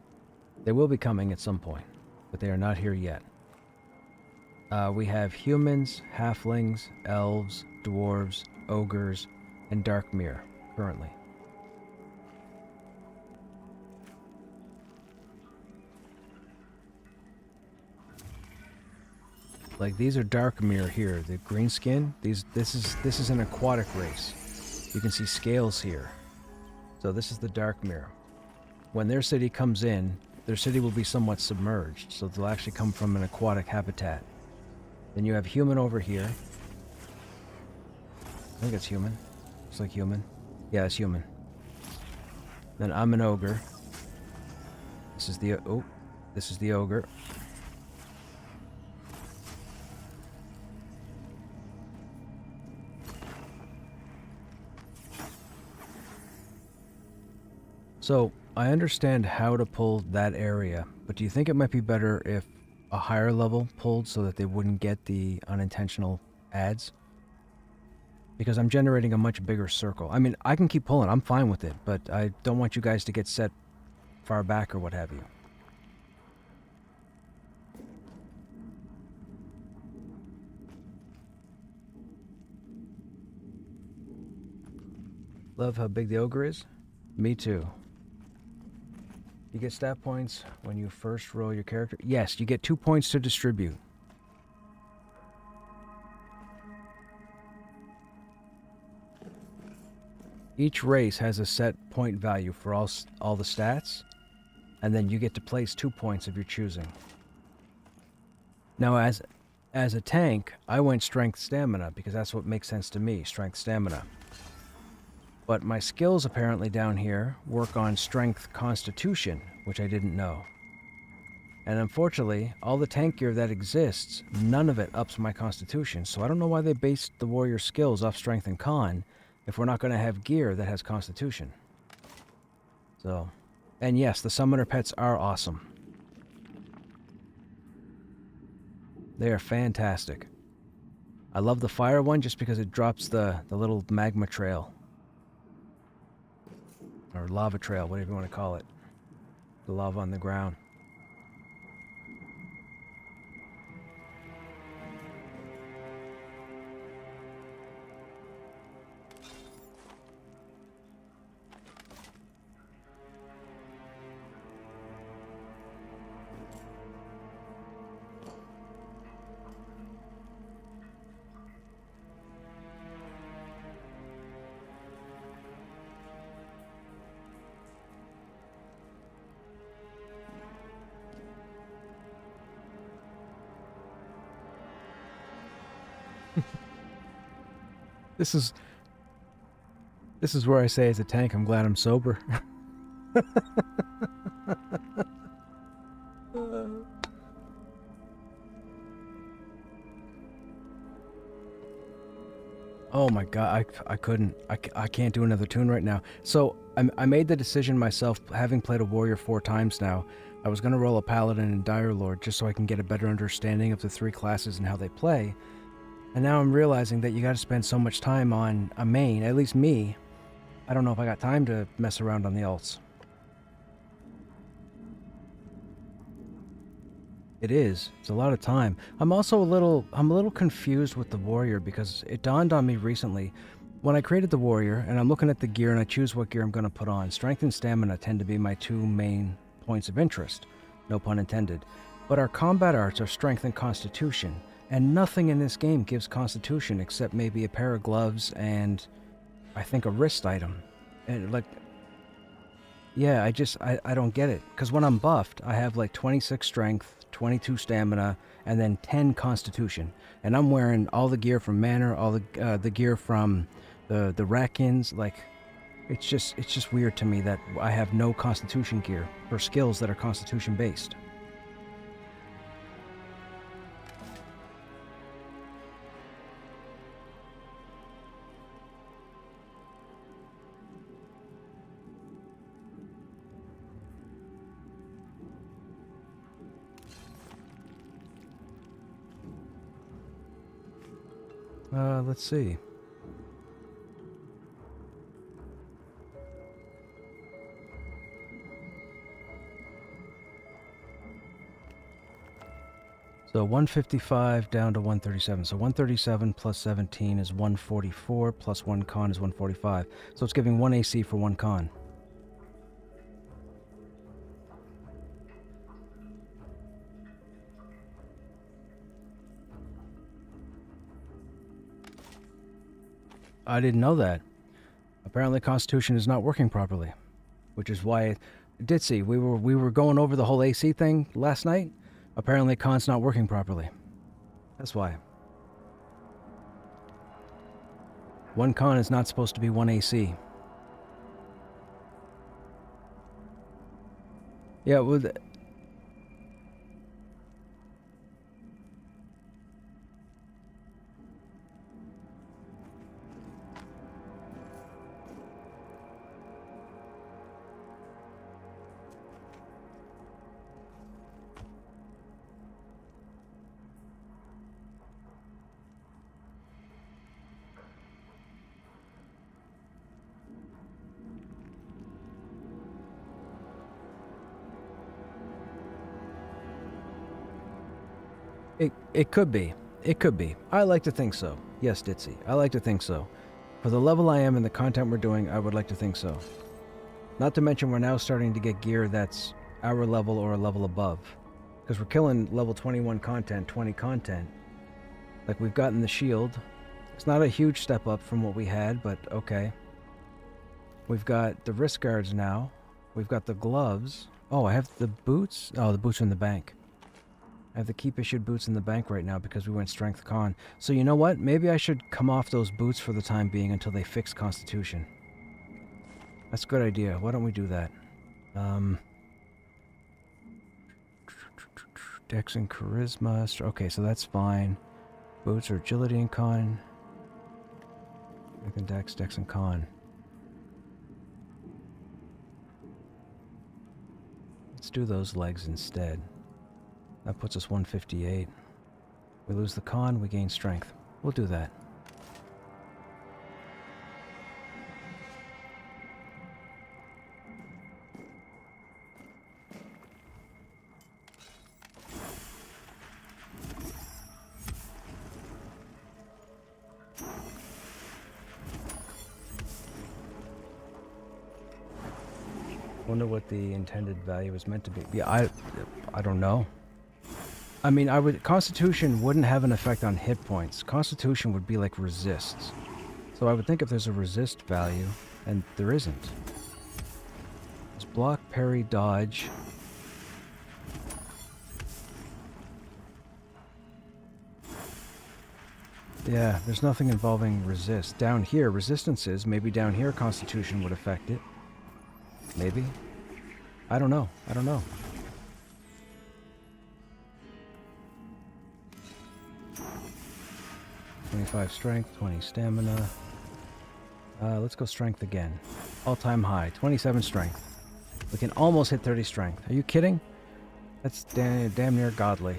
They will be coming at some point, but they are not here yet. We have humans, halflings, elves, dwarves, ogres, and Darkmere currently. Like these are Darkmere here, the green skin. This is an aquatic race. You can see scales here. So this is the Darkmere. When their city comes in, their city will be somewhat submerged, so they'll actually come from an aquatic habitat. Then you have human over here. I think it's human. Looks like human. Yeah, it's human. Then I'm an ogre. This is the ogre. So, I understand how to pull that area, but do you think it might be better if a higher level pulled so that they wouldn't get the unintentional ads? Because I'm generating a much bigger circle. I mean, I can keep pulling, I'm fine with it, but I don't want you guys to get set far back or what have you. Love how big the ogre is? Me too. You get stat points when you first roll your character? Yes, you get 2 points to distribute. Each race has a set point value for all the stats, and then you get to place 2 points of your choosing. Now, as a tank, I went strength stamina because that's what makes sense to me, strength stamina. But my skills apparently down here work on strength constitution, which I didn't know. And unfortunately, all the tank gear that exists, none of it ups my constitution, so I don't know why they based the warrior skills off strength and con if we're not going to have gear that has constitution. So, and yes, the summoner pets are awesome. They are fantastic. I love the fire one just because it drops the little magma trail. Or lava trail, whatever you want to call it. The lava on the ground. This is where I say as a tank, I'm glad I'm sober. Oh my god, I couldn't. I can't do another tune right now. So I made the decision myself, having played a warrior 4 times now. I was going to roll a paladin and dire lord just so I can get a better understanding of the 3 classes and how they play. And now I'm realizing that you got to spend so much time on a main, at least me. I don't know if I got time to mess around on the alts. It is. It's a lot of time. I'm also a little confused with the warrior because it dawned on me recently when I created the warrior and I'm looking at the gear and I choose what gear I'm going to put on. Strength and stamina tend to be my 2 main points of interest. No pun intended. But our combat arts are strength and constitution, and nothing in this game gives constitution except maybe a pair of gloves and I think a wrist item. And like, yeah, I don't get it. Because when I'm buffed, I have like 26 strength, 22 stamina, and then 10 constitution. And I'm wearing all the gear from Manor, all the gear from the Ratkins. Like, it's just weird to me that I have no constitution gear for skills that are constitution based. Let's see. So 155 down to 137. So 137 plus 17 is 144, plus 1 con is 145. So it's giving 1 AC for 1 con. I didn't know that. Apparently Constitution is not working properly, which is why I did see we were going over the whole AC thing last night. Apparently Con's not working properly. That's why. 1 con is not supposed to be 1 AC. Yeah, well, it could be. It could be. I like to think so. Yes, Ditzy. I like to think so. For the level I am and the content we're doing, I would like to think so. Not to mention we're now starting to get gear that's our level or a level above. Because we're killing level 21 content, 20 content. Like we've gotten the shield. It's not a huge step up from what we had, but okay. We've got the wrist guards now. We've got the gloves. Oh, I have the boots. Oh, the boots are in the bank. I have the keep issued boots in the bank right now because we went strength con. So you know what? Maybe I should come off those boots for the time being until they fix constitution. That's a good idea. Why don't we do that? Dex and charisma. Okay, so that's fine. Boots are agility and con. Dex and con. Let's do those legs instead. That puts us 158. We lose the con, we gain strength. We'll do that. Wonder what the intended value is meant to be. Yeah, I don't know. I mean, Constitution wouldn't have an effect on hit points. Constitution would be like resists. So I would think if there's a resist value, and there isn't. It's block, parry, dodge. Yeah, there's nothing involving resist. Down here, resistances. Maybe down here Constitution would affect it. Maybe. I don't know. I don't know. $25 strength, 20 stamina. Let's go strength again. All-time high, 27 strength. We can almost hit 30 strength. Are you kidding? That's damn near godly.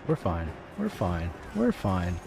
We're fine. We're fine. We're fine.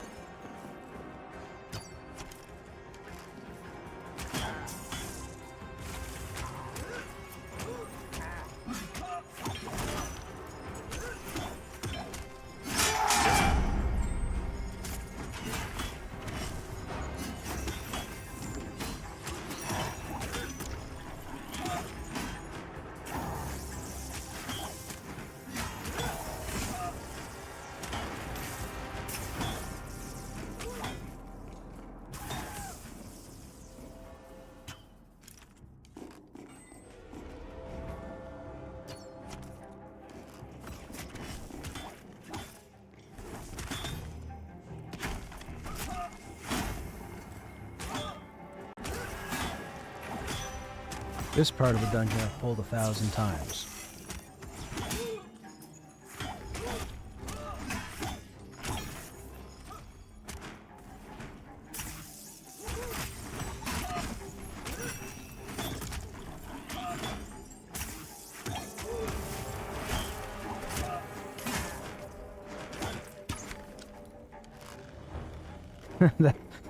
This part of the dungeon I've pulled 1,000 times.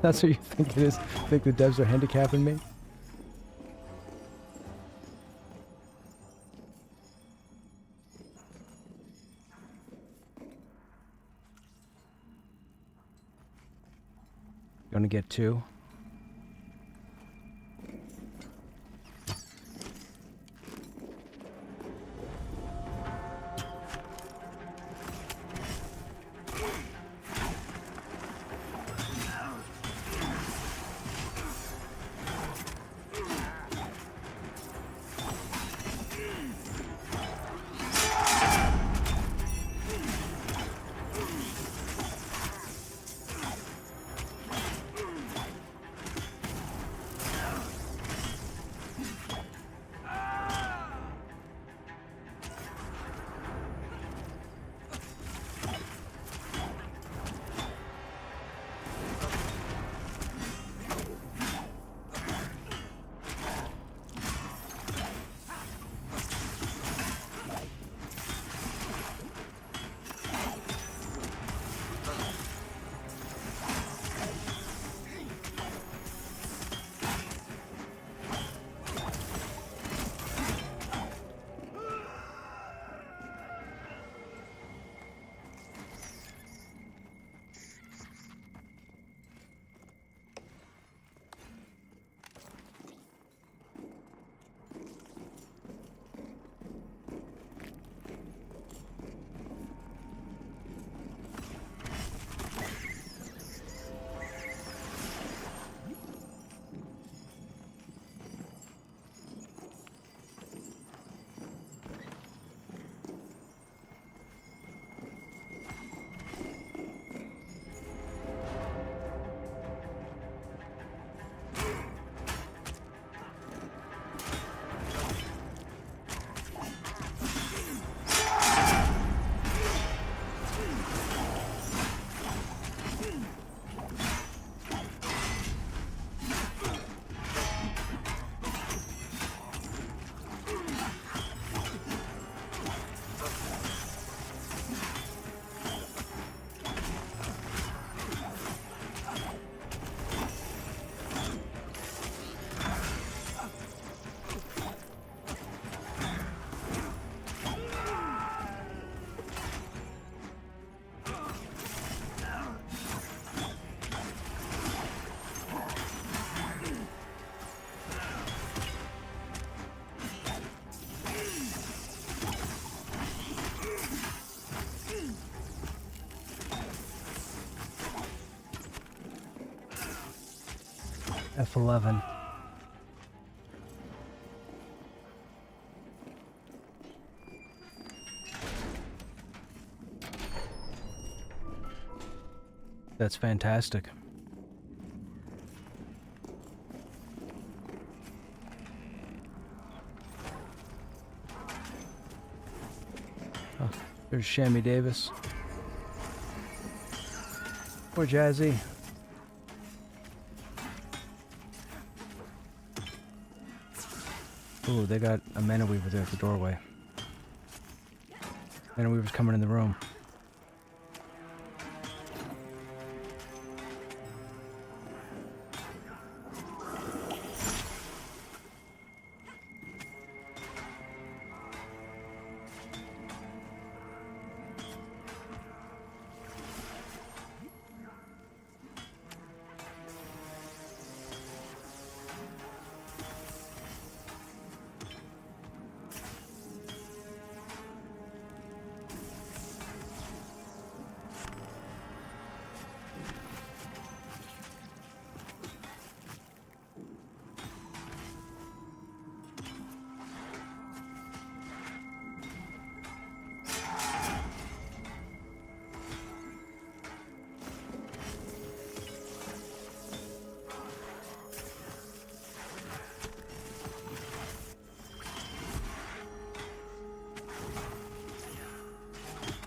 That's what you think it is? Think the devs are handicapping me? You want to get two? F11. That's fantastic. Oh, there's Shammy Davis. Poor Jazzy. Ooh, they got a Mana Weaver there at the doorway. Mana Weaver's coming in the room.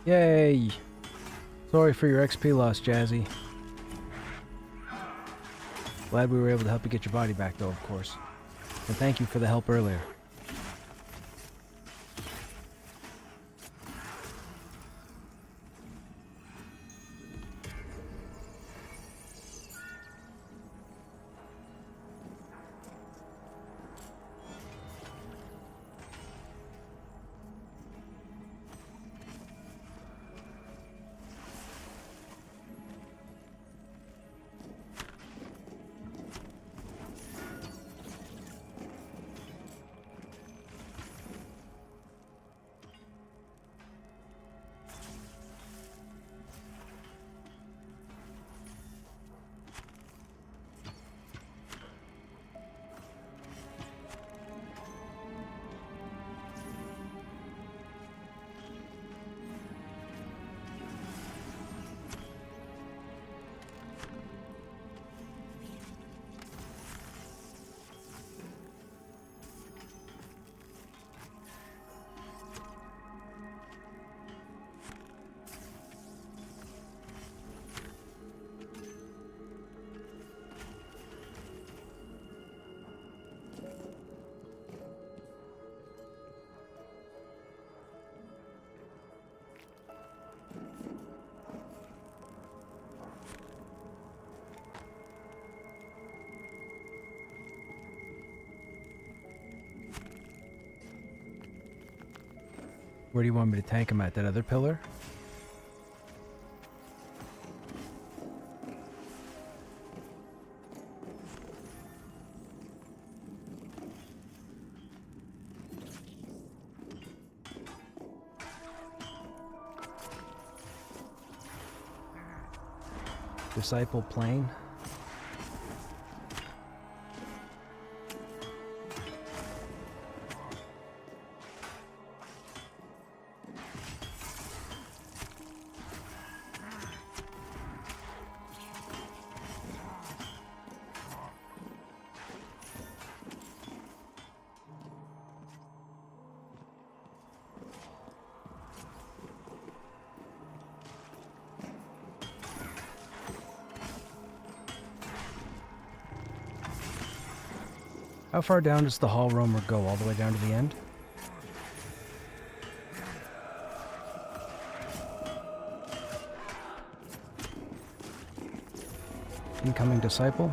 Yay! Sorry for your XP loss, Jazzy. Glad we were able to help you get your body back, though, of course. And thank you for the help earlier. Where do you want me to tank him at? That other pillar? Disciple plane? How far down does the hall roamer go? All the way down to the end? Incoming disciple?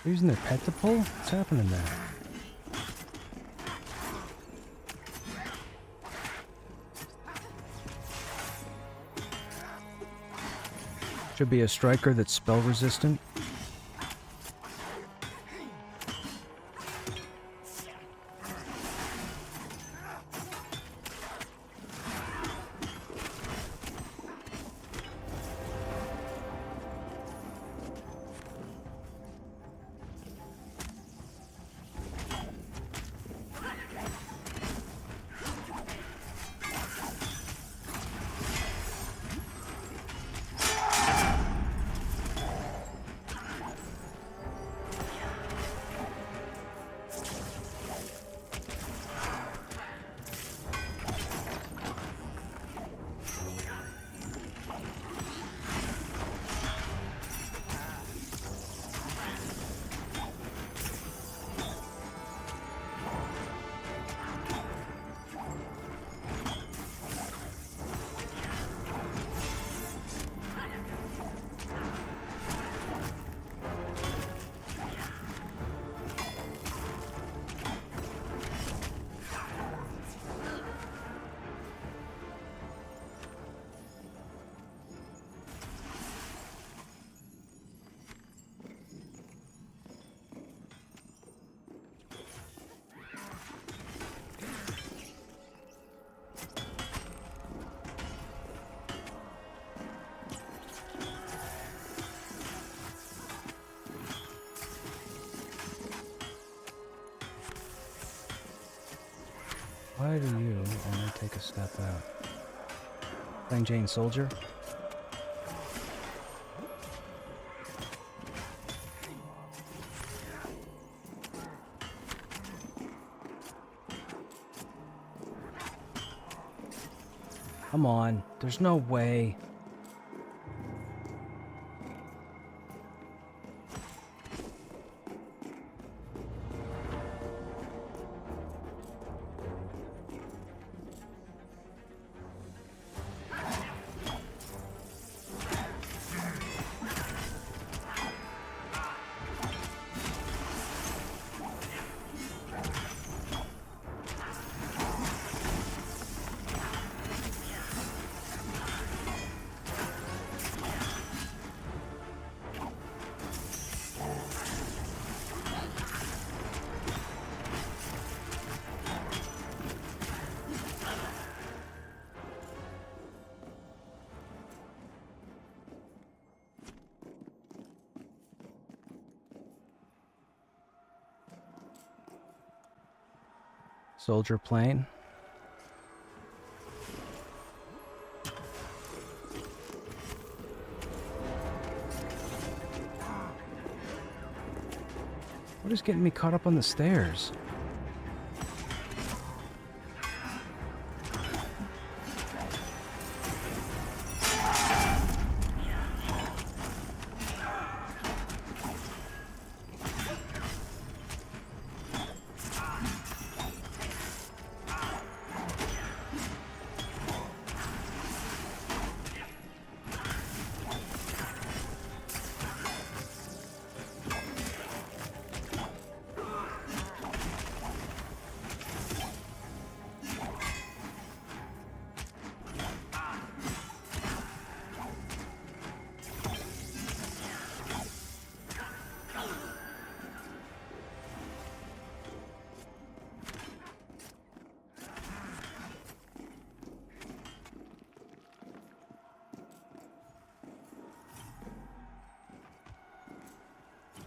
They're using their pet to pull? What's happening there? Should be a striker that's spell resistant. Why do you only take a step out? Plain Jane Soldier? Come on, there's no way. Soldier plane. What is getting me caught up on the stairs?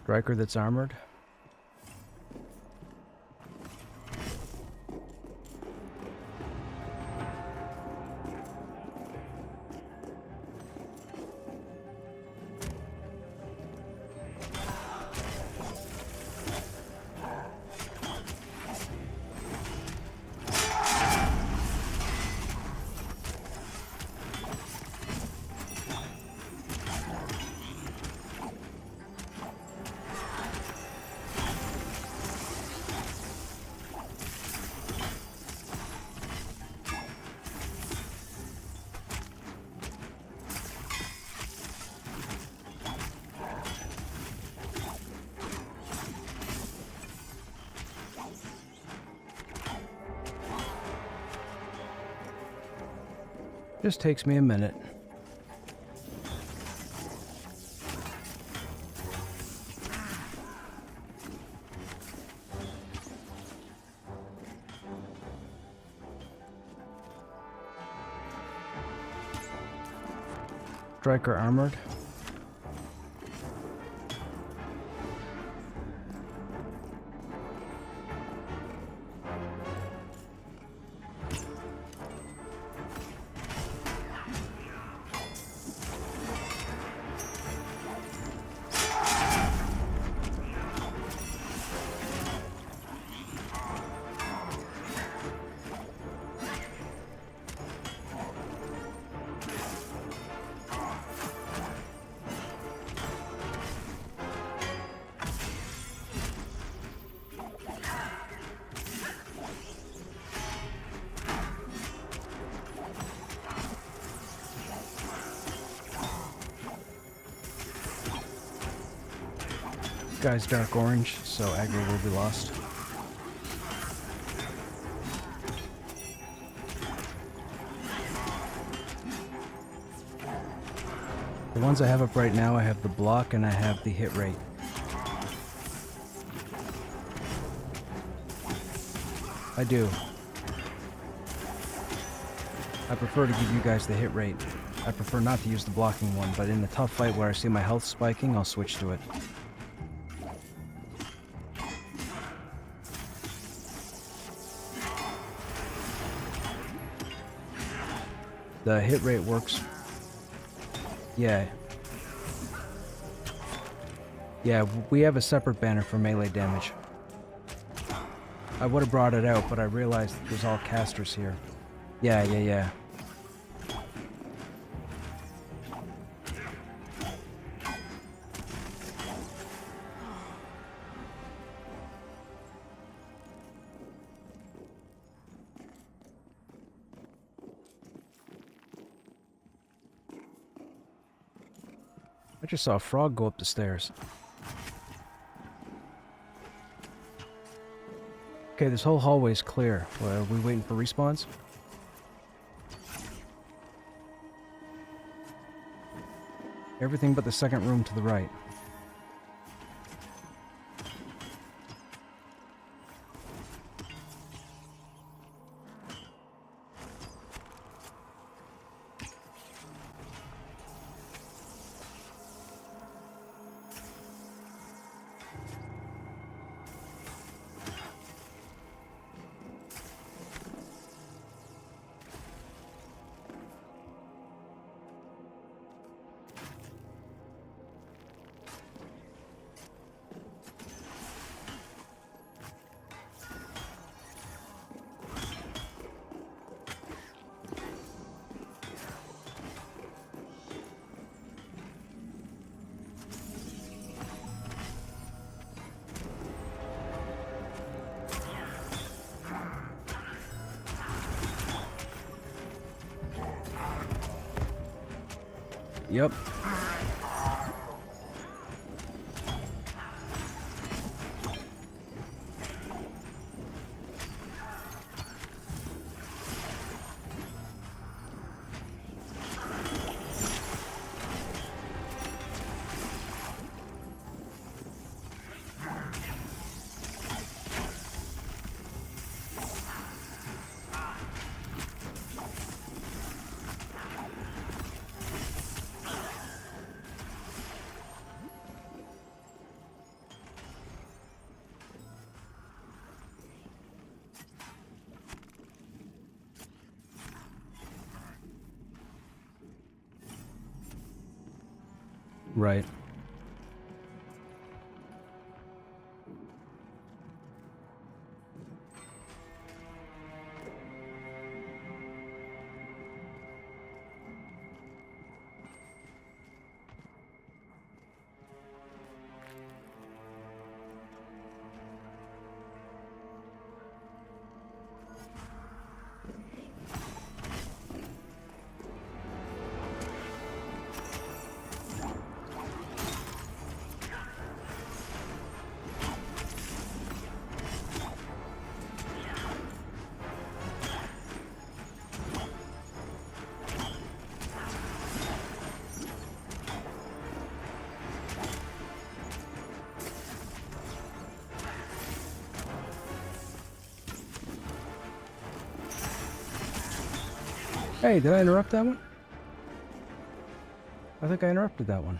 Striker that's armored. Just takes me a minute. Striker armored. Guy's dark orange, so aggro will be lost. The ones I have up right now, I have the block and I have the hit rate. I do. I prefer to give you guys the hit rate. I prefer not to use the blocking one, but in a tough fight where I see my health spiking, I'll switch to it. The hit rate works. Yeah. Yeah, we have a separate banner for melee damage. I would have brought it out, but I realized there's all casters here. Yeah. I just saw a frog go up the stairs. Okay, this whole hallway's clear. Are we waiting for respawns? Everything but the second room to the right. Yep. Right. Hey, did I interrupt that one? I think I interrupted that one.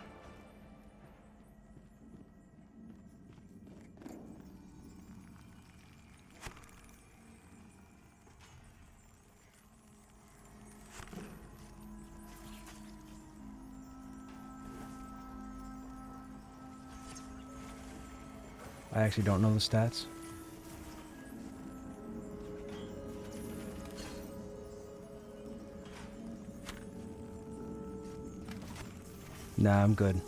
I actually don't know the stats. Nah, I'm good.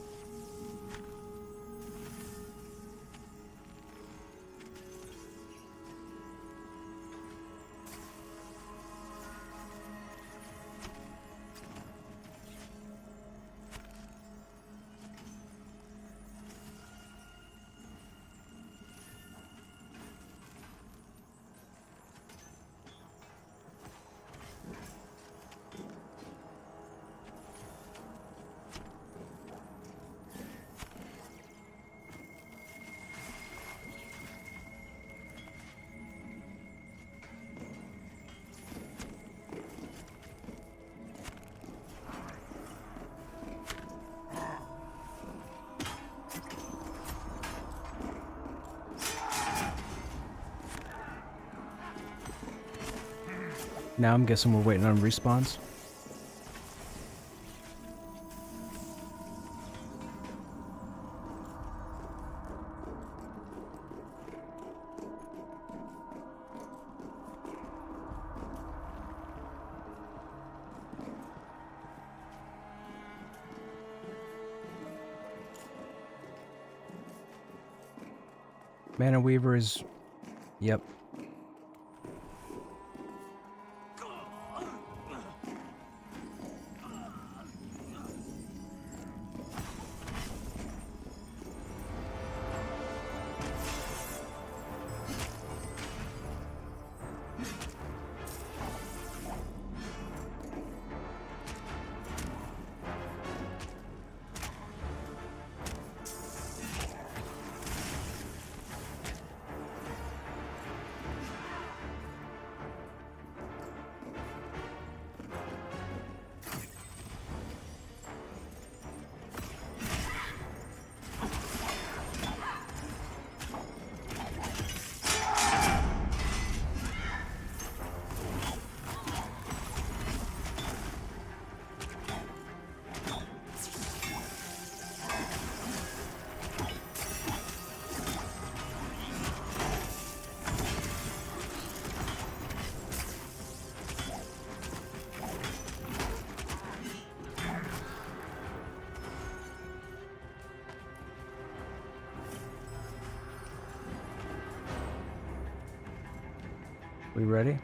Now I'm guessing we're waiting on respawns. Mana Weaver is... Yep. We ready?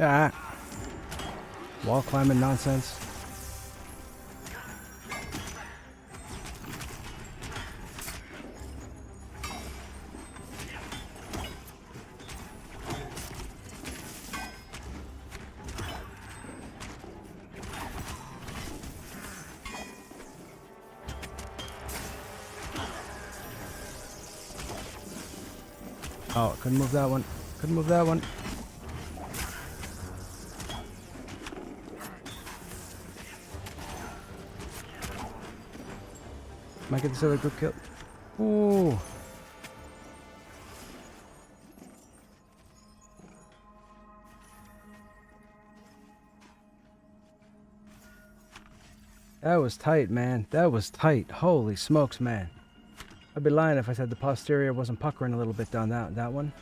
Ah. Wall climbing nonsense. Oh, couldn't move that one. Couldn't move that one. Might get this other group killed. Ooh. That was tight, man. That was tight. Holy smokes, man. I'd be lying if I said the posterior wasn't puckering a little bit down that one.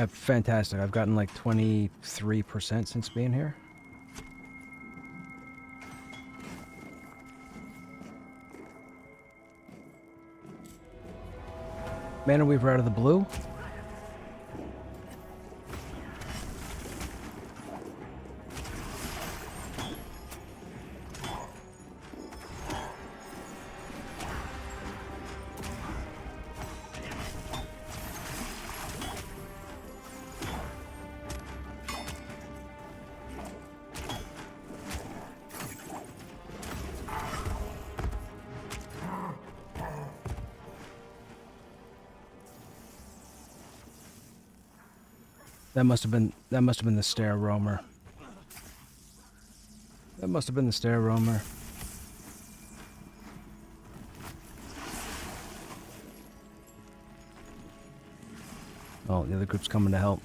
Fantastic. I've gotten like 23% since being here. Mana Weaver out of the blue. That must have been the stair roamer. That must have been the stair roamer. Oh, the other group's coming to help.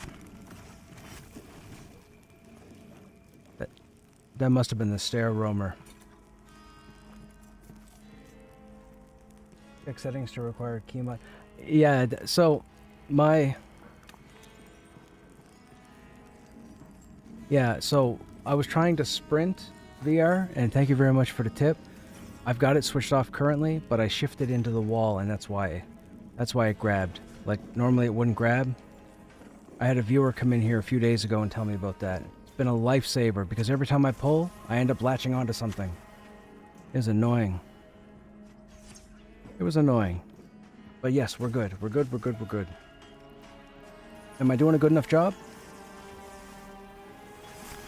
That must have been the stair roamer. Check settings to require key mod. Yeah, so my... Yeah, so I was trying to sprint VR, and thank you very much for the tip. I've got it switched off currently, but I shifted into the wall, and that's why it grabbed. Like, normally it wouldn't grab. I had a viewer come in here a few days ago and tell me about that. It's been a lifesaver, because every time I pull, I end up latching onto something. It was annoying. It was annoying. But yes, we're good. We're good, we're good, we're good. Am I doing a good enough job?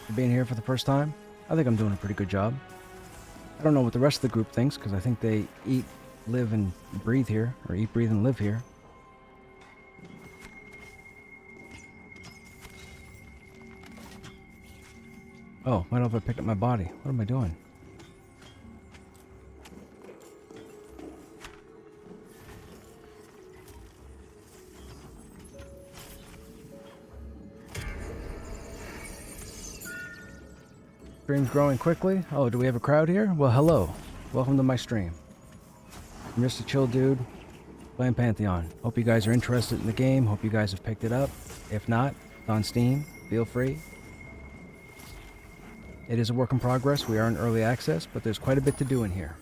For being here for the first time? I think I'm doing a pretty good job. I don't know what the rest of the group thinks, because I think they eat, live, and breathe here. Or eat, breathe, and live here. Oh, why don't I pick up my body? What am I doing? Stream's growing quickly. Oh, do we have a crowd here? Well, hello. Welcome to my stream. I'm just a chill dude playing Pantheon. Hope you guys are interested in the game. Hope you guys have picked it up. If not, it's on Steam. Feel free. It is a work in progress. We are in early access, but there's quite a bit to do in here.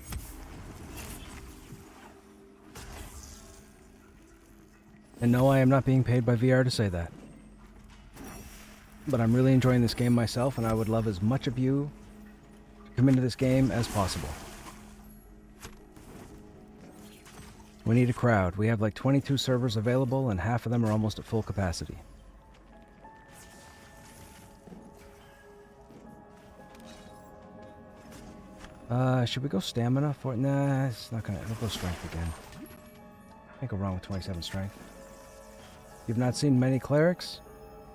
And no, I am not being paid by VR to say that. But I'm really enjoying this game myself, and I would love as much of you to come into this game as possible. We need a crowd. We have like 22 servers available, and half of them are almost at full capacity. Should we go stamina for it? Nah, it's not gonna. We'll go strength again. Can't go wrong with 27 strength. You've not seen many clerics?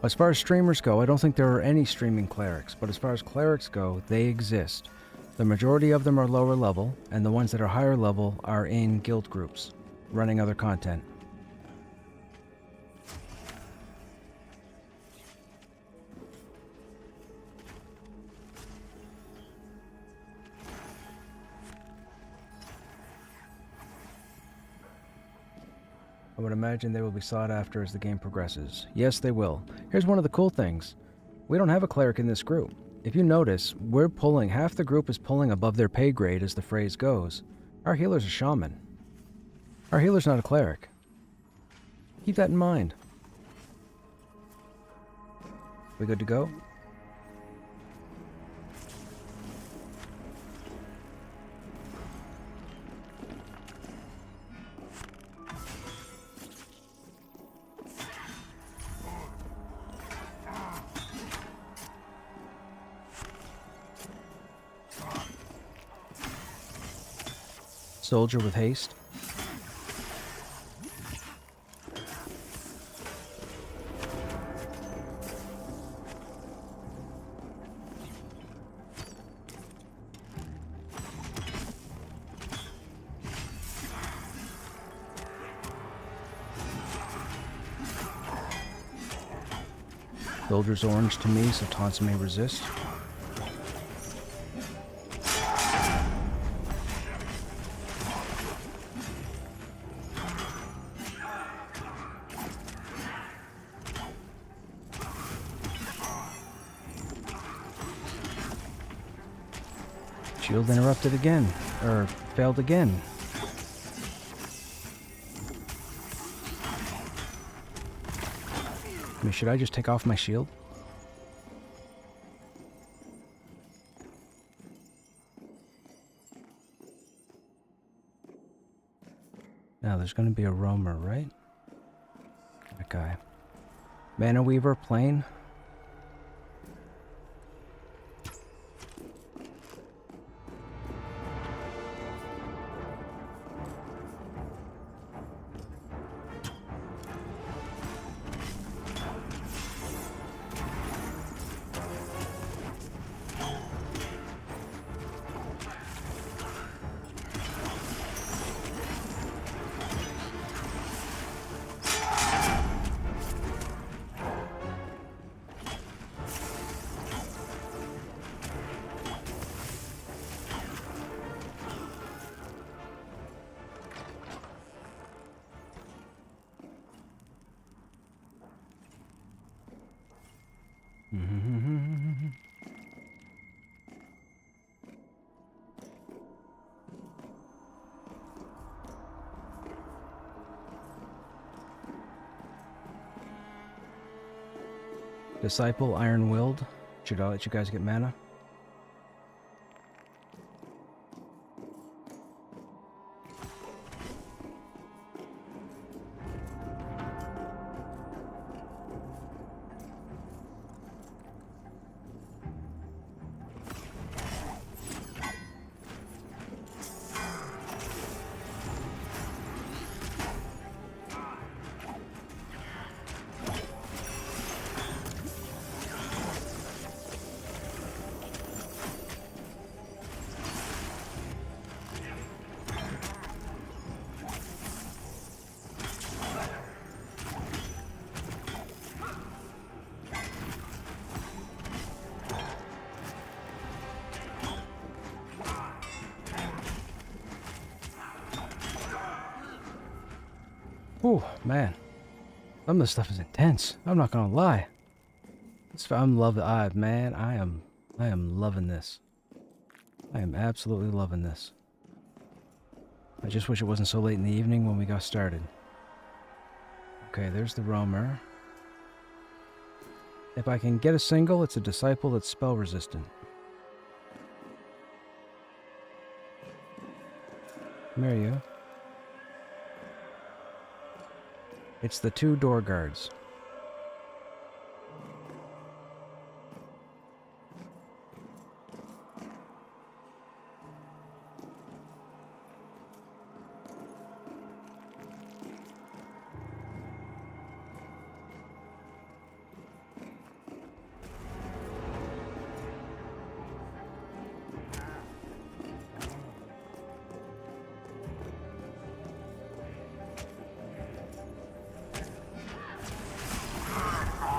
As far as streamers go, I don't think there are any streaming clerics, but as far as clerics go, they exist. The majority of them are lower level, and the ones that are higher level are in guild groups, running other content. I would imagine they will be sought after as the game progresses. Yes, they will. Here's one of the cool things. We don't have a cleric in this group. If you notice, we're pulling, half the group is pulling above their pay grade as the phrase goes. Our healer's a shaman. Our healer's not a cleric. Keep that in mind. We good to go? Soldier with haste. Soldier's orange to me, so taunts may resist. Shield interrupted again. Or failed again. I mean, should I just take off my shield? Now, there's going to be a roamer, right? That guy. Mana Weaver, plane. Disciple, Iron Willed. Should I let you guys get mana? Ooh, man. Some of this stuff is intense. I'm not gonna lie. I'm loving. Man, I am loving this. I am absolutely loving this. I just wish it wasn't so late in the evening when we got started. Okay, there's the roamer. If I can get a single, it's a disciple that's spell resistant. There you go. It's the 2 door guards.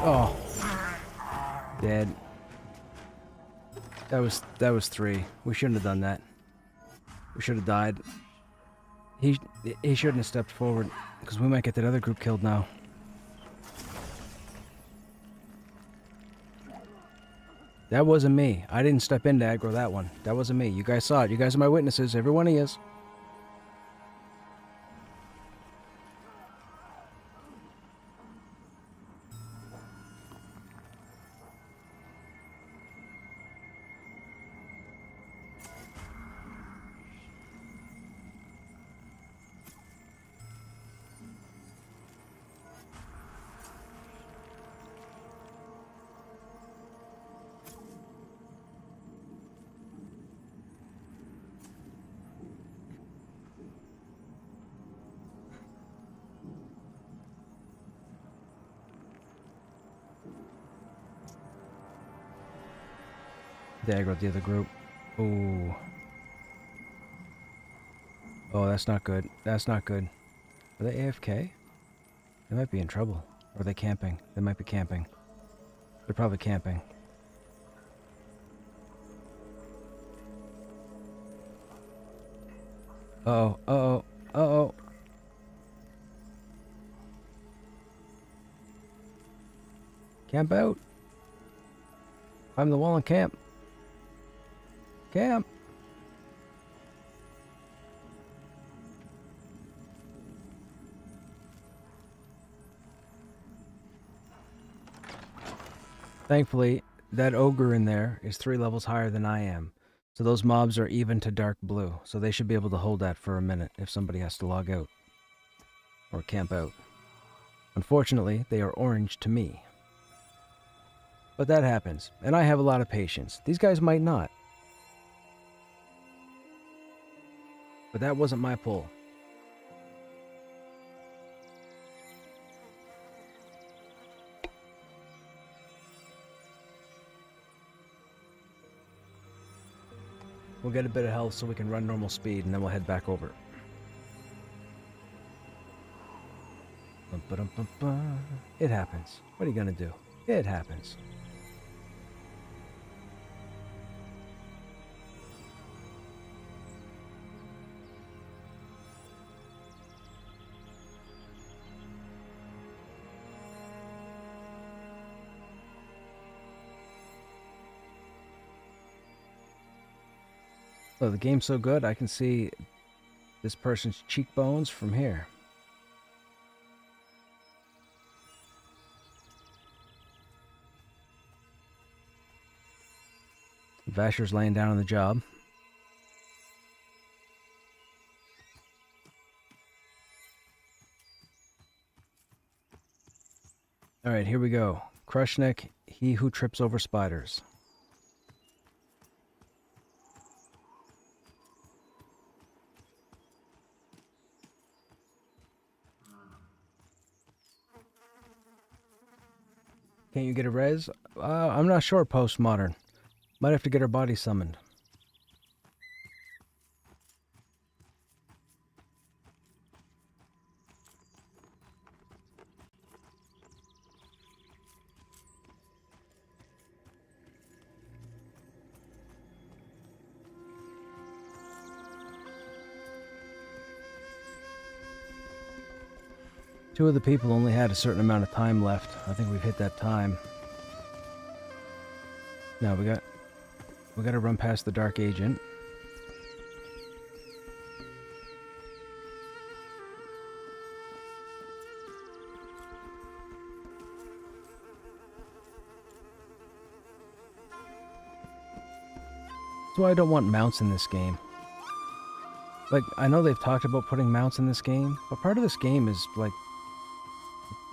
Oh. Dead. That was 3. We shouldn't have done that. We should have died. He shouldn't have stepped forward, because we might get that other group killed now. That wasn't me. I didn't step in to aggro that one. That wasn't me. You guys saw it. You guys are my witnesses. Every one of you is. They aggroed the other group. Ooh. Oh, that's not good. That's not good. Are they AFK? They might be in trouble. Or are they camping? They might be camping. They're probably camping. Uh-oh. Uh-oh. Uh-oh. Camp out. Climb the wall and camp. Camp. Thankfully, that ogre in there is 3 levels higher than I am. So those mobs are even to dark blue. So they should be able to hold that for a minute if somebody has to log out. Or camp out. Unfortunately, they are orange to me. But that happens, and I have a lot of patience. These guys might not. But that wasn't my pull. We'll get a bit of health so we can run normal speed, and then we'll head back over. It happens. What are you gonna do? It happens. Oh, the game's so good, I can see this person's cheekbones from here. Vasher's laying down on the job. Alright, here we go. Krushnek, he who trips over spiders. Can't you get a res? I'm not sure, postmodern. Might have to get her body summoned. Two of the people only had a certain amount of time left. I think we've hit that time. Now we got to run past the Dark Agent. That's why I don't want mounts in this game. Like, I know they've talked about putting mounts in this game, but part of this game is, like,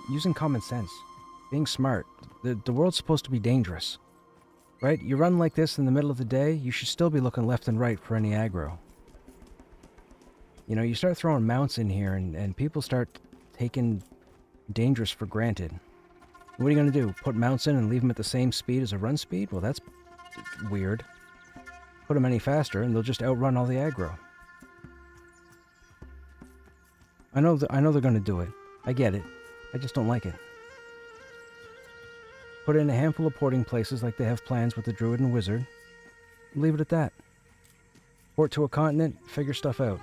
using common sense. Being smart. The world's supposed to be dangerous. Right? You run like this in the middle of the day, you should still be looking left and right for any aggro. You know, you start throwing mounts in here and people start taking dangerous for granted. What are you going to do? Put mounts in and leave them at the same speed as a run speed? Well, that's weird. Put them any faster and they'll just outrun all the aggro. I know they're going to do it. I get it. I just don't like it. Put in a handful of porting places like they have plans with the Druid and Wizard. Leave it at that. Port to a continent, figure stuff out.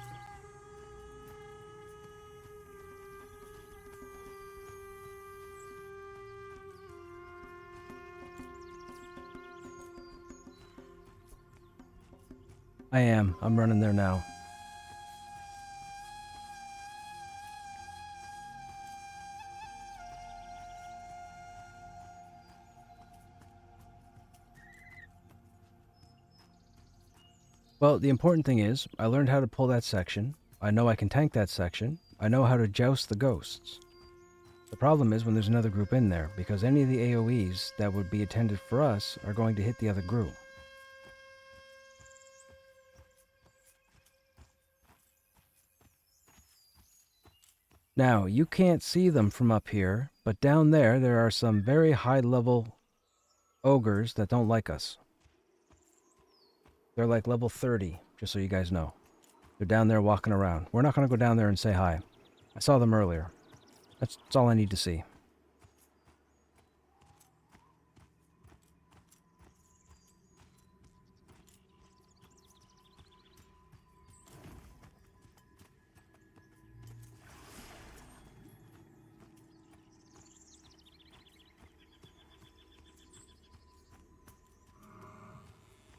I'm running there now. Well, the important thing is, I learned how to pull that section, I know I can tank that section, I know how to joust the ghosts. The problem is when there's another group in there, because any of the AoEs that would be intended for us are going to hit the other group. Now, you can't see them from up here, but down there are some very high-level ogres that don't like us. They're like level 30, just so you guys know. They're down there walking around. We're not going to go down there and say hi. I saw them earlier. That's all I need to see.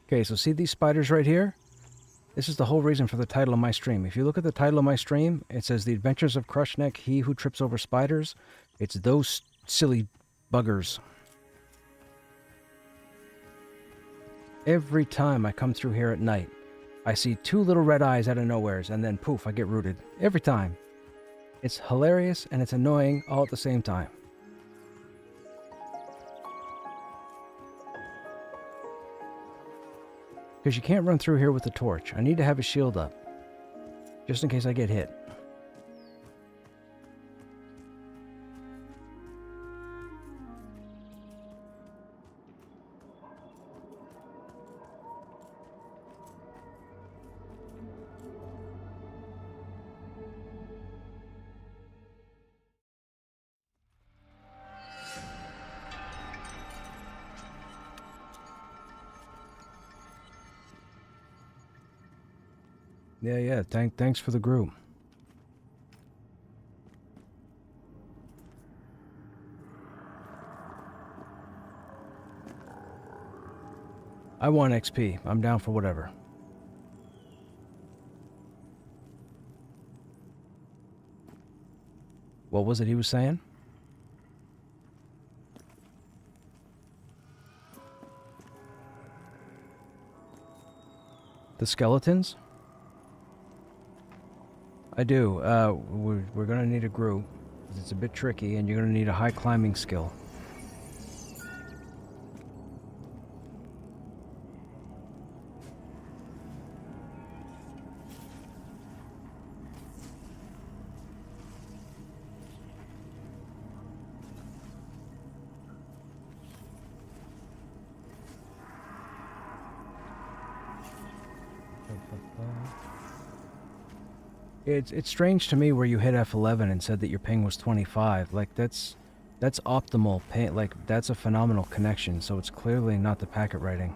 Okay, so see these spiders right here? This is the whole reason for the title of my stream. If you look at the title of my stream, it says The Adventures of Krushnek, He Who Trips Over Spiders. It's those silly buggers. Every time I come through here at night, I see two little red eyes out of nowheres, and then poof, I get rooted. Every time. It's hilarious and it's annoying all at the same time. Because you can't run through here with the torch. I need to have a shield up, just in case I get hit. Yeah. Thanks for the group. I want XP. I'm down for whatever. What was it he was saying? The skeletons? I do. We're gonna need a group. It's a bit tricky, and you're gonna need a high climbing skill. It's strange to me where you hit F11 and said that your ping was 25. Like, that's optimal ping. Like, that's a phenomenal connection, so it's clearly not the packet writing.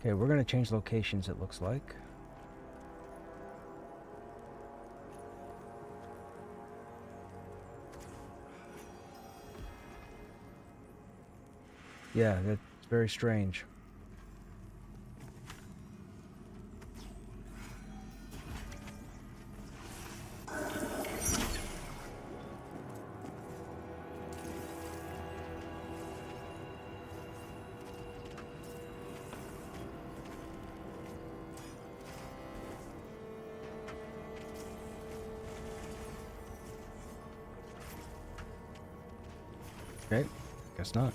Okay, we're gonna change locations, it looks like. Yeah, that's very strange. Okay, guess not.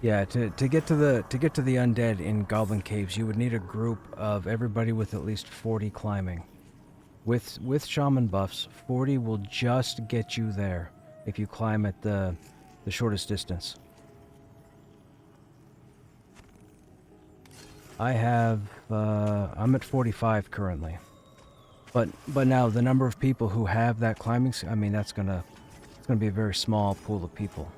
Yeah, to get to the undead in Goblin Caves, you would need a group of everybody with at least 40 climbing. With shaman buffs, 40 will just get you there if you climb at the shortest distance. I'm at 45 currently. But now the number of people who have that climbing, I mean, it's gonna be a very small pool of people.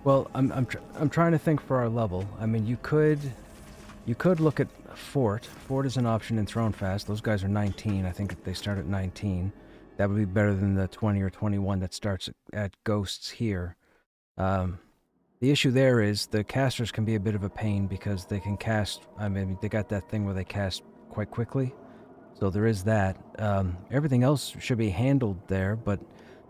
Well, I'm trying to think for our level. I mean, you could look at Fort. Fort is an option in Thronefast. Those guys are 19. I think they start at 19. That would be better than the 20 or 21 that starts at Ghosts here. The issue there is the casters can be a bit of a pain because they can cast. I mean, they got that thing where they cast quite quickly. So there is that. Everything else should be handled there, but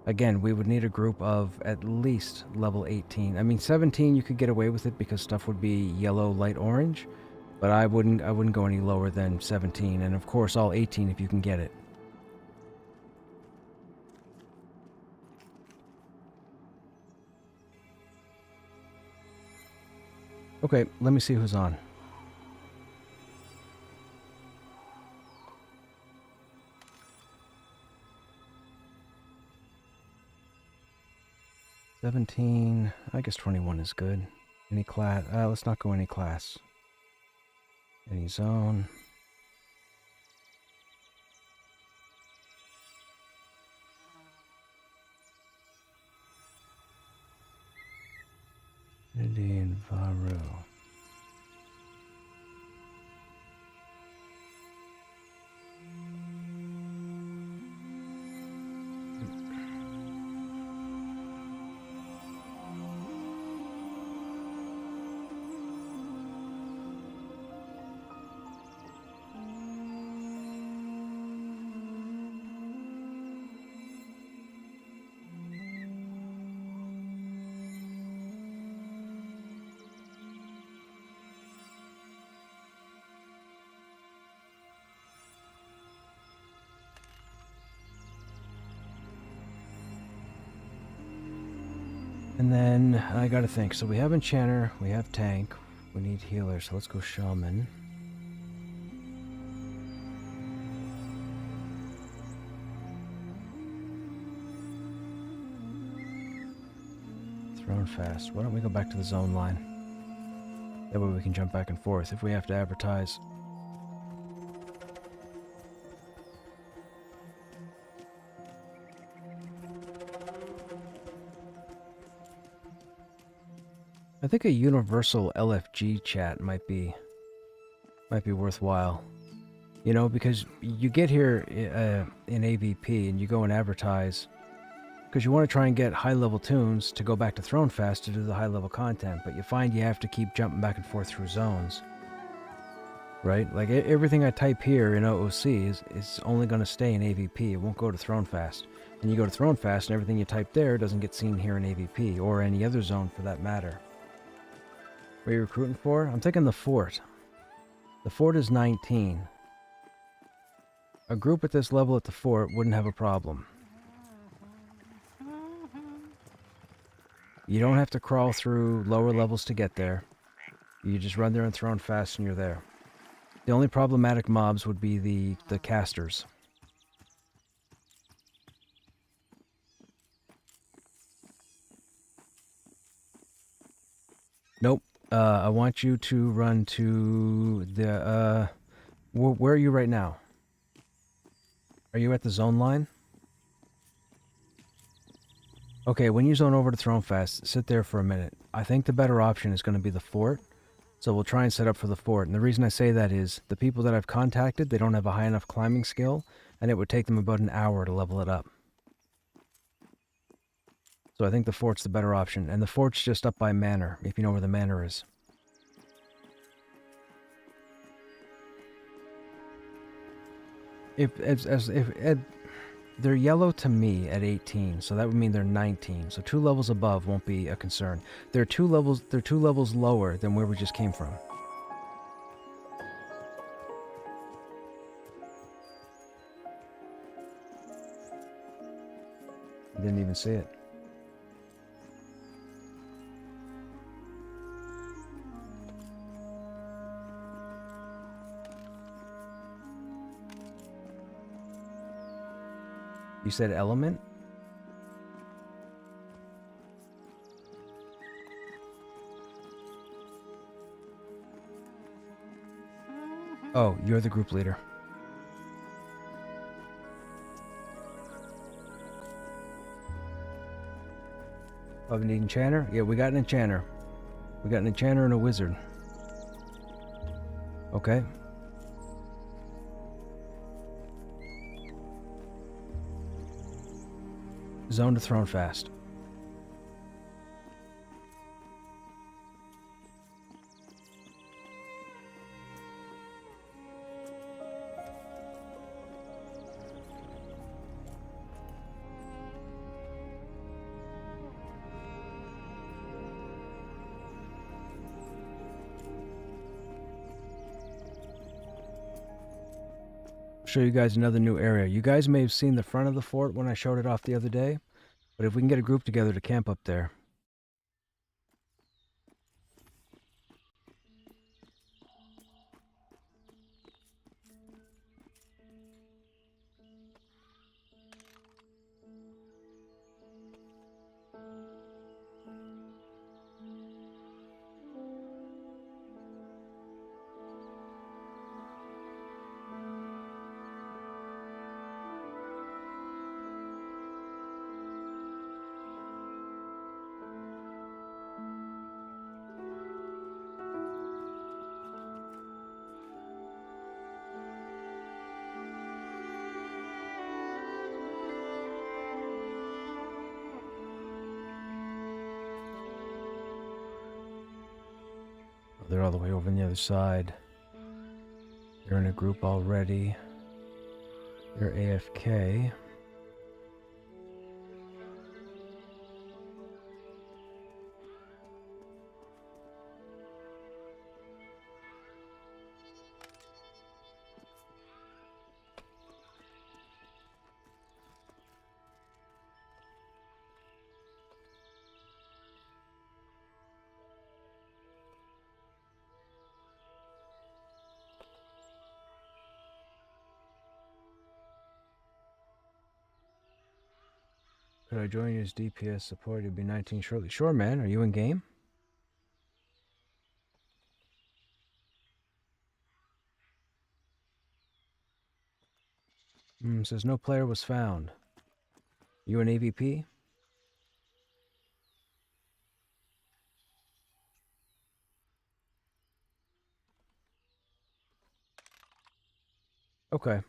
again, we would need a group of at least level 18. I mean, 17 you could get away with it because stuff would be yellow, light orange, but I wouldn't go any lower than 17, and of course all 18 if you can get it. Okay, let me see who's on. $17. I guess 21 is good. Any class? Let's not go any class. Any zone. Indian Varu. And then I gotta think. So we have Enchanter, we have Tank, we need Healer, so let's go Shaman. Throne Fast. Why don't we go back to the zone line? That way we can jump back and forth if we have to advertise. I think a universal LFG chat might be worthwhile. You know, because you get here in AVP and you go and advertise because you want to try and get high-level tunes to go back to Throne Fast to do the high-level content, but you find you have to keep jumping back and forth through zones. Right? Like, everything I type here in OOC is only going to stay in AVP. It won't go to Throne Fast. And you go to Throne Fast and everything you type there doesn't get seen here in AVP, or any other zone for that matter. What are you recruiting for? I'm taking the Fort. The Fort is 19. A group at this level at the Fort wouldn't have a problem. You don't have to crawl through lower levels to get there. You just run there and Throne Fast and you're there. The only problematic mobs would be the casters. Nope. I want you to run to the, where are you right now? Are you at the zone line? Okay, when you zone over to Throne Fest, sit there for a minute. I think the better option is going to be the Fort, so we'll try and set up for the Fort. And the reason I say that is, the people that I've contacted, they don't have a high enough climbing skill, and it would take them about an hour to level it up. So I think the Fort's the better option, and the Fort's just up by Manor, if you know where the Manor is. They're yellow to me at 18, so that would mean they're 19. So 2 levels above won't be a concern. They're 2 levels lower than where we just came from. Didn't even see it. You said element? Oh, you're the group leader. Oh, we need an enchanter? Yeah, we got an enchanter. We got an enchanter and a wizard. Okay. Zone to Throne Fast. Show you guys another new area. You guys may have seen the front of the fort when I showed it off the other day, but if we can get a group together to camp up there. They're all the way over on the other side. They're in a group already. They're AFK. Could I join you as DPS support? You'll be 19 shortly. Sure, man. Are you in game? Says no player was found. You an AVP? Okay.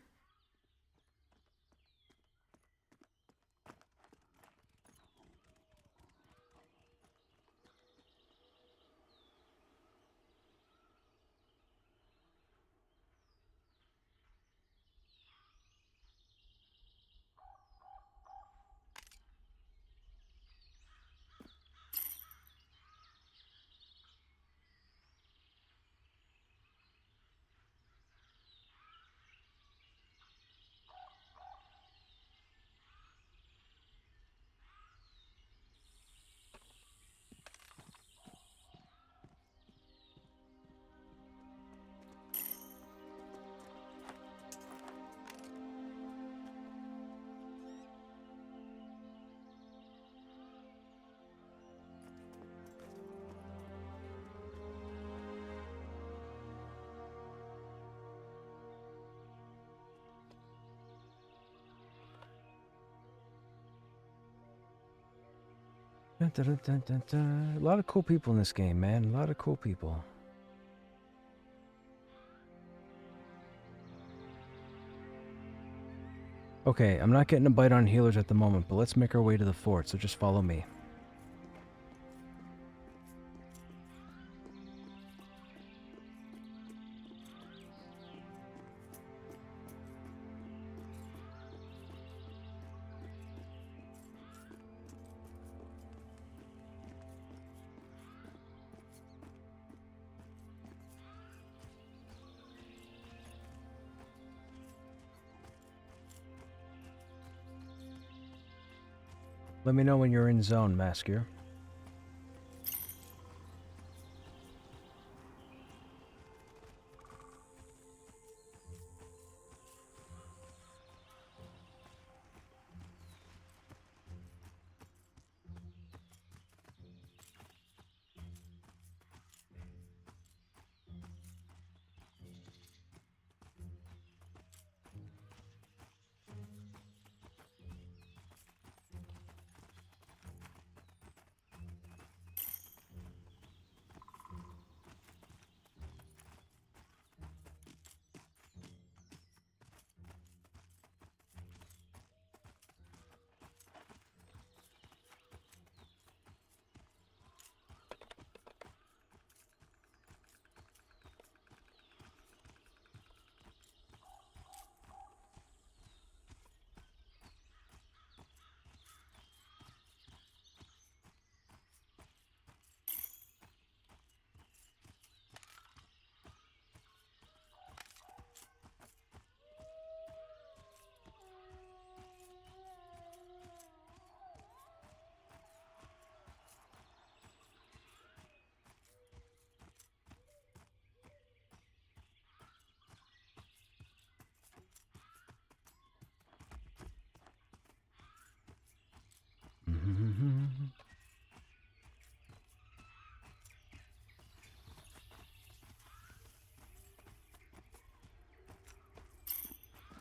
Dun, dun, dun, dun, dun, dun. A lot of cool people in this game, man. A lot of cool people. Okay, I'm not getting a bite on healers at the moment, but let's make our way to the fort, so just follow me. Let me know when you're in zone, Maskier.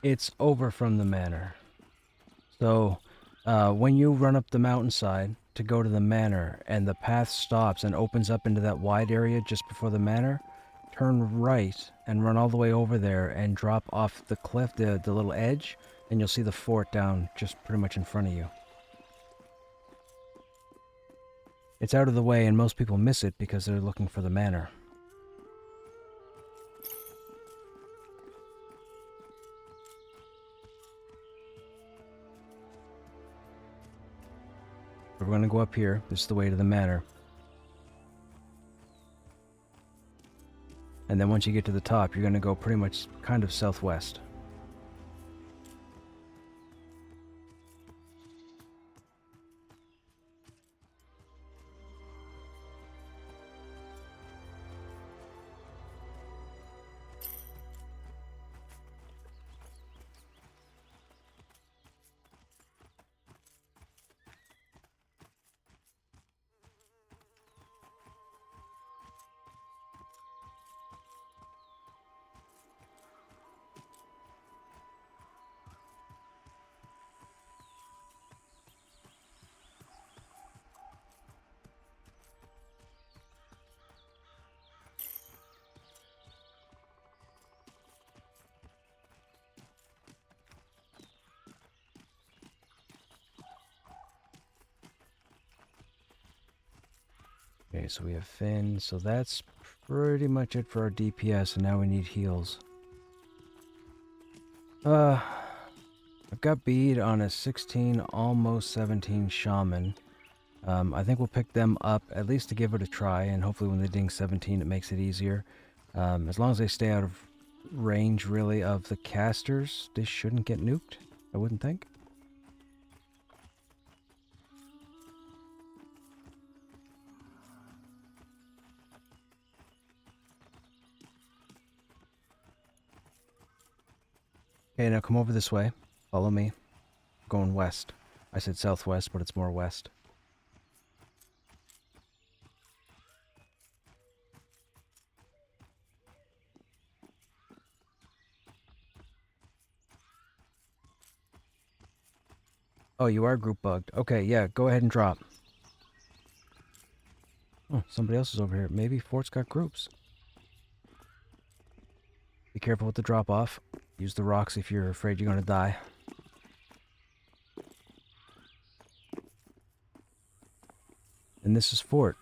It's over from the manor. So, when you run up the mountainside to go to the manor and the path stops and opens up into that wide area just before the manor, turn right and run all the way over there and drop off the cliff, the little edge, and you'll see the fort down just pretty much in front of you. It's out of the way and most people miss it because they're looking for the manor. We're going to go up here. This is the way to the manor. And then once you get to the top, you're going to go pretty much kind of southwest. Okay, so we have Finn, so that's pretty much it for our DPS, and now we need heals. I've got bead on a 16, almost 17 shaman. I think we'll pick them up, at least to give it a try, and hopefully when they ding 17 it makes it easier. As long as they stay out of range, really, of the casters, they shouldn't get nuked, I wouldn't think. Okay, now come over this way. Follow me. Going west. I said southwest, but it's more west. Oh, you are group bugged. Okay, yeah, go ahead and drop. Oh, somebody else is over here. Maybe Fort's got groups. Be careful with the drop off. Use the rocks if you're afraid you're going to die. And this is Fort.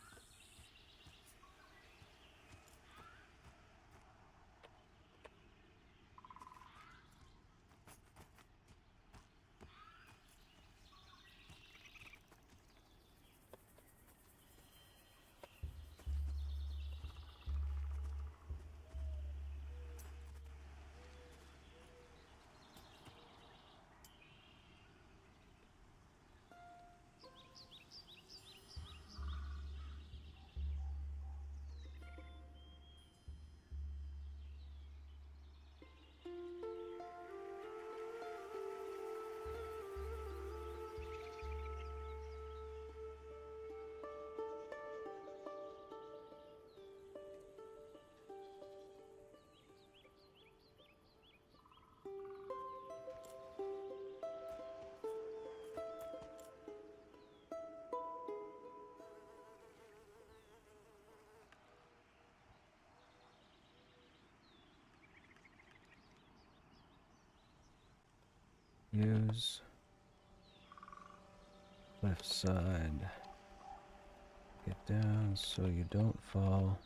Use left side. Get down so you don't fall.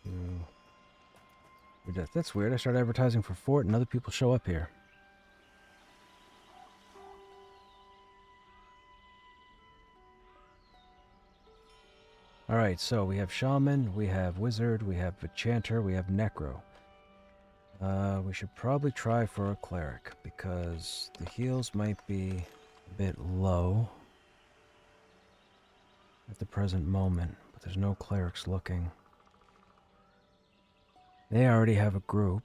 Your death. That's weird. I start advertising for Fort and other people show up here. Alright, so we have Shaman, we have Wizard, we have Enchanter, we have Necro. We should probably try for a Cleric, because the heals might be a bit low at the present moment, but there's no Clerics looking. They already have a group.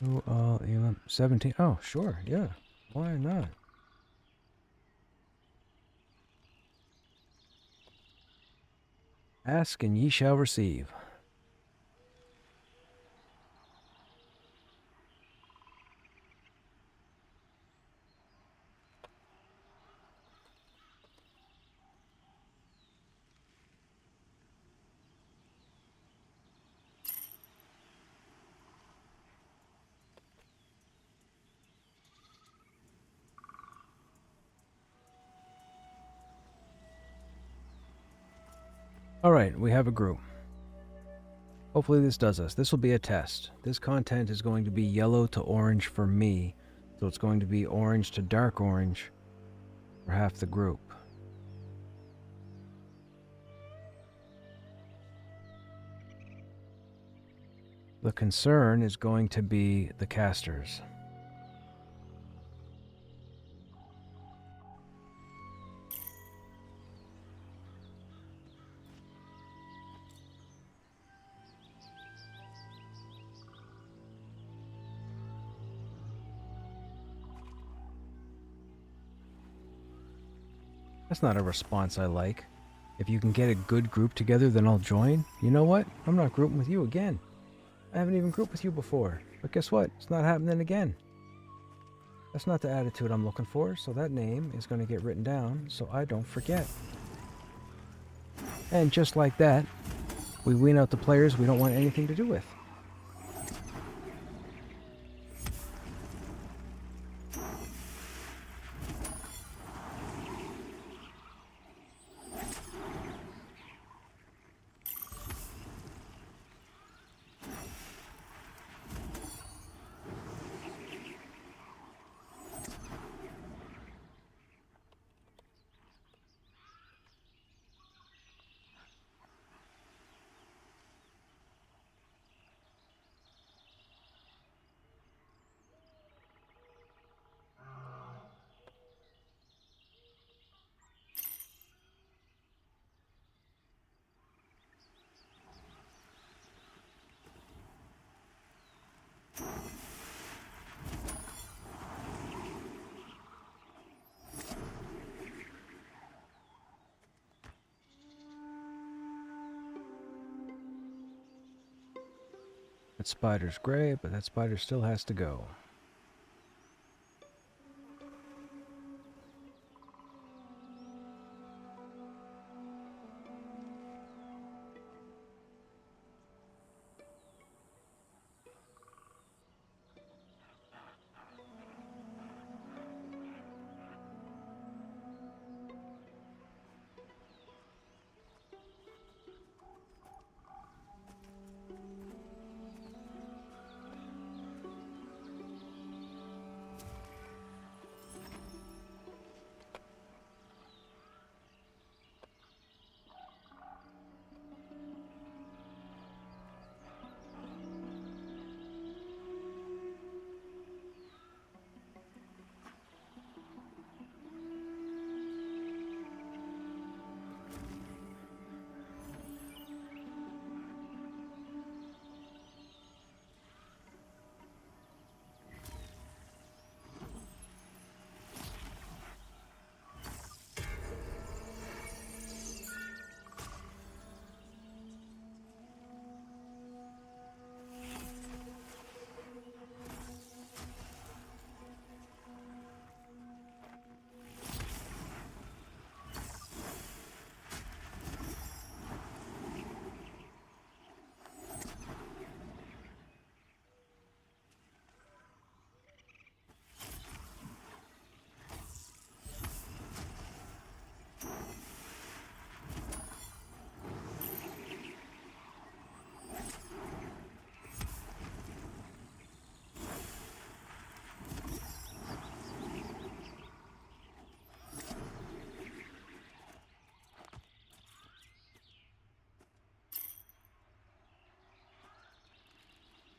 Who all 17? Oh, sure, yeah. Why not? Ask and ye shall receive. Alright, we have a group. Hopefully this does us. This will be a test. This content is going to be yellow to orange for me, so it's going to be orange to dark orange for half the group. The concern is going to be the casters. That's not a response I like. If you can get a good group together, then I'll join. You know what? I'm not grouping with you again. I haven't even grouped with you before. But guess what? It's not happening again. That's not the attitude I'm looking for, so that name is going to get written down so I don't forget. And just like that, we wean out the players we don't want anything to do with. That spider's great, but that spider still has to go.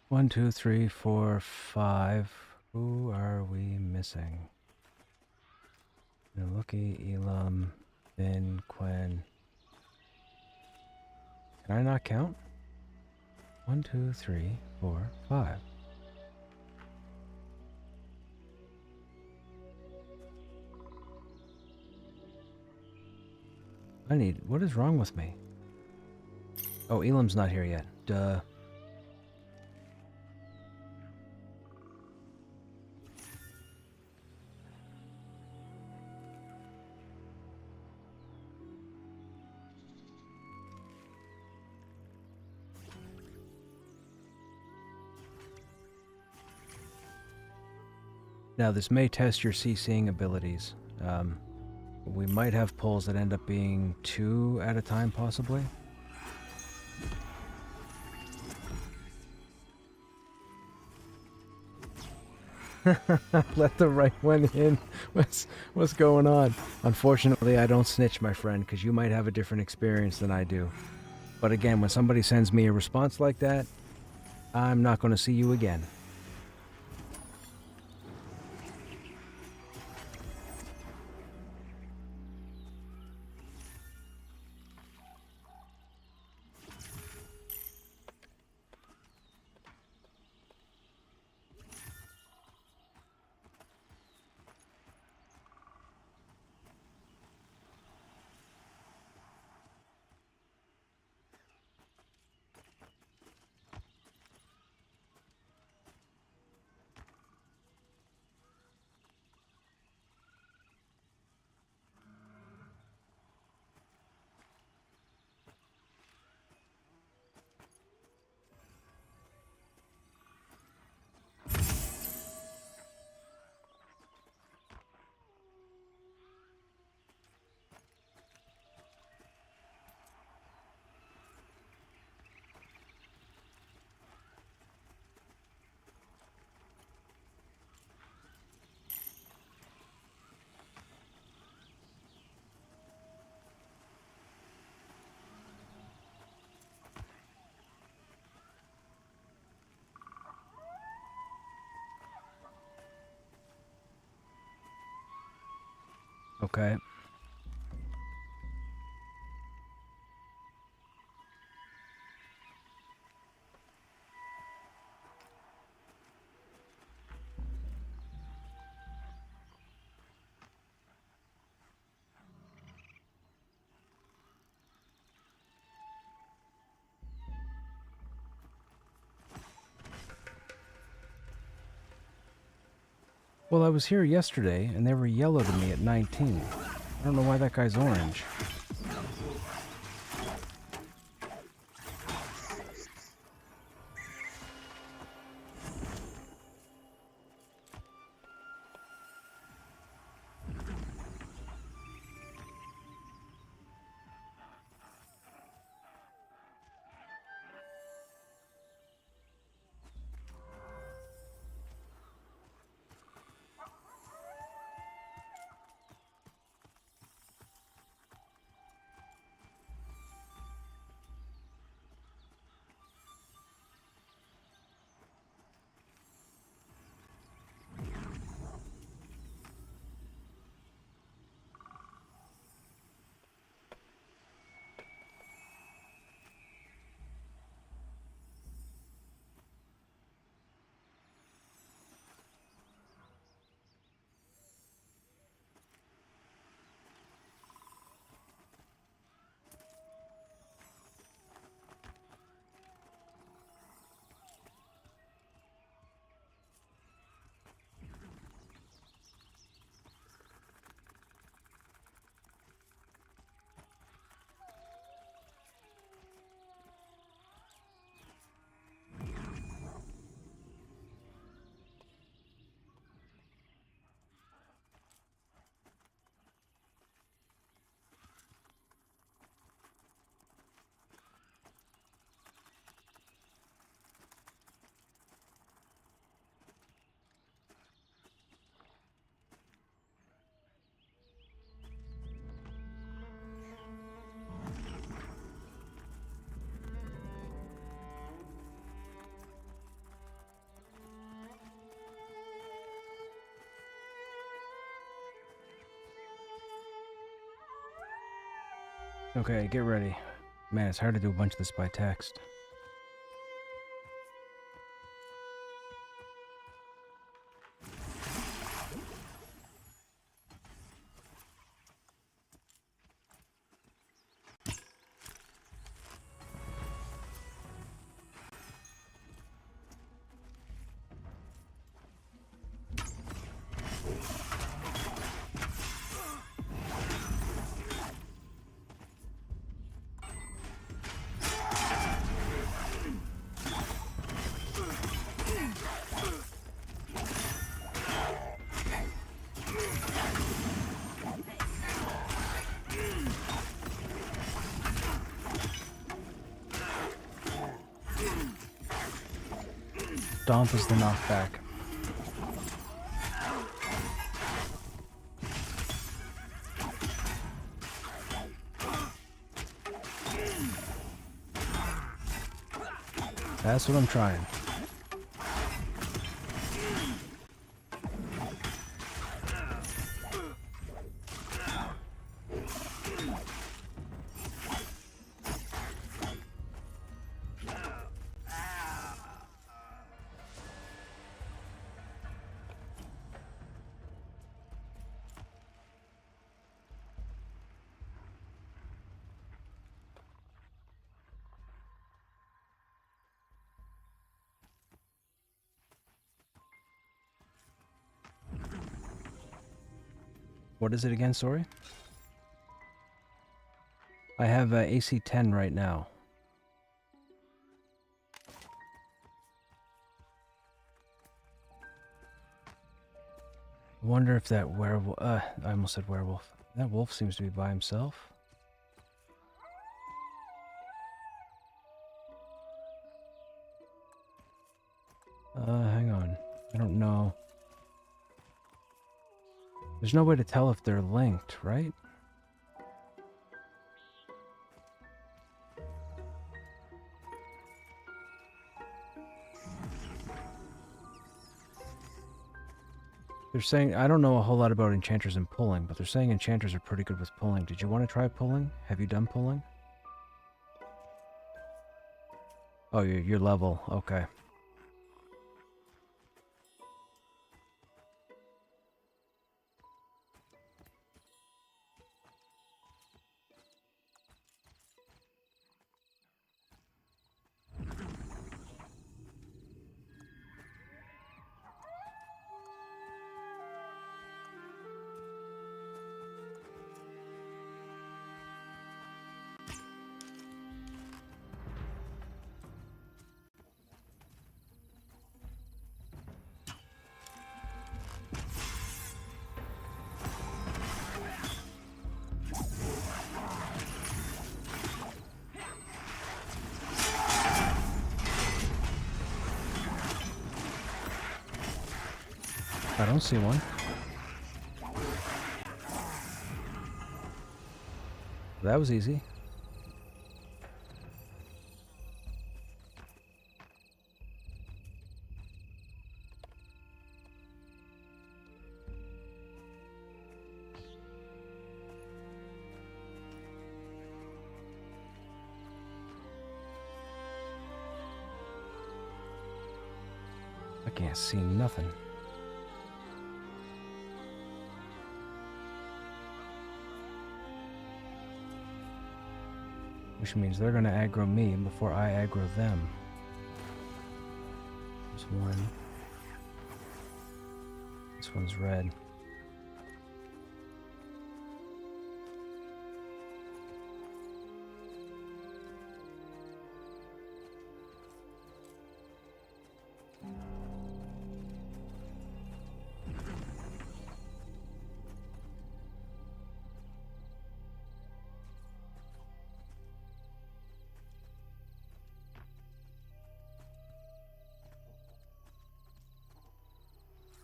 One, two, three, four, five. Who are we missing? Naluki, Elam, Finn, Quen. Can I not count? 1, 2, 3, 4, 5. What is wrong with me? Oh, Elam's not here yet. Duh. Now, this may test your CCing abilities. We might have pulls that end up being 2 at a time, possibly. Let the right one in. What's going on? Unfortunately, I don't snitch, my friend, because you might have a different experience than I do. But again, when somebody sends me a response like that, I'm not going to see you again. Okay. Well, I was here yesterday, and they were yellow to me at 19. I don't know why that guy's orange. Okay, get ready. Man, it's hard to do a bunch of this by text. Stomp is the knockback. That's what I'm trying. What is it again, sorry? I have AC 10 right now. I wonder if that werewolf... I almost said werewolf. That wolf seems to be by himself. Hang on. I don't know. There's no way to tell if they're linked, right? They're saying, I don't know a whole lot about enchanters and pulling, but they're saying enchanters are pretty good with pulling. Did you want to try pulling? Have you done pulling? Oh, your level. Okay. I don't see one. That was easy. I can't see nothing. Which means they're gonna aggro me before I aggro them. There's one. This one's red.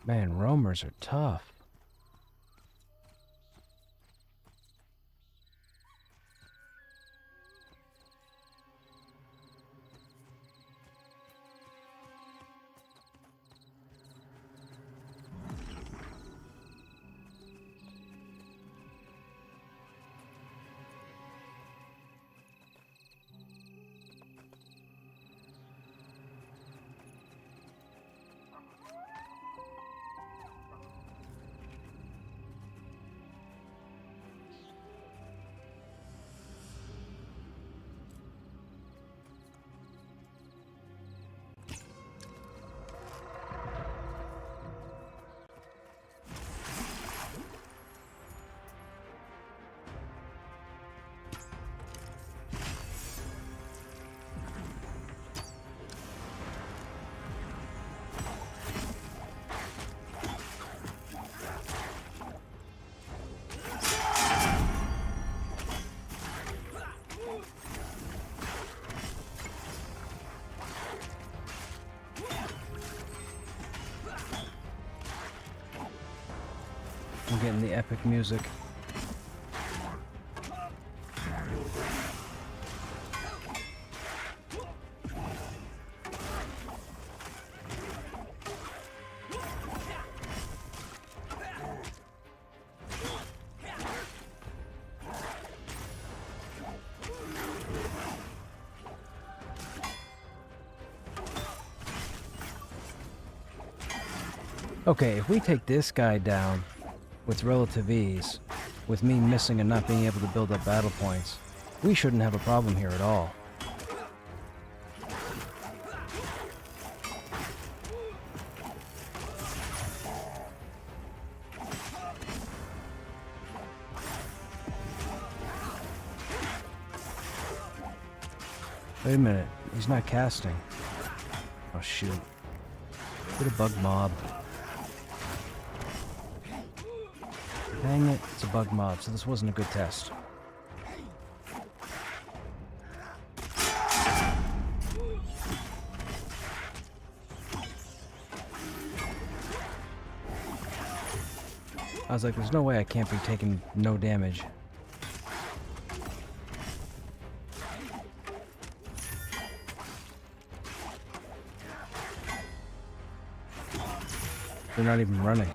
Man, roamers are tough. I'm getting the epic music. Okay, if we take this guy down with relative ease, with me missing and not being able to build up battle points, we shouldn't have a problem here at all. Wait a minute, he's not casting. Oh shoot. Get a bug mob. Dang it, it's a bug mob, so this wasn't a good test. I was like, there's no way I can't be taking no damage. They're not even running.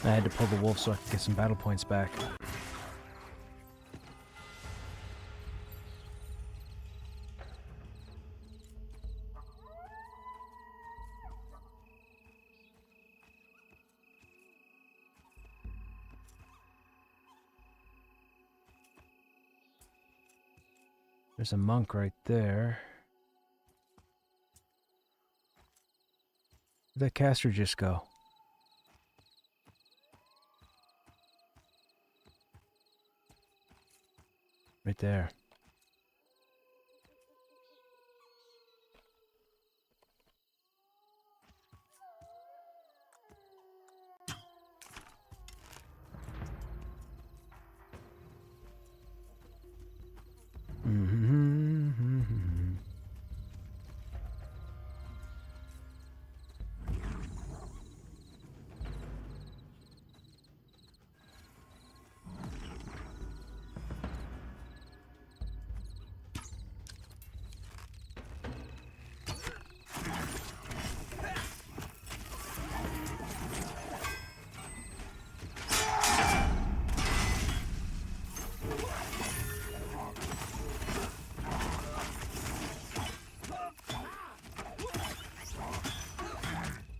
I had to pull the wolf so I could get some battle points back. There's a monk right there. Where'd that caster just go? Right there.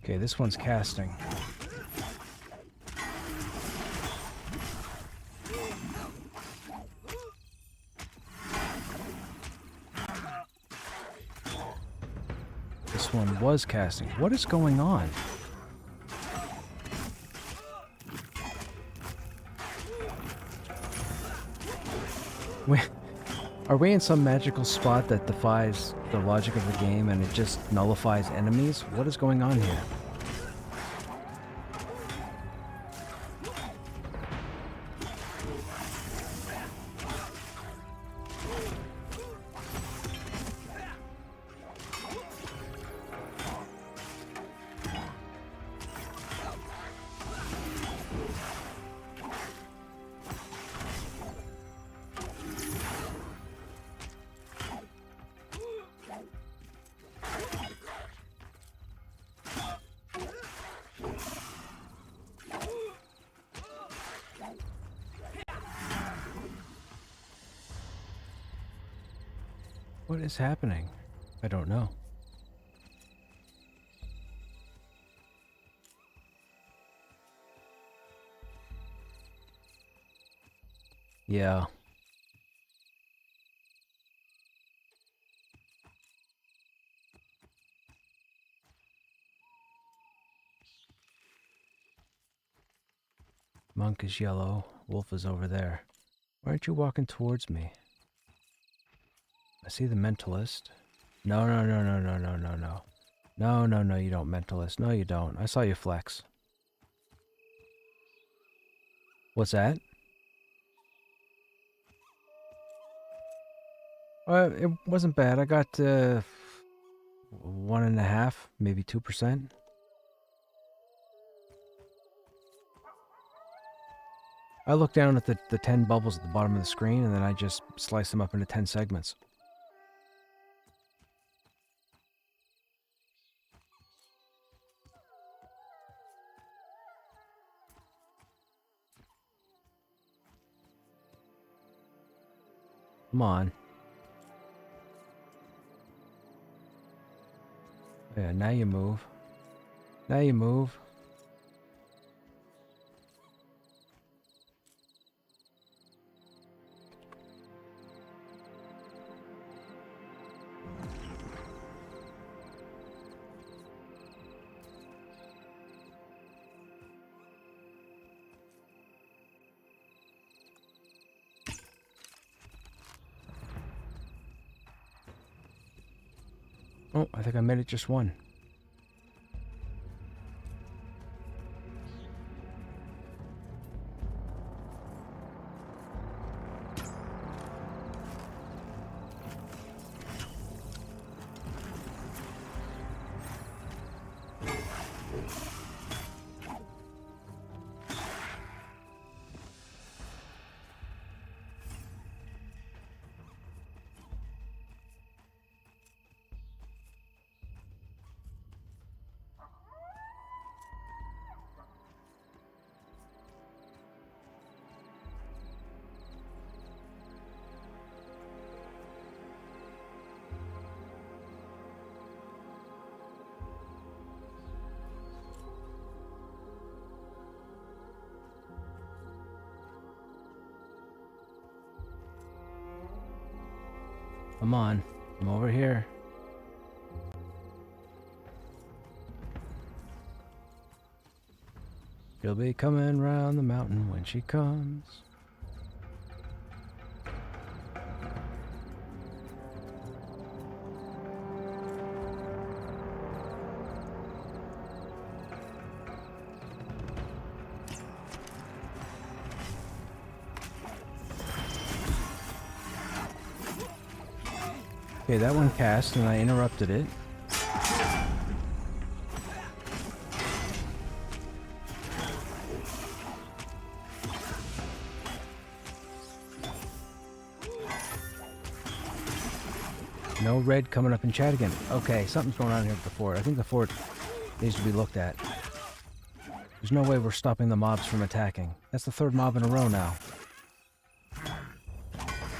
Okay, this one's casting. This one was casting. What is going on? Are we in some magical spot that defies the logic of the game and it just nullifies enemies? What is going on here? What is happening? I don't know. Yeah. Monk is yellow. Wolf is over there. Why aren't you walking towards me? I see the mentalist. No, no, no, no, no, no, no, no. No, no, no, you don't, mentalist. No, you don't. I saw you flex. What's that? It wasn't bad. I got 1.5, maybe 2%. I look down at the 10 bubbles at the bottom of the screen, and then I just slice them up into 10 segments. Come on. Yeah, now you move. Now you move. Oh, I think I made it just one. Come on. I'm over here. She'll be coming round the mountain when she comes. Okay, that one cast and I interrupted it. No red coming up in chat again. Okay, something's going on here with the fort. I think the fort needs to be looked at. There's no way we're stopping the mobs from attacking. That's the third mob in a row now.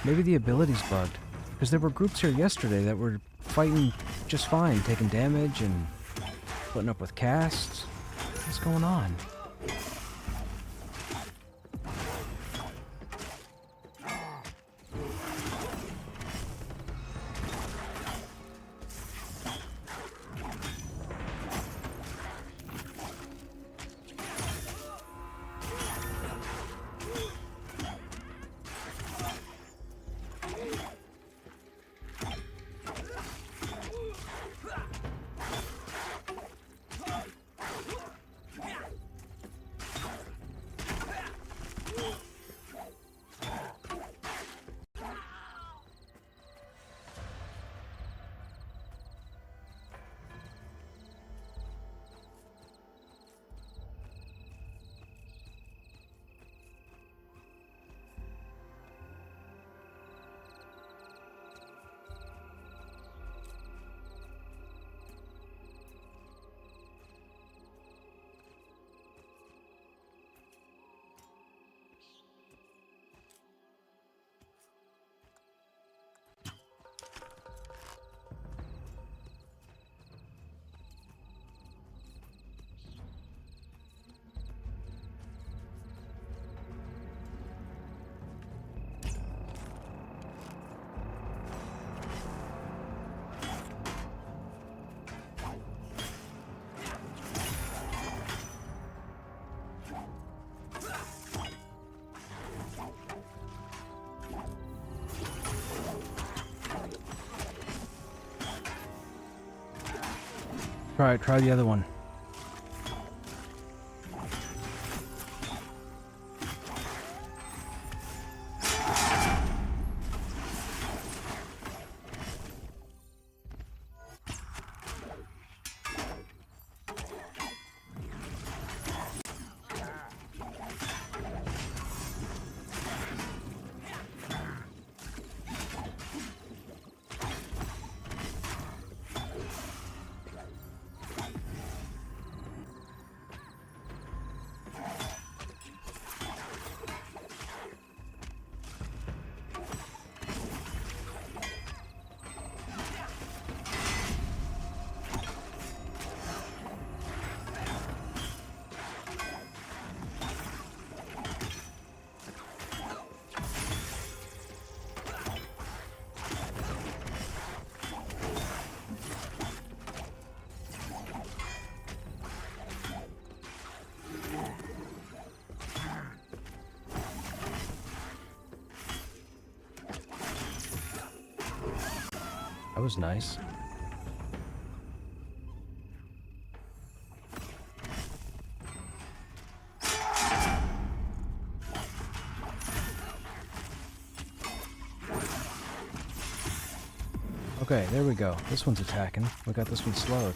Maybe the ability's bugged. Because there were groups here yesterday that were fighting just fine, taking damage and putting up with casts. What's going on? Try the other one. That was nice. Okay, there we go. This one's attacking. We got this one slowed.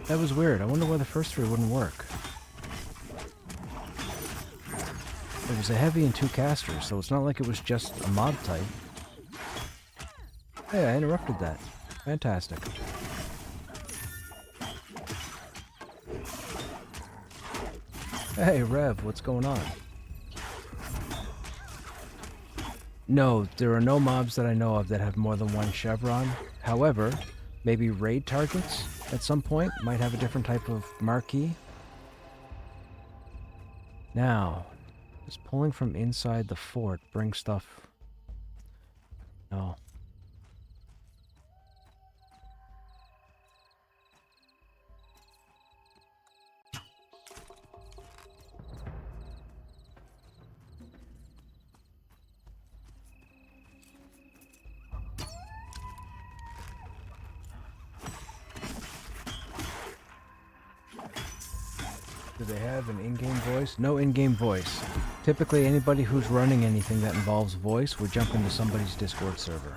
That was weird. I wonder why the first three wouldn't work. It was a heavy and 2 casters, so it's not like it was just a mob type. Hey, I interrupted that. Fantastic. Hey, Rev, what's going on? No, there are no mobs that I know of that have more than one chevron. However, maybe raid targets at some point might have a different type of marquee. Now, does pulling from inside the fort bring stuff? No. Do they have an in-game voice? No in-game voice. Typically, anybody who's running anything that involves voice would jump into somebody's Discord server.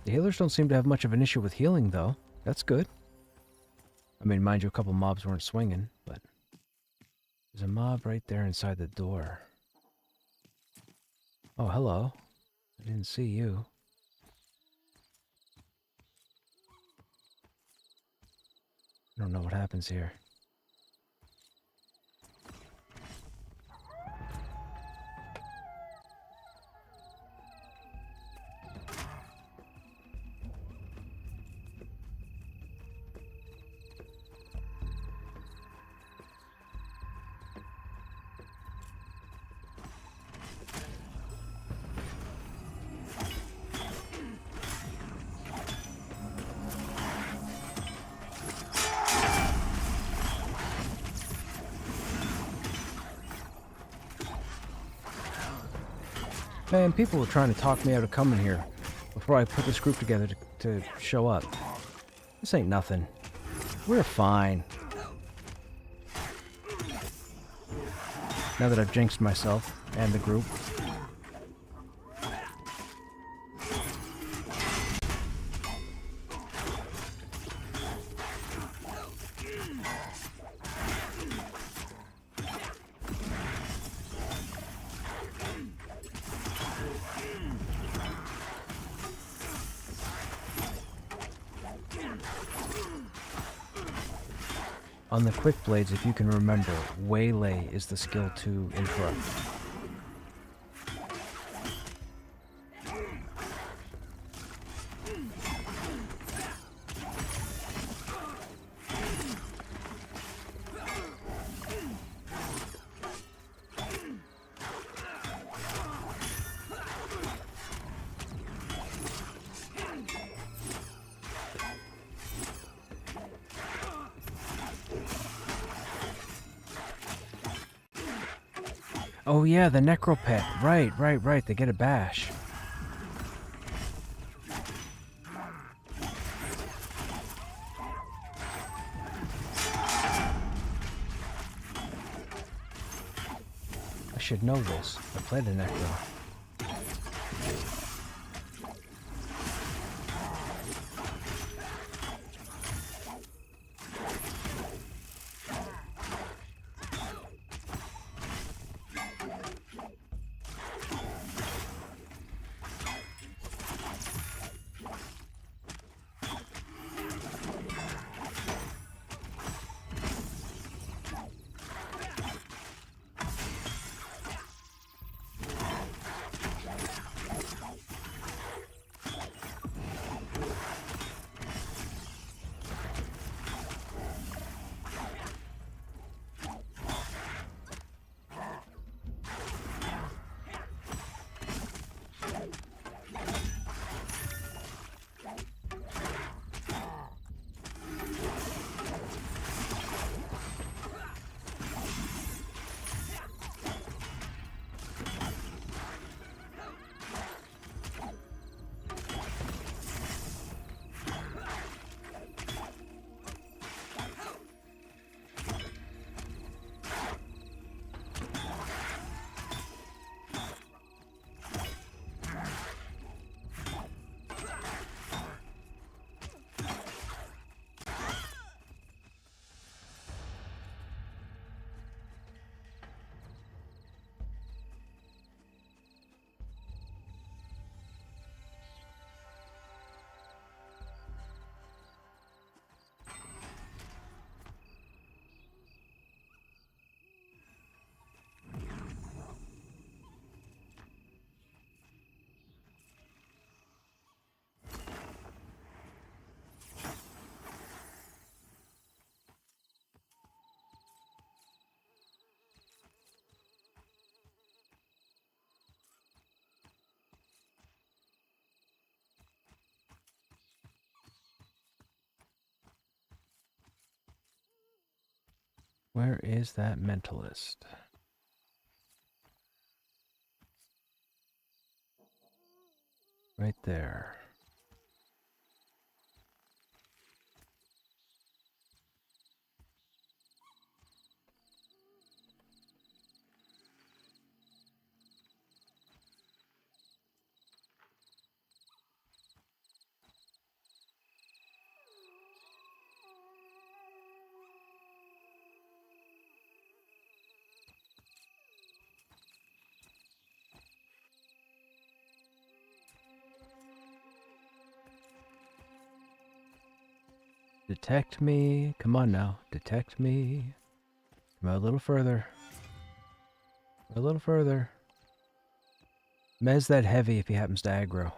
The healers don't seem to have much of an issue with healing, though. That's good. I mean, mind you, a couple mobs weren't swinging, but... There's a mob right there inside the door. Oh, hello. I didn't see you. I don't know what happens here. Man, people were trying to talk me out of coming here before I put this group together to show up. This ain't nothing. We're fine. Now that I've jinxed myself and the group. On the quick blades, if you can remember, waylay is the skill to interrupt. Oh yeah, the necropet. Right. They get a bash. I should know this. I played a necro. Where is that mentalist? Right there. Detect me. Come on now. Detect me. Come out a little further. A little further. Mez that heavy if he happens to aggro.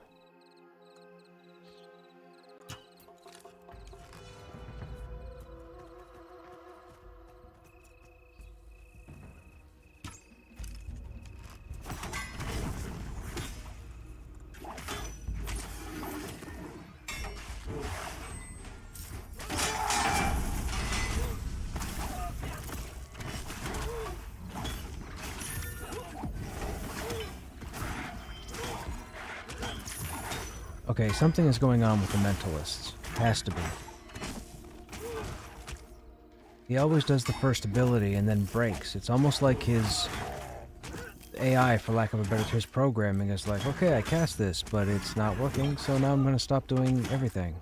Okay, something is going on with the mentalists. Has to be. He always does the first ability and then breaks. It's almost like his AI, for lack of a better term, his programming is like, okay, I cast this, but it's not working, so now I'm going to stop doing everything.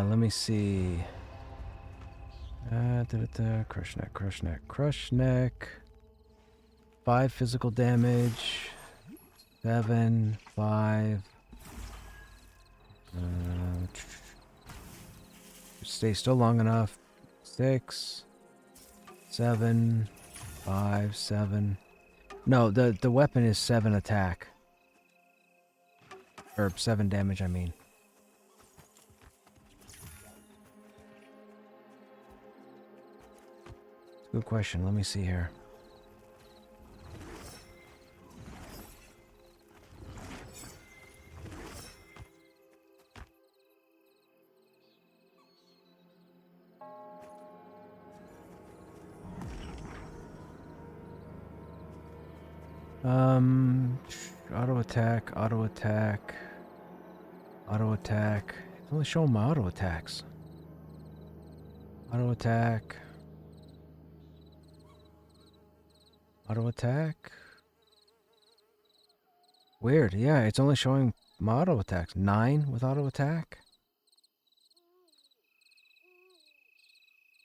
Let me see. Krushnek. 5 physical damage. 7, 5. Stay still long enough. 6, 7, 5, 7. No, the weapon is 7 attack. Or 7 damage, I mean. Good question. Let me see here. Auto attack, auto attack, auto attack. It's only showing my auto attacks. Auto attack. Auto attack. Weird. Yeah, it's only showing my auto attacks. 9 with auto attack.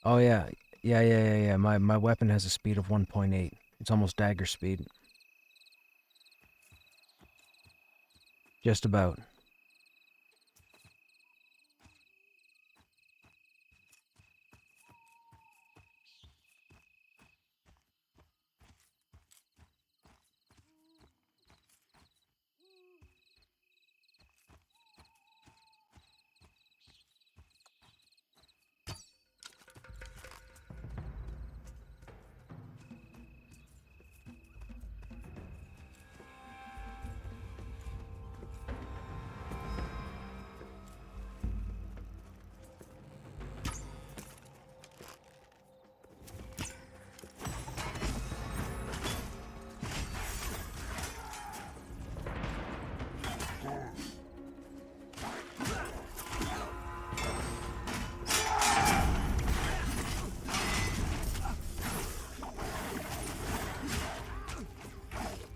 Oh yeah. Yeah. My weapon has a speed of 1.8. It's almost dagger speed. Just about.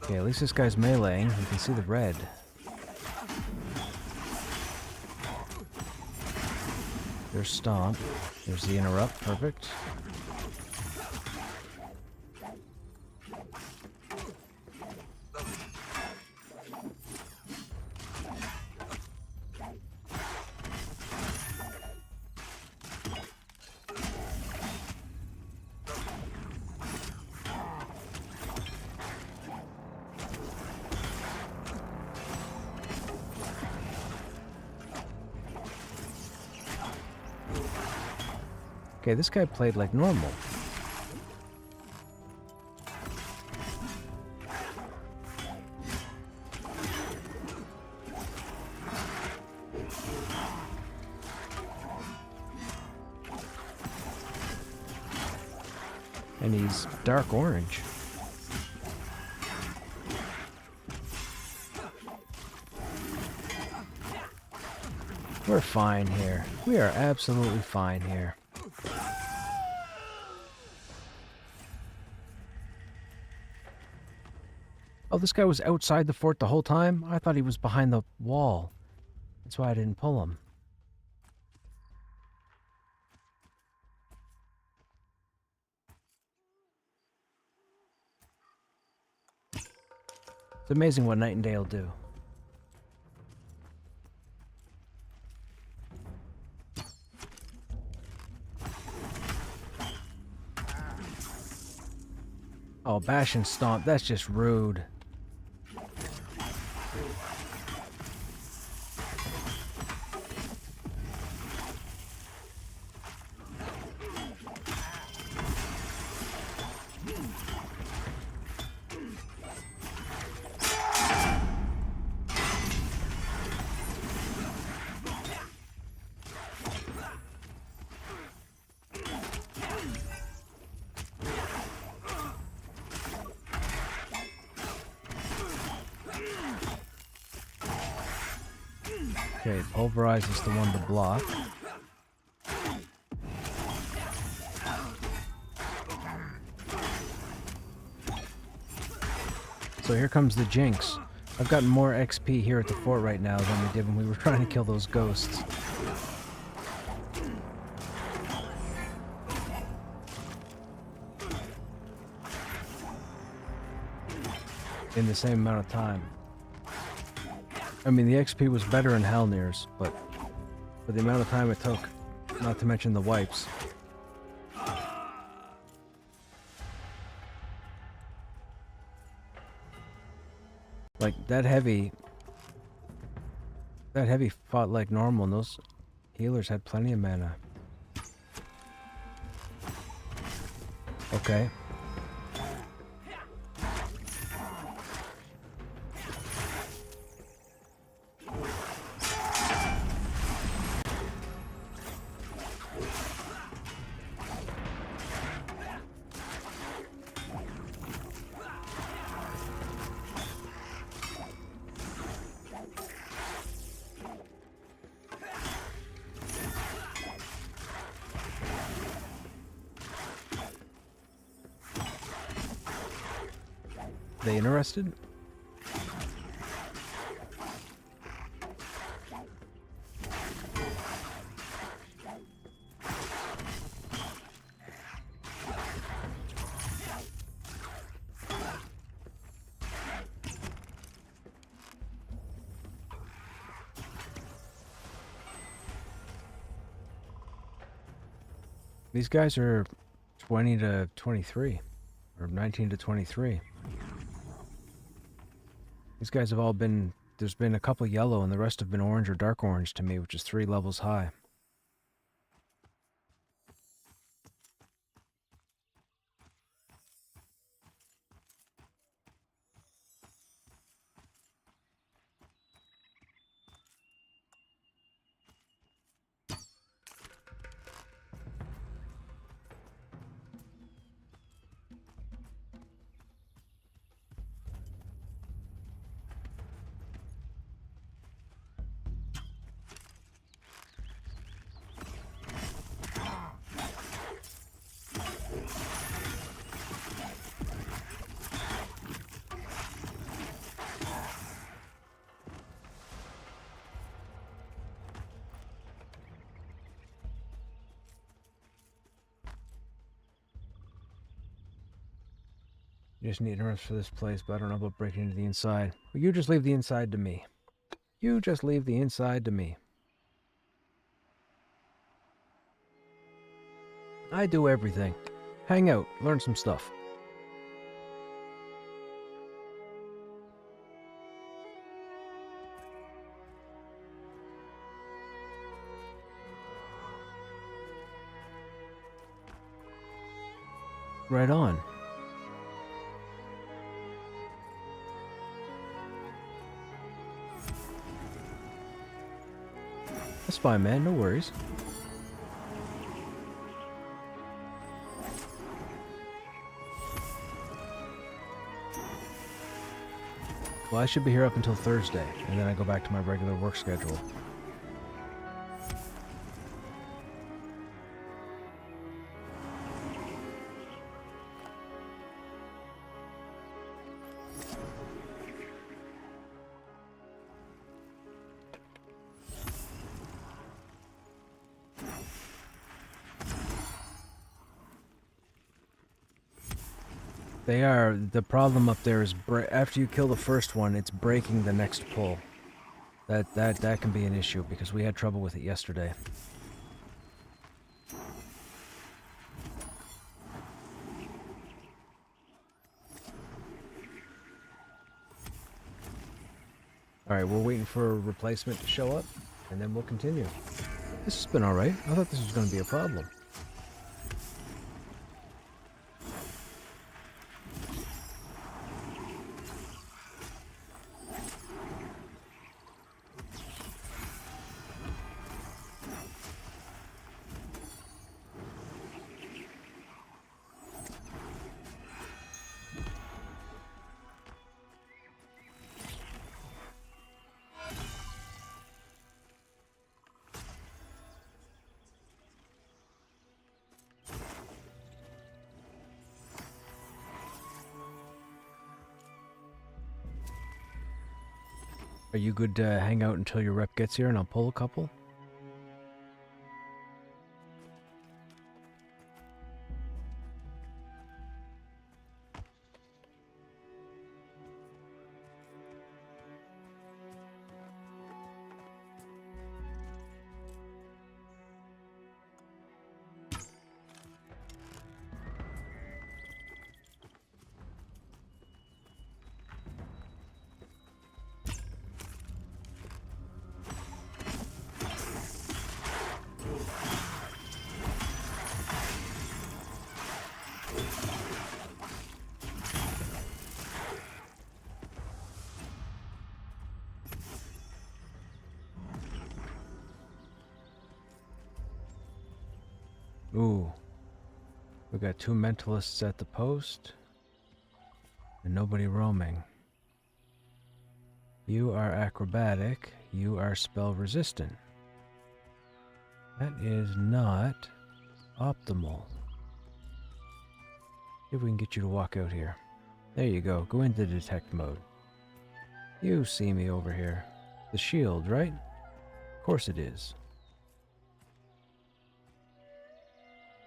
Okay, at least this guy's meleeing. You can see the red. There's Stomp. There's the Interrupt. Perfect. Okay, this guy played like normal. And he's dark orange. We're fine here. We are absolutely fine here. Oh, this guy was outside the fort the whole time? I thought he was behind the wall. That's why I didn't pull him. It's amazing what Night and Day will do. Oh, bash and stomp. That's just rude. Okay, pulverize is the one to block. So here comes the Jinx. I've gotten more XP here at the fort right now than we did when we were trying to kill those ghosts. In the same amount of time. I mean, the XP was better in Hellnir's, but for the amount of time it took, not to mention the wipes. Like, that heavy fought like normal, and those healers had plenty of mana. Okay. They interested? These guys are 20 to 23, or 19 to 23. These guys have all been, there's been a couple yellow and the rest have been orange or dark orange to me, which is 3 levels high. You just need ignorance for this place, but I don't know about breaking into the inside. Well, you just leave the inside to me. You just leave the inside to me. I do everything. Hang out, learn some stuff. right on. That's fine, man. No worries. Well, I should be here up until Thursday, and then I go back to my regular work schedule. The problem up there is after you kill the first one, it's breaking the next pull. That can be an issue because we had trouble with it yesterday. Alright, we're waiting for a replacement to show up, and then we'll continue. This has been alright. I thought this was going to be a problem. Are you good to hang out until your rep gets here and I'll pull a couple? Ooh. We got 2 mentalists at the post. And nobody roaming. You are acrobatic. You are spell resistant. That is not optimal. See if we can get you to walk out here. There you go. Go into detect mode. You see me over here. The shield, right? Of course it is.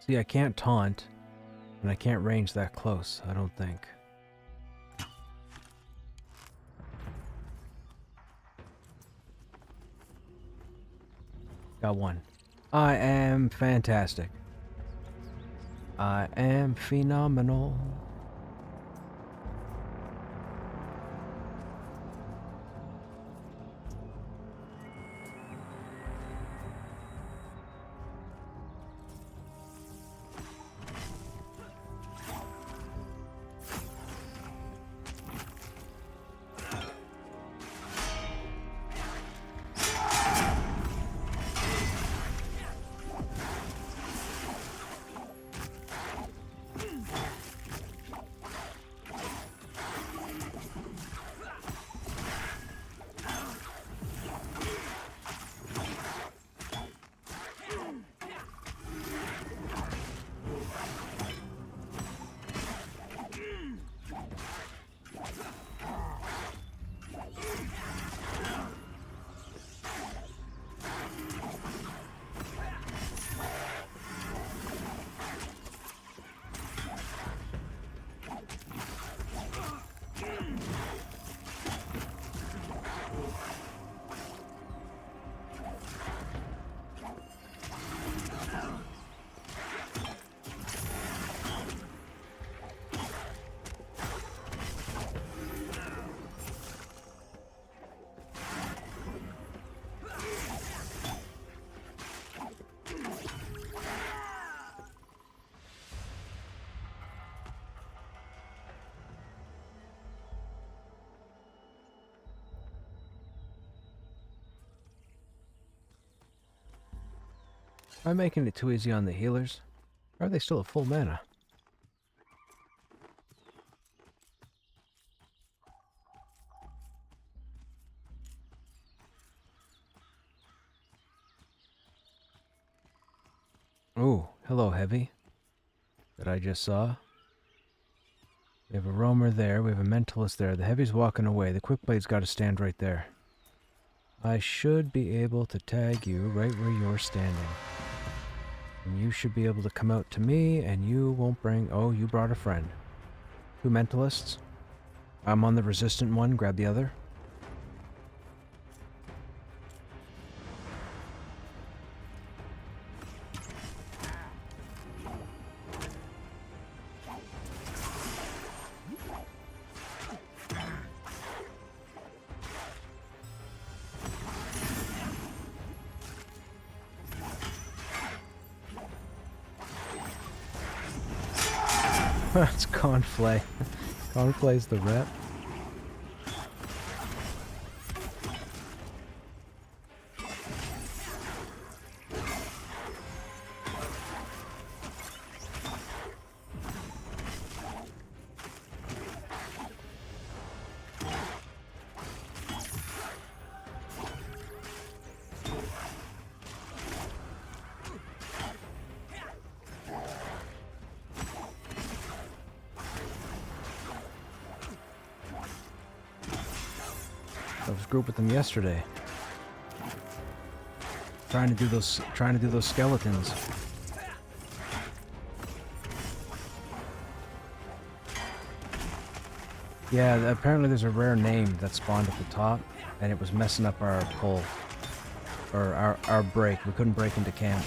See, I can't taunt, and I can't range that close, I don't think. Got one. I am fantastic. I am phenomenal. Am I making it too easy on the healers? Or are they still at full mana? Ooh, hello, Heavy. That I just saw. We have a roamer there, we have a mentalist there. The Heavy's walking away. The quick blade's got to stand right there. I should be able to tag you right where you're standing. And you should be able to come out to me, and you won't bring... Oh, you brought a friend. 2 mentalists. I'm on the resistant one, grab the other. It's Conflay. Conflay's the rep. I was grouped with them yesterday. Trying to do those skeletons. Yeah, apparently there's a rare name that spawned at the top, and it was messing up our pull. Or our break. We couldn't break into camp.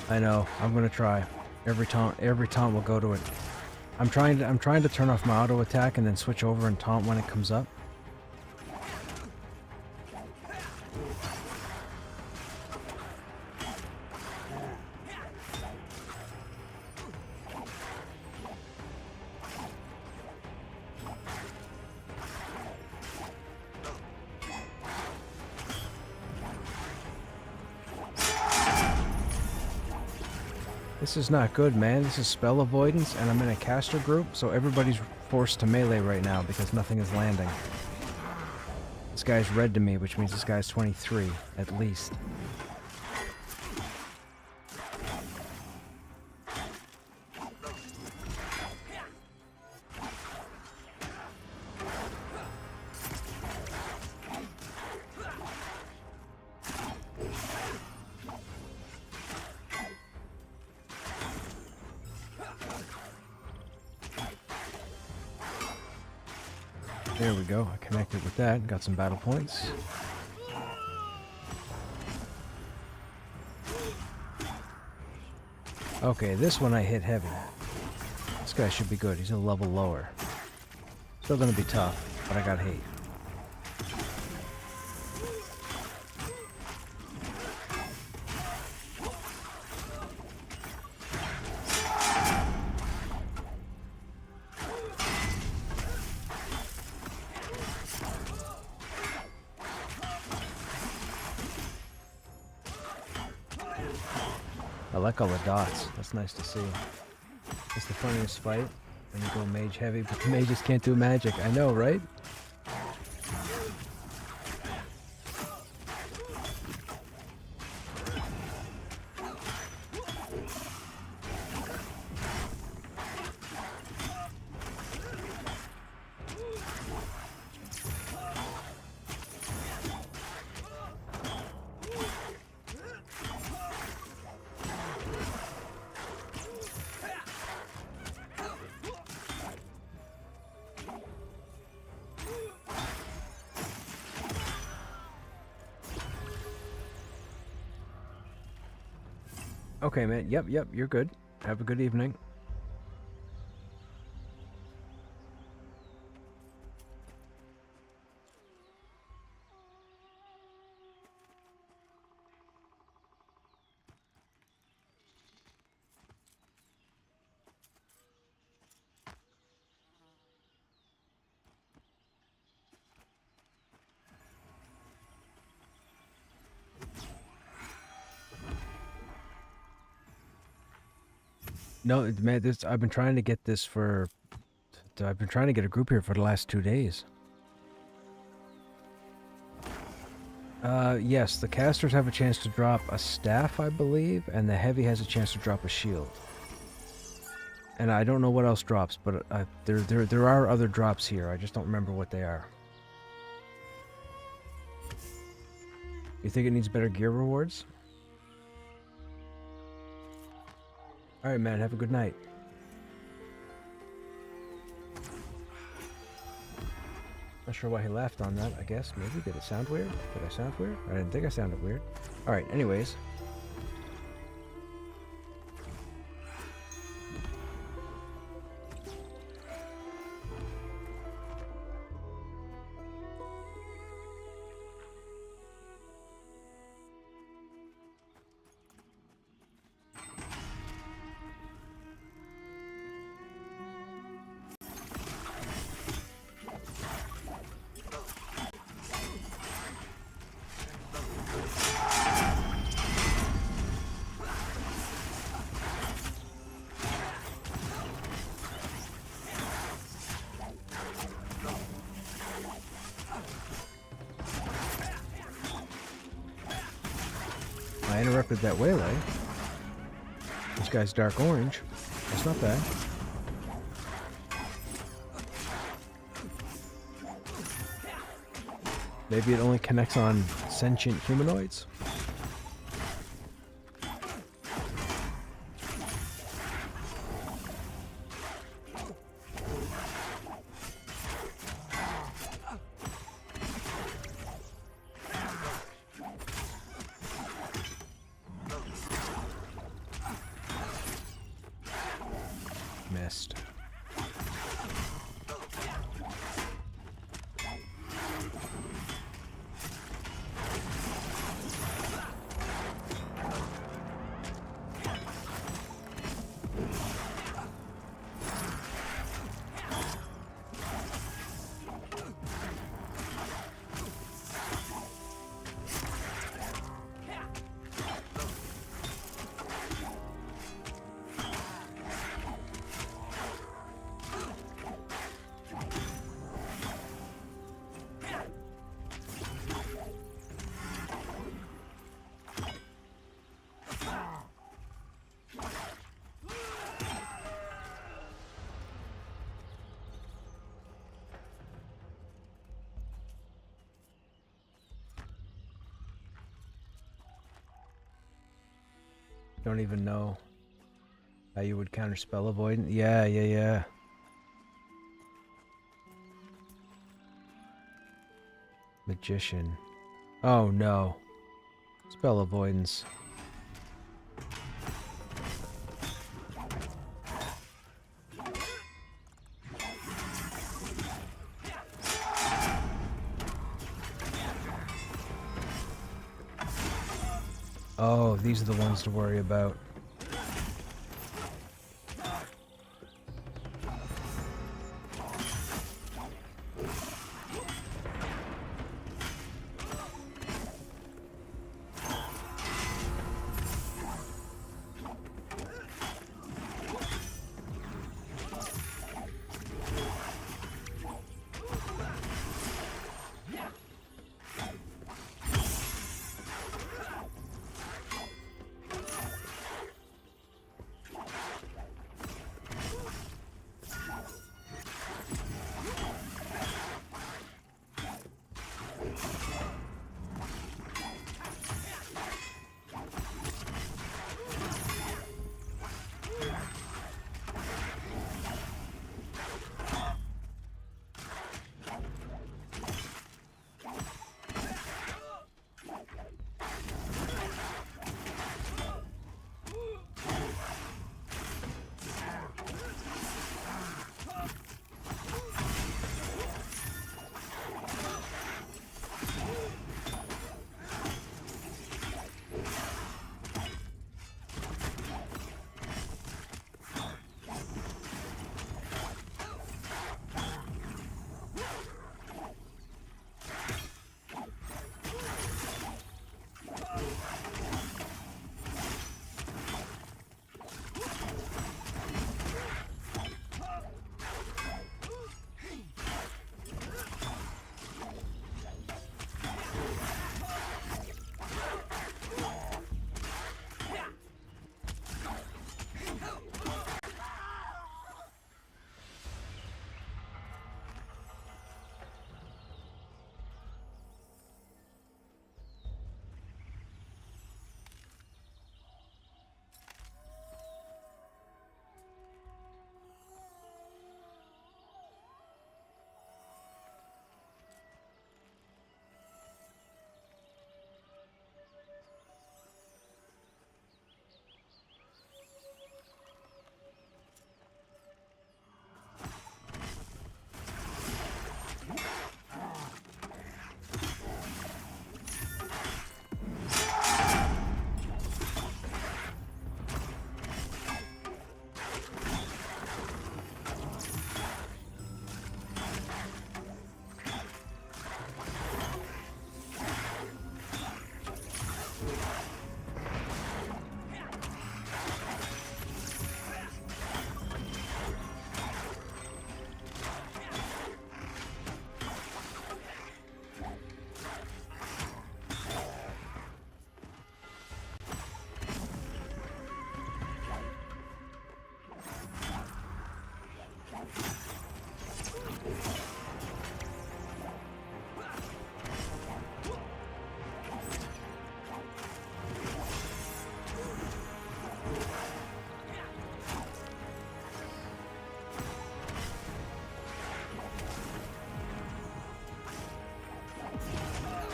I know, I'm gonna try. Every taunt will go to it. I'm trying to turn off my auto attack and then switch over and taunt when it comes up. This is not good, man. This is spell avoidance, and I'm in a caster group, so everybody's forced to melee right now because nothing is landing. This guy's red to me, which means this guy's 23, at least. There we go. I connected with that. Got some battle points. Okay, this one I hit heavy. This guy should be good. He's a level lower. Still gonna be tough, but I got hate. I like all the dots. That's nice to see. It's the funniest fight when you go mage heavy, but the mages can't do magic. I know, right? Okay, man. Yep, you're good. Have a good evening. No, man, I've been trying to get this for... I've been trying to get a group here for the last 2 days. Yes, the casters have a chance to drop a staff, I believe, and the heavy has a chance to drop a shield. And I don't know what else drops, but there are other drops here. I just don't remember what they are. You think it needs better gear rewards? Alright, man, have a good night. Not sure why he laughed on that, I guess. Maybe. Did it sound weird? Did I sound weird? I didn't think I sounded weird. Alright, anyways. I interrupted that waylay. This guy's dark orange. That's not bad. Maybe it only connects on sentient humanoids? Missed. Don't even know how you would counterspell avoidance. Yeah. Magician. Oh no. Spell avoidance. Oh, these are the ones to worry about.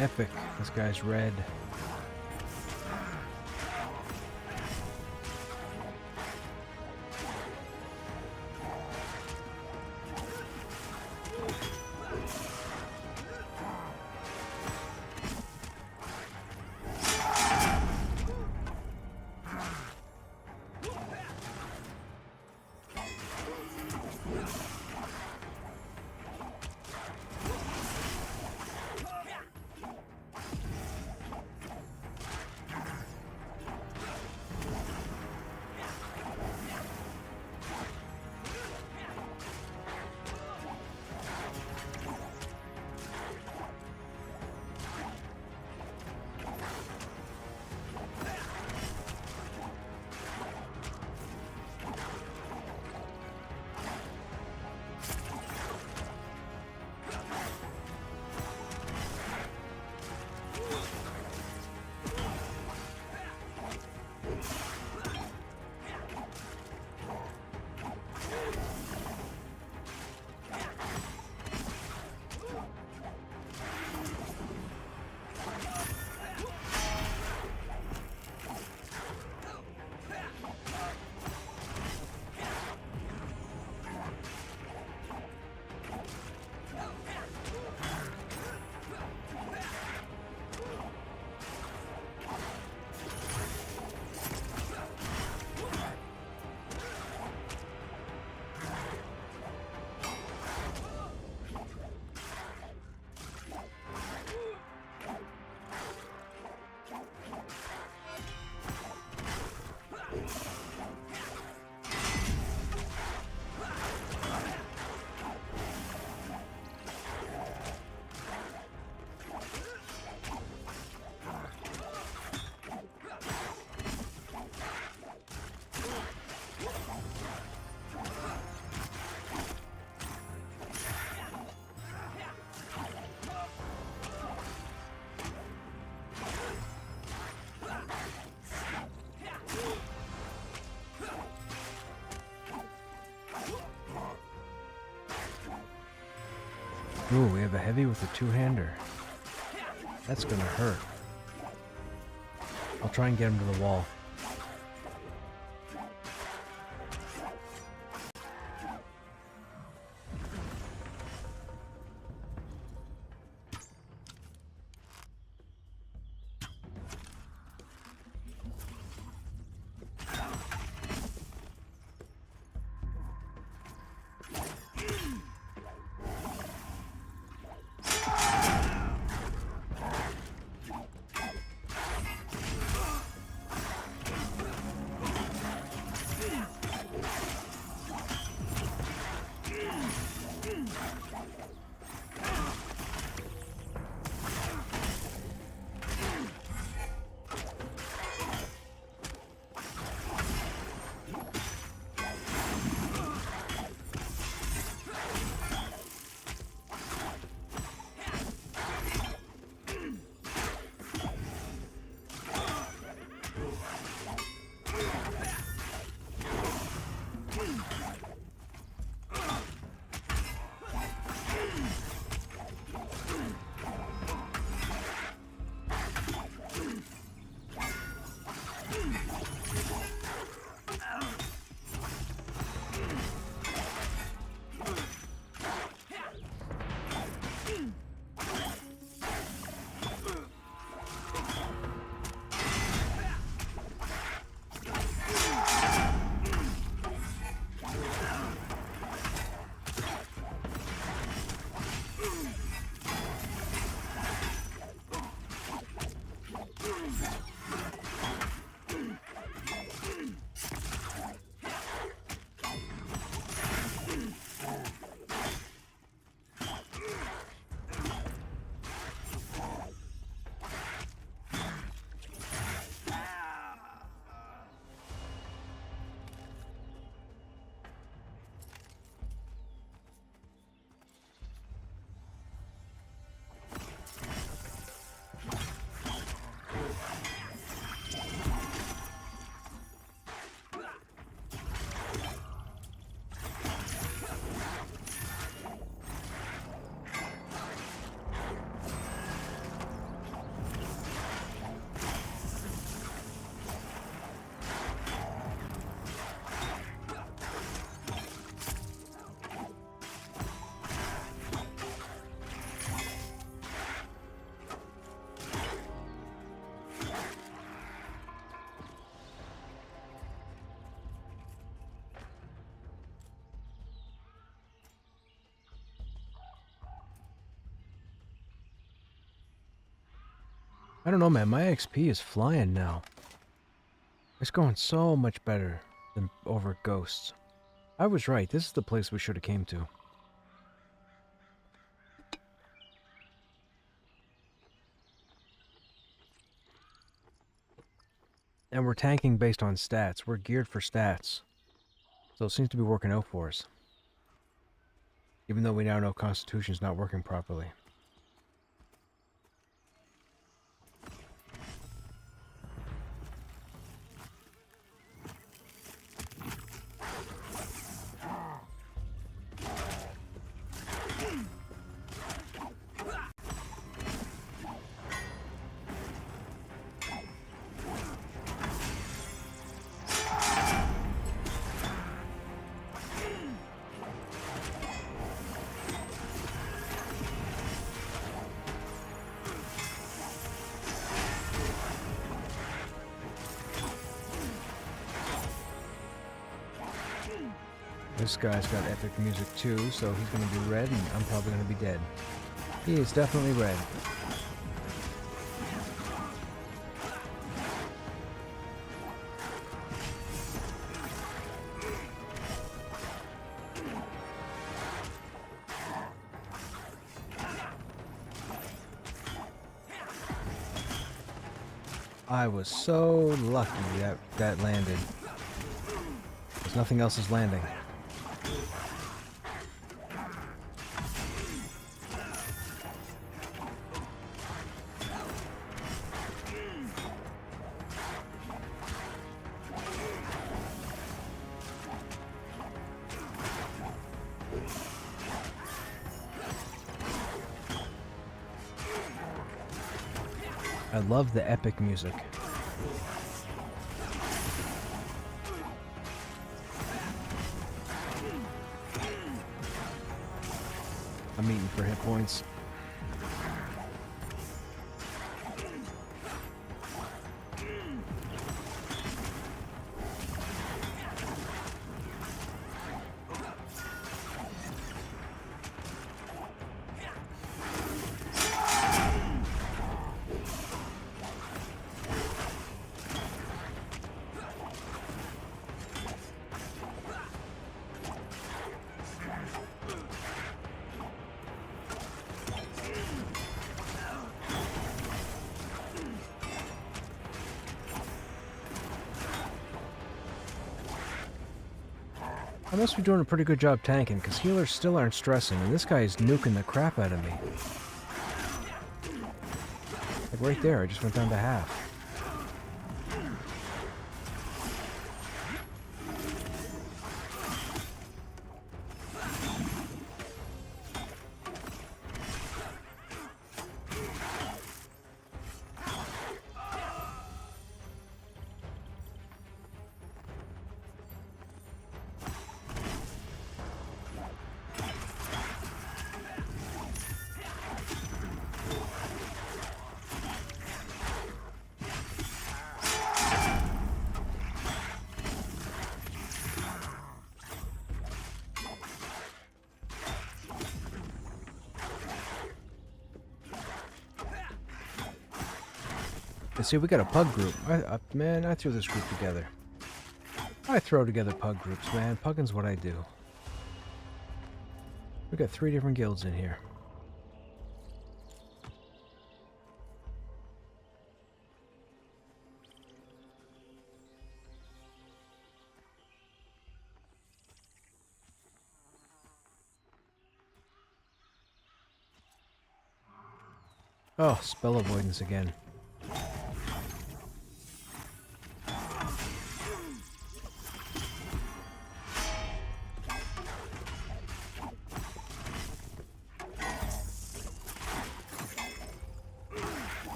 Epic. This guy's red. Ooh, we have a heavy with a two-hander. That's gonna hurt. I'll try and get him to the wall. I don't know, man. My XP is flying now. It's going so much better than over Ghosts. I was right. This is the place we should have came to. And we're tanking based on stats. We're geared for stats. So it seems to be working out for us. Even though we now know Constitution's not working properly. This guy's got epic music too, so he's going to be red and I'm probably going to be dead. He is definitely red. I was so lucky that that landed. Because nothing else is landing. I love the epic music. I'm eating for hit points. I must be doing a pretty good job tanking, because healers still aren't stressing, and this guy is nuking the crap out of me. Like right there, I just went down to half. And see, we got a pug group. Man, I threw this group together. I throw together pug groups, man. Pugging's what I do. We got 3 different guilds in here. Oh, spell avoidance again.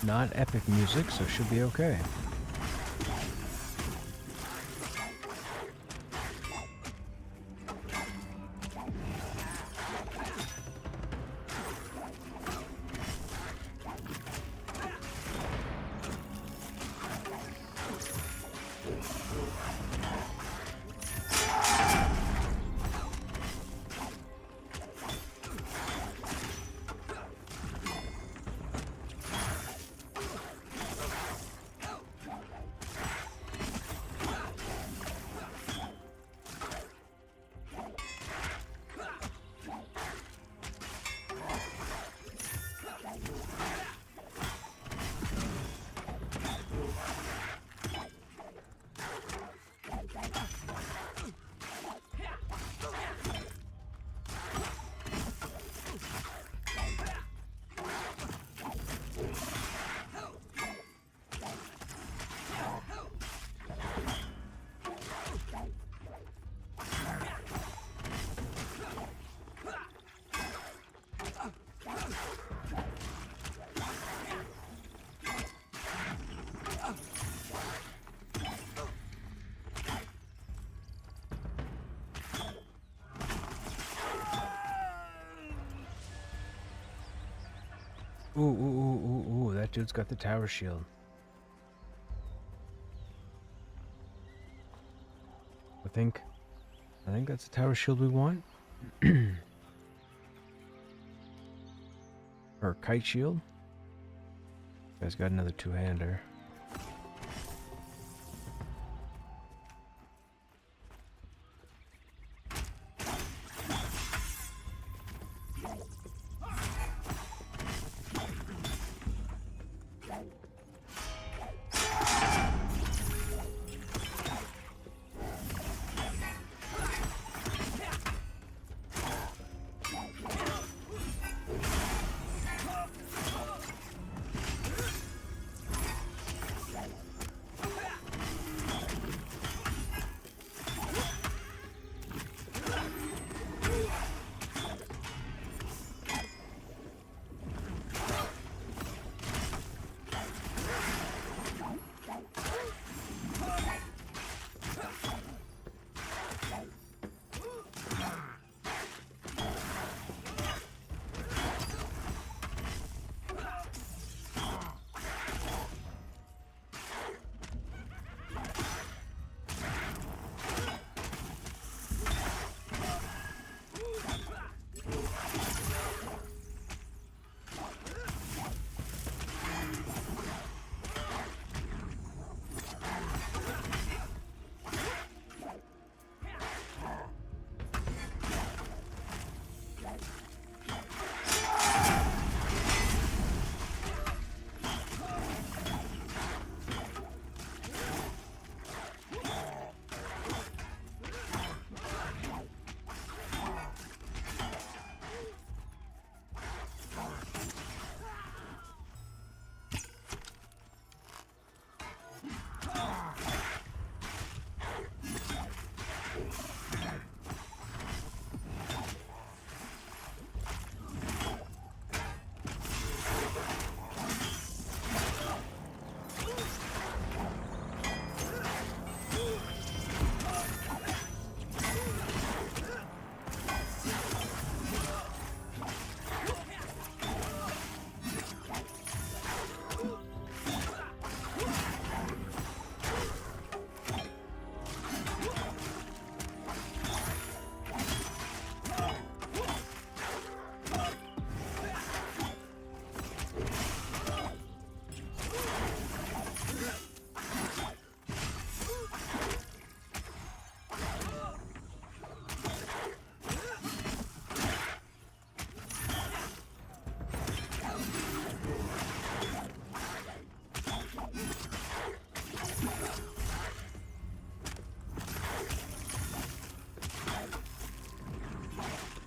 not epic music, so should be okay. Ooh, that dude's got the tower shield. I think that's the tower shield we want. Or kite shield. Guy's got another two-hander.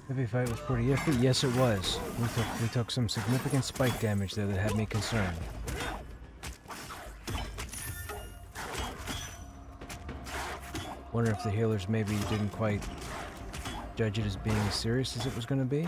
Heavy fight was pretty iffy. Yes, it was. We took some significant spike damage there that had me concerned. Wonder if the healers maybe didn't quite judge it as being as serious as it was going to be.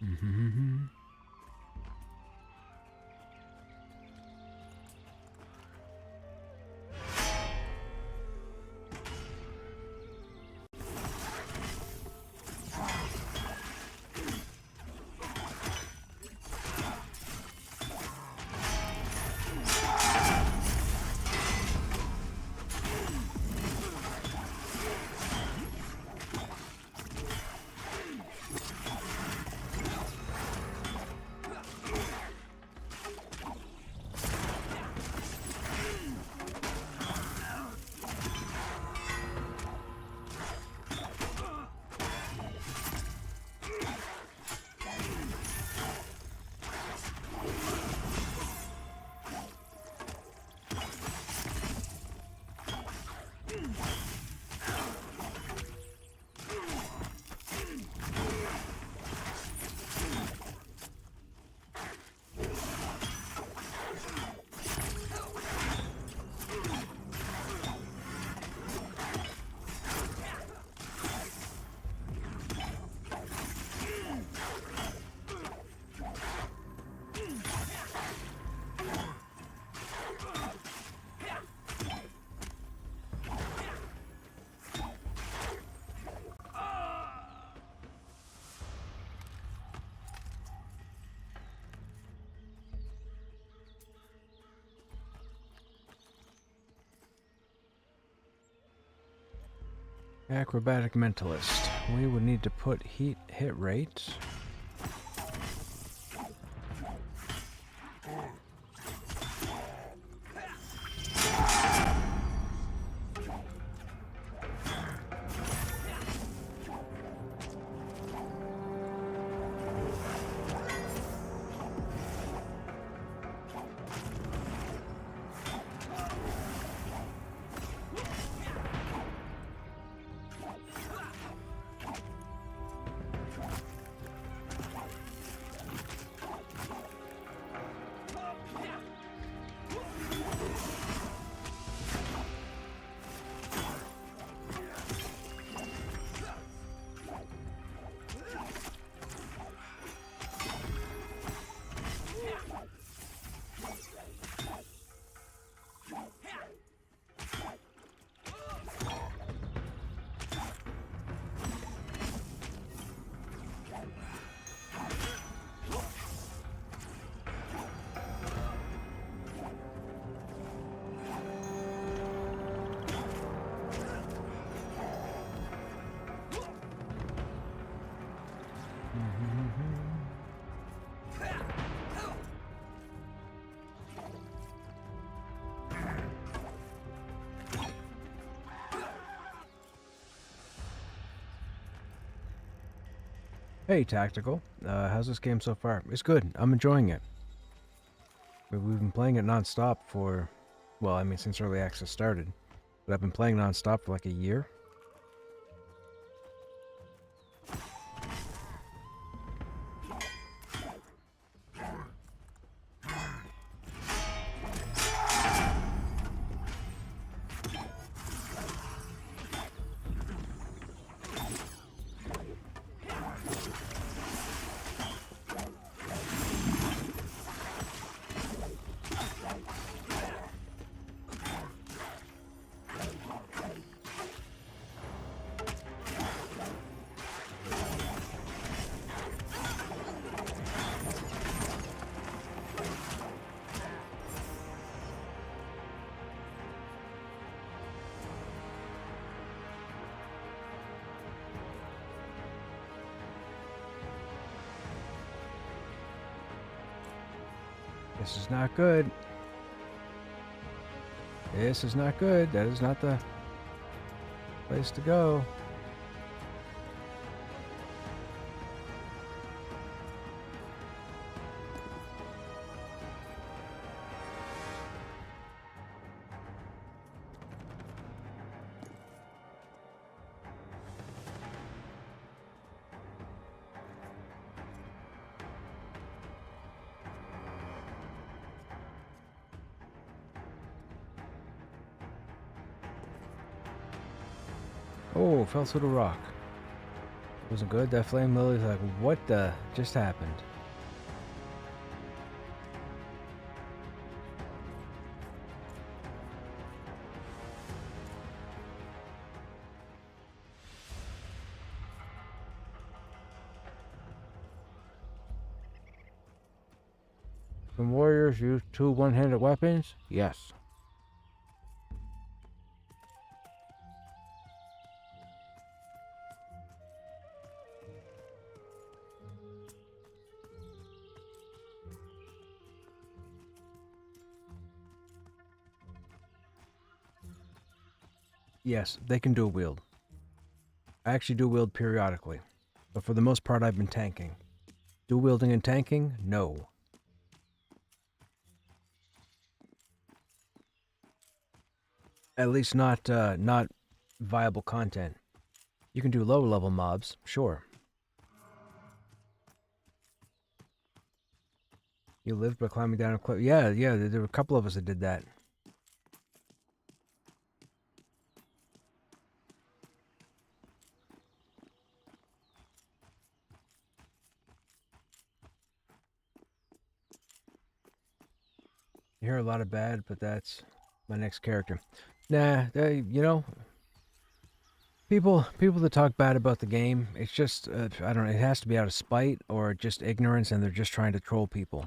Mm-hmm. Acrobatic Mentalist. We would need to put hit rate. Hey, Tactical. How's this game so far? It's good. I'm enjoying it. We've been playing it non-stop for, well, I mean, since early access started. But I've been playing non-stop for like a year. This is not good. This is not good. That is not the place to go. Oh, fell through the rock. Wasn't good. That flame lily's like, what the just happened? Can warriors use 2 one-handed weapons? Yes. Yes, they can dual wield. I actually dual wield periodically, but for the most part I've been tanking. Dual wielding and tanking? No. At least not viable content. You can do lower level mobs, sure. You lived by climbing down a cliff. Yeah, there were a couple of us that did that. You hear a lot of bad, but that's my next character. Nah, you know, people that talk bad about the game, it's just, I don't know, it has to be out of spite or just ignorance and they're just trying to troll people.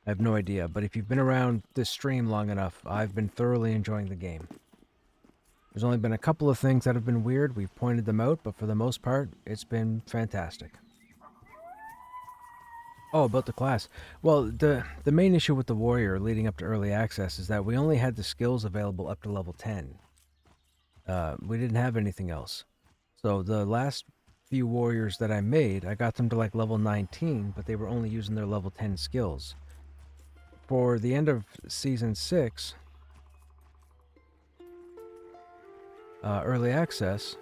I have no idea, but if you've been around this stream long enough, I've been thoroughly enjoying the game. There's only been a couple of things that have been weird, we've pointed them out, but for the most part, it's been fantastic. Oh, about the class. Well, the main issue with the warrior leading up to early access is that we only had the skills available up to level 10. We didn't have anything else. So the last few warriors that I made, I got them to like level 19, but they were only using their level 10 skills. For the end of Season 6, early access,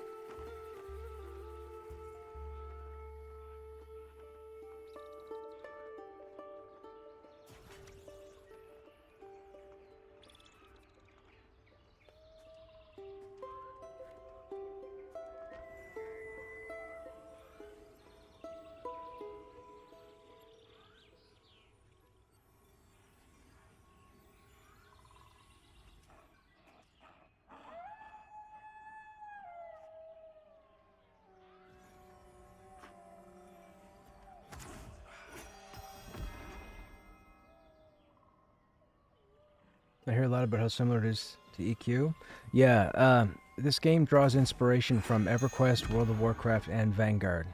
I hear a lot about how similar it is to EQ. Yeah, this game draws inspiration from EverQuest, World of Warcraft, and Vanguard.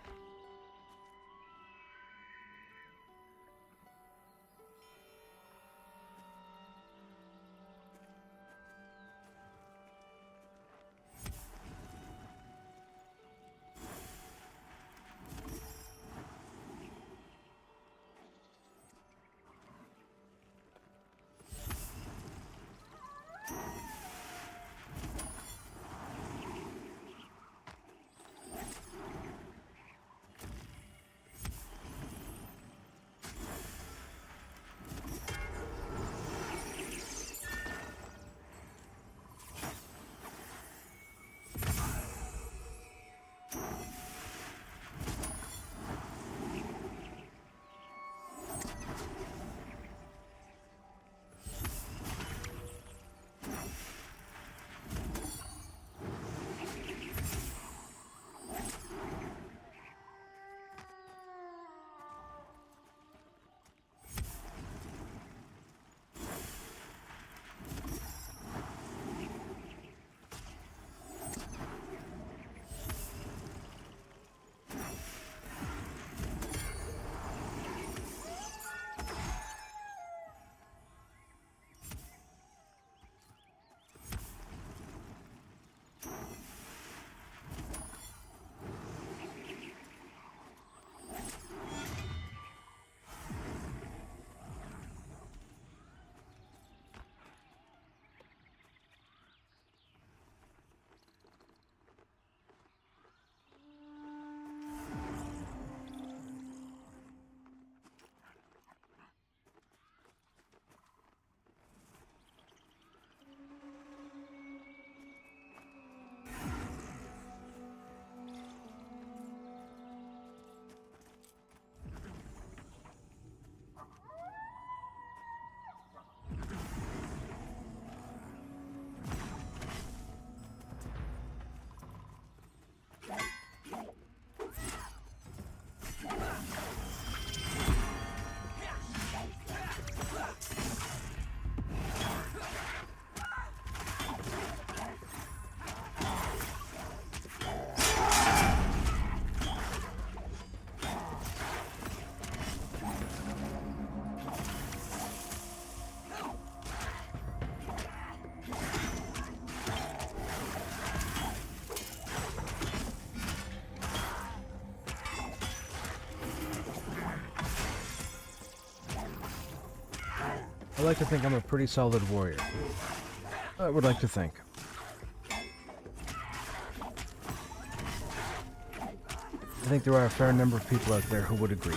I like to think I'm a pretty solid warrior. I would like to think. I think there are a fair number of people out there who would agree.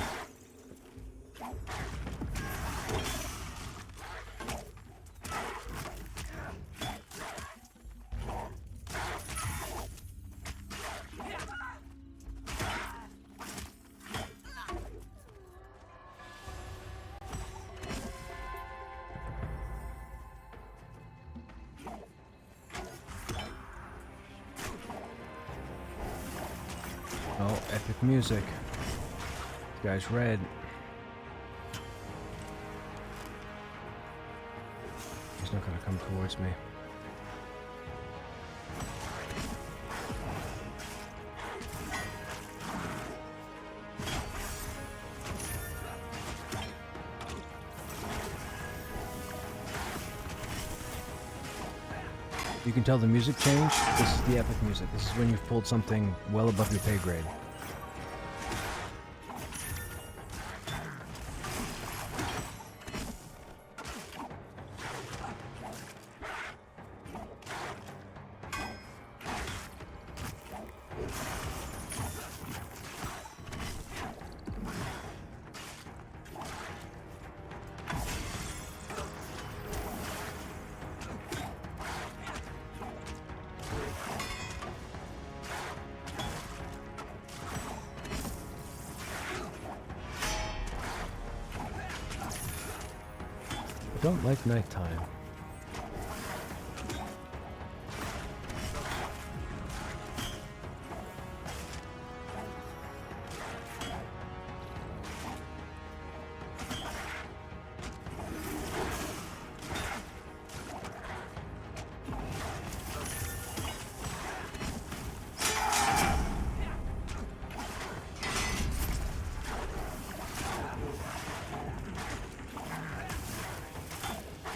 Oh, epic music. This guy's red. He's not gonna come towards me. You can tell the music changed. This is the epic music. This is when you've pulled something well above your pay grade. I don't like nighttime.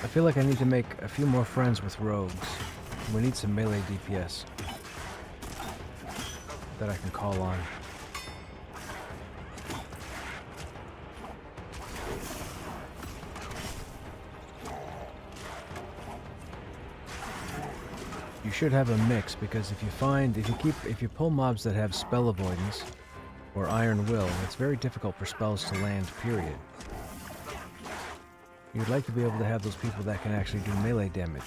I feel like I need to make a few more friends with rogues. We need some melee DPS that I can call on. You should have a mix, because if you pull mobs that have spell avoidance or iron will, it's very difficult for spells to land, period. You'd like to be able to have those people that can actually do melee damage.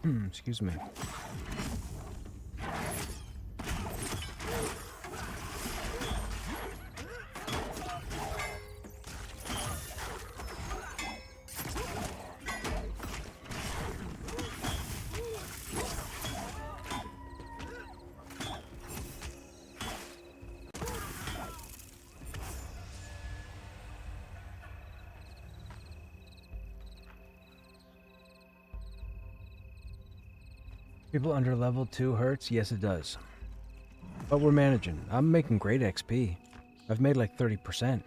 Excuse me. People under level 2 hurts? Yes, it does. But we're managing. I'm making great XP. I've made like 30%.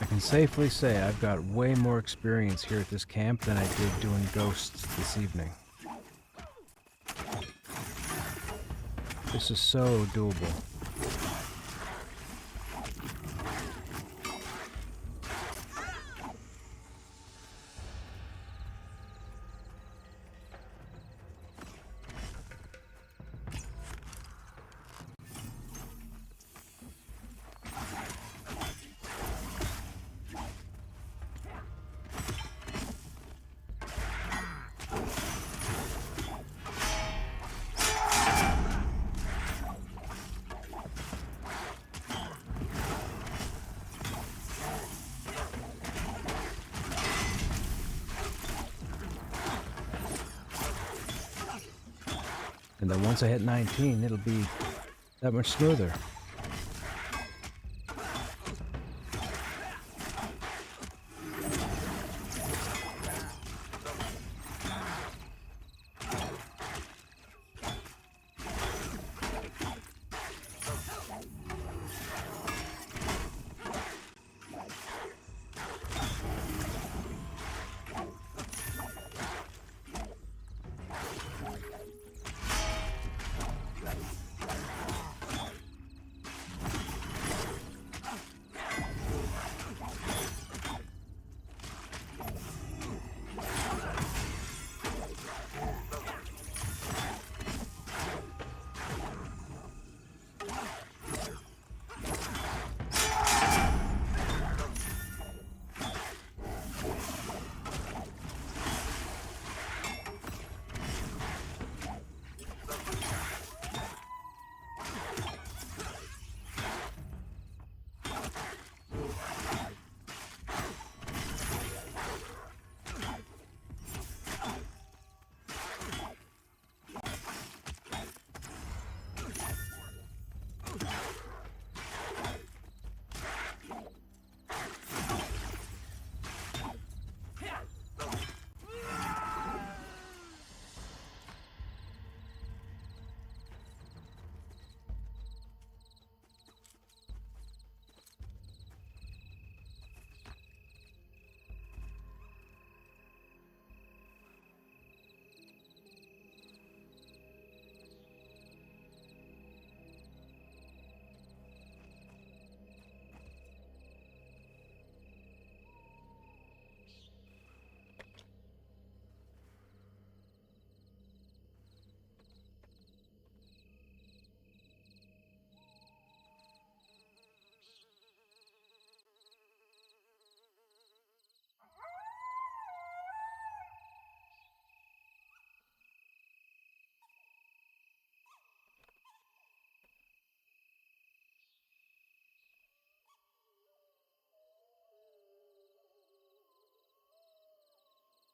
can safely say I've got way more experience here at this camp than I did doing ghosts this evening. This is so doable. And then once I hit 19, it'll be that much smoother.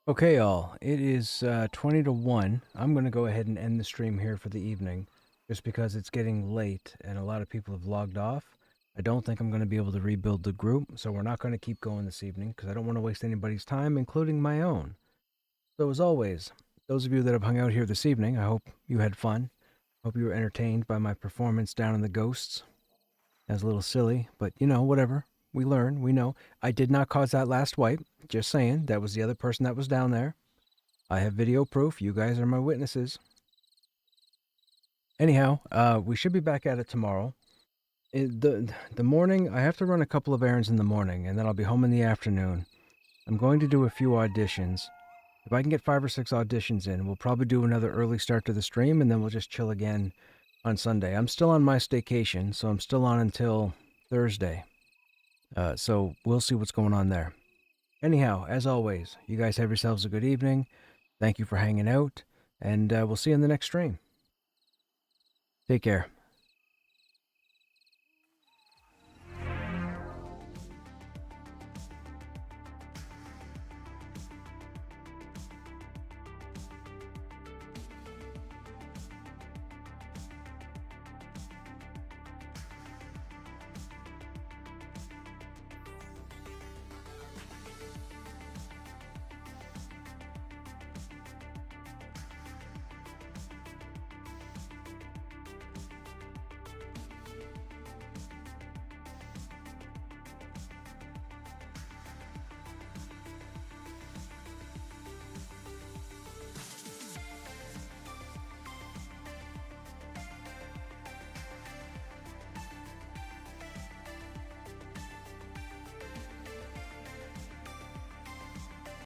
Okay, all. It is 20 to 1. I'm going to go ahead and end the stream here for the evening, just because it's getting late and a lot of people have logged off. I don't think I'm going to be able to rebuild the group, so we're not going to keep going this evening, because I don't want to waste anybody's time, including my own. So as always, those of you that have hung out here this evening, I hope you had fun. Hope you were entertained by my performance down in the ghosts. That was a little silly, but you know, whatever. We learn, we know. I did not cause that last wipe. Just saying, that was the other person that was down there. I have video proof. You guys are my witnesses. Anyhow, we should be back at it tomorrow. The morning, I have to run a couple of errands in the morning, and then I'll be home in the afternoon. I'm going to do a few auditions. If I can get 5 or 6 auditions in, we'll probably do another early start to the stream, and then we'll just chill again on Sunday. I'm still on my staycation, so I'm still on until Thursday. So we'll see what's going on there. Anyhow, as always, you guys have yourselves a good evening. Thank you for hanging out, and we'll see you in the next stream. Take care.